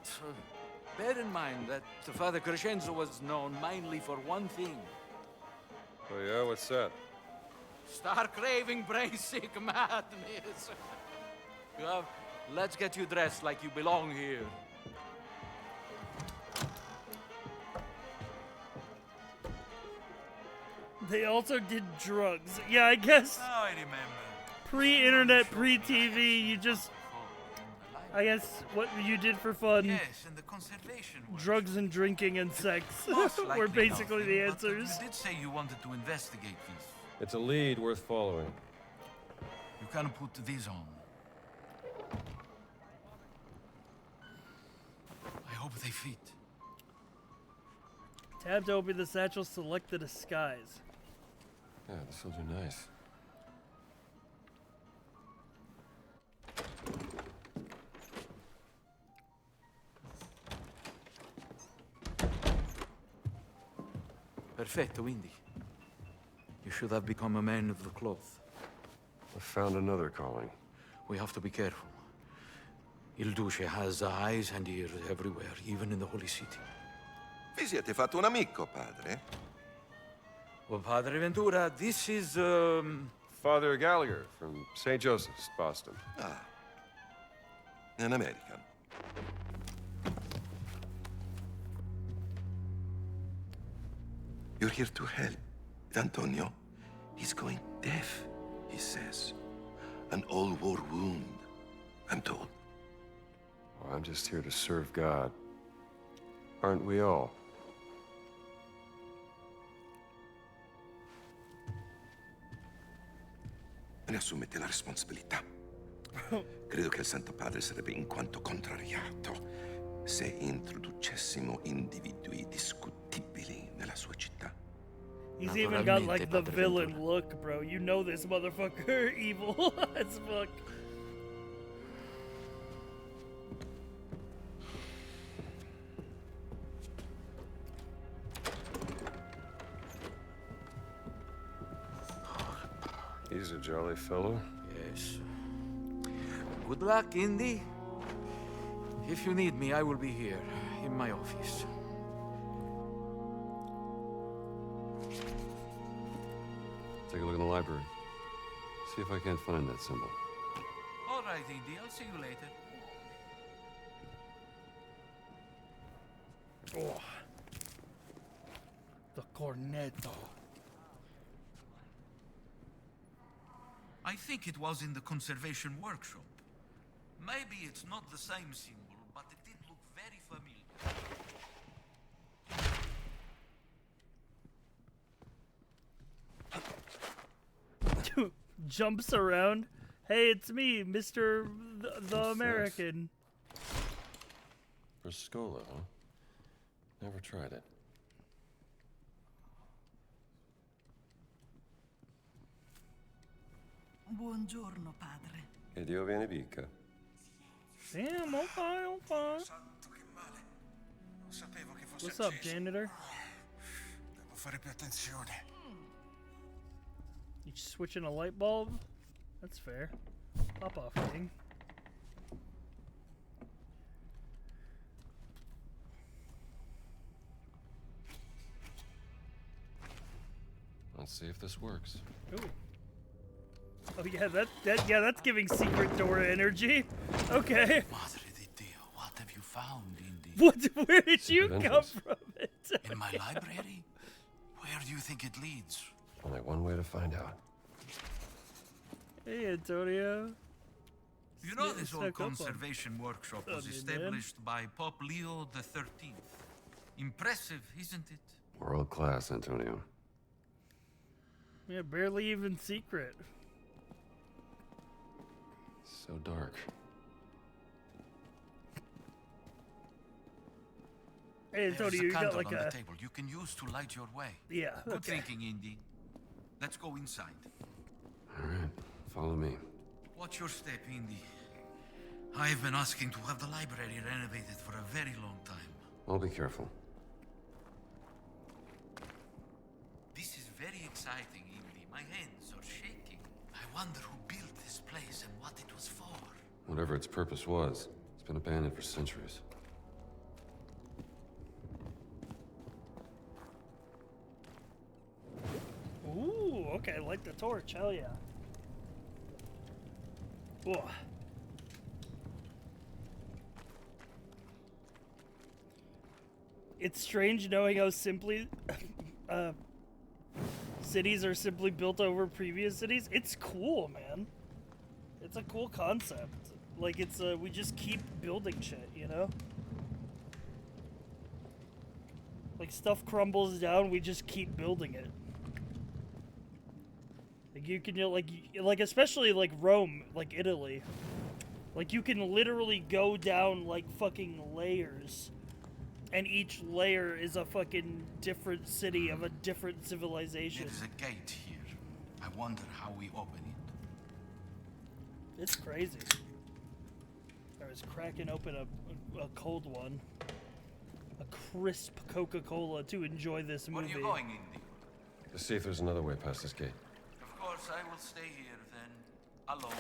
bear in mind that Father Crescenzo was known mainly for one thing. Oh yeah, what's that? Star-craving, brain-sick madness. Well, let's get you dressed like you belong here. They also did drugs. Yeah, I guess. Now I remember. Pre-internet, pre-TV, you just... I guess what you did for fun. Yes, and the conservation work. Drugs and drinking and sex Most were likely basically the nothing, but answers. you did say you wanted to investigate this. It's a lead worth following. You can put these on. I hope they fit. Tab to open the satchel, select the disguise. Yeah, this will do nice. Perfetto, Indy. You should have become a man of the cloth. I found another calling. We have to be careful. Il Duce has eyes and ears everywhere, even in the Holy City. Vi siete fatto un amico, padre? Well, Padre Ventura, this is, Father Gallagher from St. Joseph's, Boston. Ah. An American. You're here to help. Antonio, he's going deaf, he says. An old war wound, I'm told. Well, I'm just here to serve God. Aren't we all? Ne assumete la responsabilità. Credo che il Santo Padre sarebbe in quanto contrariato se introducessimo individui discutibili nella sua città. He's even got like the villain look, bro. You know this motherfucker evil as fuck. He's a jolly fellow. Yes. Good luck, Indy. If you need me, I will be here, in my office. Take a look in the library. See if I can't find that symbol. All right, Indy. I'll see you later. Oh. The cornetto. I think it was in the conservation workshop. Maybe it's not the same symbol, but it did look very familiar. Jumps around. Hey, it's me, Mr. the American. Briscola, huh? Never tried it. Buongiorno, padre. Che Dio vi benedica. Damn, okay, okay. What's up, janitor? Devo fare più attenzione. You switching a light bulb? That's fair. Pop off, king. Let's see if this works. Ooh. Oh yeah, that's giving secret door energy. Okay. Madre di Dio, what have you found, Indy? What? Where did you come from? In my library? Where do you think it leads? Only one way to find out. Hey, Antonio. You know, this old conservation workshop was established by Pope Leo XIII. Impressive, isn't it? World class, Antonio. Yeah, barely even secret. So dark. Hey, Antonio, you got like a table you can use to light your way. Yeah. Good thinking, Indy. Let's go inside. All right, follow me. Watch your step, Indy. I've been asking to have the library renovated for a very long time. I'll be careful. This is very exciting, Indy. My hands are shaking. I wonder who built this place and what it was Whatever its purpose was, it's been abandoned for centuries. Ooh, okay, light the torch, hell yeah. Ooh. It's strange knowing how simply cities are simply built over previous cities. It's cool, man. It's a cool concept. Like, it's we just keep building shit, you know? Like, stuff crumbles down, we just keep building it. Like, you can, you know, like especially like Rome, like Italy. Like, you can literally go down like fucking layers. And each layer is a fucking different city of a different civilization. There is a gate here. I wonder how we open it. It's crazy. I was cracking open a cold one. A crisp Coca-Cola to enjoy this movie. Where are you going, Indy? To see if there's another way past this gate. Of course, I will stay here then. Alone.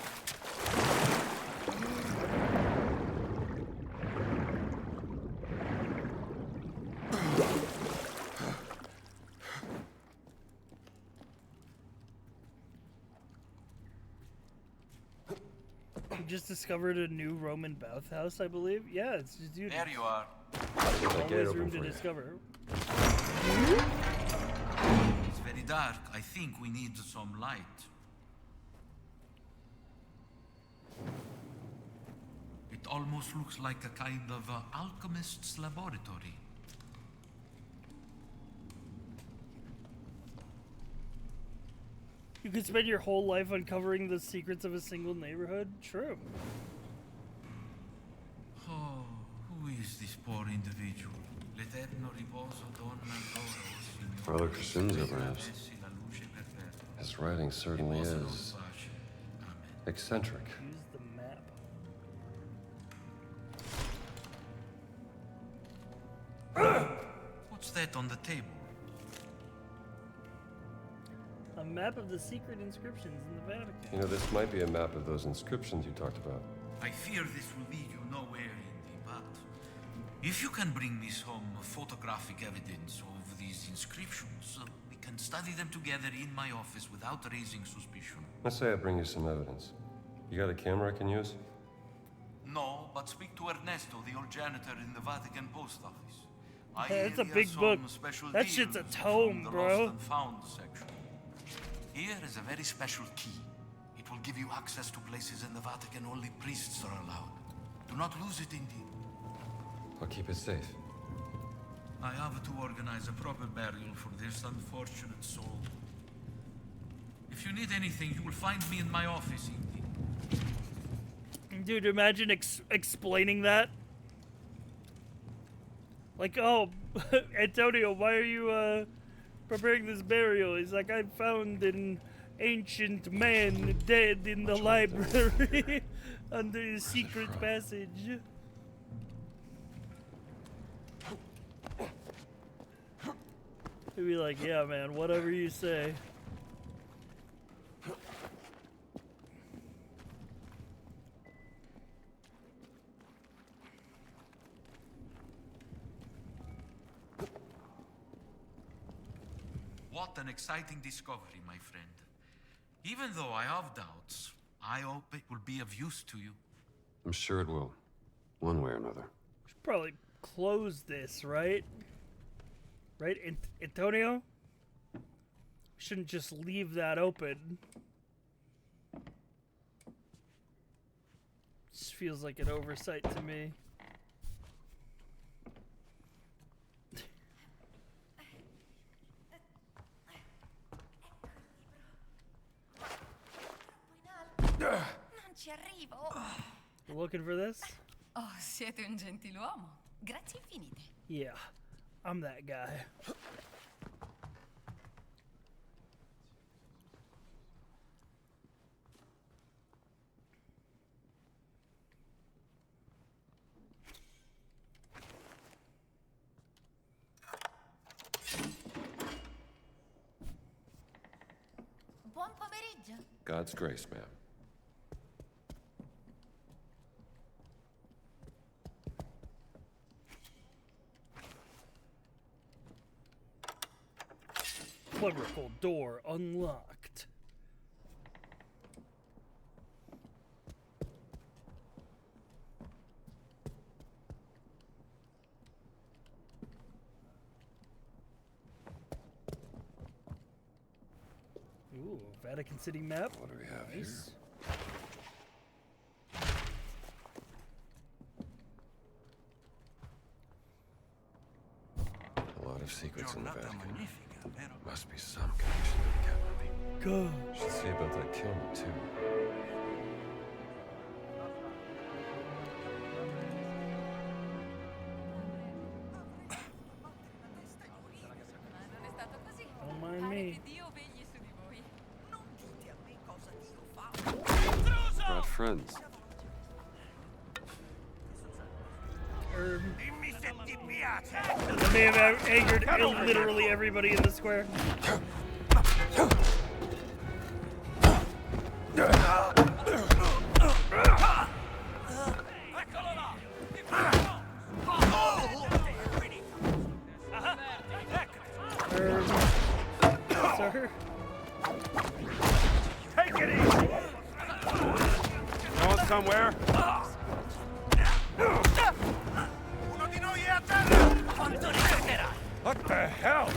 We just discovered a new Roman bathhouse, I believe. Yeah, it's just, dude. There you are. Always room to discover. It's very dark. I think we need some light. It almost looks like a kind of alchemist's laboratory. You could spend your whole life uncovering the secrets of a single neighborhood? True. Oh, who is this poor individual? L'eterno riposo donna loro, signore. Father Crescenzo, perhaps. His writing certainly is eccentric. Use the map. What's that on the table? A map of the secret inscriptions in the Vatican. You know, this might be a map of those inscriptions you talked about. I fear this will lead you nowhere, Indy, but if you can bring me some photographic evidence of these inscriptions, we can study them together in my office without raising suspicion. Let's say I bring you some evidence. You got a camera I can use? No, but speak to Ernesto, the old janitor in the Vatican post office. Hey, it's a big book. That shit's a tome, bro. Lost and found section. Here is a very special key. It will give you access to places in the Vatican only priests are allowed. Do not lose it, Indy. I'll keep it safe. I have to organize a proper burial for this unfortunate soul. If you need anything, you will find me in my office, Indy. Dude, imagine explaining that. Like, oh, Antonio, why are you, preparing this burial? He's like, I found an ancient man dead in the library under a secret passage. He'd be like, yeah, man, whatever you say. What an exciting discovery, my friend. Even though I have doubts, I hope it will be of use to you. I'm sure it will. One way or another. Should probably close this, right? Right, Antonio? We shouldn't just leave that open. Just feels like an oversight to me. Non ci arrivo. You looking for this? Oh, siete un gentiluomo. Grazie infinite. Yeah, I'm that guy. Buon pomeriggio. God's grace, ma'am. Clerical door unlocked. Ooh, Vatican City map. What do we have nice. A lot of secrets in the Vatican. Must be some connection to the cat mummy. Go. Should see about that kiln too. Don't mind me. Brought friends. That may have angered literally everybody in the square. Sir? Take it easy! Going somewhere? What the hell?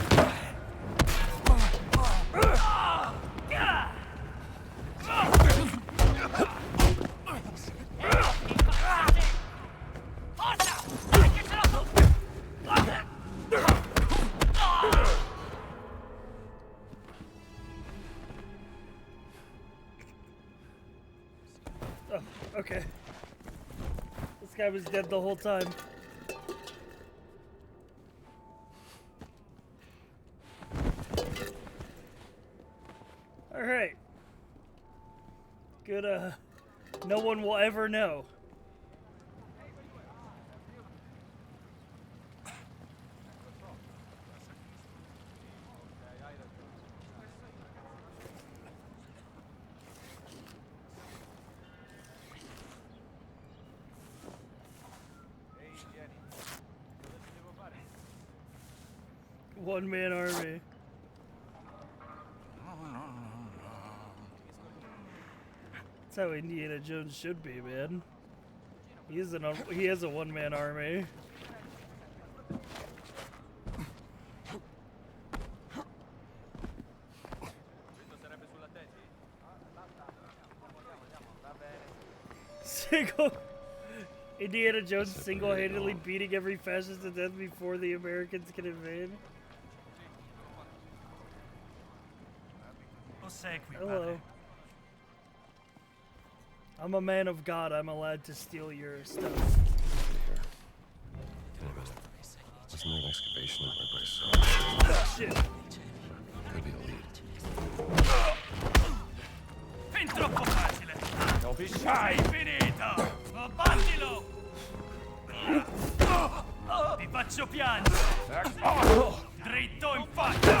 Oh, okay. This guy was dead the whole time. Alright. Good, no one will ever know. One-man army. That's how Indiana Jones should be, man. He has a one-man army. Indiana Jones single-handedly beating every fascist to death before the Americans can invade. Hello. I'm a man of God. I'm allowed to steal your stuff. Wait a minute. Wasn't there an excavation in my place? Shit. Could be a lead. Fin troppo facile. Don't be shy. Finito. Abbattilo. Ti faccio piangere. Dritto in faccia.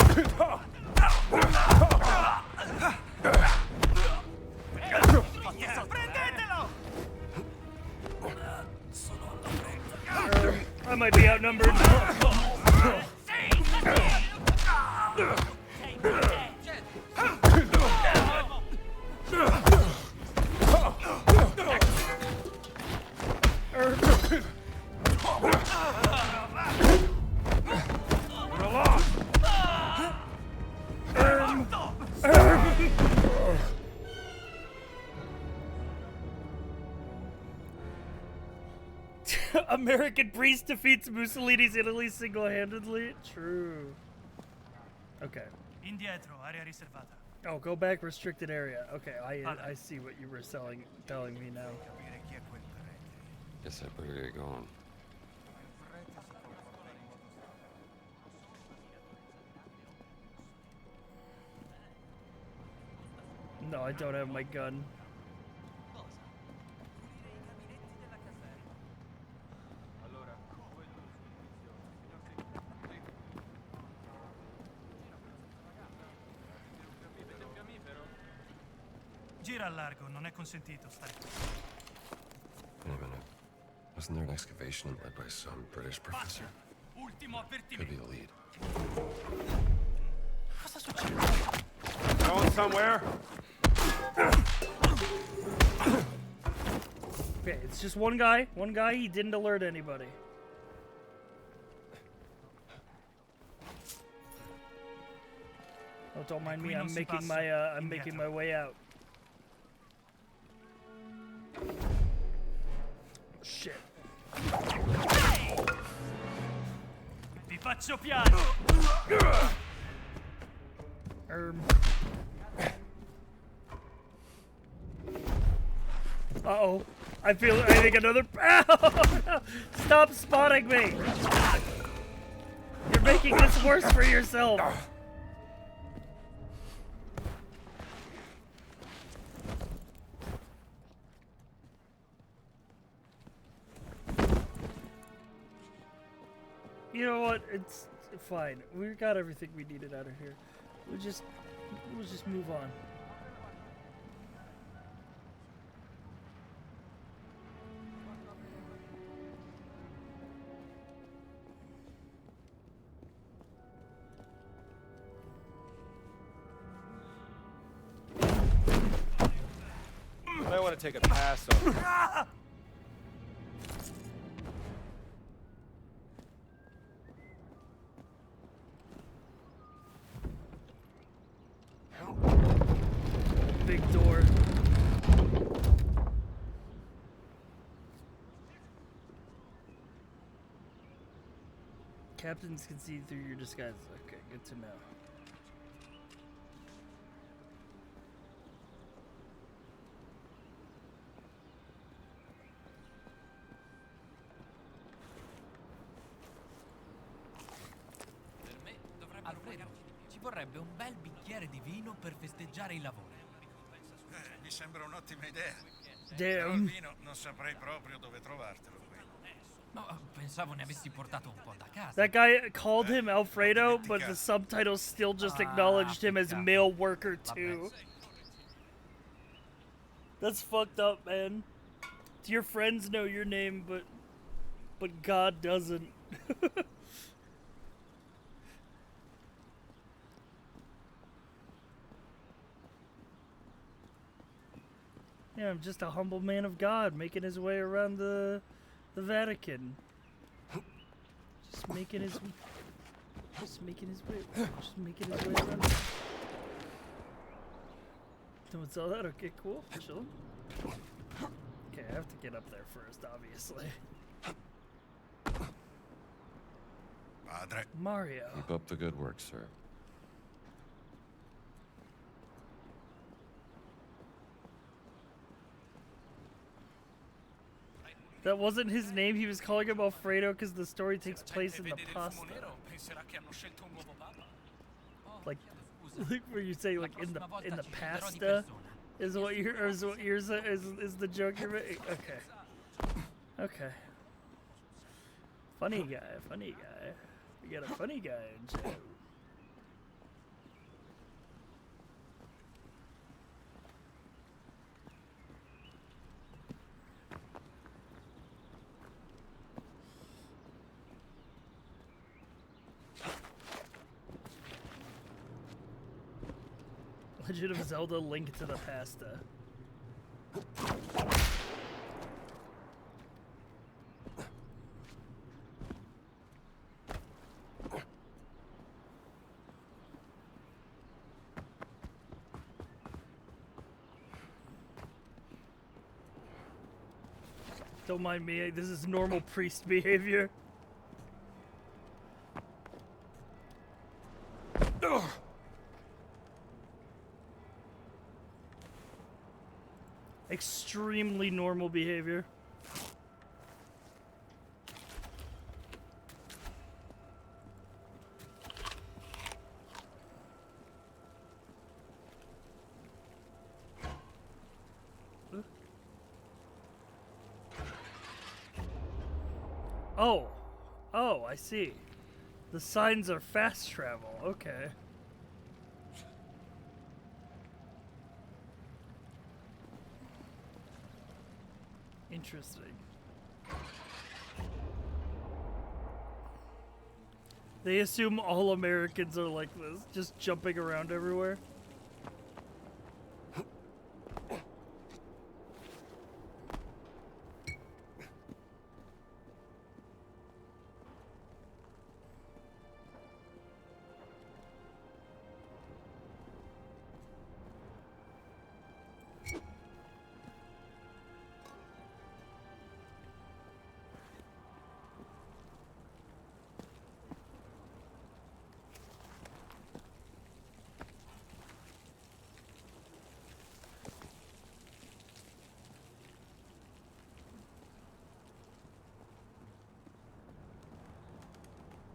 Prendetelo! I might be outnumbered. American priest defeats Mussolini's Italy single-handedly. True. Okay. Indietro, area riservata. Oh, go back, restricted area. Okay, I see what you were telling me now. Guess I better get going. No, I don't have my gun. Gira al largo, non è consentito stare. Wait a minute. Wasn't there an excavation led by some British professor? Ultimo Could be avvertimento. a lead. Cosa Going somewhere? Okay, it's just one guy. One guy. He didn't alert anybody. Oh, don't mind me. I'm making my way out. Shit. Vi faccio piano. Uh-oh. I think another... Ow! No! Stop spotting me! You're making this worse for yourself. You know what? It's fine. We got everything we needed out of here. We'll just move on. I want to take a pass on. Big door. Captains can see through your disguise. Okay, good to know. Alfredo, ci vorrebbe un bel bicchiere di vino per festeggiare il lavoro. Mi sembra un'ottima idea. Damn. Però il vino non saprei proprio dove trovartelo qui. No, pensavo ne avessi portato un po' da casa. That guy called him Alfredo, but the subtitles still just acknowledged him as male worker 2. That's fucked up, man. Your friends know your name, but God doesn't. Yeah, I'm just a humble man of God making his way around the Vatican. Just making his way around. Someone saw that? Okay, cool. Chill. Okay, I have to get up there first, obviously. Padre. Mario. Keep up the good work, sir. That wasn't his name. He was calling him Alfredo because the story takes place in the pasta. Like where you say like in the pasta is what yours is the joke you're making? Okay. Okay. Funny guy. We got a funny guy in chat. Legend of Zelda: Link to the Pasta. Don't mind me, this is normal priest behavior. Ugh. Extremely normal behavior. Oh, I see. The signs are fast travel. Okay. Interesting. They assume all Americans are like this, just jumping around everywhere.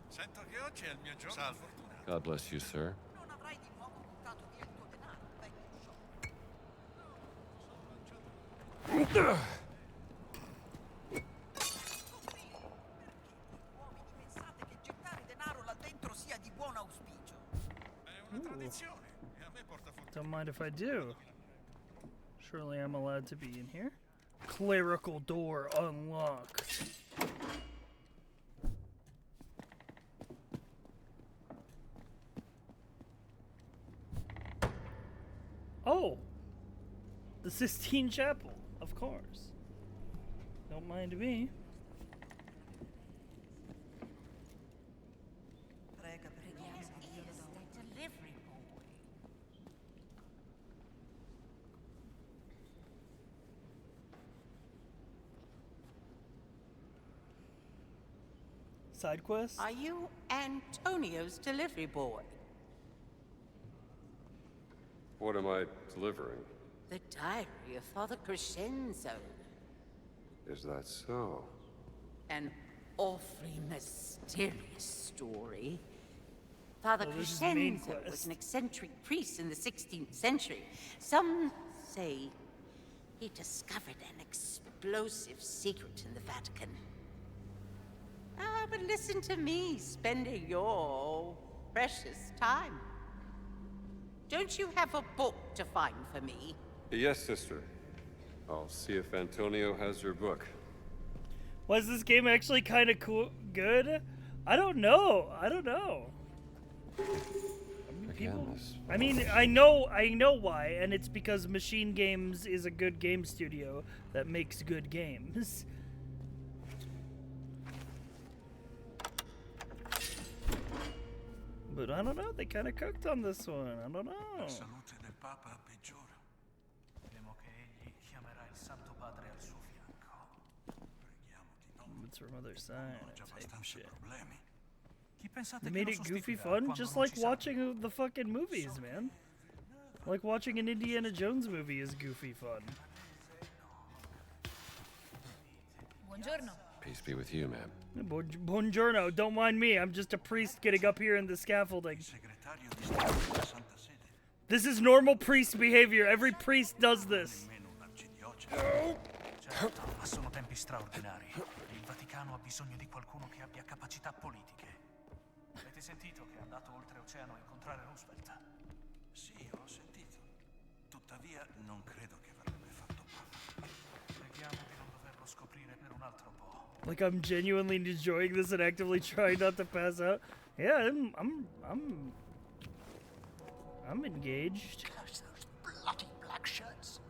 Sento che oggi è il mio giorno di fortuna. God bless you, sir. Non avrai di nuovo buttato via il tuo denaro, vecchio sciocco. Uomini, pensate che gettare denaro là dentro sia di buon auspicio? È una tradizione e a me porta fortuna. Don't mind if I do. Surely I'm allowed to be in here. Clerical door unlocked. Oh! The Sistine Chapel, of course. Don't mind me. Prega, preghiamo. Yes, is the delivery boy. Side quest? Are you Antonio's delivery boy? What am I delivering? The diary of Father Crescenzo. Is that so? An awfully mysterious story. Father Oh, this is the main Crescenzo quest. was an eccentric priest in the 16th century. Some say he discovered an explosive secret in the Vatican. Ah, but listen to me spending your precious time. Don't you have a book to find for me? Yes, sister. I'll see if Antonio has your book. Was this game actually kind of cool? Good? I don't know. I don't know. I mean, I know why, and it's because Machine Games is a good game studio that makes good games. But I don't know, they kind of cooked on this one. I don't know. salute del Papa peggiora. Temo che egli chiamerà il Santo Padre al suo fianco. Preghiamo di no. It's from other side. Ho già Type abbastanza shit. problemi. They made it goofy fun, just like watching the fucking movies, man. Like watching an Indiana Jones movie is goofy fun. Buongiorno. Peace be with you, ma'am. Buongiorno, don't mind me. I'm just a priest getting up here in the scaffolding. This is normal priest behavior. Every priest does this. Certo, ma sono tempi straordinari. Il Vaticano ha bisogno di qualcuno che abbia capacità politiche. Avete sentito che è andato oltreoceano a incontrare Roosevelt? Sì, ho sentito. Tuttavia, non credo che avrebbe fatto male. Preghiamo di non doverlo scoprire per un altro po'. Like I'm genuinely enjoying this and actively trying not to pass out. Yeah, I'm engaged. Curse those bloody black shirts.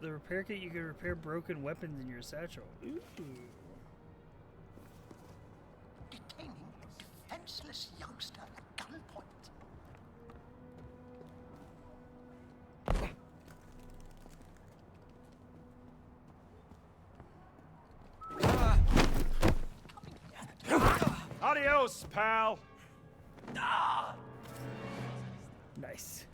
The repair kit, you can repair broken weapons in your satchel. Ooh. Detaining a defenseless youngster at gunpoint. Adios, pal. Nice.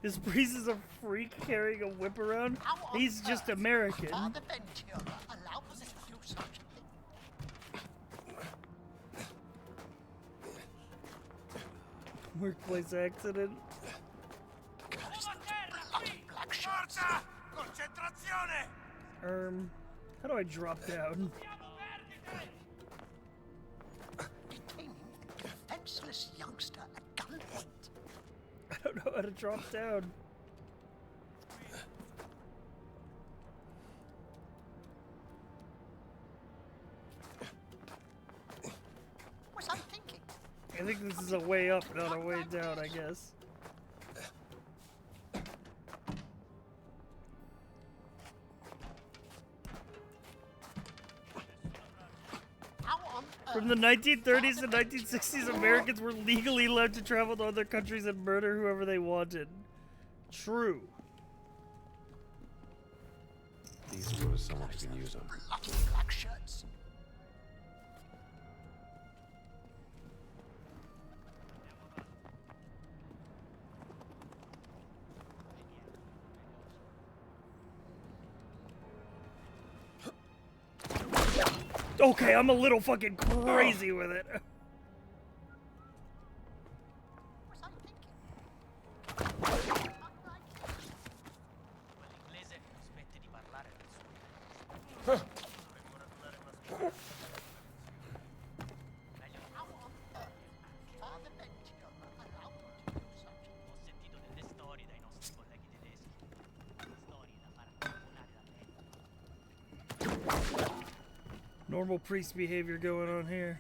This priest is a freak carrying a whip around. He's just American. Father Ventura allow us to do such a thing. Workplace accident. Curse those bloody black shirts. Concentrazione! How do I drop down? Detaining a defenseless youngster don't know how to drop down. Was I thinking? I think this is a way up, not a way down, I guess. From the 1930s and 1960s, Americans were legally allowed to travel to other countries and murder whoever they wanted. True. These go to someone who can use them. Bloody black shirts. Okay, I'm a little fucking crazy with it. Normal priest behavior going on here.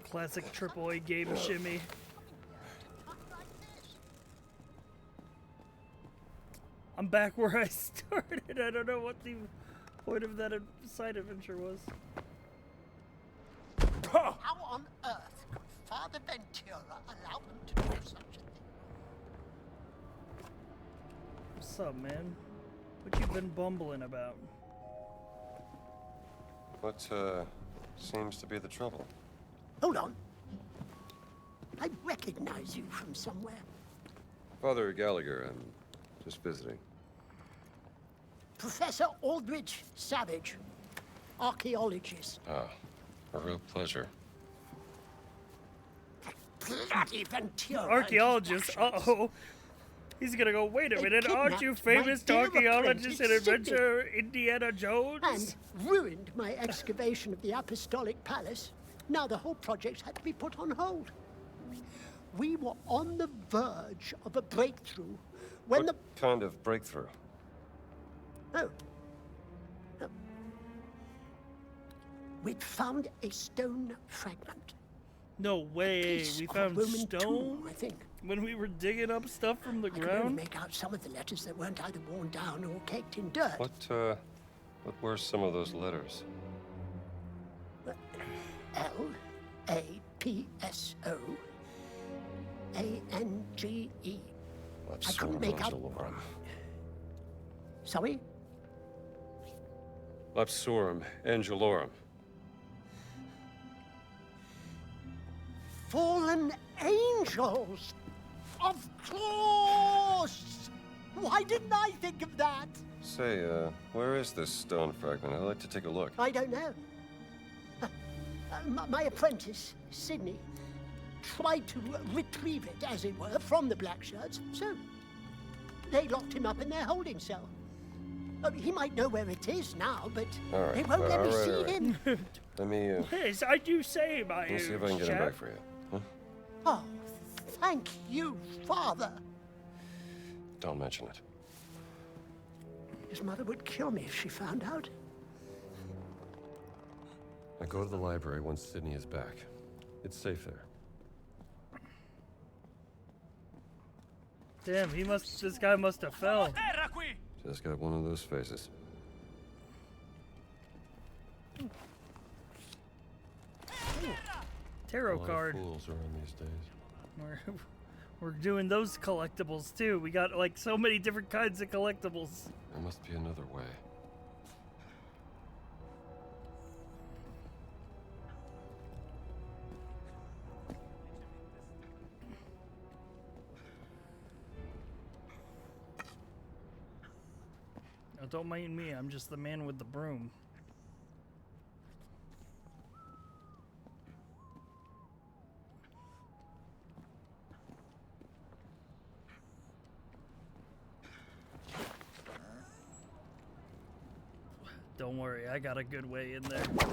Classic AAA game shimmy. I'm back where I started. I don't know what the point of that side adventure was. How on earth could Father Ventura allow them to do such a thing? What's up, man? What you been bumbling about? What, seems to be the trouble? Hold on. I recognize you from somewhere. Father Gallagher, I'm just visiting. Professor Aldrich Savage, archaeologist. Ah, a real pleasure. Bloody Ventura. Archaeologist? Uh-oh. He's gonna go, wait a minute, aren't you famous archaeologist and adventurer Indiana Jones? And ruined my excavation of the Apostolic Palace. Now the whole project had to be put on hold. We were on the verge of a breakthrough when What kind of breakthrough? Oh. We'd found a stone fragment. No way, we found Roman stone? tomb, I think. When we were digging up stuff from the I could only ground? make out some of the letters that weren't either worn down or caked in dirt. What were some of those letters? L-A-P-S-O A-N-G-E. I couldn't Lapsorum make out. Angelorum. Sorry? Lapsorum Angelorum. Fallen angels! Of course! Why didn't I think of that? Say, where is this stone fragment? I'd like to take a look. I don't know. My apprentice, Sidney, tried to retrieve it, as it were, from the black shirts, so they locked him up in their holding cell. He might know where it is now, but All they right, won't let me all right, see all right. him. Let me, Yes, I do say, my let me see if I can get him chap. back for you. Huh? Oh, thank you, Father. Don't mention it. His mother would kill me if she found out. I go to the library once Sydney is back. It's safe there. Damn, this guy must have fell. Just got one of those faces. Tarot A lot of card. fools around these days. We're doing those collectibles too. We got like so many different kinds of collectibles. There must be another way. don't mind me. I'm just the man with the broom. Don't worry, I got a good way in there. Non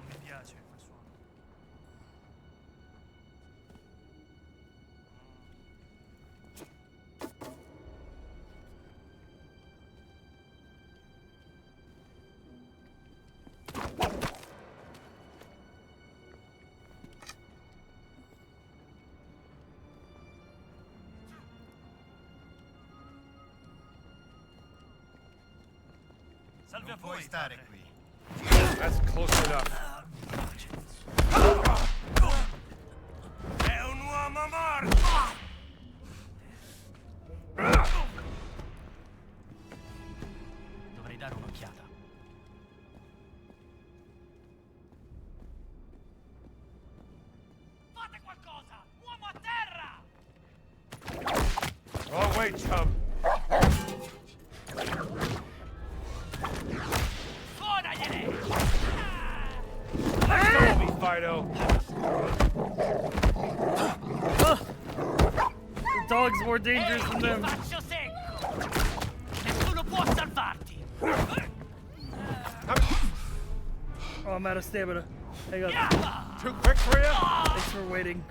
mi piace quel suono. Salve a voi, stare qui. That's close enough. È un uomo morto! Dovrei dare un'occhiata. Fate qualcosa! Uomo a terra! Wrong way, chum. Follow me, Fido. The dog's more dangerous than them. Faccio secco! Nessuno può salvarti! Oh, I'm out of stamina. Hang on. Too quick for you? Thanks for waiting.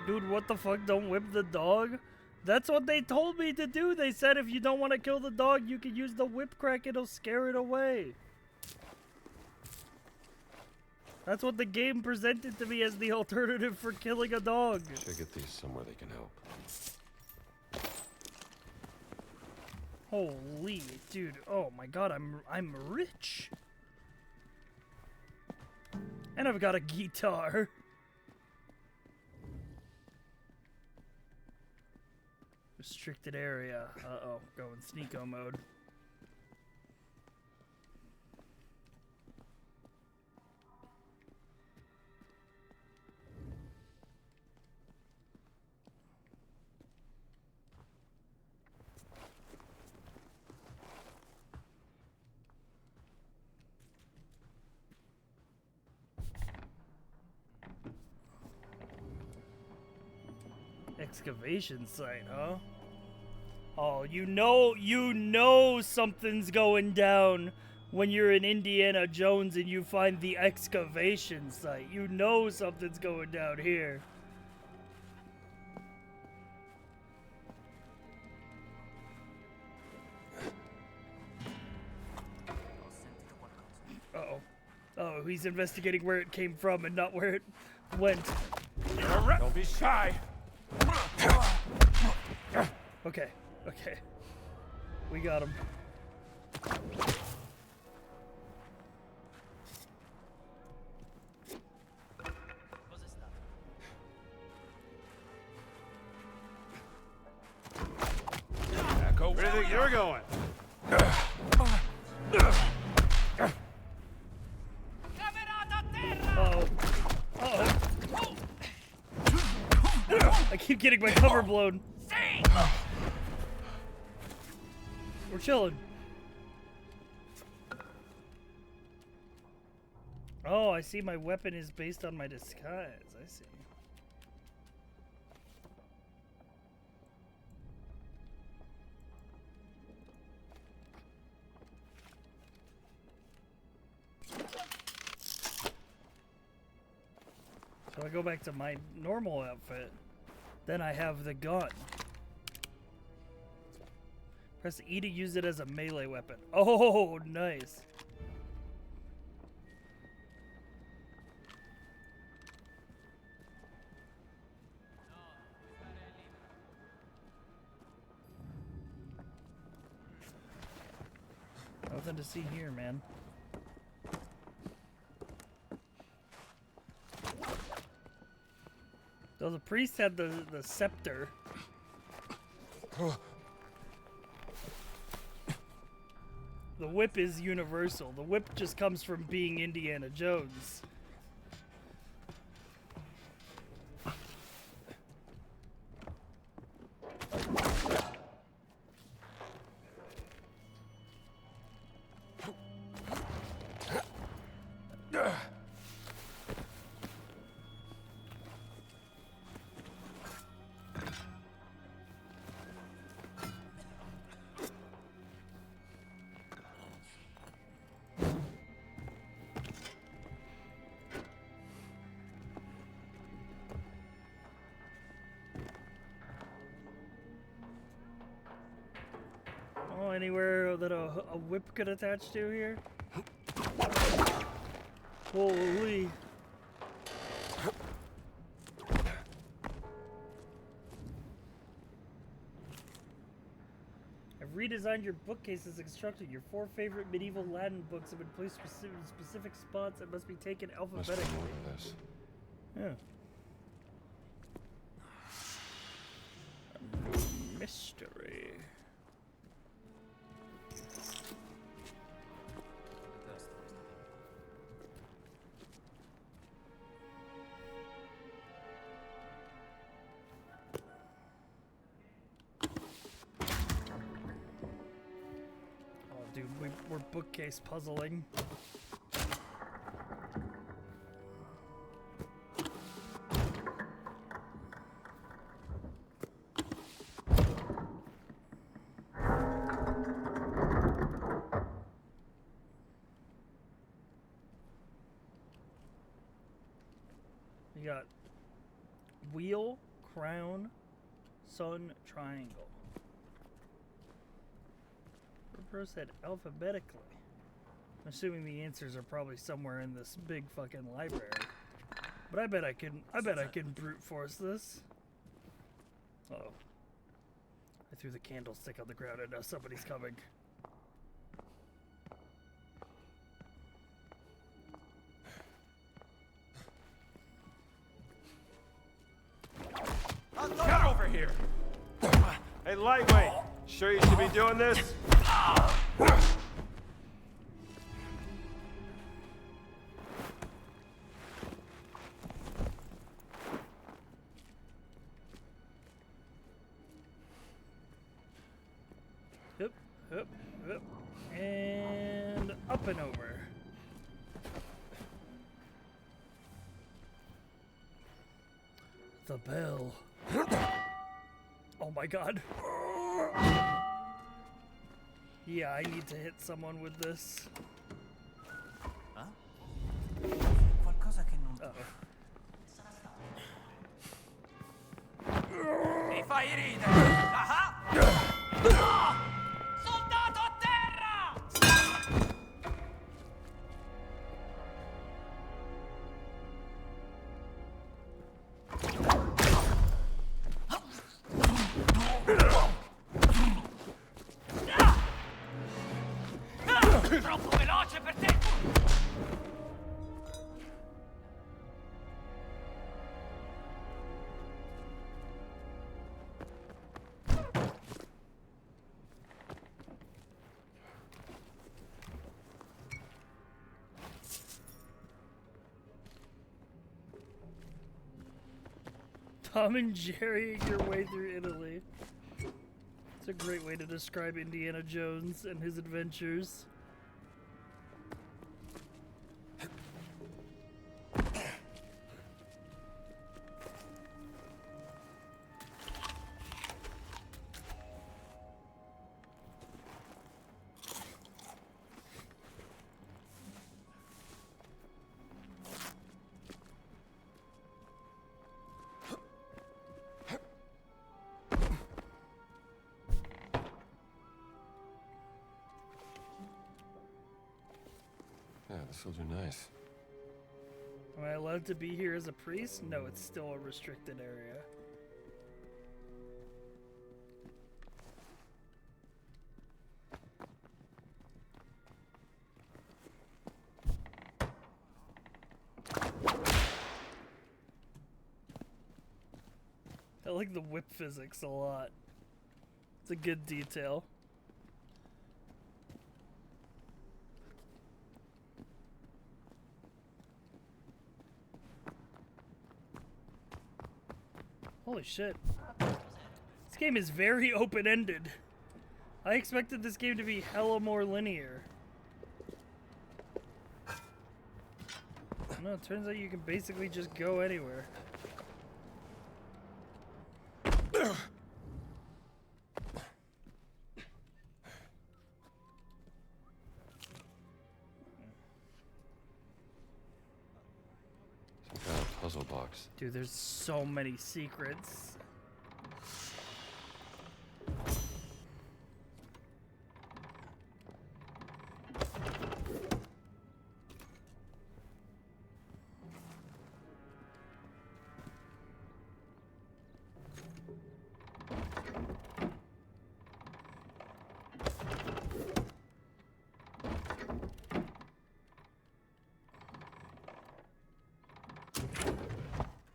Dude, what the fuck? Don't whip the dog? That's what they told me to do. They said if you don't want to kill the dog, you can use the whip crack. It'll scare it away. That's what the game presented to me as the alternative for killing a dog. Should get these somewhere they can help. Holy, dude. Oh my god, I'm rich. And I've got a guitar. Restricted area. Uh-oh. Go in sneako mode. Excavation site, huh? Oh, you know something's going down when you're in Indiana Jones and you find the excavation site. You know something's going down here. Uh-oh. Oh, he's investigating where it came from and not where it went. Don't be shy. Okay, okay. We got him. Echo, where do you think you're going? Uh-oh. Uh-oh. I keep getting my cover blown. We're chilling. Oh, I see my weapon is based on my disguise. I see. So I go back to my normal outfit. Then I have the gun. Press E to use it as a melee weapon. Oh, nice. nothing to see here, man. Though the priest had the scepter. The whip is universal. The whip just comes from being Indiana Jones. Oh, anywhere that a whip could attach to here? Holy. I've redesigned your bookcase as instructed. Your 4 favorite medieval Latin books have been placed in specific spots and must be taken alphabetically. Must be more to this. Yeah. Mystery. Oh, dude, we're bookcase puzzling. We got wheel, crown, sun, triangle. Reverse it alphabetically. I'm assuming the answers are probably somewhere in this big fucking library. But I bet I can brute force this. Uh oh. I threw the candlestick on the ground and now somebody's coming. Get over here! Hey, lightweight, sure you should be doing this? Up, up, up, and up and over. The bell. Oh my god. Yeah, I need to hit someone with this. Qualcosa che non... Mi fai ridere! Ah! Soldato a terra! Troppo veloce per te! Tom and Jerry your way through Italy. It's a great way to describe Indiana Jones and his adventures. Yeah, this will do nice. Am I allowed to be here as a priest? No, it's still a restricted area. like the whip physics a lot. It's a good detail. Holy shit. This game is very open-ended. I expected this game to be hella more linear. No, it turns out you can basically just go anywhere. Some kind of puzzle box. Dude, there's so many secrets.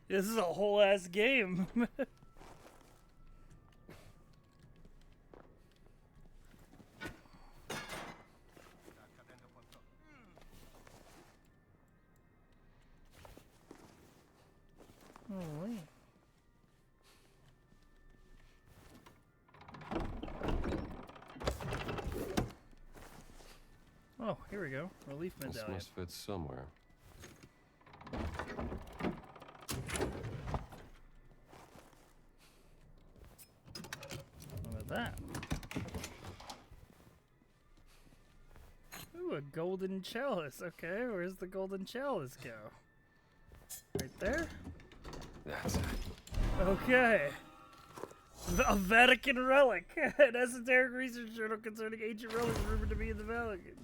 This is a whole ass game. Holy. Oh, here we go. Relief This medallion. must fit somewhere. What about that? Ooh, a golden chalice. Okay, where's the golden chalice go? Right there? That's it. Okay. A Vatican relic. An esoteric research journal concerning ancient relics rumored to be in the Vatican.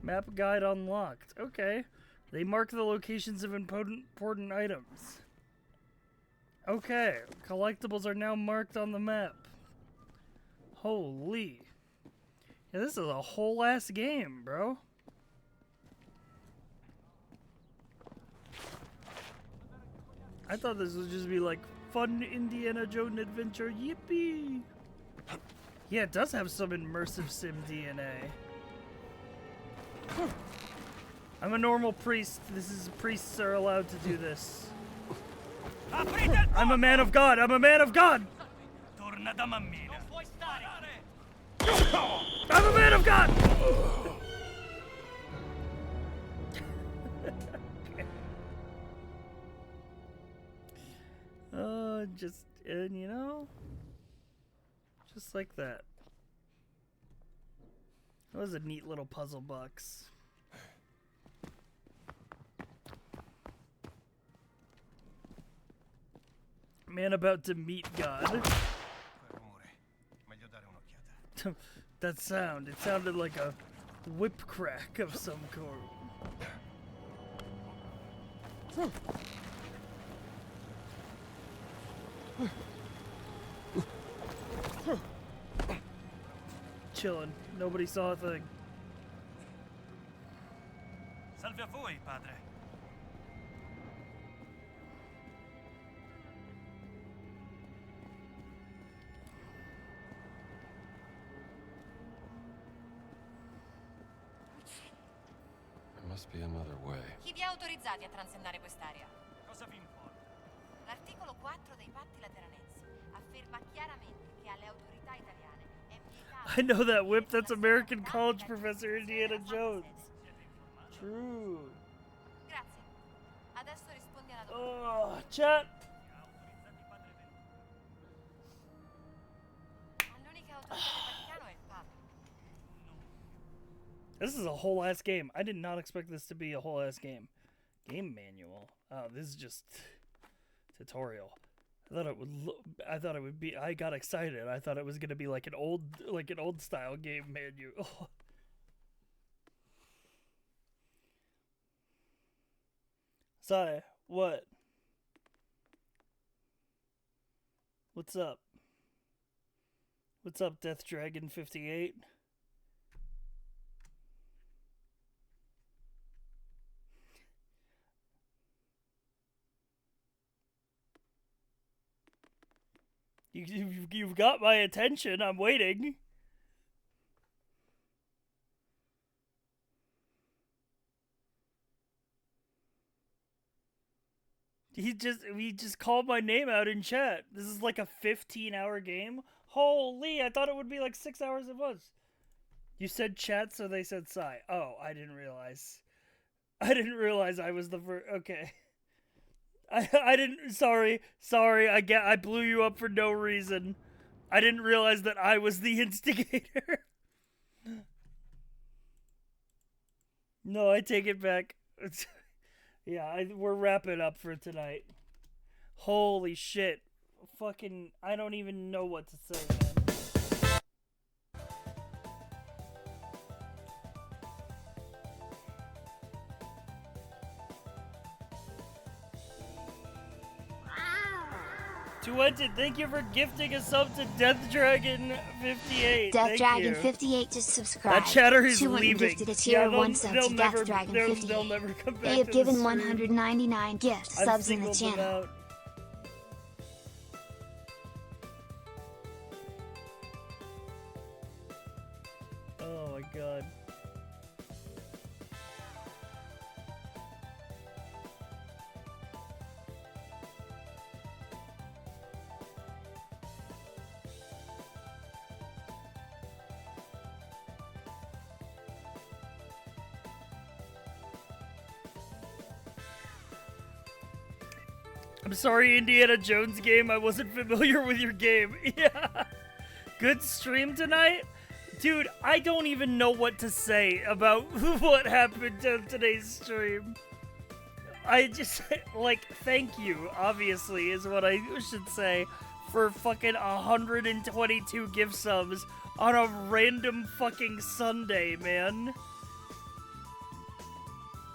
Map guide unlocked. Okay. They mark the locations of important items. Okay. Collectibles are now marked on the map. Holy. Yeah, this is a whole ass game, bro. I thought this would just be like fun Indiana Jones adventure. Yippee! Yeah, it does have some immersive sim DNA. I'm a normal priest. Priests are allowed to do this. I'm a man of God. I'm a man of God. Torna da mammina. Non puoi stare. I'm a man of God. And you know, just like that. That was a neat little puzzle box. Man about to meet God. That sound, it sounded like a whip crack of some sort. Chilling. Nobody saw a thing. Salve a voi, padre. There must be another way. Chi vi ha autorizzati a transennare quest'area? Cosa vi importa? L'articolo 4 dei patti lateranensi afferma chiaramente che alle autorità italiane è vietato. I know that whip. That's American college professor Indiana Jones. True. Grazie. Adesso rispondi alla Oh, domanda. chat. L'unica autorità del Vaticano è il Papa. This is a whole ass game. I did not expect this to be a whole ass game. Game manual. Oh, this is just tutorial. I thought it would be. I got excited. I thought it was gonna be like an old style game manual. Sorry. What? What's up? What's up, Death Dragon 58? You've got my attention. I'm waiting. He just called my name out in chat. This is like a 15-hour game. Holy, I thought it would be like 6 hours it was. You said chat, so they said Psy. Oh, I didn't realize. I didn't realize I was the first. Okay. I didn't. Sorry. I blew you up for no reason. I didn't realize that I was the instigator. No, I take it back. Yeah, we're wrapping up for tonight. Holy shit. Fucking, I don't even know what to say, man. Tuented, thank you for gifting a sub to Death Dragon 58. Death Dragon 58 just subscribed. That chatter is Tuented leaving. gifted a tier 1 sub to never, Death Dragon 58. They'll never come back. They have to given the stream. 199 gift subs in the singled them channel. out. Oh my god. I'm sorry, Indiana Jones game. I wasn't familiar with your game. Yeah. Good stream tonight? Dude, I don't even know what to say about what happened on today's stream. I just, like, thank you, obviously, is what I should say, for fucking 122 gift subs on a random fucking Sunday, man.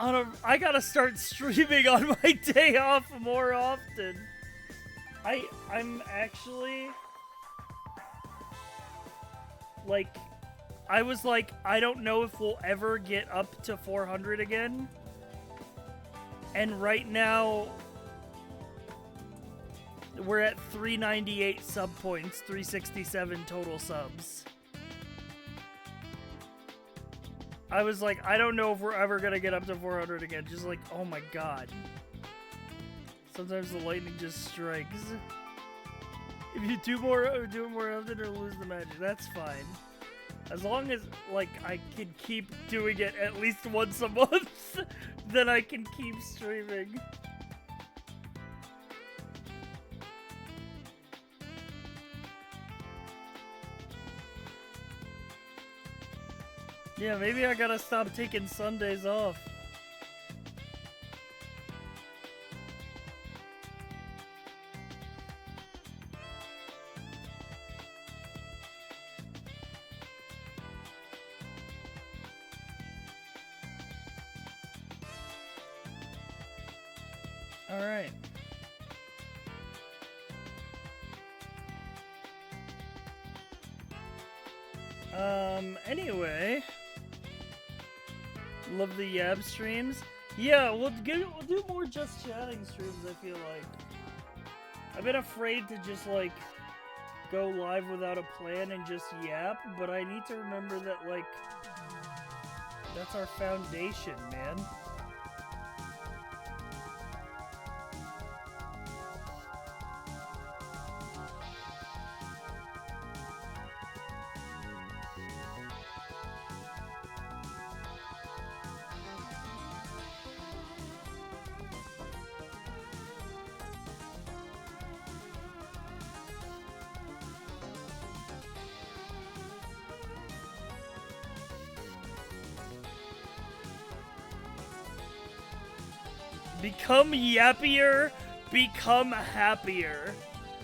I gotta start streaming on my day off more often. I'm actually, like, I was like, I don't know if we'll ever get up to 400 again. And right now, we're at 398 sub points, 367 total subs. I was like, I don't know if we're ever gonna get up to 400 again. Just like, oh my god. Sometimes the lightning just strikes. If you do it more often or lose the magic, that's fine. As long as, like, I can keep doing it at least once a month, then I can keep streaming. Yeah, maybe I gotta stop taking Sundays off. All right. Anyway, love the Yab streams. Yeah, we'll do more just chatting streams, I feel like. I've been afraid to just, like, go live without a plan and just yap, but I need to remember that, like, that's our foundation, man. Become yappier, become happier.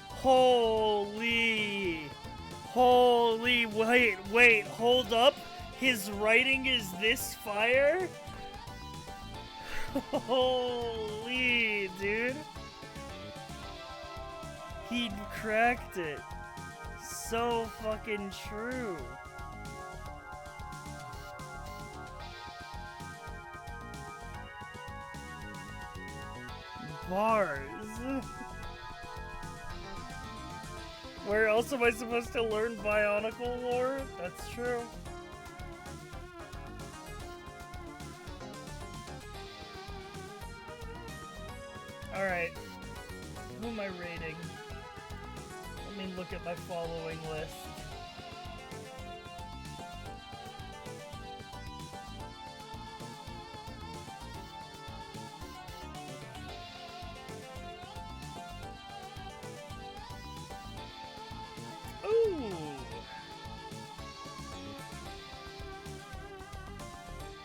Holy, wait, hold up. His writing is this fire? Holy, dude. He cracked it. So fucking true. Bars. Where else am I supposed to learn Bionicle lore? That's true. Alright. Who am I rating? Let me look at my following list. Ooh!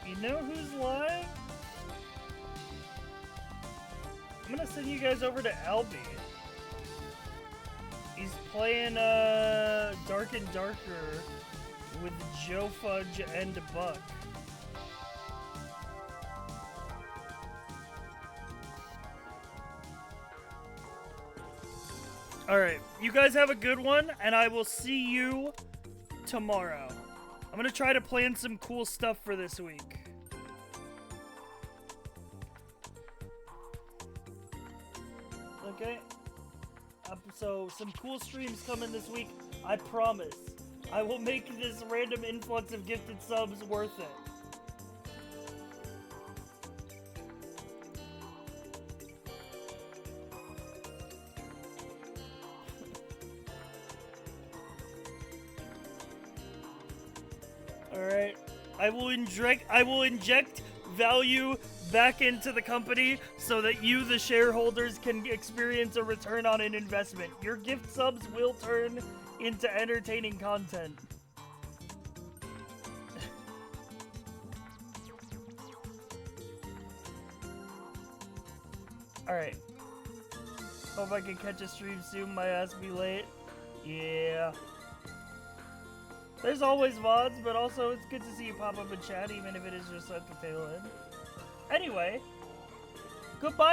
You know who's live? I'm gonna send you guys over to Albie. He's playing Dark and Darker with Joe Fudge and Buck. Alright, you guys have a good one, and I will see you tomorrow. I'm gonna try to plan some cool stuff for this week. Okay? So, some cool streams coming this week. I promise. I will make this random influx of gifted subs worth it. Alright. I will inject value back into the company so that you, the shareholders, can experience a return on an investment. Your gift subs will turn into entertaining content. Alright. Hope I can catch a stream soon. My ass be late. Yeah. There's always VODs, but also it's good to see you pop up in chat, even if it is just at the tail end. Anyway, goodbye.